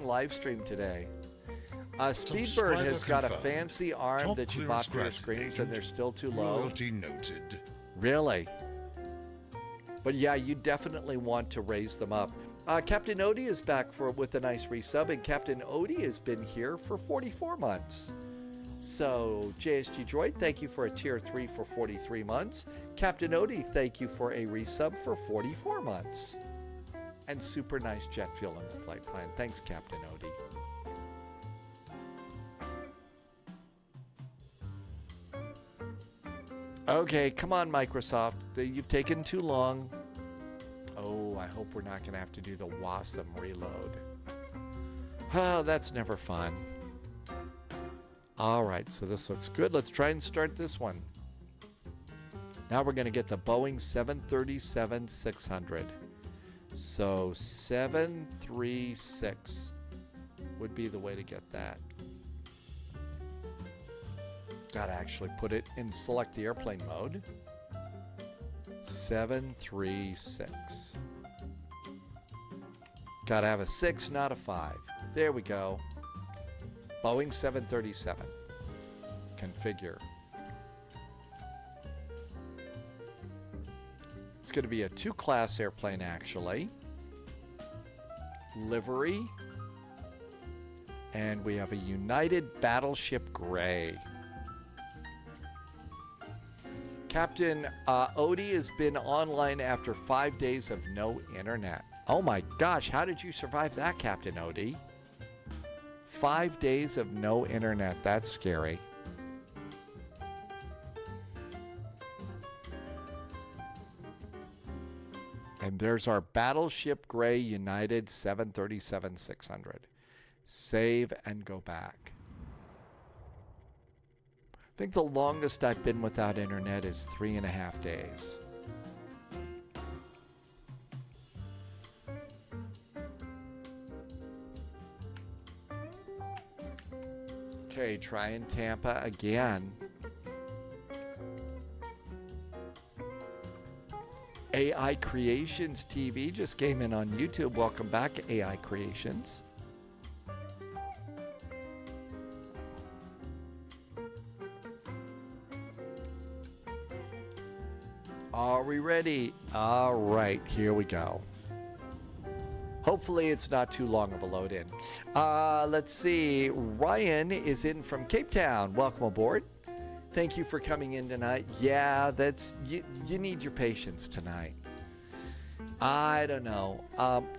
live stream today. Speedbird has got a fancy arm Top that you clearance bought for your granted, screens and they're still too low. Loyalty noted. Really? But yeah, you definitely want to raise them up. Captain Odie is back with a nice resub, and Captain Odie has been here for 44 months. So, JSG Droid, thank you for a tier 3 for 43 months. Captain Odie, thank you for a resub for 44 months. And super nice jet fuel in the flight plan. Thanks, Captain Odie. Okay, come on, Microsoft. You've taken too long. Oh, I hope we're not going to have to do the WASM reload. Oh, that's never fun. All right, so this looks good. Let's try and start this one. Now we're going to get the Boeing 737-600. So 736 would be the way to get that. Got to actually put it in select the airplane mode. 736. Got to have a 6, not a 5. There we go. Boeing 737. Configure. It's going to be a 2-class airplane, actually. Livery. And we have a United Battleship Gray. Captain Odie has been online after 5 days of no internet. Oh my gosh, how did you survive that, Captain Odie? 5 days of no internet, that's scary. And there's our Battleship Gray United 737-600. Save and go back. I think the longest I've been without internet is 3.5 days. Okay, try in Tampa again. AI Creations TV just came in on YouTube. Welcome back, AI Creations. Are we ready? All right, here we go. Hopefully it's not too long of a load in. Let's see. Ryan is in from Cape Town. Welcome aboard. Thank you for coming in tonight. Yeah, that's you need your patience tonight. I don't know.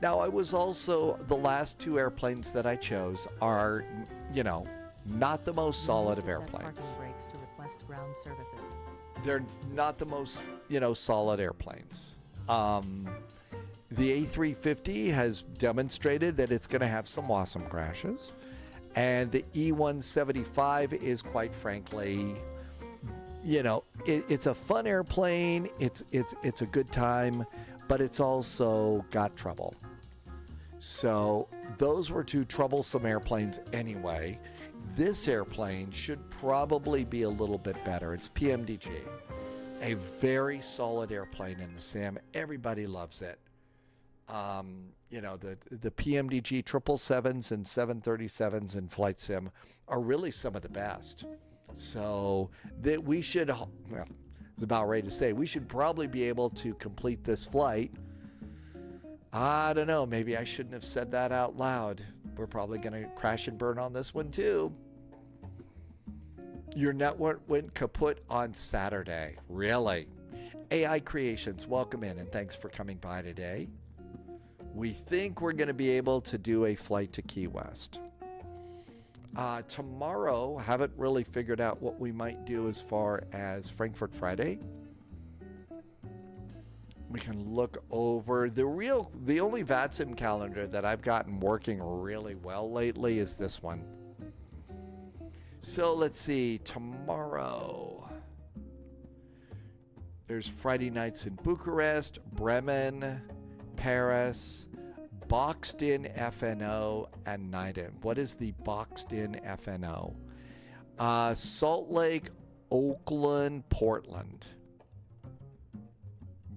Now, I was also, the last two airplanes that I chose are, you know, not the most solid of airplanes. Brakes to request ground services. They're not the most, you know, solid airplanes. The A350 has demonstrated that it's going to have some awesome crashes. And the E175 is, quite frankly, you know, it's a fun airplane. It's a good time, but it's also got trouble. So those were two troublesome airplanes anyway. This airplane should probably be a little bit better. It's PMDG, a very solid airplane in the sim. Everybody loves it. You know, the PMDG 777s and 737s in flight sim are really some of the best. So that we should, well, I was about ready to say, we should probably be able to complete this flight. I don't know, maybe I shouldn't have said that out loud. We're probably going to crash and burn on this one too. Your network went kaput on Saturday. Really? AI Creations, welcome in and thanks for coming by today. We think we're going to be able to do a flight to Key West. Tomorrow, haven't really figured out what we might do as far as Frankfurt Friday. We can look over the only VATSIM calendar that I've gotten working really well lately is this one. So let's see, tomorrow there's Friday nights in Bucharest, Bremen, Paris, boxed in FNO, and Naiden. What is the boxed in FNO? Salt Lake, Oakland, Portland.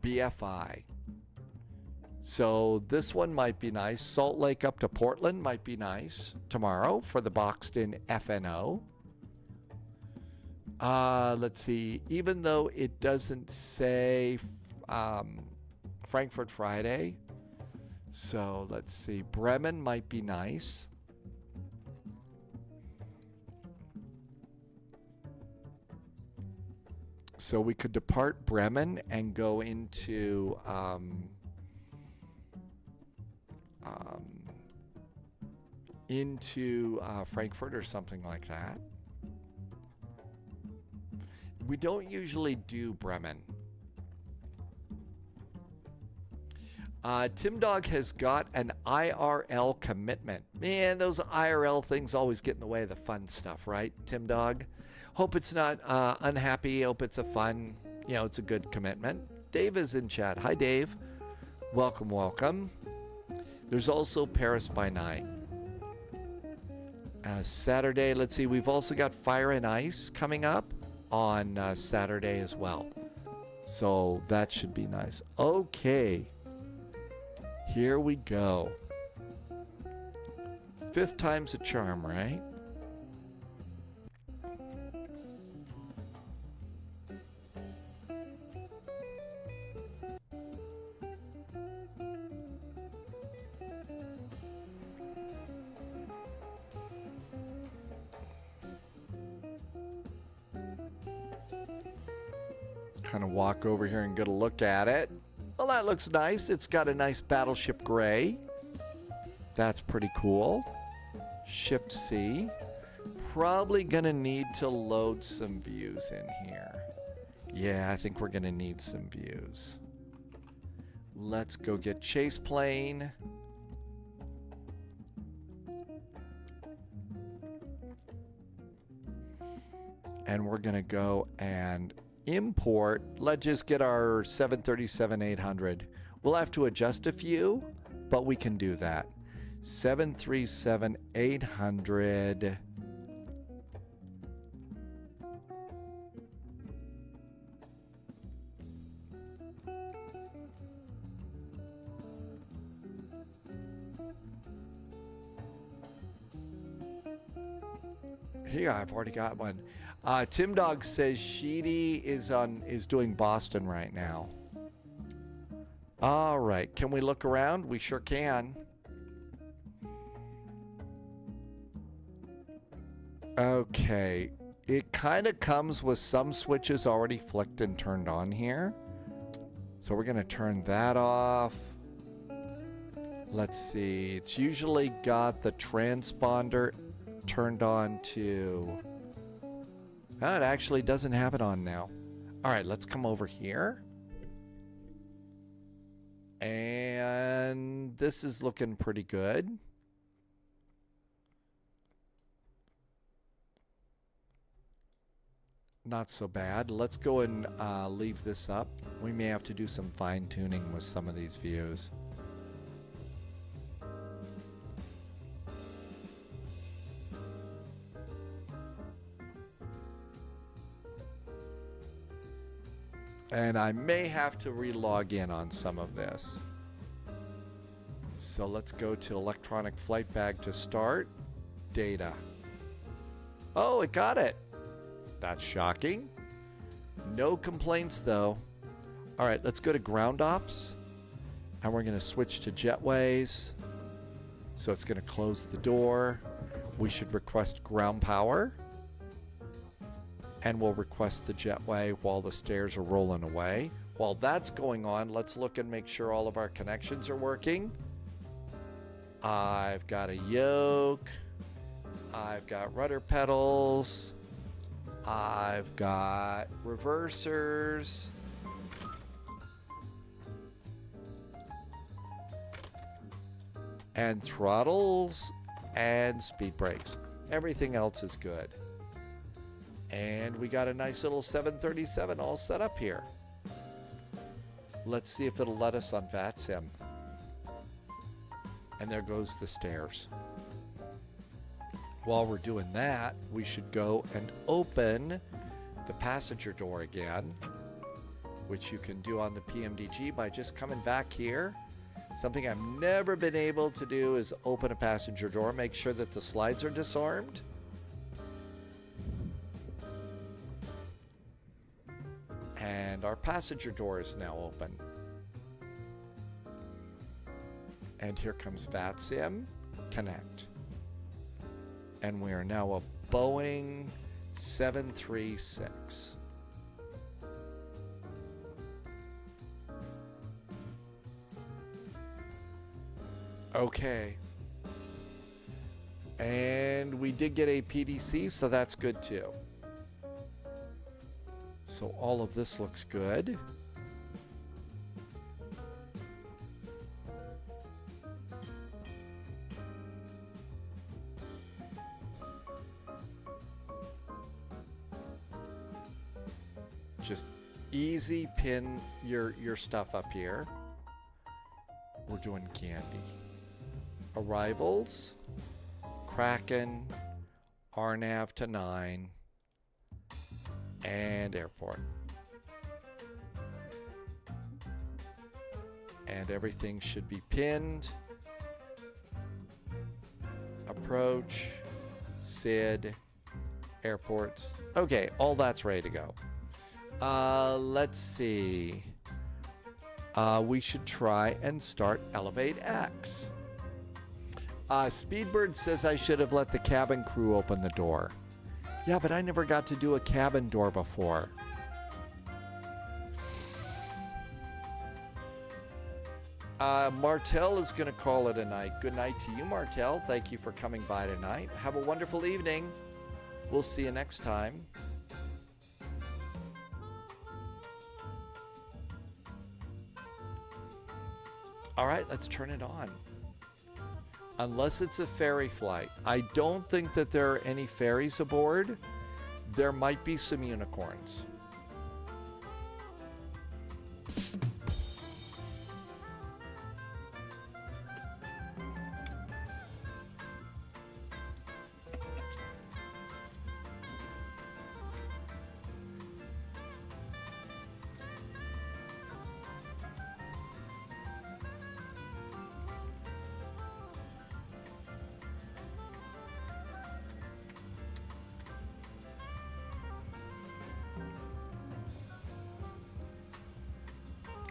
BFI. So this one might be nice. Salt Lake up to Portland might be nice tomorrow for the boxed in FNO. Let's see. Even though it doesn't say Frankfurt Friday. So let's see. Bremen might be nice. So we could depart Bremen and go into Frankfurt or something like that. We don't usually do Bremen. Tim Dog has got an IRL commitment. Man, those IRL things always get in the way of the fun stuff, right, Tim Dog? Hope it's not unhappy. Hope it's a fun, you know, it's a good commitment. Dave is in chat. Hi, Dave. Welcome, welcome. There's also Paris by night. Saturday, let's see. We've also got Fire and Ice coming up on Saturday as well. So that should be nice. Okay. Here we go. 5th time's a charm, right? Kind of walk over here and get a look at it. Well, that looks nice. It's got a nice battleship gray. That's pretty cool. Shift C. Probably gonna need to load some views in here. Yeah, I think we're gonna need some views. Let's go get chase plane. And we're gonna go and import. Let's just get our 737-800. We'll have to adjust a few, but we can do that. 737-800. Here, I've already got one. Tim Dog says Sheedy is doing Boston right now. All right, can we look around? We sure can. Okay, It kind of comes with some switches already flicked and turned on here. So we're going to turn that off. Let's see. It's usually got the transponder turned on to... Oh, it actually doesn't have it on now. All right, let's come over here. And this is looking pretty good. Not so bad. Let's go and leave this up. We may have to do some fine tuning with some of these views. And I may have to re-log in on some of this. So let's go to electronic flight bag to start. Data. Oh, it got it. That's shocking. No complaints though. All right, let's go to ground ops. And we're going to switch to jetways. So it's going to close the door. We should request ground power. And we'll request the jetway while the stairs are rolling away. While that's going on, let's look and make sure all of our connections are working. I've got a yoke. I've got rudder pedals. I've got reversers. And throttles and speed brakes. Everything else is good. And we got a nice little 737 all set up here. Let's see if it'll let us on VATSIM. And there goes the stairs. While we're doing that, we should go and open the passenger door again, which you can do on the PMDG by just coming back here. Something I've never been able to do is open a passenger door. Make sure that the slides are disarmed. And our passenger door is now open. And here comes VATSIM. Connect. And we are now a Boeing 737. Okay. And we did get a PDC, so that's good too. So all of this looks good. Just easy pin your stuff up here. We're doing candy. Arrivals, Kraken, RNAV to 9, and airport. And everything should be pinned. Approach, SID, airports. Okay, all that's ready to go. Let's see. We should try and start Elevate X. Speedbird says I should have let the cabin crew open the door. Yeah, but I never got to do a cabin door before. Martel is going to call it a night. Good night to you, Martel. Thank you for coming by tonight. Have a wonderful evening. We'll see you next time. All right, let's turn it on. Unless it's a ferry flight. I don't think that there are any ferries aboard. There might be some unicorns.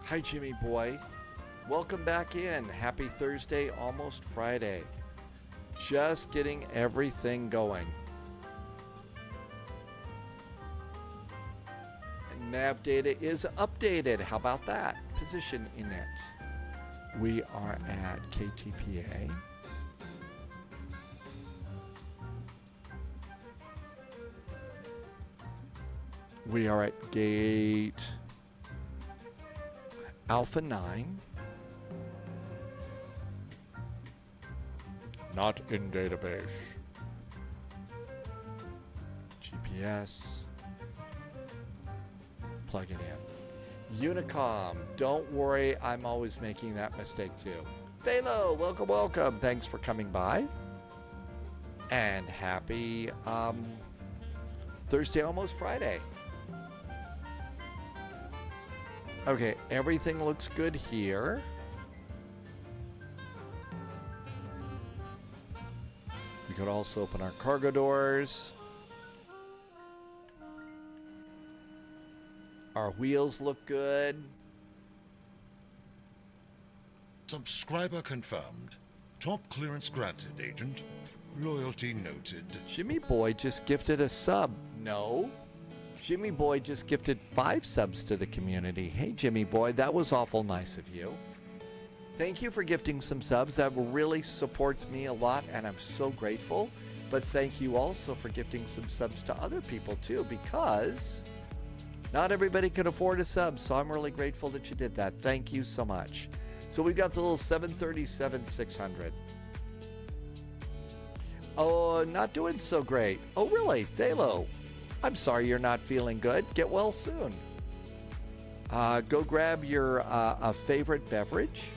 Hi, Jimmy boy. Welcome back in. Happy Thursday, almost Friday. Just getting everything going. Nav data is updated. How about that? Position in it. We are at KTPA. We are at gate Alpha 9. Not in database. GPS. Plug it in. Unicom. Don't worry, I'm always making that mistake too. Velo, welcome, welcome. Thanks for coming by. And happy Thursday, almost Friday. Okay, everything looks good here. We could also open our cargo doors. Our wheels look good. Subscriber confirmed. Top clearance granted, Agent. Loyalty noted. Jimmy Boy just gifted a sub. No. Jimmy Boy just gifted 5 subs to the community. Hey, Jimmy Boy, that was awful nice of you. Thank you for gifting some subs. That really supports me a lot, and I'm so grateful. But thank you also for gifting some subs to other people, too, because not everybody can afford a sub, so I'm really grateful that you did that. Thank you so much. So we've got the little 737-600. Oh, not doing so great. Oh, really? Thalo, I'm sorry you're not feeling good. Get well soon. Go grab your favorite beverage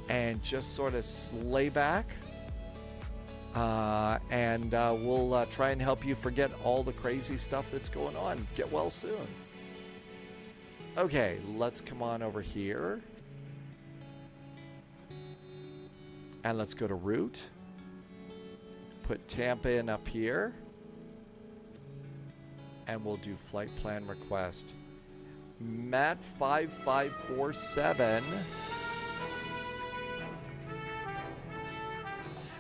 and just sort of lay back. And we'll try and help you forget all the crazy stuff that's going on. Get well soon. Okay, let's come on over here. And let's go to route. Put Tampa in up here. And we'll do flight plan request. Matt 5547.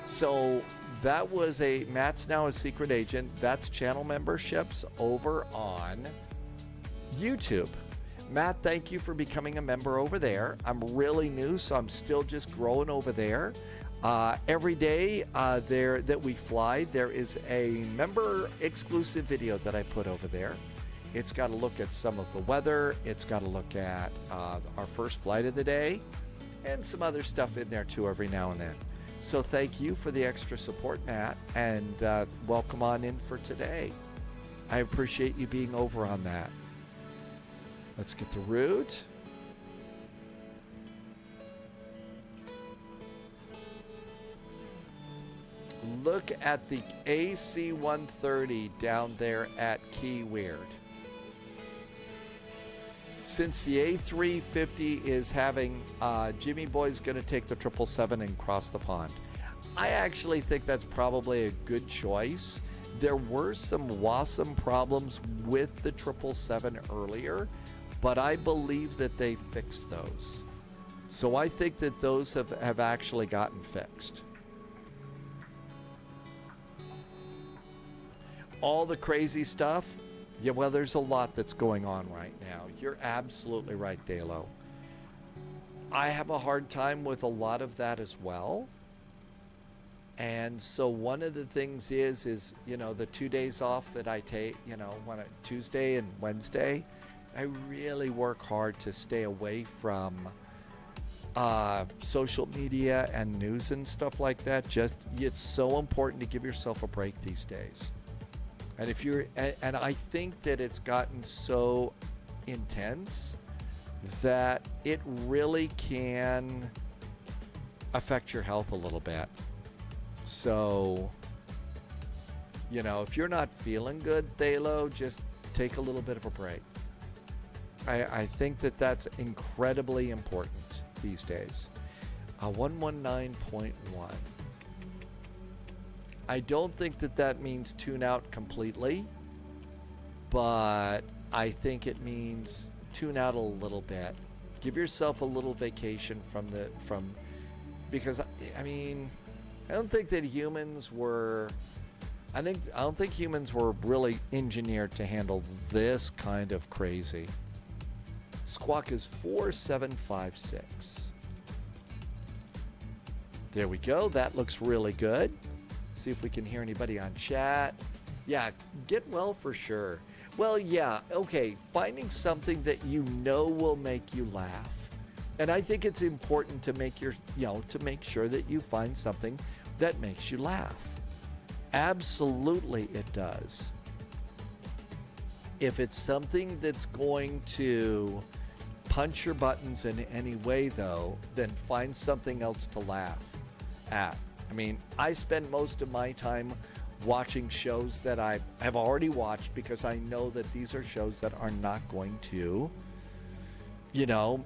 So that was Matt's now a secret agent. That's channel memberships over on YouTube. Matt, thank you for becoming a member over there. I'm really new, so I'm still just growing over there. Every day there that we fly, there is a member exclusive video that I put over there. It's got to look at some of the weather. It's got to look at our first flight of the day and some other stuff in there too every now and then. So thank you for the extra support, Matt, and welcome on in for today. I appreciate you being over on that. Let's get the route. Look at the AC-130 down there at Key Weird. Since the A350 is having, Jimmy Boy's going to take the 777 and cross the pond. I actually think that's probably a good choice. There were some WASM problems with the 777 earlier, but I believe that they fixed those. So I think that those have actually gotten fixed. All the crazy stuff, yeah, well, there's a lot that's going on right now. You're absolutely right, Dalo. I have a hard time with a lot of that as well. And so one of the things is, you know, the 2 days off that I take, you know, Tuesday and Wednesday, I really work hard to stay away from social media and news and stuff like that. It's so important to give yourself a break these days. And if you're, and I think that it's gotten so intense that it really can affect your health a little bit. So, you know, if you're not feeling good, Thalo, just take a little bit of a break. I think that that's incredibly important these days. 119.1. I don't think that means tune out completely, but I think it means tune out a little bit. Give yourself a little vacation because I mean, I don't think that humans were, I don't think humans were really engineered to handle this kind of crazy. Squawk is 4756. There we go. That looks really good. See if we can hear anybody on chat. Yeah, get well for sure. Well, yeah, okay. Finding something that you know will make you laugh. And I think it's important to make to make sure that you find something that makes you laugh. Absolutely it does. If it's something that's going to punch your buttons in any way, though, then find something else to laugh at. I mean, I spend most of my time watching shows that I have already watched because I know that these are shows that are not going to,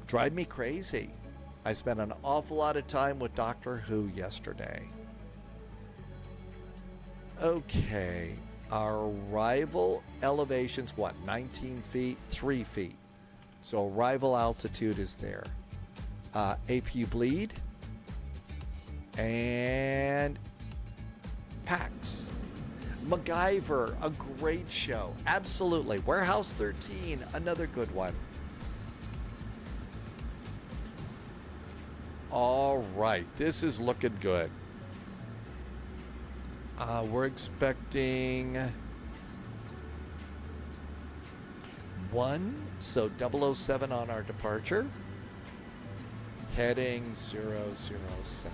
drive me crazy. I spent an awful lot of time with Doctor Who yesterday. Okay, our arrival elevation's what, 19 feet, 3 feet. So arrival altitude is there. APU bleed. And PAX. MacGyver, a great show. Absolutely. Warehouse 13, another good one. All right, this is looking good. We're expecting 1, so 007 on our departure. Heading 007.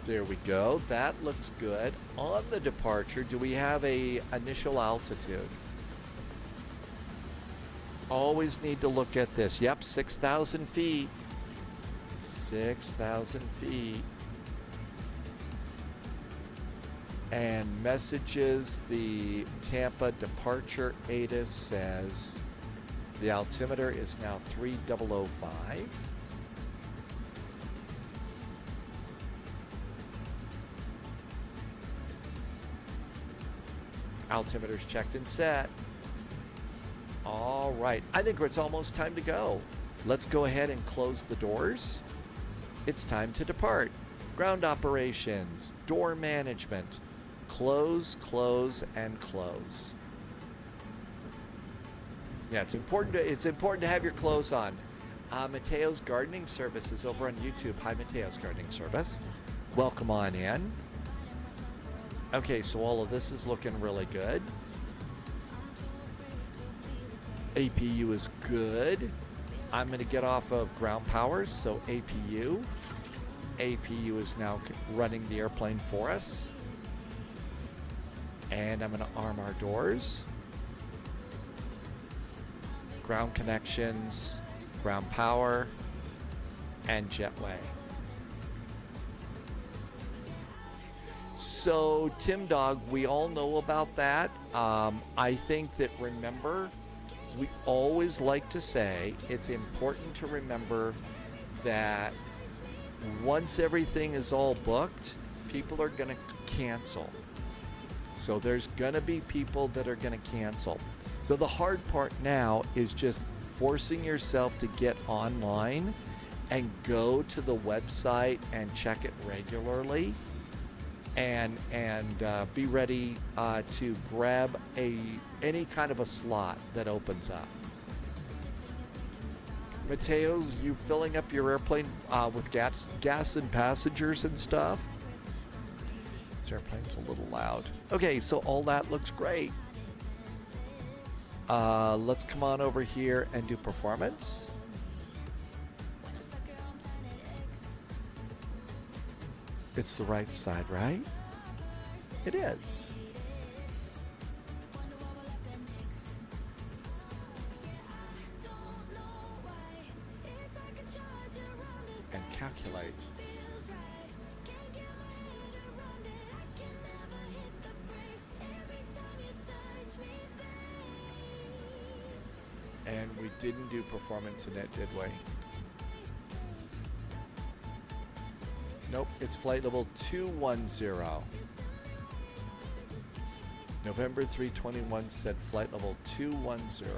There we go. That looks good. On the departure, do we have a initial altitude? Always need to look at this. Yep, 6,000 feet. 6,000 feet. And messages, the Tampa departure ATIS says the altimeter is now 3005. Altimeter's checked and set. All right, I think it's almost time to go. Let's go ahead and close the doors. It's time to depart. Ground operations, door management, close, close, and close. Yeah, it's important to have your clothes on. Mateo's Gardening Service is over on YouTube. Hi, Mateo's Gardening Service. Welcome on in. Okay, so all of this is looking really good. APU is good. I'm going to get off of ground powers, so APU. APU is now running the airplane for us. And I'm going to arm our doors. Ground connections, ground power, and jetway. So, Tim Dog, we all know about that. I think that, remember, as we always like to say, it's important to remember that once everything is all booked, people are going to cancel. So there's going to be people that are going to cancel. So the hard part now is just forcing yourself to get online and go to the website and check it regularly. And be ready to grab any kind of a slot that opens up. Mateo's, you filling up your airplane with gas and passengers and stuff? This airplane's a little loud. Okay, so all that looks great. Let's come on over here and do performance. It's the right side, right? It is. And calculate. And we didn't do performance in it, did we? Nope, it's flight level 210. November 321 said flight level 210.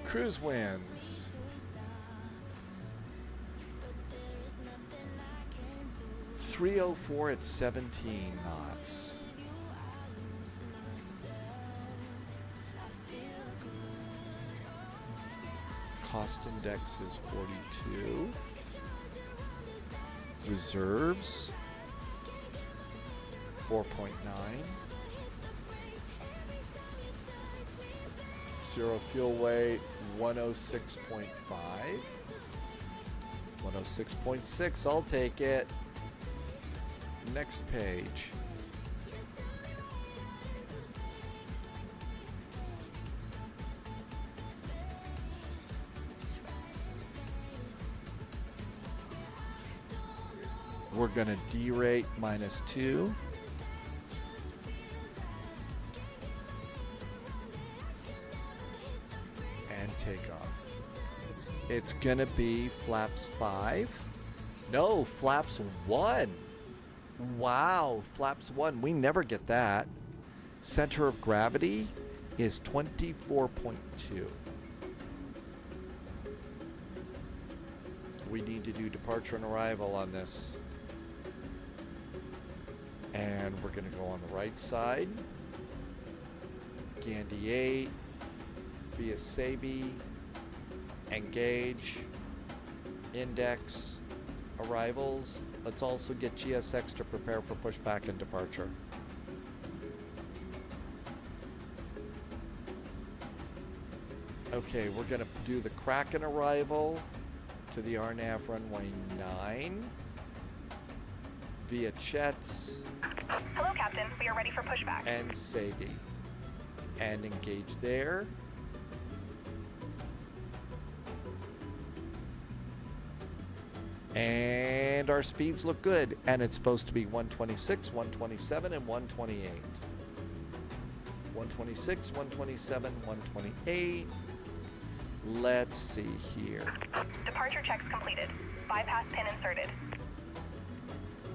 Cruise winds. 304 at 17 knots. Cost index is 42. Reserves 4.9. Zero fuel weight 106.5. 106.6, I'll take it. Next page. We're going to derate -2. And take off. It's going to be flaps 5. No, flaps 1. Wow, flaps 1. We never get that. Center of gravity is 24.2. We need to do departure and arrival on this. And we're going to go on the right side. Gandhi 8, via Sabi, engage, index, arrivals. Let's also get GSX to prepare for pushback and departure. Okay, we're going to do the Kraken arrival to the RNAV runway 9 via Chet's. Hello, Captain. We are ready for pushback. And Sabi. And engage there. And our speeds look good. And it's supposed to be 126, 127, and 128. 126, 127, 128. Let's see here. Departure checks completed. Bypass pin inserted.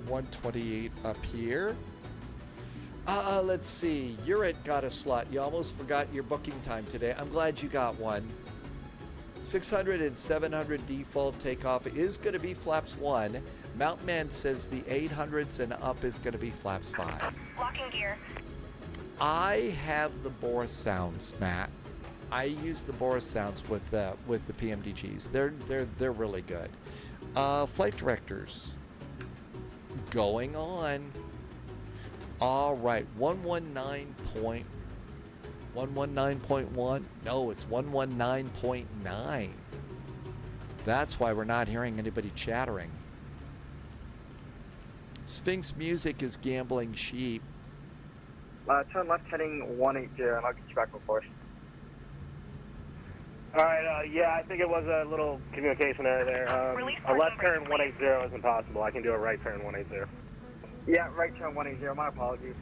128 up here. Let's see. Urit got a slot. You almost forgot your booking time today. I'm glad you got one. 600 and 700 default takeoff is going to be flaps 1. Mountain says the 800s and up is going to be flaps 5. Locking gear. I have the Boris sounds, Matt. I use the Boris sounds with the PMDGs. They're really good. Flight directors. Going on. All right, 119.1. No, it's 119.9. That's why we're not hearing anybody chattering. Sphinx Music is gambling sheep. Turn left heading 180, and I'll get you back on course. Alright, yeah, I think it was a little communication error there. A left turn 180 is impossible. I can do a right turn 180. Yeah, right turn 180, my apologies.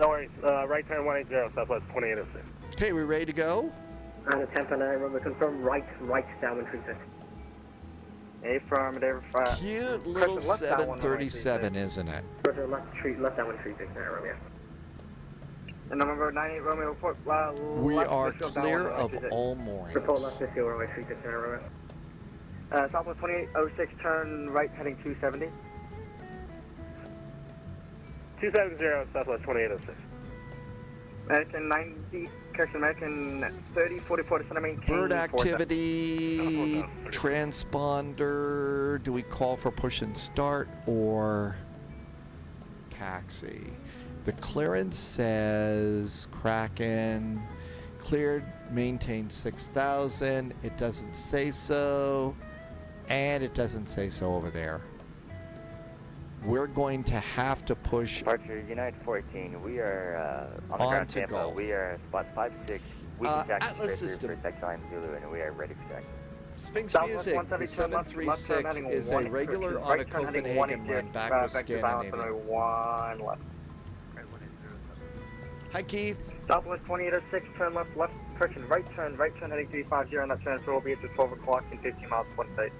No worries, right turn 180, Southwest 2806. Okay, we ready to go? On the temp and I remember confirm right downwind treatment. Affirmative. Cute little 737, isn't it? Left downwind treatment, yeah. And number 98 Romeo report. We are clear of all moorings. Report left this year, runway 36, Romeo. Southwest 2806, turn right heading 270. 270, Southwest 2806. American 90, correction, American 30, 44 to center maintain. Bird activity, transponder. Do we call for push and start or taxi? The clearance says Kraken cleared, maintained 6,000. It doesn't say so, and it doesn't say so over there. We're going to have to push. Departure United 14. We are on the ground Tampa. Gulf. We are spot 56. We can taxi Atlas straight system. through for Texas Zulu, and we are ready for taxi. Sphinx Music, the 736 is a regular on a Copenhagen run back with Scandinavia. Hi, Keith. Southwest 2806, turn left, correction, right turn heading 350, and that transfer will be at 12 o'clock in 15 miles to one state.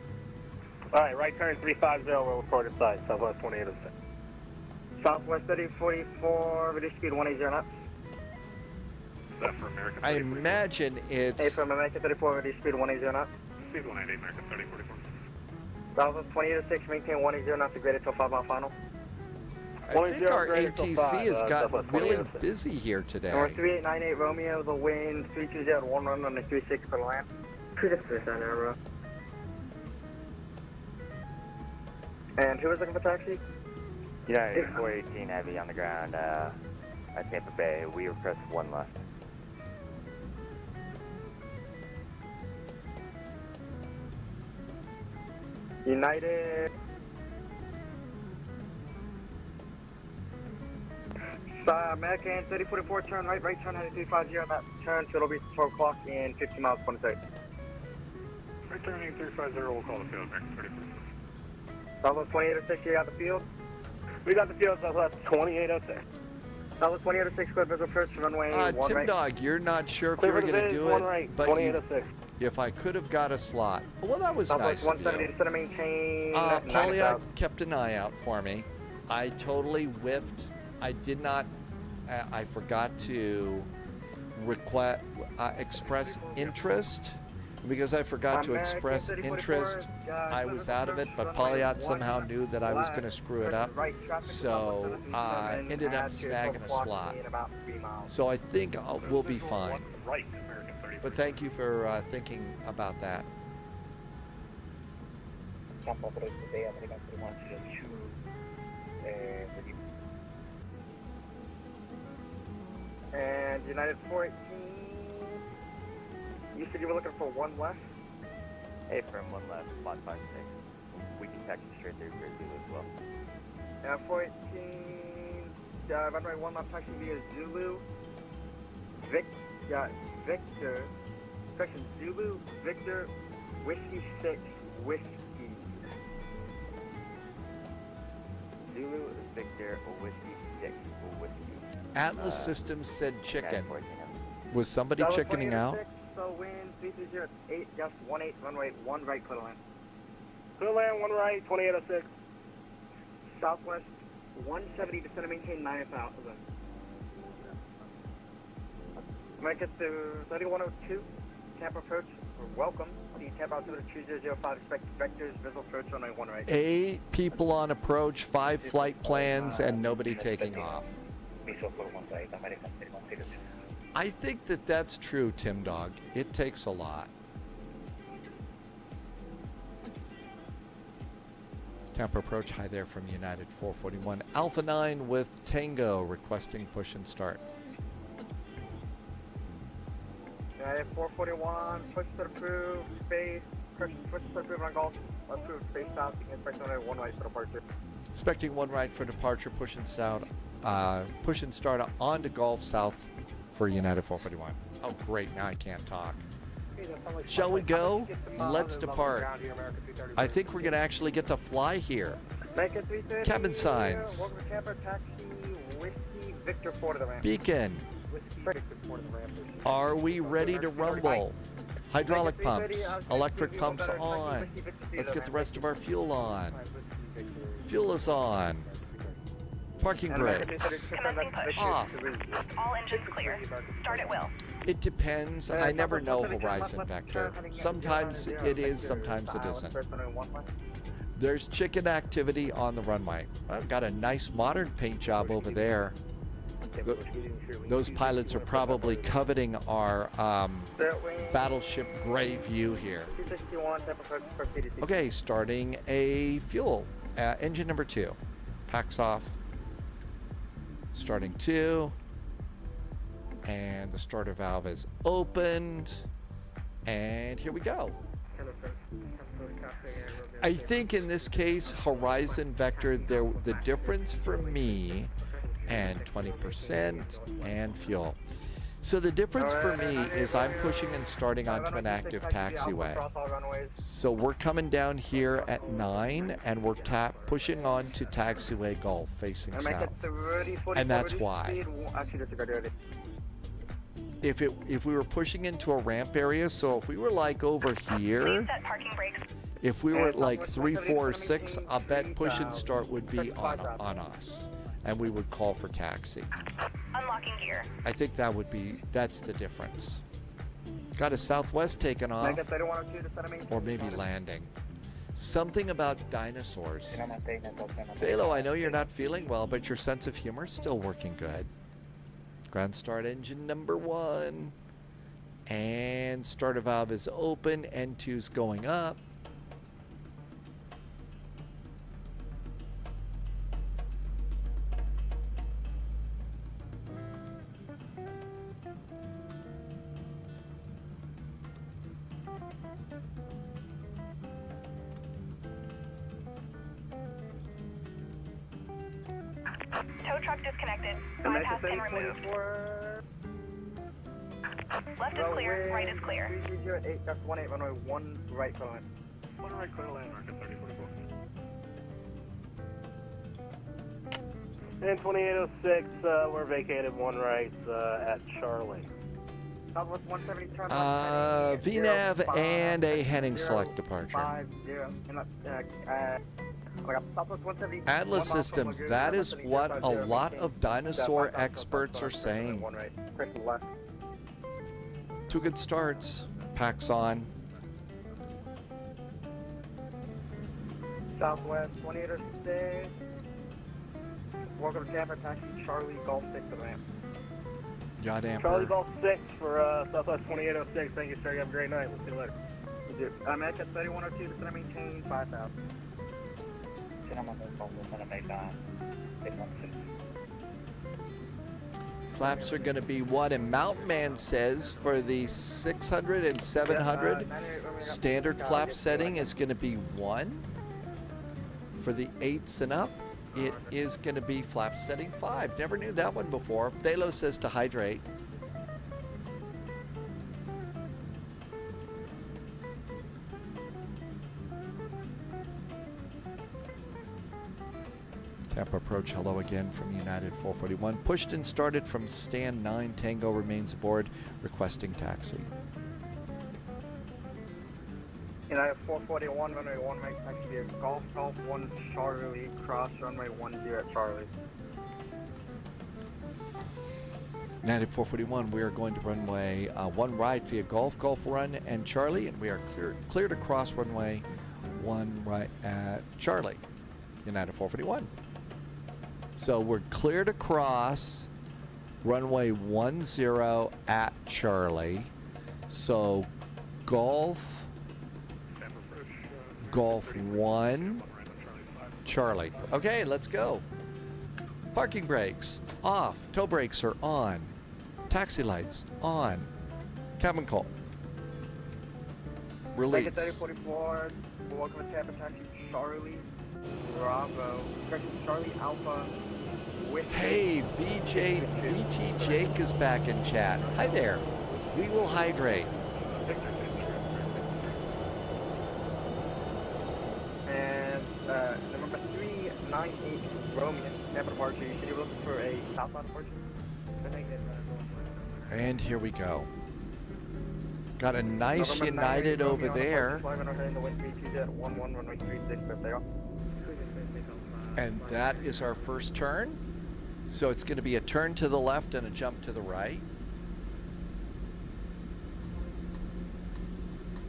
Alright, right turn 350, we'll report at site, Southwest 2806. Southwest 3044, reduce speed 180 knots. Is that for American 3044? I imagine it's... from American 34, reduce speed 180 knots. Speed 180, American 3044. Southwest 2806, maintain 180 knots, degrade until 5 mile final. I think our ATC has gotten really busy here today. North 3898 Romeo, the wind 320 at 1 run on the 36 for the land. 266 on arrow. And who was looking for taxi? United 418 Heavy on the ground at Tampa Bay. We request 1 left. United. American 3044, turn right turn heading 350 on that turn, so it'll be 12 o'clock in 50 miles, 26. Right turning 350, we'll call the field, American 3044. Southwest 2806, you got the field? We got the field, Southwest 2806. Southwest 2806, clear visual approach, runway 1 Tim right. Dog, you're not sure if you were going to do it, right, but 2806. if I could have got a slot. Well, that was Southwest nice of 170 you. to center maintain. Polyak kept an eye out for me. I totally whiffed. I did not. I forgot to express interest. Because I forgot to express interest, I was out of it, but Polyak somehow knew that I was going to screw it up, so I ended up snagging a slot. So I think we'll be fine. But thank you for thinking about that. And United 418. You said you were looking for 1 left? Hey, from 1 left, 556. We can taxi straight through for Zulu as well. 418, runway 1 left, taxi via Zulu. Victor, correction, Zulu, Victor, Whiskey 6, Whiskey. Zulu, Victor, Whiskey 6, Whiskey. Atlas Systems said chicken. Was somebody chickening out? So wind 330, just 18, runway 1 right, clear land. Clear land, 1 right, 2806. Southwest 170 to center maintain 9,000. Make it to 3102, Tampa approach, welcome. The Tampa altimeter 2005, expect vectors, visual approach, runway 1 right. 8 people on approach, 5 flight plans, and nobody taking off. I think that that's true, Tim Dog. It takes a lot. Tampa approach, hi there from United 441. Alpha 9 with Tango requesting push and start. United 441, push to approve, space, push to approve on golf, approved, space south, you can expect runway 1 right for departure. Expecting 1 right for departure, push and start on to Gulf South for United 441. Oh, great. Now I can't talk. Shall we go? Let's depart. I think we're going to actually get to fly here. Cabin signs. Beacon. Are we ready to rumble? Hydraulic pumps. Electric pumps on. Let's get the rest of our fuel on. Fuel is on. Parking brakes. Off. All engines clear. Start at will. It depends. I never know Horizon Vector. Sometimes it is, sometimes it isn't. There's chicken activity on the runway. I've got a nice modern paint job over there. Those pilots are probably coveting our battleship gray view here. Okay, starting a fuel. Engine number 2. Packs off. Starting 2. And the starter valve is opened. And here we go. I think in this case, Horizon Vector, the difference for me, and 20% and fuel. So the difference for me is I'm pushing and starting onto an active taxiway. So we're coming down here at 9 and we're pushing on to taxiway Gulf facing south. And that's why. If we were pushing into a ramp area, so if we were like over here, if we were at like 3, 4, 6, I bet push and start would be on us. And we would call for taxi. Unlocking gear. I think that's the difference. Got a Southwest taking off. Or maybe landing. Something about dinosaurs. Phalo, I know you're not feeling well, but your sense of humor is still working good. Ground start engine number 1. And starter valve is open. N2's going up. Tow truck disconnected. Bypass pin removed. Left is clear, right is clear. 3308, that's 18 runway 1 right clear line. 1 right clear line, market 3044. And 2806, we're vacated 1 right at Charlie. Southwest 170, turn VNAV and a heading select departure. 50. Atlas Systems, that is what a lot of dinosaur experts are saying. 2 good starts. Packs on. Southwest 2806. Welcome to Tampa, taxi Charlie Golf 6 to the ramp. Yacht Amper. Charlie Golf 6 for Southwest 2806. Thank you, sir. You have a great night. We'll see you later. I'm at 3102, just going to maintain 5,000. Flaps are going to be what? And Mountain Man says for the 600 and 700, standard flap setting is going to be 1. For the 8s and up, it is going to be flap setting 5. Never knew that one before. Thalo says to hydrate. Tampa approach, hello again from United 441. Pushed and started from stand 9. Tango remains aboard, requesting taxi. United 441, runway 1 right taxi via Golf 1 Charlie, cross runway 10 at Charlie. United 441, we are going to runway 1 right via Golf 1 and Charlie, and we are clear to cross runway 1 right at Charlie. United 441. So we're clear to cross runway 10 at Charlie. So Golf 1, Charlie. Okay, let's go. Parking brakes off. Tow brakes are on. Taxi lights on. Cabin call. Release. 3044, welcome to Tampa, taxi Charlie. Bravo. Charlie Alpha. Hey, VT Jake is back in chat. Hi there. We will hydrate. And number 398 Romeo, Tampa departure. You should be looking for a southbound departure. And here we go. Got a nice United over there. And that is our first turn. So it's going to be a turn to the left and a jump to the right.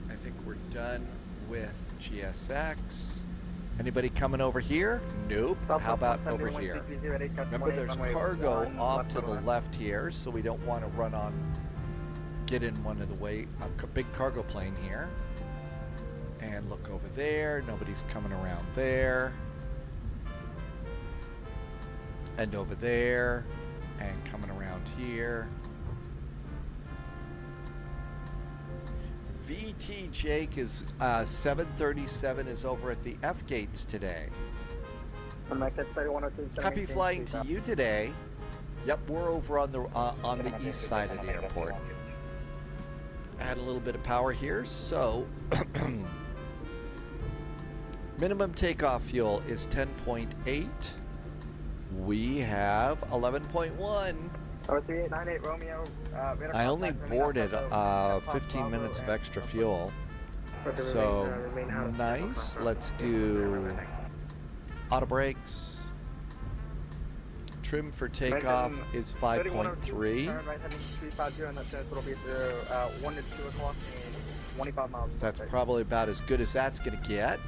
I think we're done with GSX. Anybody coming over here? Nope. How about over here? Remember, there's cargo off to the left here, so we don't want to get in one of the way, a big cargo plane here. And look over there. Nobody's coming around there. And over there, and coming around here. VT Jake is 737 is over at the F gates today. Happy flying to you today. Yep, we're over on the east side of the airport. Add a little bit of power here, so minimum takeoff fuel is 10.8. We have 11.1. 3898 Romeo. I only boarded 15 minutes of extra fuel. So nice. Let's do auto brakes. Trim for takeoff is 5.3. That's probably about as good as that's going to get.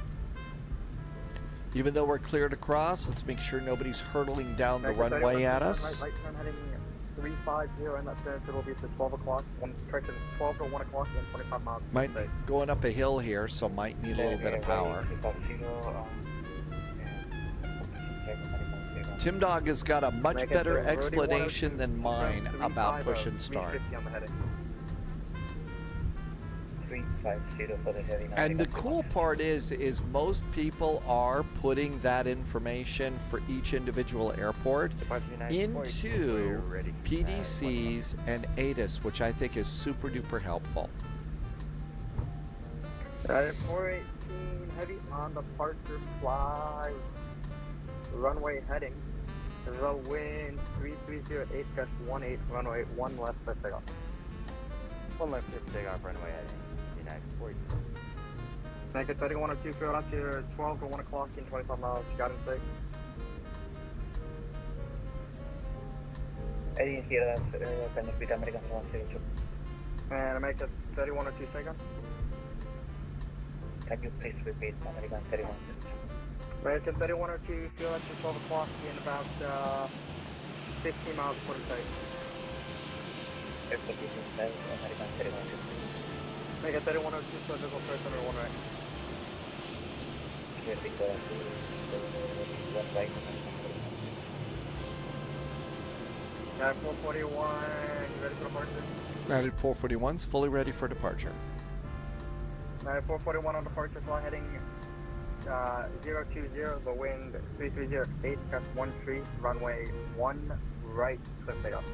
Even though we're cleared across, let's make sure nobody's hurtling down the runway at us. Right turn heading 350, and that's it will be to 12 o'clock, correction, 12 to 1 o'clock and 25 miles. Might going up a hill here, so might need a little bit of power. Tim Dog has got a much better explanation than mine about push and start. And the cool part is most people are putting that information for each individual airport into PDCs and ATIS, which I think is super duper helpful. 418 heavy on departure fly. Runway heading. The wind 3308 gust 18 runway 1 left for takeoff. 1 left for takeoff, runway heading. United 40. Make it 3102, field up to 12 to 1 o'clock in 25 miles, got in 6. And make it 3102 second. Can you please repeat American 3102? Make it 3102, field up to 12 o'clock in about 15 miles for the site. American 3102. Make it 3102, so visual first under 1 right. Here we go, 1 right. 441, you ready for departure? United 441's fully ready for departure. 441 on departure, fly heading 020, the wind 3308, gust 13, runway 1 right, clear takeoff.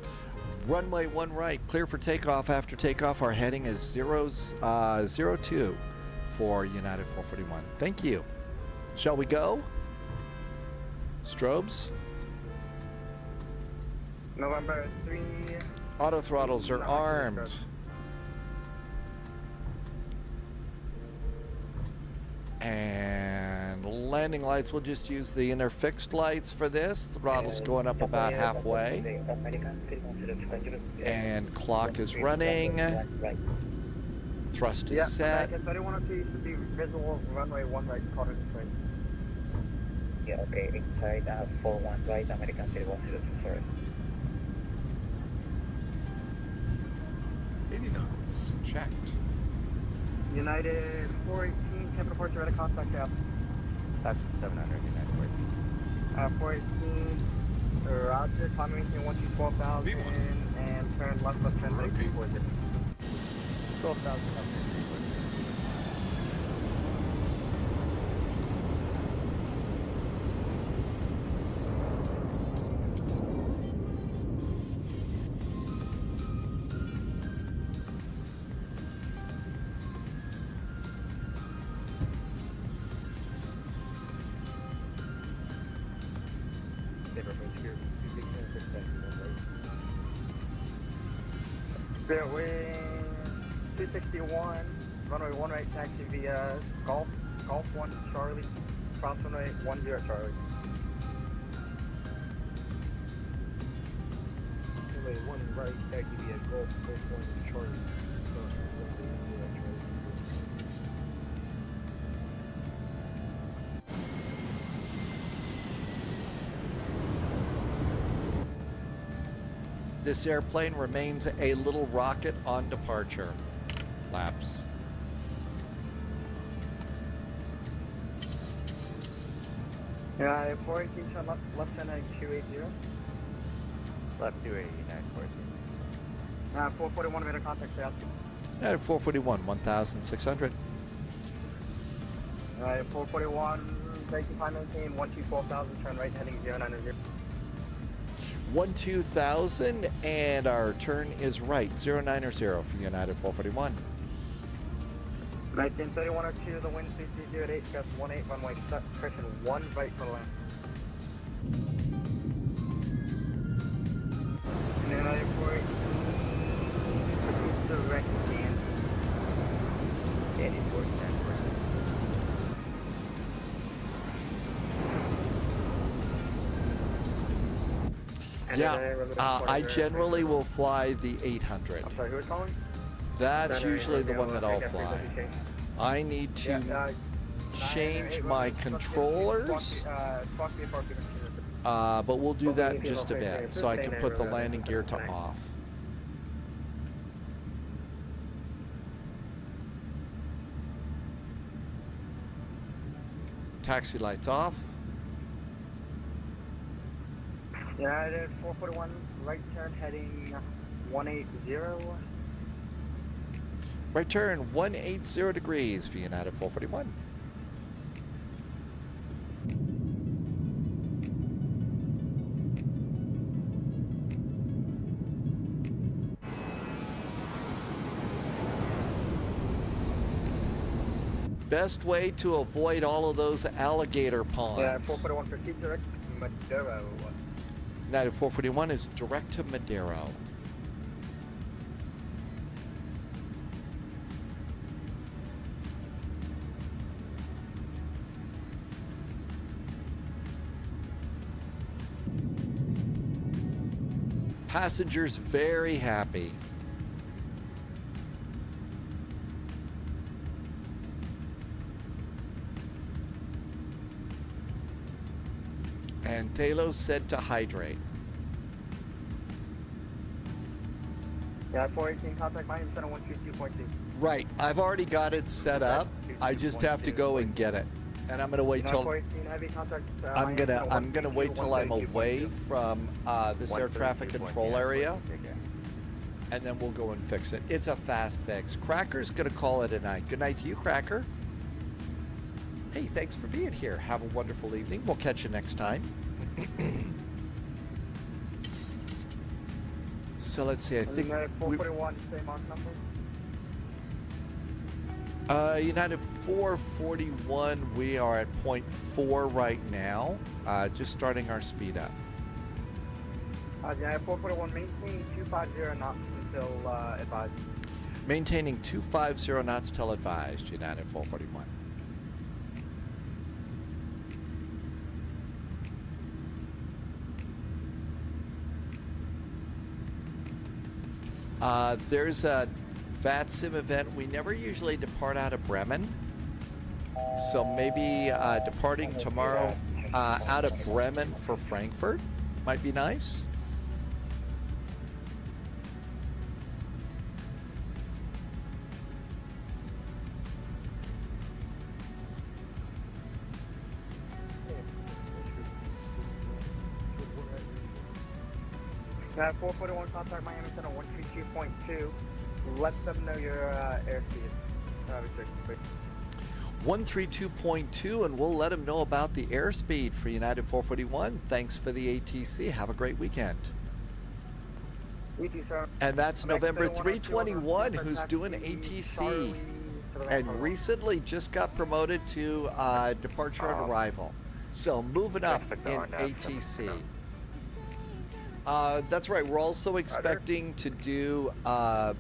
Runway 1 right, clear for takeoff. After takeoff, our heading is 02 for United 441. Thank you. Shall we go? Strobes? November 3. Auto throttles are armed. And landing lights, we'll just use the inner fixed lights for this. Throttle's going up about halfway. And clock is running. Thrust is set. 3102 should be visual runway 1 right, quarter straight. Yeah, okay, inside 41 right, American 3102, sorry. 80 knots. Checked. United 418, temp departure at a contact out. That's 700, United 418, roger, climb maintain 12,000, and turn left 10, right, 340. 12,000 left. Wind 261, runway 1 right, taxi via Golf 1 Charlie, cross runway 10 Charlie. Runway 1 right, taxi via Golf 1 Charlie, cross runway 10 Charlie. This airplane remains a little rocket on departure. Flaps. Yeah, 418 turn left 10 heading 280. Left 280, 914. 441 made a contact south. At 441, 1,600. 441, taking time maintain 12,000, turn right heading 090. 12,000, and our turn is right, 090 for United 441. 193102, the wind 3308, gust 18, runway set, correction 1 right for land. And then I report direct and 84. Yeah, I generally will fly the 800. I'm sorry, who is calling? That's usually the one that I'll fly. I need to change my controllers. But we'll do that in just a bit, so I can put the landing gear to off. Taxi lights off. United 441, right turn heading 180. Right turn 180 degrees for United 441. Best way to avoid all of those alligator ponds. Yeah, 441 proceed direct to Madero. United 441 is direct to Madero. Passengers very happy. And Talos said to hydrate. Yeah, 418, contact Miami Center 132.2. Right, I've already got it set up. I just have to go and get it. And I'm gonna wait till I'm gonna wait till I'm away from this air traffic control area, and then we'll go and fix it. It's a fast fix. Cracker's gonna call it a night. Good night to you, Cracker. Hey, thanks for being here. Have a wonderful evening. We'll catch you next time. So let's see. I think United 441, same on number. United 441, we are at 0.4 right now, just starting our speed up. United 441, maintaining 250 knots until advised. Maintaining 250 knots till advised, United 441. There's a VATSIM event. We never usually depart out of Bremen, so maybe departing tomorrow out of Bremen for Frankfurt might be nice. United 441, contact Miami Center 132.2. Let them know your airspeed. 132.2, and we'll let them know about the airspeed for United 441. Thanks for the ATC. Have a great weekend. And that's November 321, who's doing ATC and recently just got promoted to departure and arrival. So moving up in ATC. That's right. We're also expecting to do the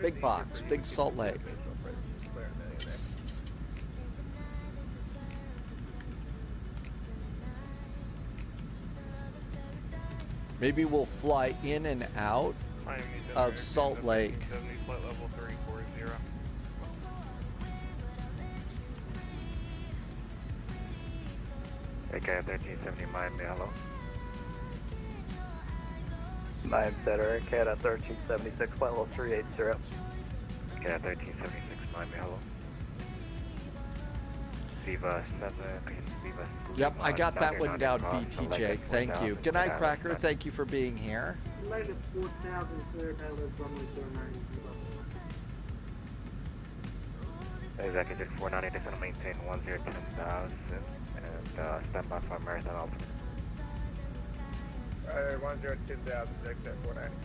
big box, Big Salt Lake. Maybe we'll fly in and out of Salt Lake. Flight level 340. Okay, 1370 Miami, hello. Miami Center, Canada 1376, flight level 380. Canada 1376 Miami, hello. Viva 7, Viva. Yep, I got that one down, VTJ. Thank you. Good night, Cracker. Thank you for being here. Latest 4000, sir, runway 09. Executive 490 is going to maintain 1010,000 and stand by for marathon altitude. 102000, exit 490.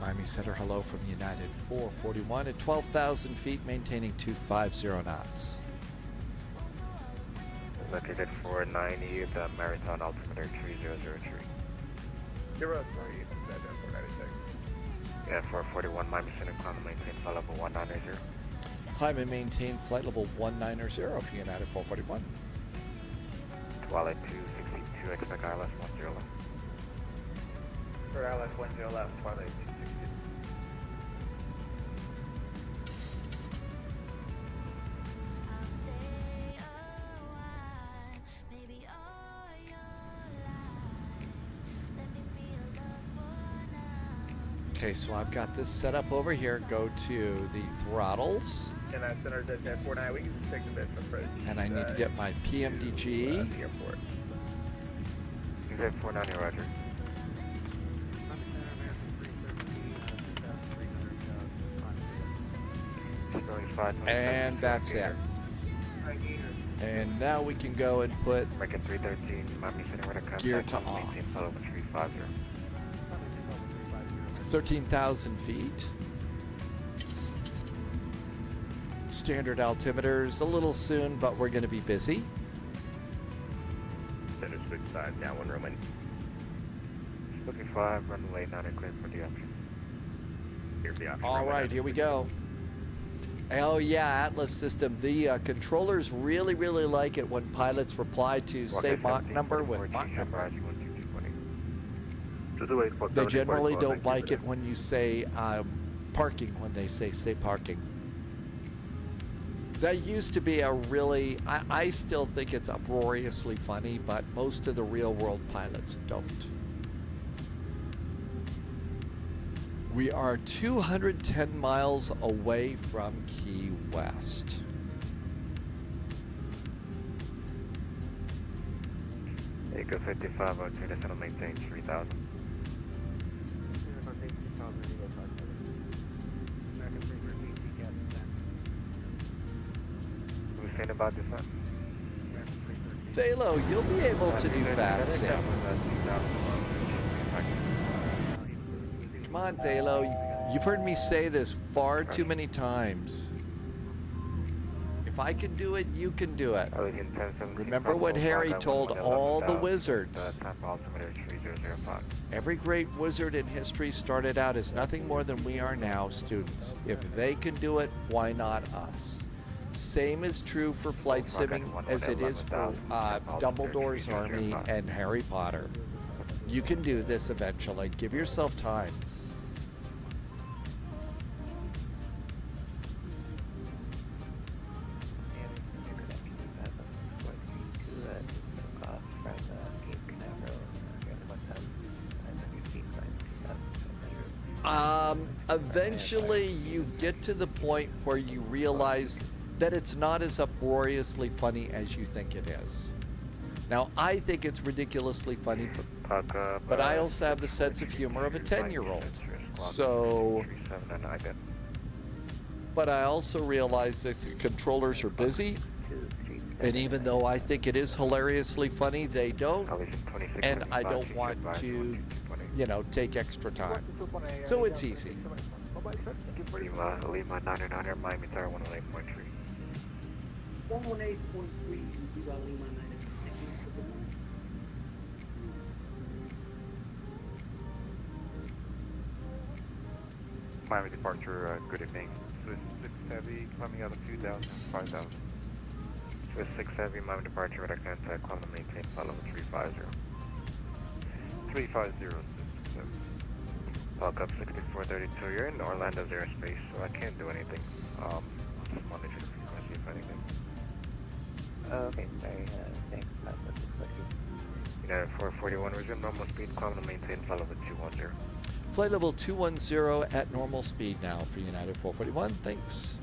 Miami Center, hello from United 441 at 12,000 feet, maintaining 250 knots. Located 490, the marathon altimeter 3003. 038, 496. Yeah, 441 Miami Center, climb and maintain flight level 190. Climb and maintain flight level 190 for United 441. Twilight 262, expect ILS 10 left. For ILS 10 left, Twilight 262. Okay, so I've got this set up over here. Go to the throttles. And that's center at 49. We can just take the bit from Fred. And I need to get my PMDG. The airport. He's at 49, Roger. And that's it. And now we can go and put American 313, Miami Center, gear to off. 13,000 feet. Standard altimeters a little soon, but we're going to be busy. Center switch side, down 1 Roman. 55, runway 9 clear for the option. Here's the option. All right, here we go. Oh yeah, Atlas system. The controllers really like it when pilots reply to say Mach number with Mach number. They generally don't like it when you say parking, when they say parking. That used to be a really, I still think it's uproariously funny, but most of the real world pilots don't. We are 210 miles away from Key West. Echo 55, okay, that's going to maintain 3,000. Who's saying about this one? Thalo, you'll be able to do that, Sam. Come on, Thalo. You've heard me say this far too many times. If I can do it, you can do it. Remember what Harry told all the wizards. Every great wizard in history started out as nothing more than we are now, students. If they can do it, why not us? Same is true for flight simming as it is for Dumbledore's Army and Harry Potter. You can do this eventually. Give yourself time. Eventually you get to the point where you realize that it's not as uproariously funny as you think it is. Now, I think it's ridiculously funny, but I also have the sense of humor of a 10-year-old. So, but I also realize that the controllers are busy, and even though I think it is hilariously funny, they don't, and I don't want to, you know, take extra time. So it's easy. Lima 900, Miami Tower 118.3. 118.3, Lima 9. Miami departure, good evening. Swiss 6 Heavy, climbing out of 2,000, 5,000. Swiss 6 Heavy, Miami departure, radar contact, climb and maintain, flight level 350. 350, Falcon 6432, you're in Orlando's airspace, so I can't do anything. Just monitor the frequency if anything. Okay, sorry, thanks. United 441, resume normal speed, climb and maintain, flight level 210. Flight level 210 at normal speed now for United 441. Thanks.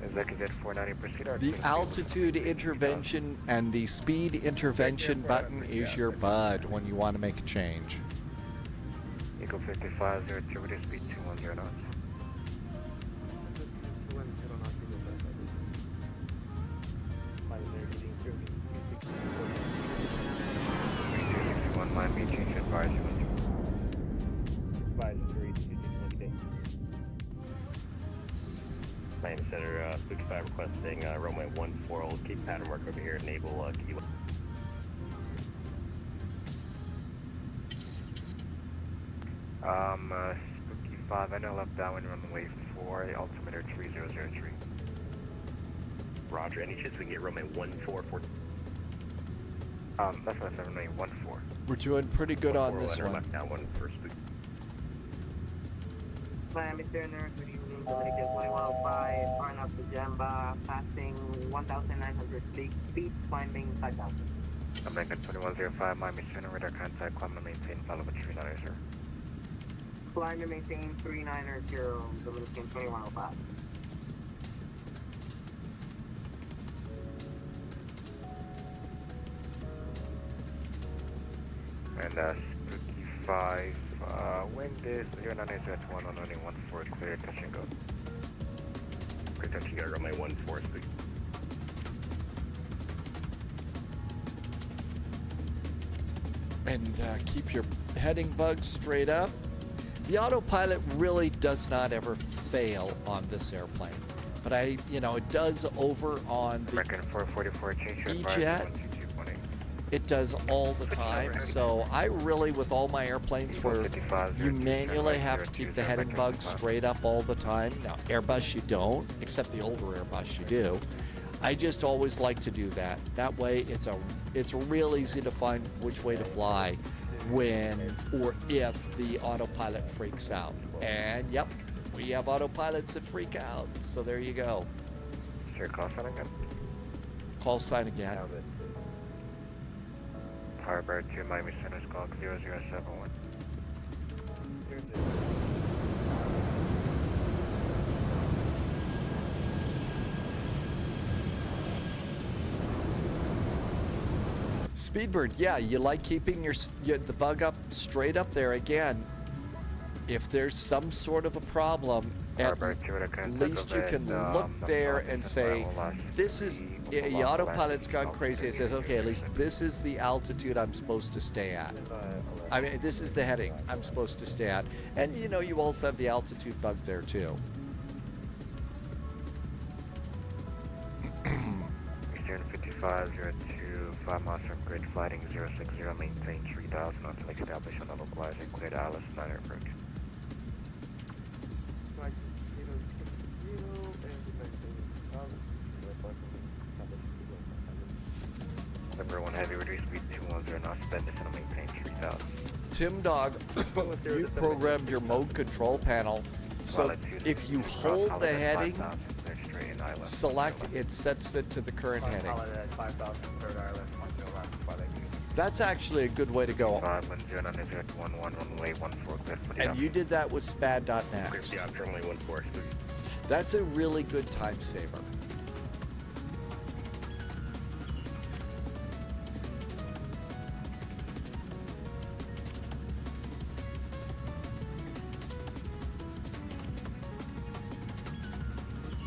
Executive 490, proceed. The altitude intervention and the speed intervention button is your bud when you want to make a change. Eagle 5502 with a speed 210 knots. Miami, change advice. Miami Center, Spooky 5 requesting runway 14, keep pattern work over here, enable Key West. Spooky 5, I know left downwind runway 4, altimeter 3003. Roger, any chance we can get runway 14? That's what runway 14. We're doing pretty good on this one. Left downwind for Spooky. Miami Center, good evening. Dominican 2105, firing up the Jamba, passing 1,900 feet, climbing 5,000. American 2105, Miami Center, radar contact, climb and maintain, follow with 390, sir. Climb to maintain 390, Dominican 2105. And Spooky 5, wind is 090 at 114, clear, touch and go. Clear, touch and go, runway 14, Spooky. And keep your heading bugs straight up. The autopilot really does not ever fail on this airplane. But it does over on the American 444, change your E-Jet. It does all the time. So I really, with all my airplanes where you manually have to keep the heading bugs straight up all the time. Now, Airbus you don't, except the older Airbus you do. I just always like to do that. That way it's real easy to find which way to fly when or if the autopilot freaks out. And yep, we have autopilots that freak out. So there you go. Sure, call sign again. Call sign again. Harbor 2, Miami Center, squawk 0071. Speedbird, yeah, you like keeping the bug up straight up there. Again, if there's some sort of a problem, at least you can look there and say, this is, the autopilot's gone crazy. It says, okay, at least this is the altitude I'm supposed to stay at. I mean, this is the heading I'm supposed to stay at. And you also have the altitude bug there too. Eastern 5502, 5 miles from grid, flighting 060, maintain 3000 until established on the localizer, clear to Alice 9 approach. Number 1 heavy, reduce speed 210 knots, bend this and maintain 3000. Tim Dog, you programmed your mode control panel so if you hold the heading, select, it sets it to the current heading. That's actually a good way to go. And you did that with SPAD.next. That's a really good time saver.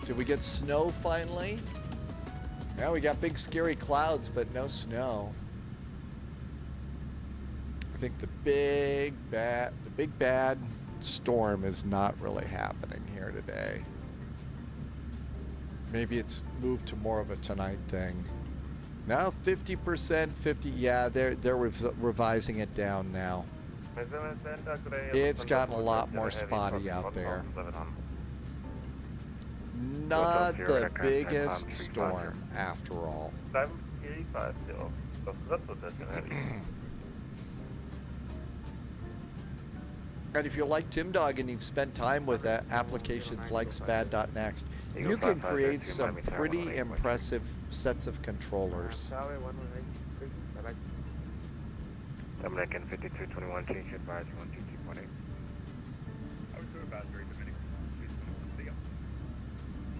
Did we get snow finally? Yeah, we got big scary clouds, but no snow. I think the big bad storm is not really happening here today. Maybe it's moved to more of a tonight thing. Now 50%, 50. Yeah, they're revising it down now. It's gotten a lot more spotty out there. Not the biggest storm, after all. And if you like Tim Dog and you've spent time with applications like SPAD.next, you can create some pretty impressive sets of controllers. Dominican 5221, change advisory 122.8. I was doing about 3 Dominican.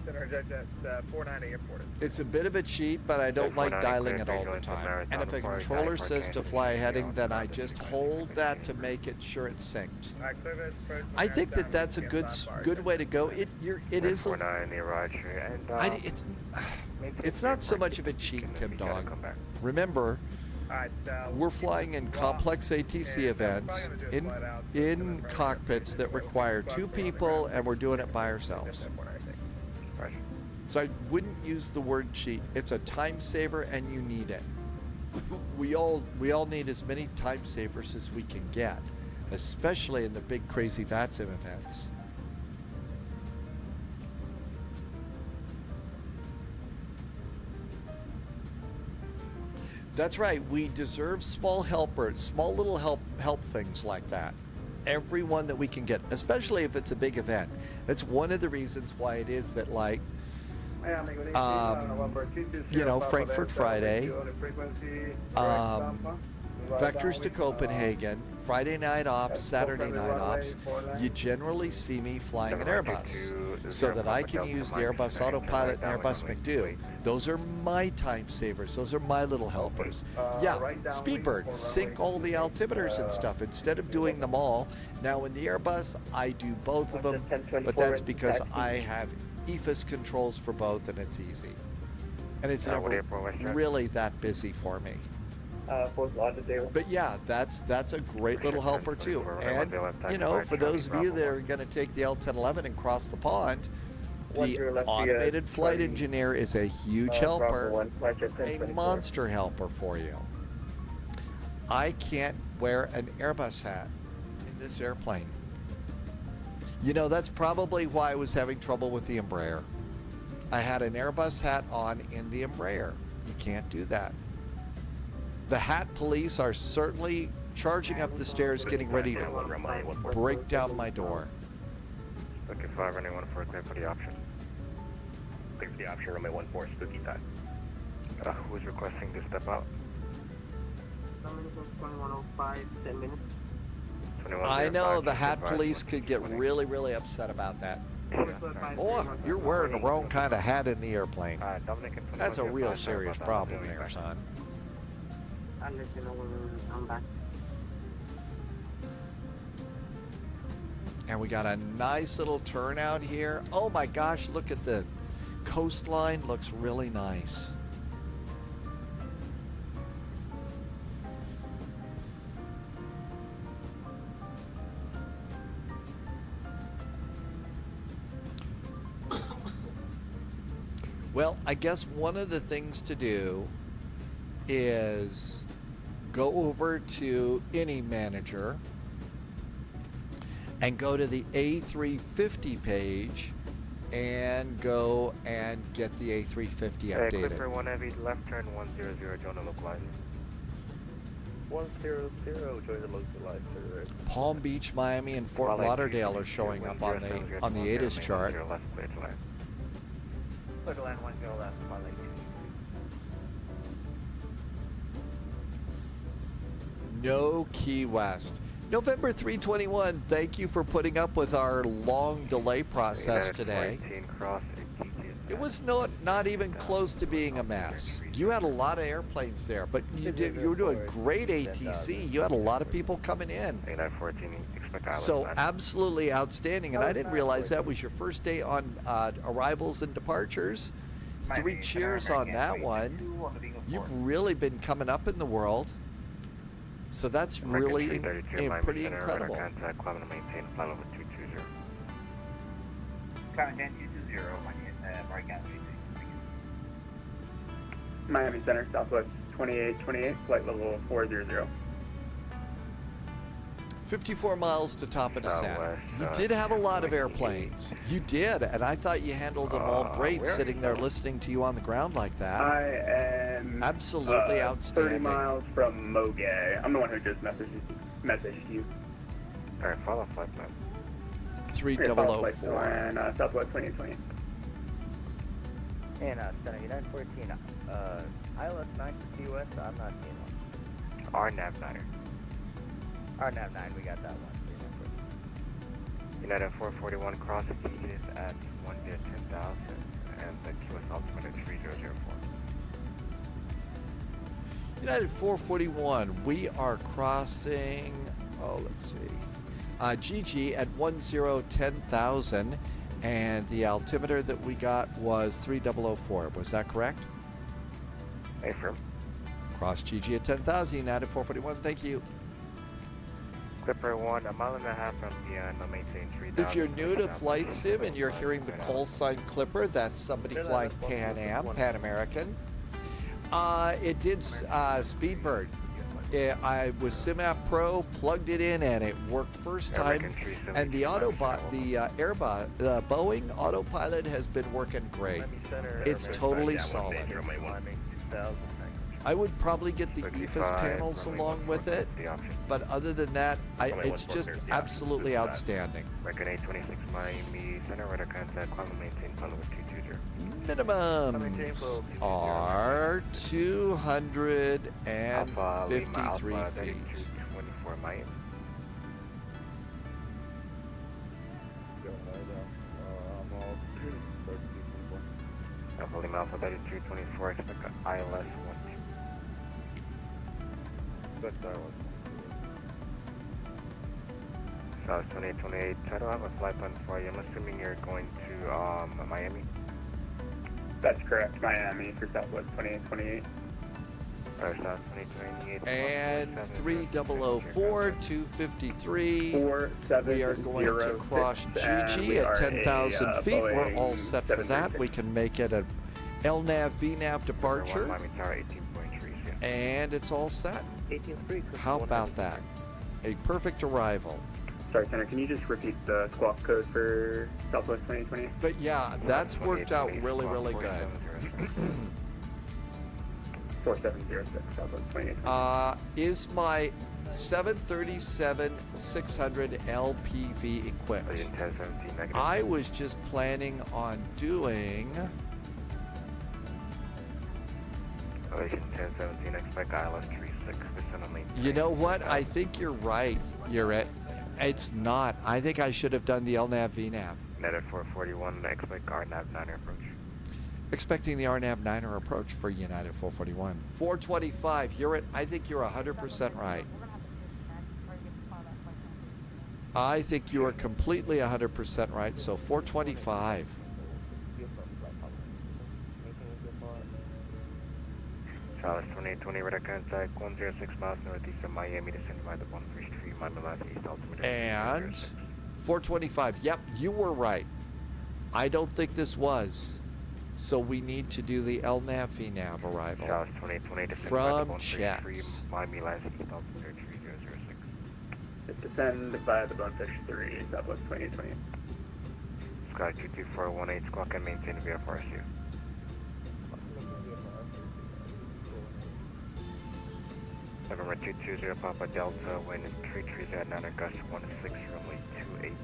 At 490 airport. It's a bit of a cheat, but I don't like dialing it all the time. And if a controller says to fly a heading, then I just hold that to make it sure it's synced. I think that's a good way to go. It is. It's not so much of a cheat, Tim Dog. Remember, we're flying in complex ATC events in cockpits that require 2 people, and we're doing it by ourselves. So I wouldn't use the word cheat. It's a time saver, and you need it. We all need as many time savers as we can get, especially in the big crazy VATSIM events. That's right. We deserve small helpers, small little help things like that. Everyone that we can get, especially if it's a big event. That's one of the reasons why it is that, like, You know, Frankfurt Friday, vectors to Copenhagen, Friday night ops, Saturday night ops. You generally see me flying an Airbus so that I can use the Airbus Autopilot and Airbus McDo. Those are my time savers. Those are my little helpers. Yeah, Speedbird, sync all the altimeters and stuff instead of doing them all. Now in the Airbus, I do both of them, but that's because I have EFIS controls for both and it's easy. And it's never really that busy for me. But yeah, that's a great little helper too. And you know, for those of you that are going to take the L1011 and cross the pond, the automated flight engineer is a huge helper, a monster helper for you. I can't wear an Airbus hat in this airplane. You know, that's probably why I was having trouble with the Embraer. I had an Airbus hat on in the Embraer. You can't do that. The hat police are certainly charging up the stairs, getting ready to break down my door. Okay, 5, running 14, clear for the option. Clear for the option, runway 14, spooky time. Who's requesting to step out? 2105, 10 minutes. I know the hat police could get really, really upset about that. Boy, you're wearing the wrong kind of hat in the airplane. That's a real serious problem there, son. I'll let you know when I'm back. And we got a nice little turnout here. Oh my gosh, look at the coastline. Looks really nice. Well, I guess one of the things to do is go over to any manager and go to the A350 page and go and get the A350 updated. Clipper 1 heavy, left turn 100, join the localizer. 100, join the localizer. Palm Beach, Miami, and Fort Lauderdale are showing up on the ATIS chart. Clear to land 10 left, my lake. No Key West. November 321, thank you for putting up with our long delay process today. It was not even close to being a mess. You had a lot of airplanes there, but you were doing great ATC. You had a lot of people coming in. So absolutely outstanding, and I didn't realize that was your first day on arrivals and departures. 3 cheers on that one. You've really been coming up in the world. So that's really pretty incredible. Miami Center, Southwest 2828, flight level 400. 54 miles to top of descent. You did have a lot of airplanes. You did, and I thought you handled them all great sitting there listening to you on the ground like that. I am absolutely outstanding. 30 miles from Mogay. I'm the one who just messaged you. All right, follow flight plan. 3004. And Southwest 2820. And Center United 14, ILS 9 for Key West, I'm not seeing one. RNAV 9er. RNAV 9, we got that one. United 441 cross exceeded at 110,000 and the QS altimeter 3004. United 441, we are crossing, let's see, GG at 1010,000, and the altimeter that we got was 3004. Was that correct? Affirm. Cross GG at 10,000, United 441, thank you. Clipper 1, a mile and a half from the maintain 3,000. If you're new to Flight Sim and you're hearing the call sign Clipper, that's somebody flying Pan American. It did Speedbird. I was SimApp Pro, plugged it in, and it worked first time. And the the Boeing autopilot has been working great. It's totally solid. I would probably get the EFIS panels along with it, but other than that, it's just absolutely outstanding. Record 826 Miami Center, radar contact, climate maintain, pilot with 220. Minimums are 253 feet. 24 Miami. Alpha Lima Alpha Beta 224, expect ILS 12. Good, South 2828, I don't have a flight plan for you. I'm assuming you're going to Miami? That's correct, Miami for Southwest 2828. South 2828. And 3004, 253. We are going to cross GG at 10,000 feet. We're all set for that. We can make it a LNAV VNAV departure. And it's all set. How about that? A perfect arrival. Sorry, Center, can you just repeat the squawk code for Southwest 2020? But yeah, that's worked out really, really good. 4706 Southwest 2020. Is my 737-600 LPV equipped? I was just planning on doing... 1017, expect ILS 36. You know what? I think you're right. It's not. I think I should have done the LNAV VNAV. Netted 441, expect RNAV 9er approach. Expecting the RNAV 9er approach for United 441. 425, I think you're 100% right. I think you are completely 100% right, so 425. South 2820, radar contact 106 miles northeast of Miami, descending by the 13th Street, Miami Last East altimeter. And 425, yep, you were right. I don't think this was. So we need to do the LNAV VNAV arrival. South 2820, from checks. Miami Last East altimeter 3006. Descend by the Bonefish 3, Southwest 2020. Sky 22418, squawk and maintain VFRSU. November 220 Papa Delta, wind 330 at 9 gust 16, runway 28.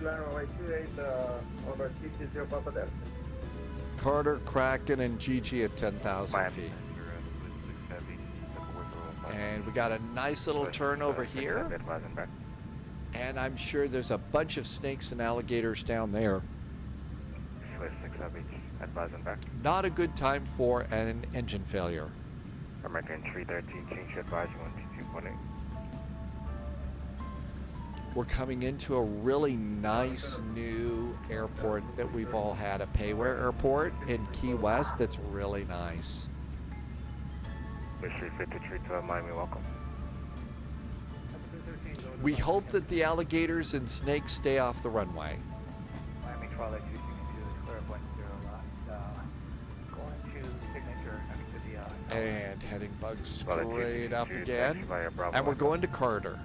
Runway 28, over 220 Papa Delta. Carter, Kraken, and GG at 10,000 feet. And we got a nice little turn over here. And I'm sure there's a bunch of snakes and alligators down there. Not a good time for an engine failure. American 313, change advise 122.8. We're coming into a really nice new airport that we've all had, a Payware airport in Key West that's really nice. Mystery 53 to Miami, welcome. We hope that the alligators and snakes stay off the runway. Miami Twilight 262, clear 10 going to signature next to the and heading bug straight up again. And we're going to Carter.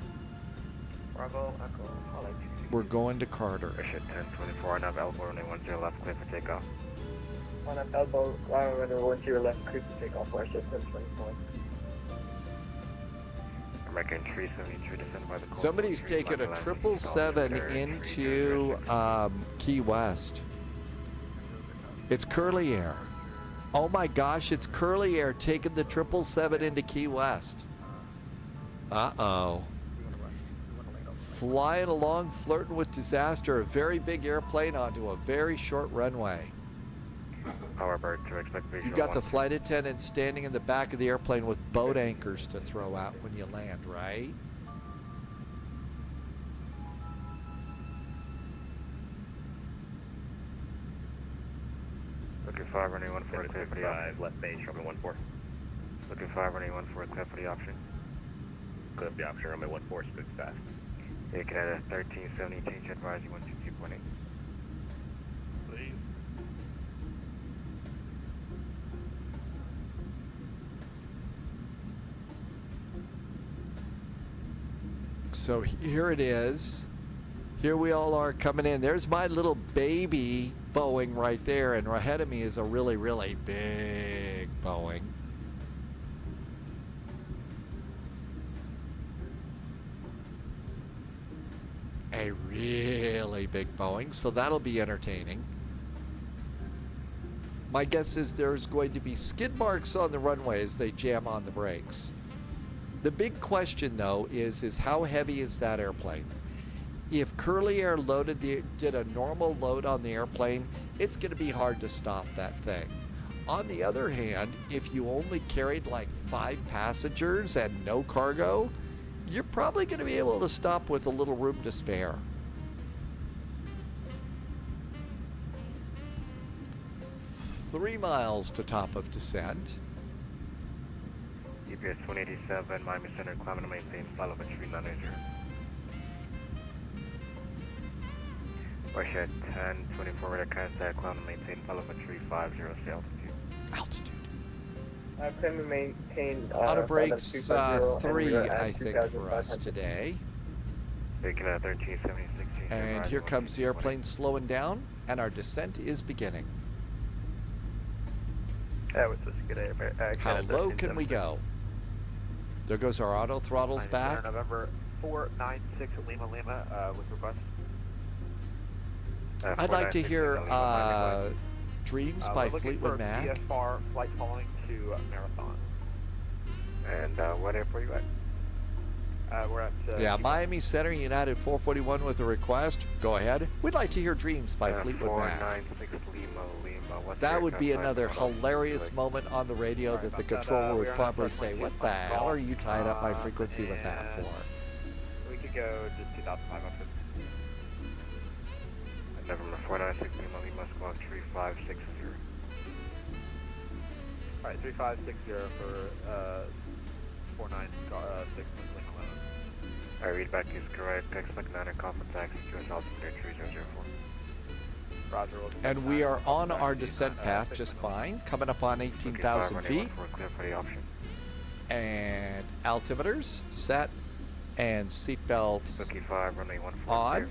Bravo, Echo, Twilight 262. We're going to Carter. 1024 and up elbow runway 10 left, clear for takeoff. On up elbow, runway 10 left, clear for takeoff, West 1024. American 372, descend by the call. Somebody's taken a 777 into Key West. It's Curly Air. Oh my gosh, it's Curly Air taking the 777 into Key West. Uh-oh. Flying along, flirting with disaster. A very big airplane onto a very short runway. Powerbird to expect visual. You got the flight attendant standing in the back of the airplane with boat anchors to throw out when you land, right? Looking 5 runway 14 clear for the option. Left base, runway 14. Looking 5 runway 14 clear for the option. Clear for the option, runway 14, speed fast. Yeah, Canada 1370, change advise 122.8. Please. So here it is. Here we all are coming in. There's my little baby Boeing right there, and ahead of me is a really, really big Boeing. A really big Boeing, so that'll be entertaining. My guess is there's going to be skid marks on the runway as they jam on the brakes. The big question, though, is how heavy is that airplane? If Curly Air did a normal load on the airplane, it's going to be hard to stop that thing. On the other hand, if you only carried like 5 passengers and no cargo, you're probably going to be able to stop with a little room to spare. Three miles to top of descent. EPS 187, Miami Center, climbing to maintain follow at 390. Warshed 1024, radar contact, climb to maintain follow at 350, altitude. Altitude. Climb to maintain. Auto brakes 3, I think, for us today. Taking 1376. And here comes the airplane slowing down, and our descent is beginning. That was just good. How low can we go? There goes our auto throttles back. November 496 Lima with request. I'd like to hear Dreams by Fleetwood Mac. VFR flight following to Marathon. And what airport are you at? We're at... Miami Center, United 441 with a request. Go ahead. We'd like to hear Dreams by Fleetwood Mac. 496 Lima. That would be another hilarious moment on the radio that the controller would probably say, what the hell are you tying up my frequency with that for? We could go just 2,500. November 496 Lima, squawk 3560. Alright, 3560 for 496 Lima 11. Alright, read back is correct. Text McNair, conference access to US altimeter 3004. Roger, and we are on our descent path just fine, coming up on 18,000 feet. And altimeters set, and seatbelts on.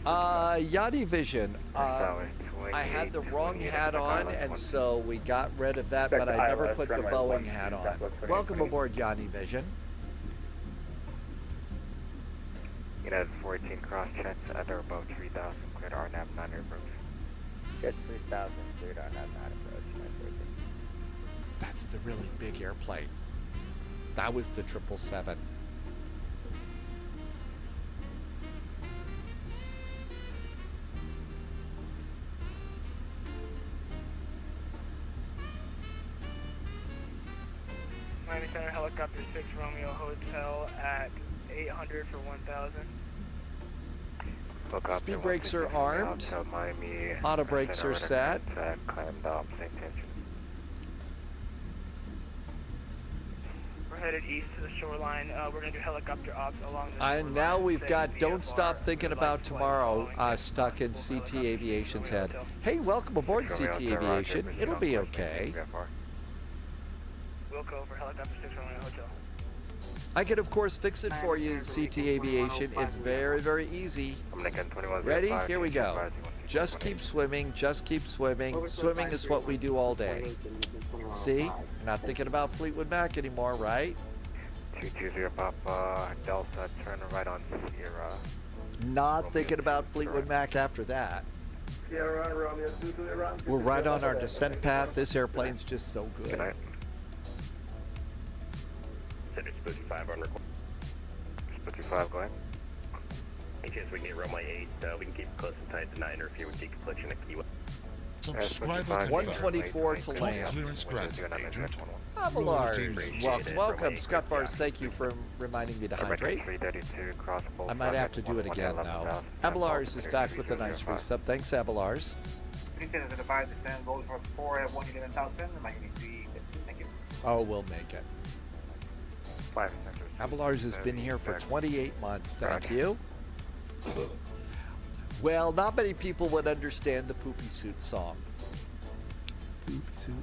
Yachty Vision. I had the wrong hat on, and so we got rid of that, but I never put the Boeing hat on. Welcome aboard, Yachty Vision. United 418 cross checks at or above 3,000, cleared RNAV 9 approach. Get 3,000, cleared RNAV 9 approach. That's the really big airplane. That was the 777. Miami Center helicopter 6 Romeo Hotel at 800 for 1,000. Speed brakes are armed. Auto brakes are set. We're headed east to the shoreline. We're going to do helicopter ops along the And now we've got Don't Stop Thinking About Tomorrow stuck in CT Aviation's head. Hey, welcome aboard CT Aviation. It'll be okay. We'll go for helicopter 6 Romeo Hotel. I can, of course, fix it for you, CT Aviation. It's very, very easy. Ready? Here we go. Just keep swimming. Just keep swimming. Swimming is what we do all day. See? You're not thinking about Fleetwood Mac anymore, right? 220 Papa Delta, turn right on Sierra. Not thinking about Fleetwood Mac after that. We're right on our descent path. This airplane's just so good. Spooky 5 on record. Spooky 5, go ahead. Any chance we can get runway 8? We can keep it close and tight to 9, or if you would take a collection at Key West. Subscriber 124 to land. Clearance granted, Agent. Abelard, welcome. Scott Vars, thank you for reminding me to hydrate. I might have to do it again, though. Abelars is back with a nice resub. Thanks, Abelars. Oh, we'll make it. Abelars has been here for 28 months. Thank you. Well, not many people would understand the Poopy Suit song. Poopy Suit.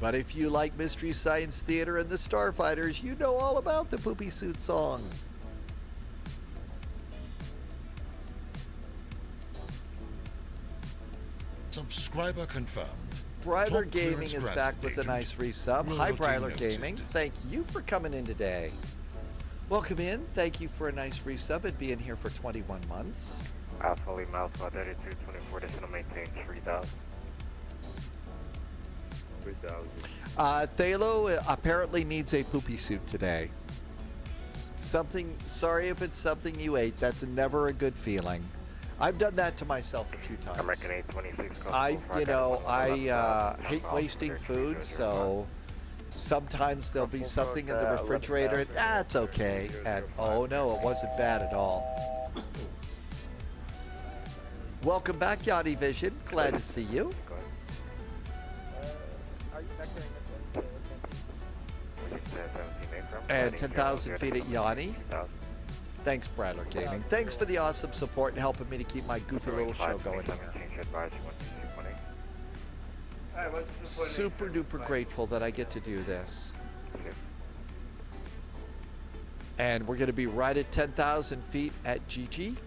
But if you like Mystery Science Theater and the Starfighters, you know all about the Poopy Suit song. Subscriber confirmed. Bryler Top Gaming clearance is granted, back with a Agent. nice resub. Hi, Royalty Bryler noted. Gaming. Thank you for coming in today. Welcome in. Thank you for a nice resub and being here for 21 months. Alpha Lima Alpha 3224, decimal maintain 3000. 3000. Thalo apparently needs a poopy suit today. Sorry if it's something you ate. That's never a good feeling. I've done that to myself a few times. American 826. I hate wasting food, so sometimes there'll be something in the refrigerator. And, it's okay. And oh no, it wasn't bad at all. Welcome back, Yanni Vision. Glad to see you. And 10,000 feet at Yanni. Thanks, Bradler Gaming. Thanks for the awesome support and helping me to keep my goofy little show going here. Super duper grateful that I get to do this. And we're going to be right at 10,000 feet at GG.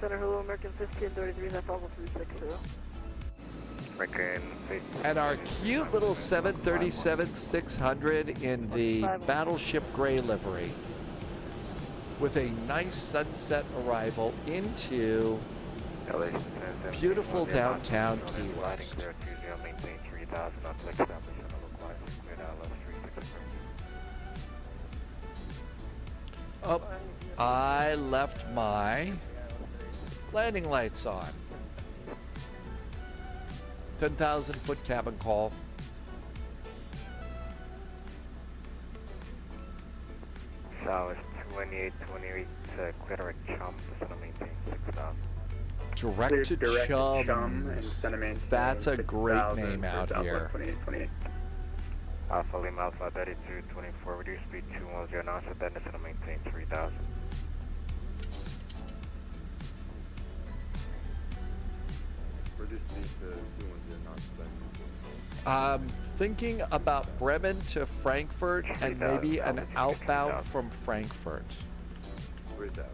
Center, hello, American 1533, that's Alpha 360. And our cute little 737-600 in the Battleship Gray livery with a nice sunset arrival into beautiful downtown Key West. Oh, I left my landing lights on. 10,000 foot cabin call. South 2828, clear at Chum, decimal maintain 6000. Direct to Chum and center maintain That's a great 6000 name for out Southwest here. 2828. Alpha Lima Alpha 3224, reduce speed 210 knots, then decimal maintain 3000. Reduce speed to 210 knots. Thinking about Bremen to Frankfurt and maybe an outbound from Frankfurt. 3000.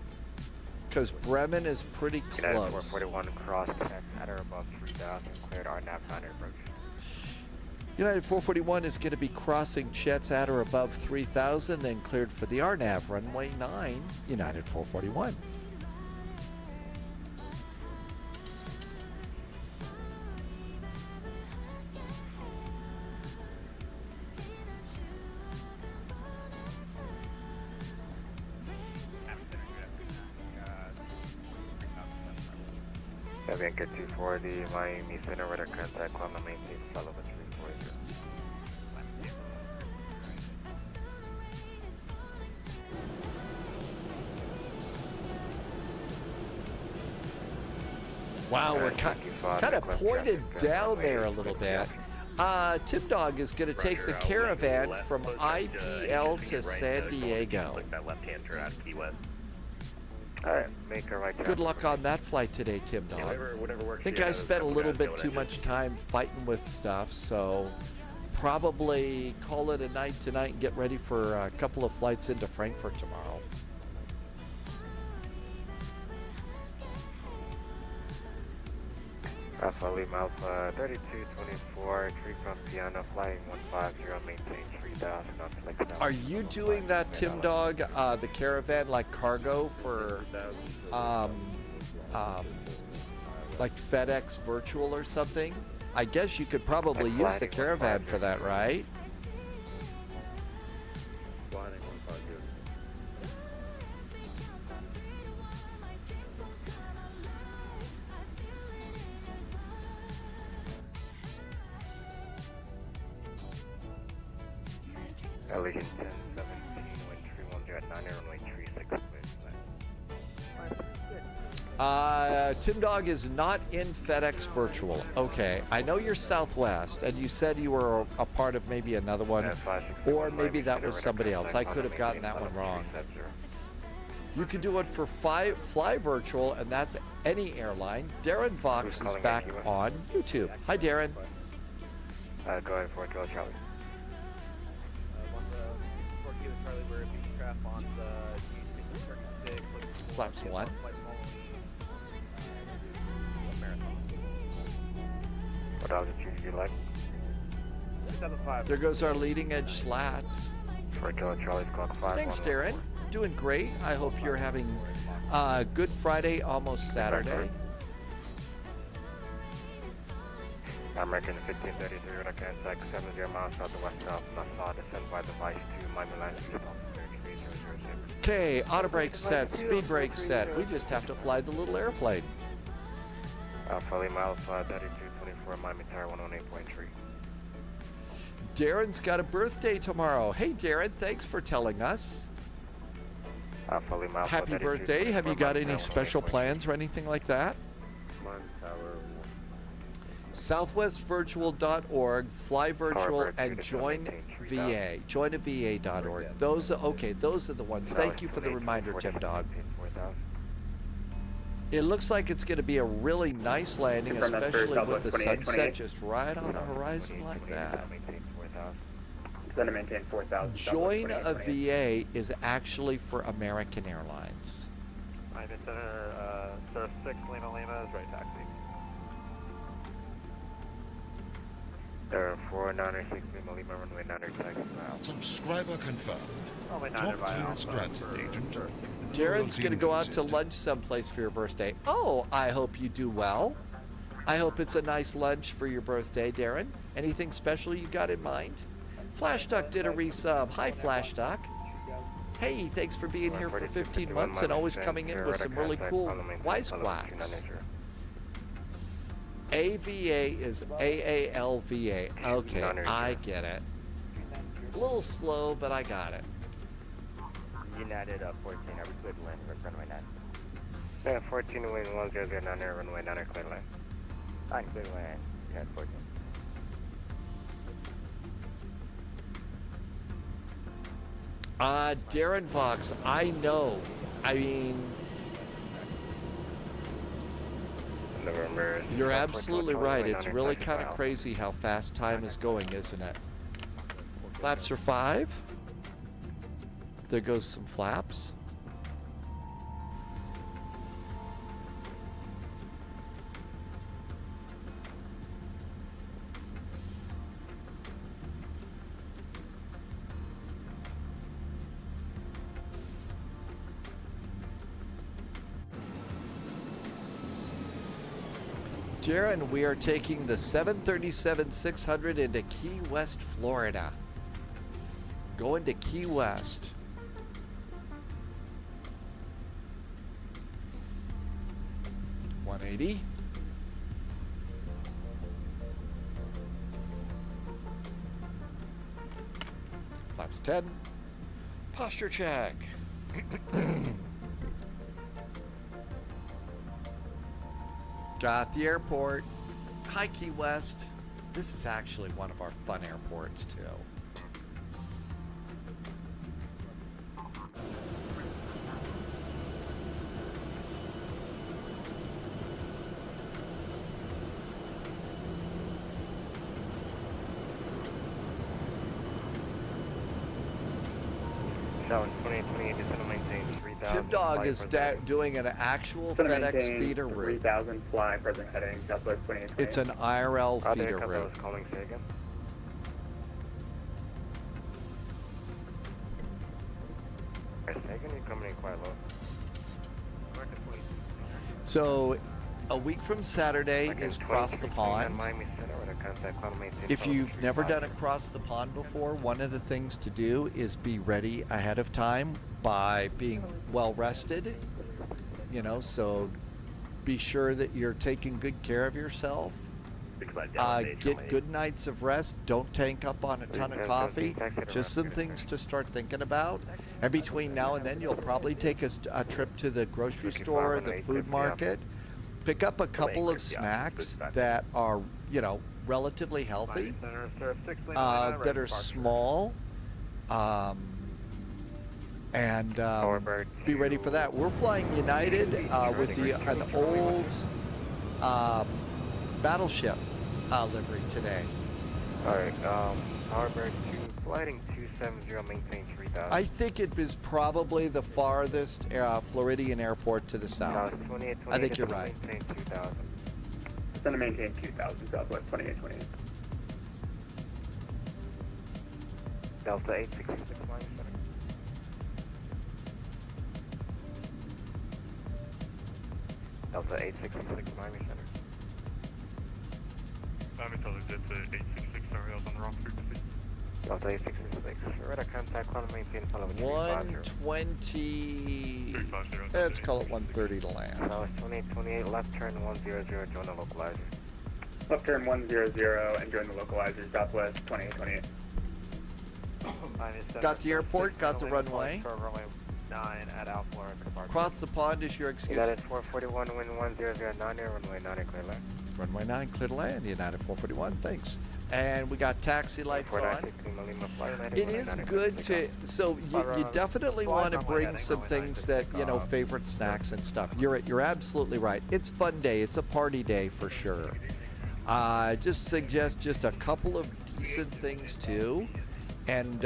Because Bremen is pretty United close. 441, cross tech at or above 3000, cleared RNAV 9 approach. United 441 is going to be crossing Chet's at or above 3,000, then cleared for the RNAV runway 9, United 441. Bianca 240, Miami Center, radar contact, climb maintain, Sullivan 340. Wow, we're kind of pointed down there a little bit. Tim Dog is going to take the caravan from IPL to San Diego. That left-hand turn out of Key West. Alright, make a right. Good luck on that flight today, Tim Dog. Whatever works. I think I spent a little bit too much time fighting with stuff, so probably call it a night tonight and get ready for a couple of flights into Frankfurt tomorrow. Alpha Lima Alpha 3224, tree from Piano, flying 150, maintain 3000, on Are you doing that, Tim Dog, the caravan like cargo for like FedEx Virtual or something? I guess you could probably use the caravan for that, right? Allegiant 1017, wind 310 at 9, runway 36, please. Tim Dog is not in FedEx Virtual. Okay, I know you're Southwest, and you said you were a part of maybe another one, or maybe that was somebody else. I could have gotten that one wrong. You can do it for Fly Virtual, and that's any airline. Darren Vox is back on YouTube. Hi, Darren. Go ahead for Kilo Charlie. For Kilo Charlie, we're being trapped on the G6. Flaps 1. What altitude do you like? 2005. There goes our leading edge slats. For Kilo Charlie, clock 5. Thanks, Darren. Doing great. I hope you're having Good Friday, almost Saturday. American 1533, Radar contact 70 miles southwest south, Nassau, descend by device to Miami Land, Houston, 3006. Okay, auto brake set, speed brake set. We just have to fly the little airplane. Philly miles 3224, Miami Tower 118.3. Darren's got a birthday tomorrow. Hey, Darren, thanks for telling us. Philly miles Happy birthday. Have you got any special plans or anything like that? Southwestvirtual.org, Fly Virtual, and Join VA. JoinAVA.org. Those are the ones. Thank you for the reminder, Tim Dog. It looks like it's going to be a really nice landing, especially with the sunset just right on the horizon like that. Then to maintain 4,000. Join a VA is actually for American Airlines. I'm in center, Surf 6, Lima Lima is right taxi. There 496 Lima Lima, runway 9 taxi now. Subscriber confirmed. Runway 9 Top clearance granted, Agent. Darren's going to go out to lunch someplace for your birthday. Oh, I hope you do well. I hope it's a nice lunch for your birthday, Darren. Anything special you got in mind? Flash Duck did a resub. Hi, Flash Duck. Hey, thanks for being here for 15 months and always coming in with some really cool wisecracks. AVA is AALVA. Okay, I get it. A little slow, but I got it. United 14, are we clear to land for runway 9? Yeah, 14 wing 1009, runway 9 clear land. On clear land, United 14. Darren Vox, I know. I mean, you're absolutely right. It's really kind of crazy how fast time is going, isn't it? Flaps are 5. There goes some flaps. Darren, we are taking the 737-600 into Key West, Florida. Going to Key West. $180. Flaps 10. Posture check. Got the airport. Hi, Key West. This is actually one of our fun airports, too. Tim Dog is doing an actual FedEx feeder route. 3,000 fly, present heading, Southwest 28. It's an IRL feeder route. Calling Sagan. Sagan, you're coming in quite low. So, a week from Saturday is Cross the Pond. If you've never done it Cross the Pond before, one of the things to do is be ready ahead of time by being well rested. You know, so be sure that you're taking good care of yourself. Get good nights of rest. Don't tank up on a ton of coffee. Just some things to start thinking about. And between now and then, you'll probably take a trip to the grocery store, the food market. Pick up a couple of snacks that are, you know, relatively healthy, that are small, and be ready for that. We're flying United with an old battleship livery today. Alright, Powerbird 2, flighting 270, maintain 3000. I think it is probably the farthest Floridian airport to the south. I think you're right. Maintain 2000. It's going to maintain 2000, Southwest 2828. Delta 866 Miami Center. Delta 866 Miami Center. Miami Center, Delta 866, sorry, I was on the wrong frequency. Delta 866, radar contact, climb maintain, follow 120, let's call it 130 to land. Southwest 2828, left turn 100, join the localizer. Left turn 100 and join the localizer, Southwest 2828. Got the airport, got the runway. Runway 9 at Alpha. Across the pond is your excuse. United 441, wind 1009, runway 9 clear land. Runway 9 clear to land, United 441, thanks. And we got taxi lights on. It is good to, so you definitely want to bring some things that, you know, favorite snacks and stuff. You're absolutely right. It's fun day. It's a party day for sure. Just suggest just a couple of decent things too. And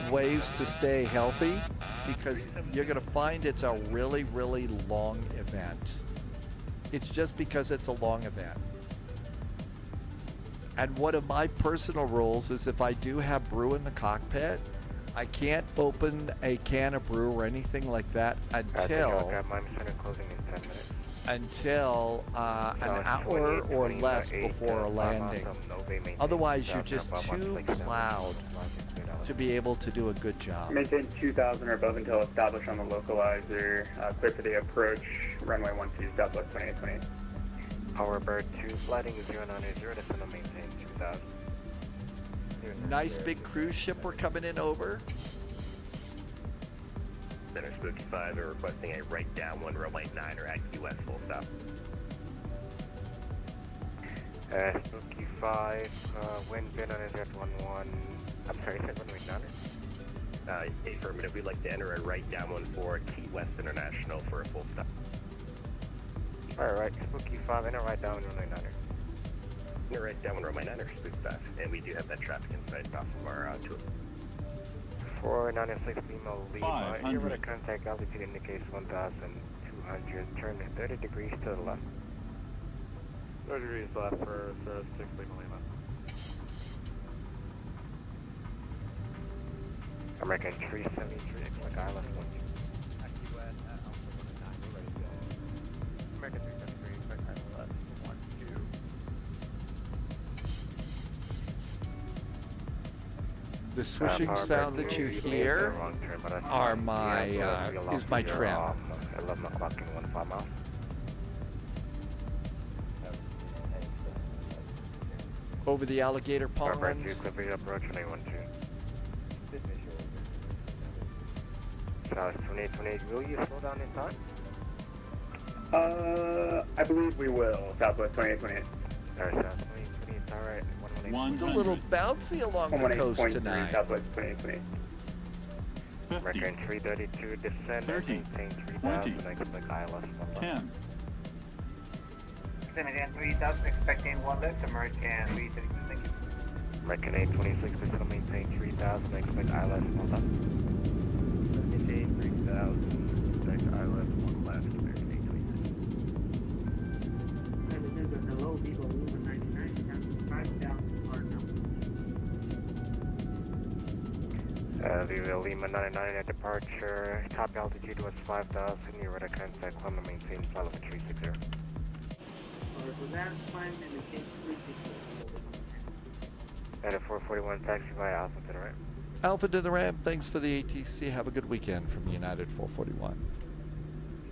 ways to stay healthy, because you're going to find it's a really, really long event. It's just because it's a long event. And one of my personal rules is if I do have brew in the cockpit, I can't open a can of brew or anything like that until an hour or less before a landing. Otherwise, you're just too plowed to be able to do a good job. Maintain 2000 or above until established on the localizer. Clear for the approach, runway 12, Southwest 2828. Powerbird 2, flighting 090, descend and maintain 2000. Nice big cruise ship we're coming in over. Center Spooky 5, they're requesting a right downwind runway 9 or at QS full stop. Spooky 5, wind bin on is at 11. I'm sorry, is that runway 9? Affirmative, we'd like to enter a right downwind for Key West International for a full stop. Alright, Spooky 5, enter right downwind runway 9. Enter right downwind runway 9 or Spooky 5, and we do have that traffic inside off of our tour. 496 Lima Lima, your radar contact altitude indicates 1,200, turn 30 degrees to the left. 30 degrees left for 6 Lima Lima. American 373, expect ILS 12. American 373, expect ILS 12. The swishing sound that you hear are my is my trim. 11 o'clock in 15 miles. Over the alligator pond. Approach 912. South 2828, will you slow down in time? I believe we will, Southwest 2828. Alright, South 2828, alright. It's a little bouncy along the coast tonight. Southwest 2828. American 332, descend, maintain 3000, expect ILS 10. Again, 3000, expecting 1 lift, American 332, thank you. American 826, descend, maintain 3000, expect ILS 1 left. Maintain 3000, expect ILS 1 left, American 826. Hello, Vivo Lima 99, 5 down, hard number. Vivo Lima 99 at departure, top altitude was 5,000, your radar contact, climb and maintain, follow 360. Alright, so that's fine, and it takes 360. At a 441 taxi via Alpha to the right. Alpha to the ramp, thanks for the ATC. Have a good weekend from United 441.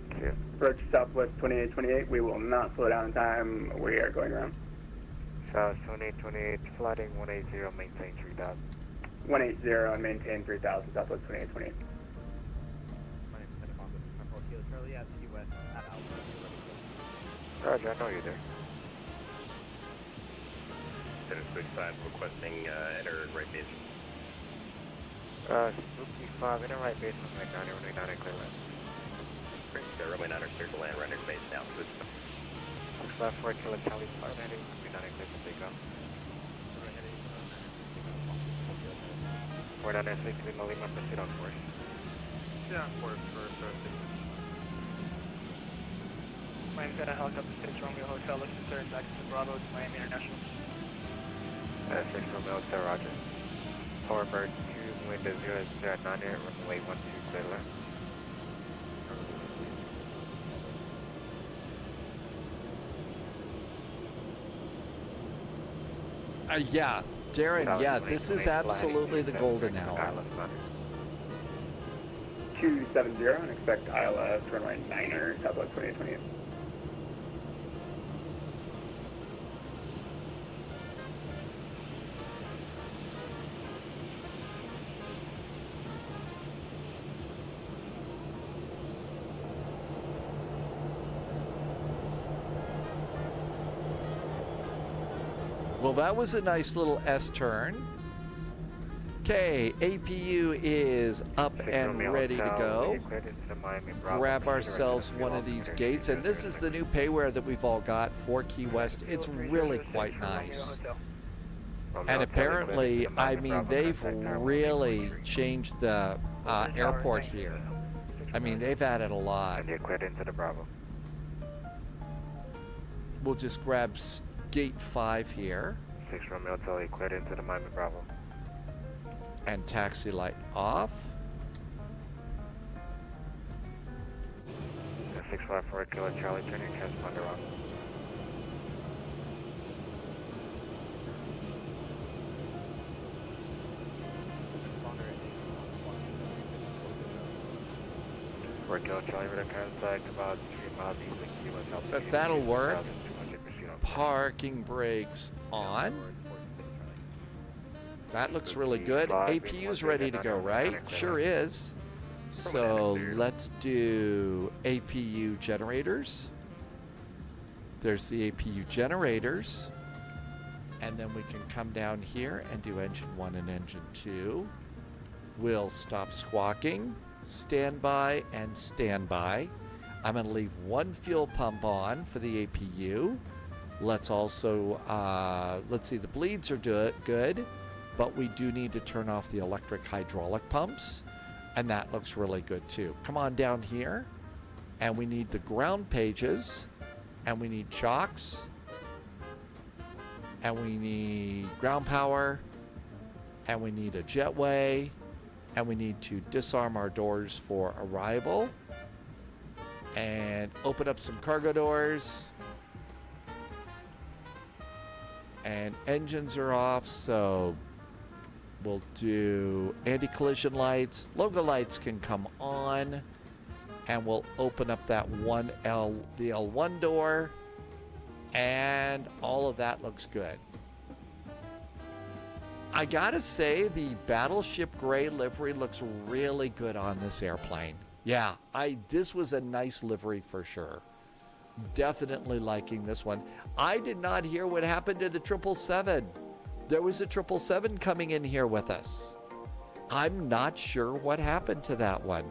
Thank you. Approach Southwest 2828, we will not slow down in time, we are going around. South 2828, flooding 180, maintain 3000. 180 and maintain 3000, Southwest 2828. Roger, I know you're there. Center Spooky 5, requesting enter right base. Spooky 5, in a right base on like 90, runway 9 clear land. Runway 9 clear to land, running base now. Looks left 4 Kilo Charlie 5, landing, runway 9 clear for takeoff. 4996 Lima Lima, proceed on course. Yeah, on course for Miami Center Helicopter 6 Romeo Hotel, looks to turn back to Bravo to Miami International. 6 Romeo Hotel, roger. Power bird 2, wind is 0 at 9 air, runway 12 clear left. Yeah, Darren, yeah, this is absolutely the golden hour. 270 and expect ILS runway 9er, Southwest 2828. Well, that was a nice little S-turn. Okay, APU is up and ready to go. Grab ourselves one of these gates, and this is the new payware that we've all got for Key West. It's really quite nice. And apparently, I mean, they've really changed the airport here. I mean, they've added a lot. We'll just grab Gate 5 here. 6 Romeo Hotel, cleared into the Miami Bravo. And taxi light off. 654 Kilo Charlie, turn your transponder on. Kilo Charlie, radar contact about 3 miles east of Key West. But that'll work. Parking brakes on. That looks really good. APU's ready to go, right? Sure is. So let's do APU generators. There's the APU generators. And then we can come down here and do engine 1 and engine 2. We'll stop squawking, standby, and standby. I'm going to leave one fuel pump on for the APU. Let's also, let's see, the bleeds are good, but we do need to turn off the electric hydraulic pumps, and that looks really good too. Come on down here, and we need the ground pages, and we need chocks, and we need ground power, and we need a jetway, and we need to disarm our doors for arrival, and open up some cargo doors. And engines are off, so we'll do anti-collision lights. Logo lights can come on, and we'll open up that the L1 door, and all of that looks good. I gotta say, the Battleship Gray livery looks really good on this airplane. Yeah, this was a nice livery for sure. Definitely liking this one. I did not hear what happened to the 777. There was a 777 coming in here with us. I'm not sure what happened to that one.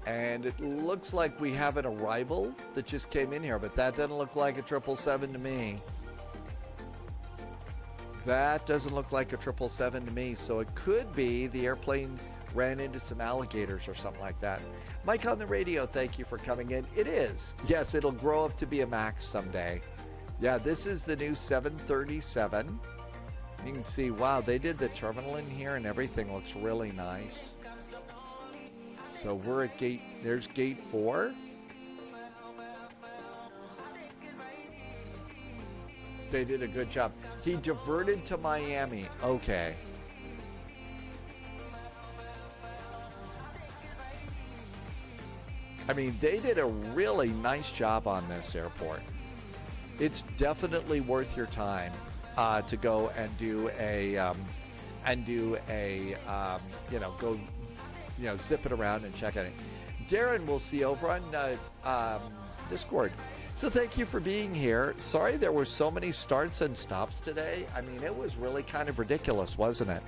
And it looks like we have an arrival that just came in here, but that doesn't look like a 777 to me. That doesn't look like a 777 to me, so it could be the airplane ran into some alligators or something like that. Mike on the radio, thank you for coming in. It is. Yes, it'll grow up to be a MAX someday. Yeah, this is the new 737. You can see, wow, they did the terminal in here and everything looks really nice. So we're at there's gate 4. They did a good job. He diverted to Miami. Okay. I mean, they did a really nice job on this airport. It's definitely worth your time to go and do a, zip it around and check it. Darren, we'll see over on Discord. So thank you for being here. Sorry there were so many starts and stops today. I mean, it was really kind of ridiculous, wasn't it?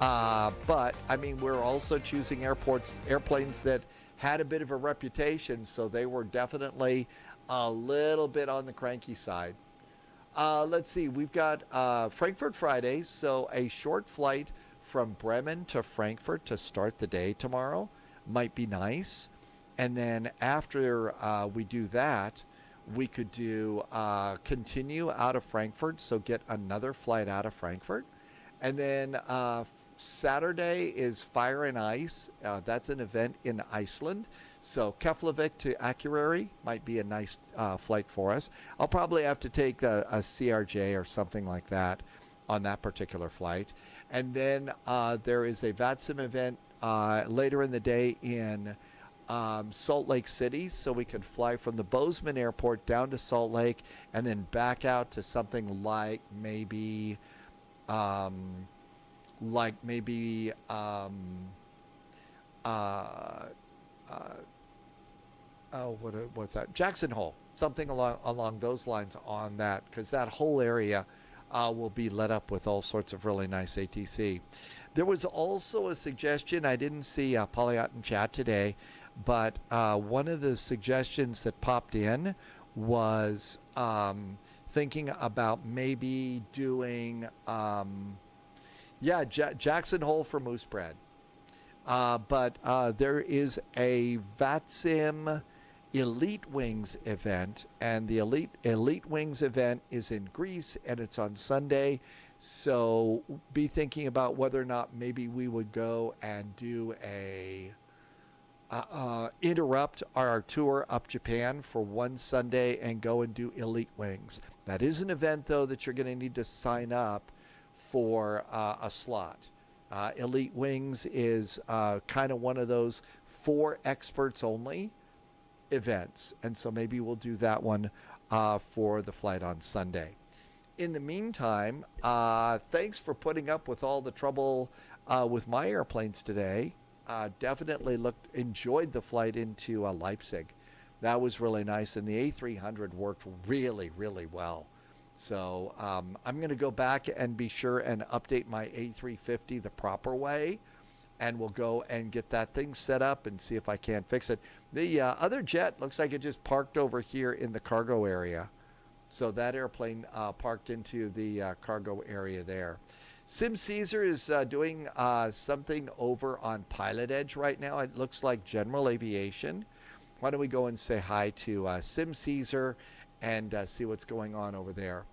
But, I mean, we're also choosing airplanes that had a bit of a reputation, so they were definitely a little bit on the cranky side. Let's see, we've got Frankfurt Friday, so a short flight from Bremen to Frankfurt to start the day tomorrow might be nice. And then after we do that, we could do continue out of Frankfurt, so get another flight out of Frankfurt. And then Saturday is Fire and Ice. That's an event in Iceland. So Keflavik to Akureyri might be a nice flight for us. I'll probably have to take a CRJ or something like that on that particular flight. And then there is a VATSIM event later in the day in Salt Lake City, so we could fly from the Bozeman Airport down to Salt Lake and then back out to something like maybe what's that? Jackson Hole, something along those lines on that, because that whole area will be lit up with all sorts of really nice ATC. There was also a suggestion, I didn't see Polyot in chat today, but one of the suggestions that popped in was thinking about maybe doing, Jackson Hole for Moose Bread. But there is a VATSIM Elite Wings event, and the Elite Wings event is in Greece, and it's on Sunday. So be thinking about whether or not maybe we would go and do a interrupt our tour up Japan for one Sunday and go and do Elite Wings. That is an event, though, that you're going to need to sign up for a slot. Elite Wings is kind of one of those for experts only events, and so maybe we'll do that one for the flight on Sunday. In the meantime, thanks for putting up with all the trouble with my airplanes today. Definitely enjoyed the flight into Leipzig. That was really nice, and the A300 worked really, really well. So I'm going to go back and be sure and update my A350 the proper way, and we'll go and get that thing set up and see if I can fix it. The other jet looks like it just parked over here in the cargo area. So that airplane parked into the cargo area there. Sim Caesar is doing something over on Pilot Edge right now. It looks like General Aviation. Why don't we go and say hi to Sim Caesar and see what's going on over there.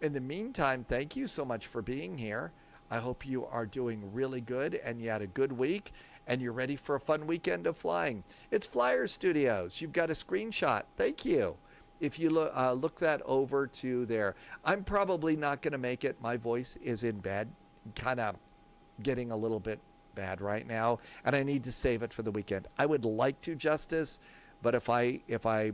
In the meantime, thank you so much for being here. I hope you are doing really good and you had a good week and you're ready for a fun weekend of flying. It's Flyer Studios. You've got a screenshot. Thank you. If you look that over to there. I'm probably not going to make it. My voice is in bed, kind of getting a little bit bad right now, and I need to save it for the weekend. I would like to, Justice, but if I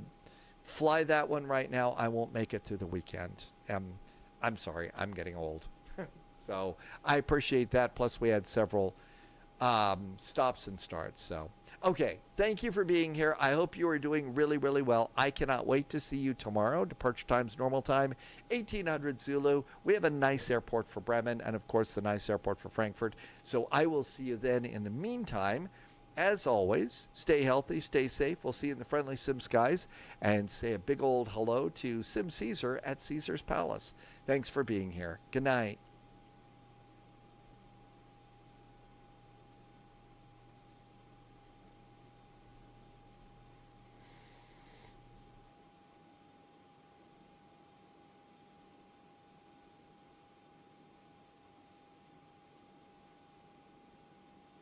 fly that one right now, I won't make it through the weekend. I'm sorry, I'm getting old. So I appreciate that. Plus, we had several stops and starts. So, okay, thank you for being here. I hope you are doing really, really well. I cannot wait to see you tomorrow. Departure time's normal time, 1800 Zulu. We have a nice airport for Bremen and, of course, the nice airport for Frankfurt. So I will see you then. In the meantime, as always, stay healthy, stay safe. We'll see you in the friendly Sim skies, and say a big old hello to Sim Caesar at Caesar's Palace. Thanks for being here. Good night.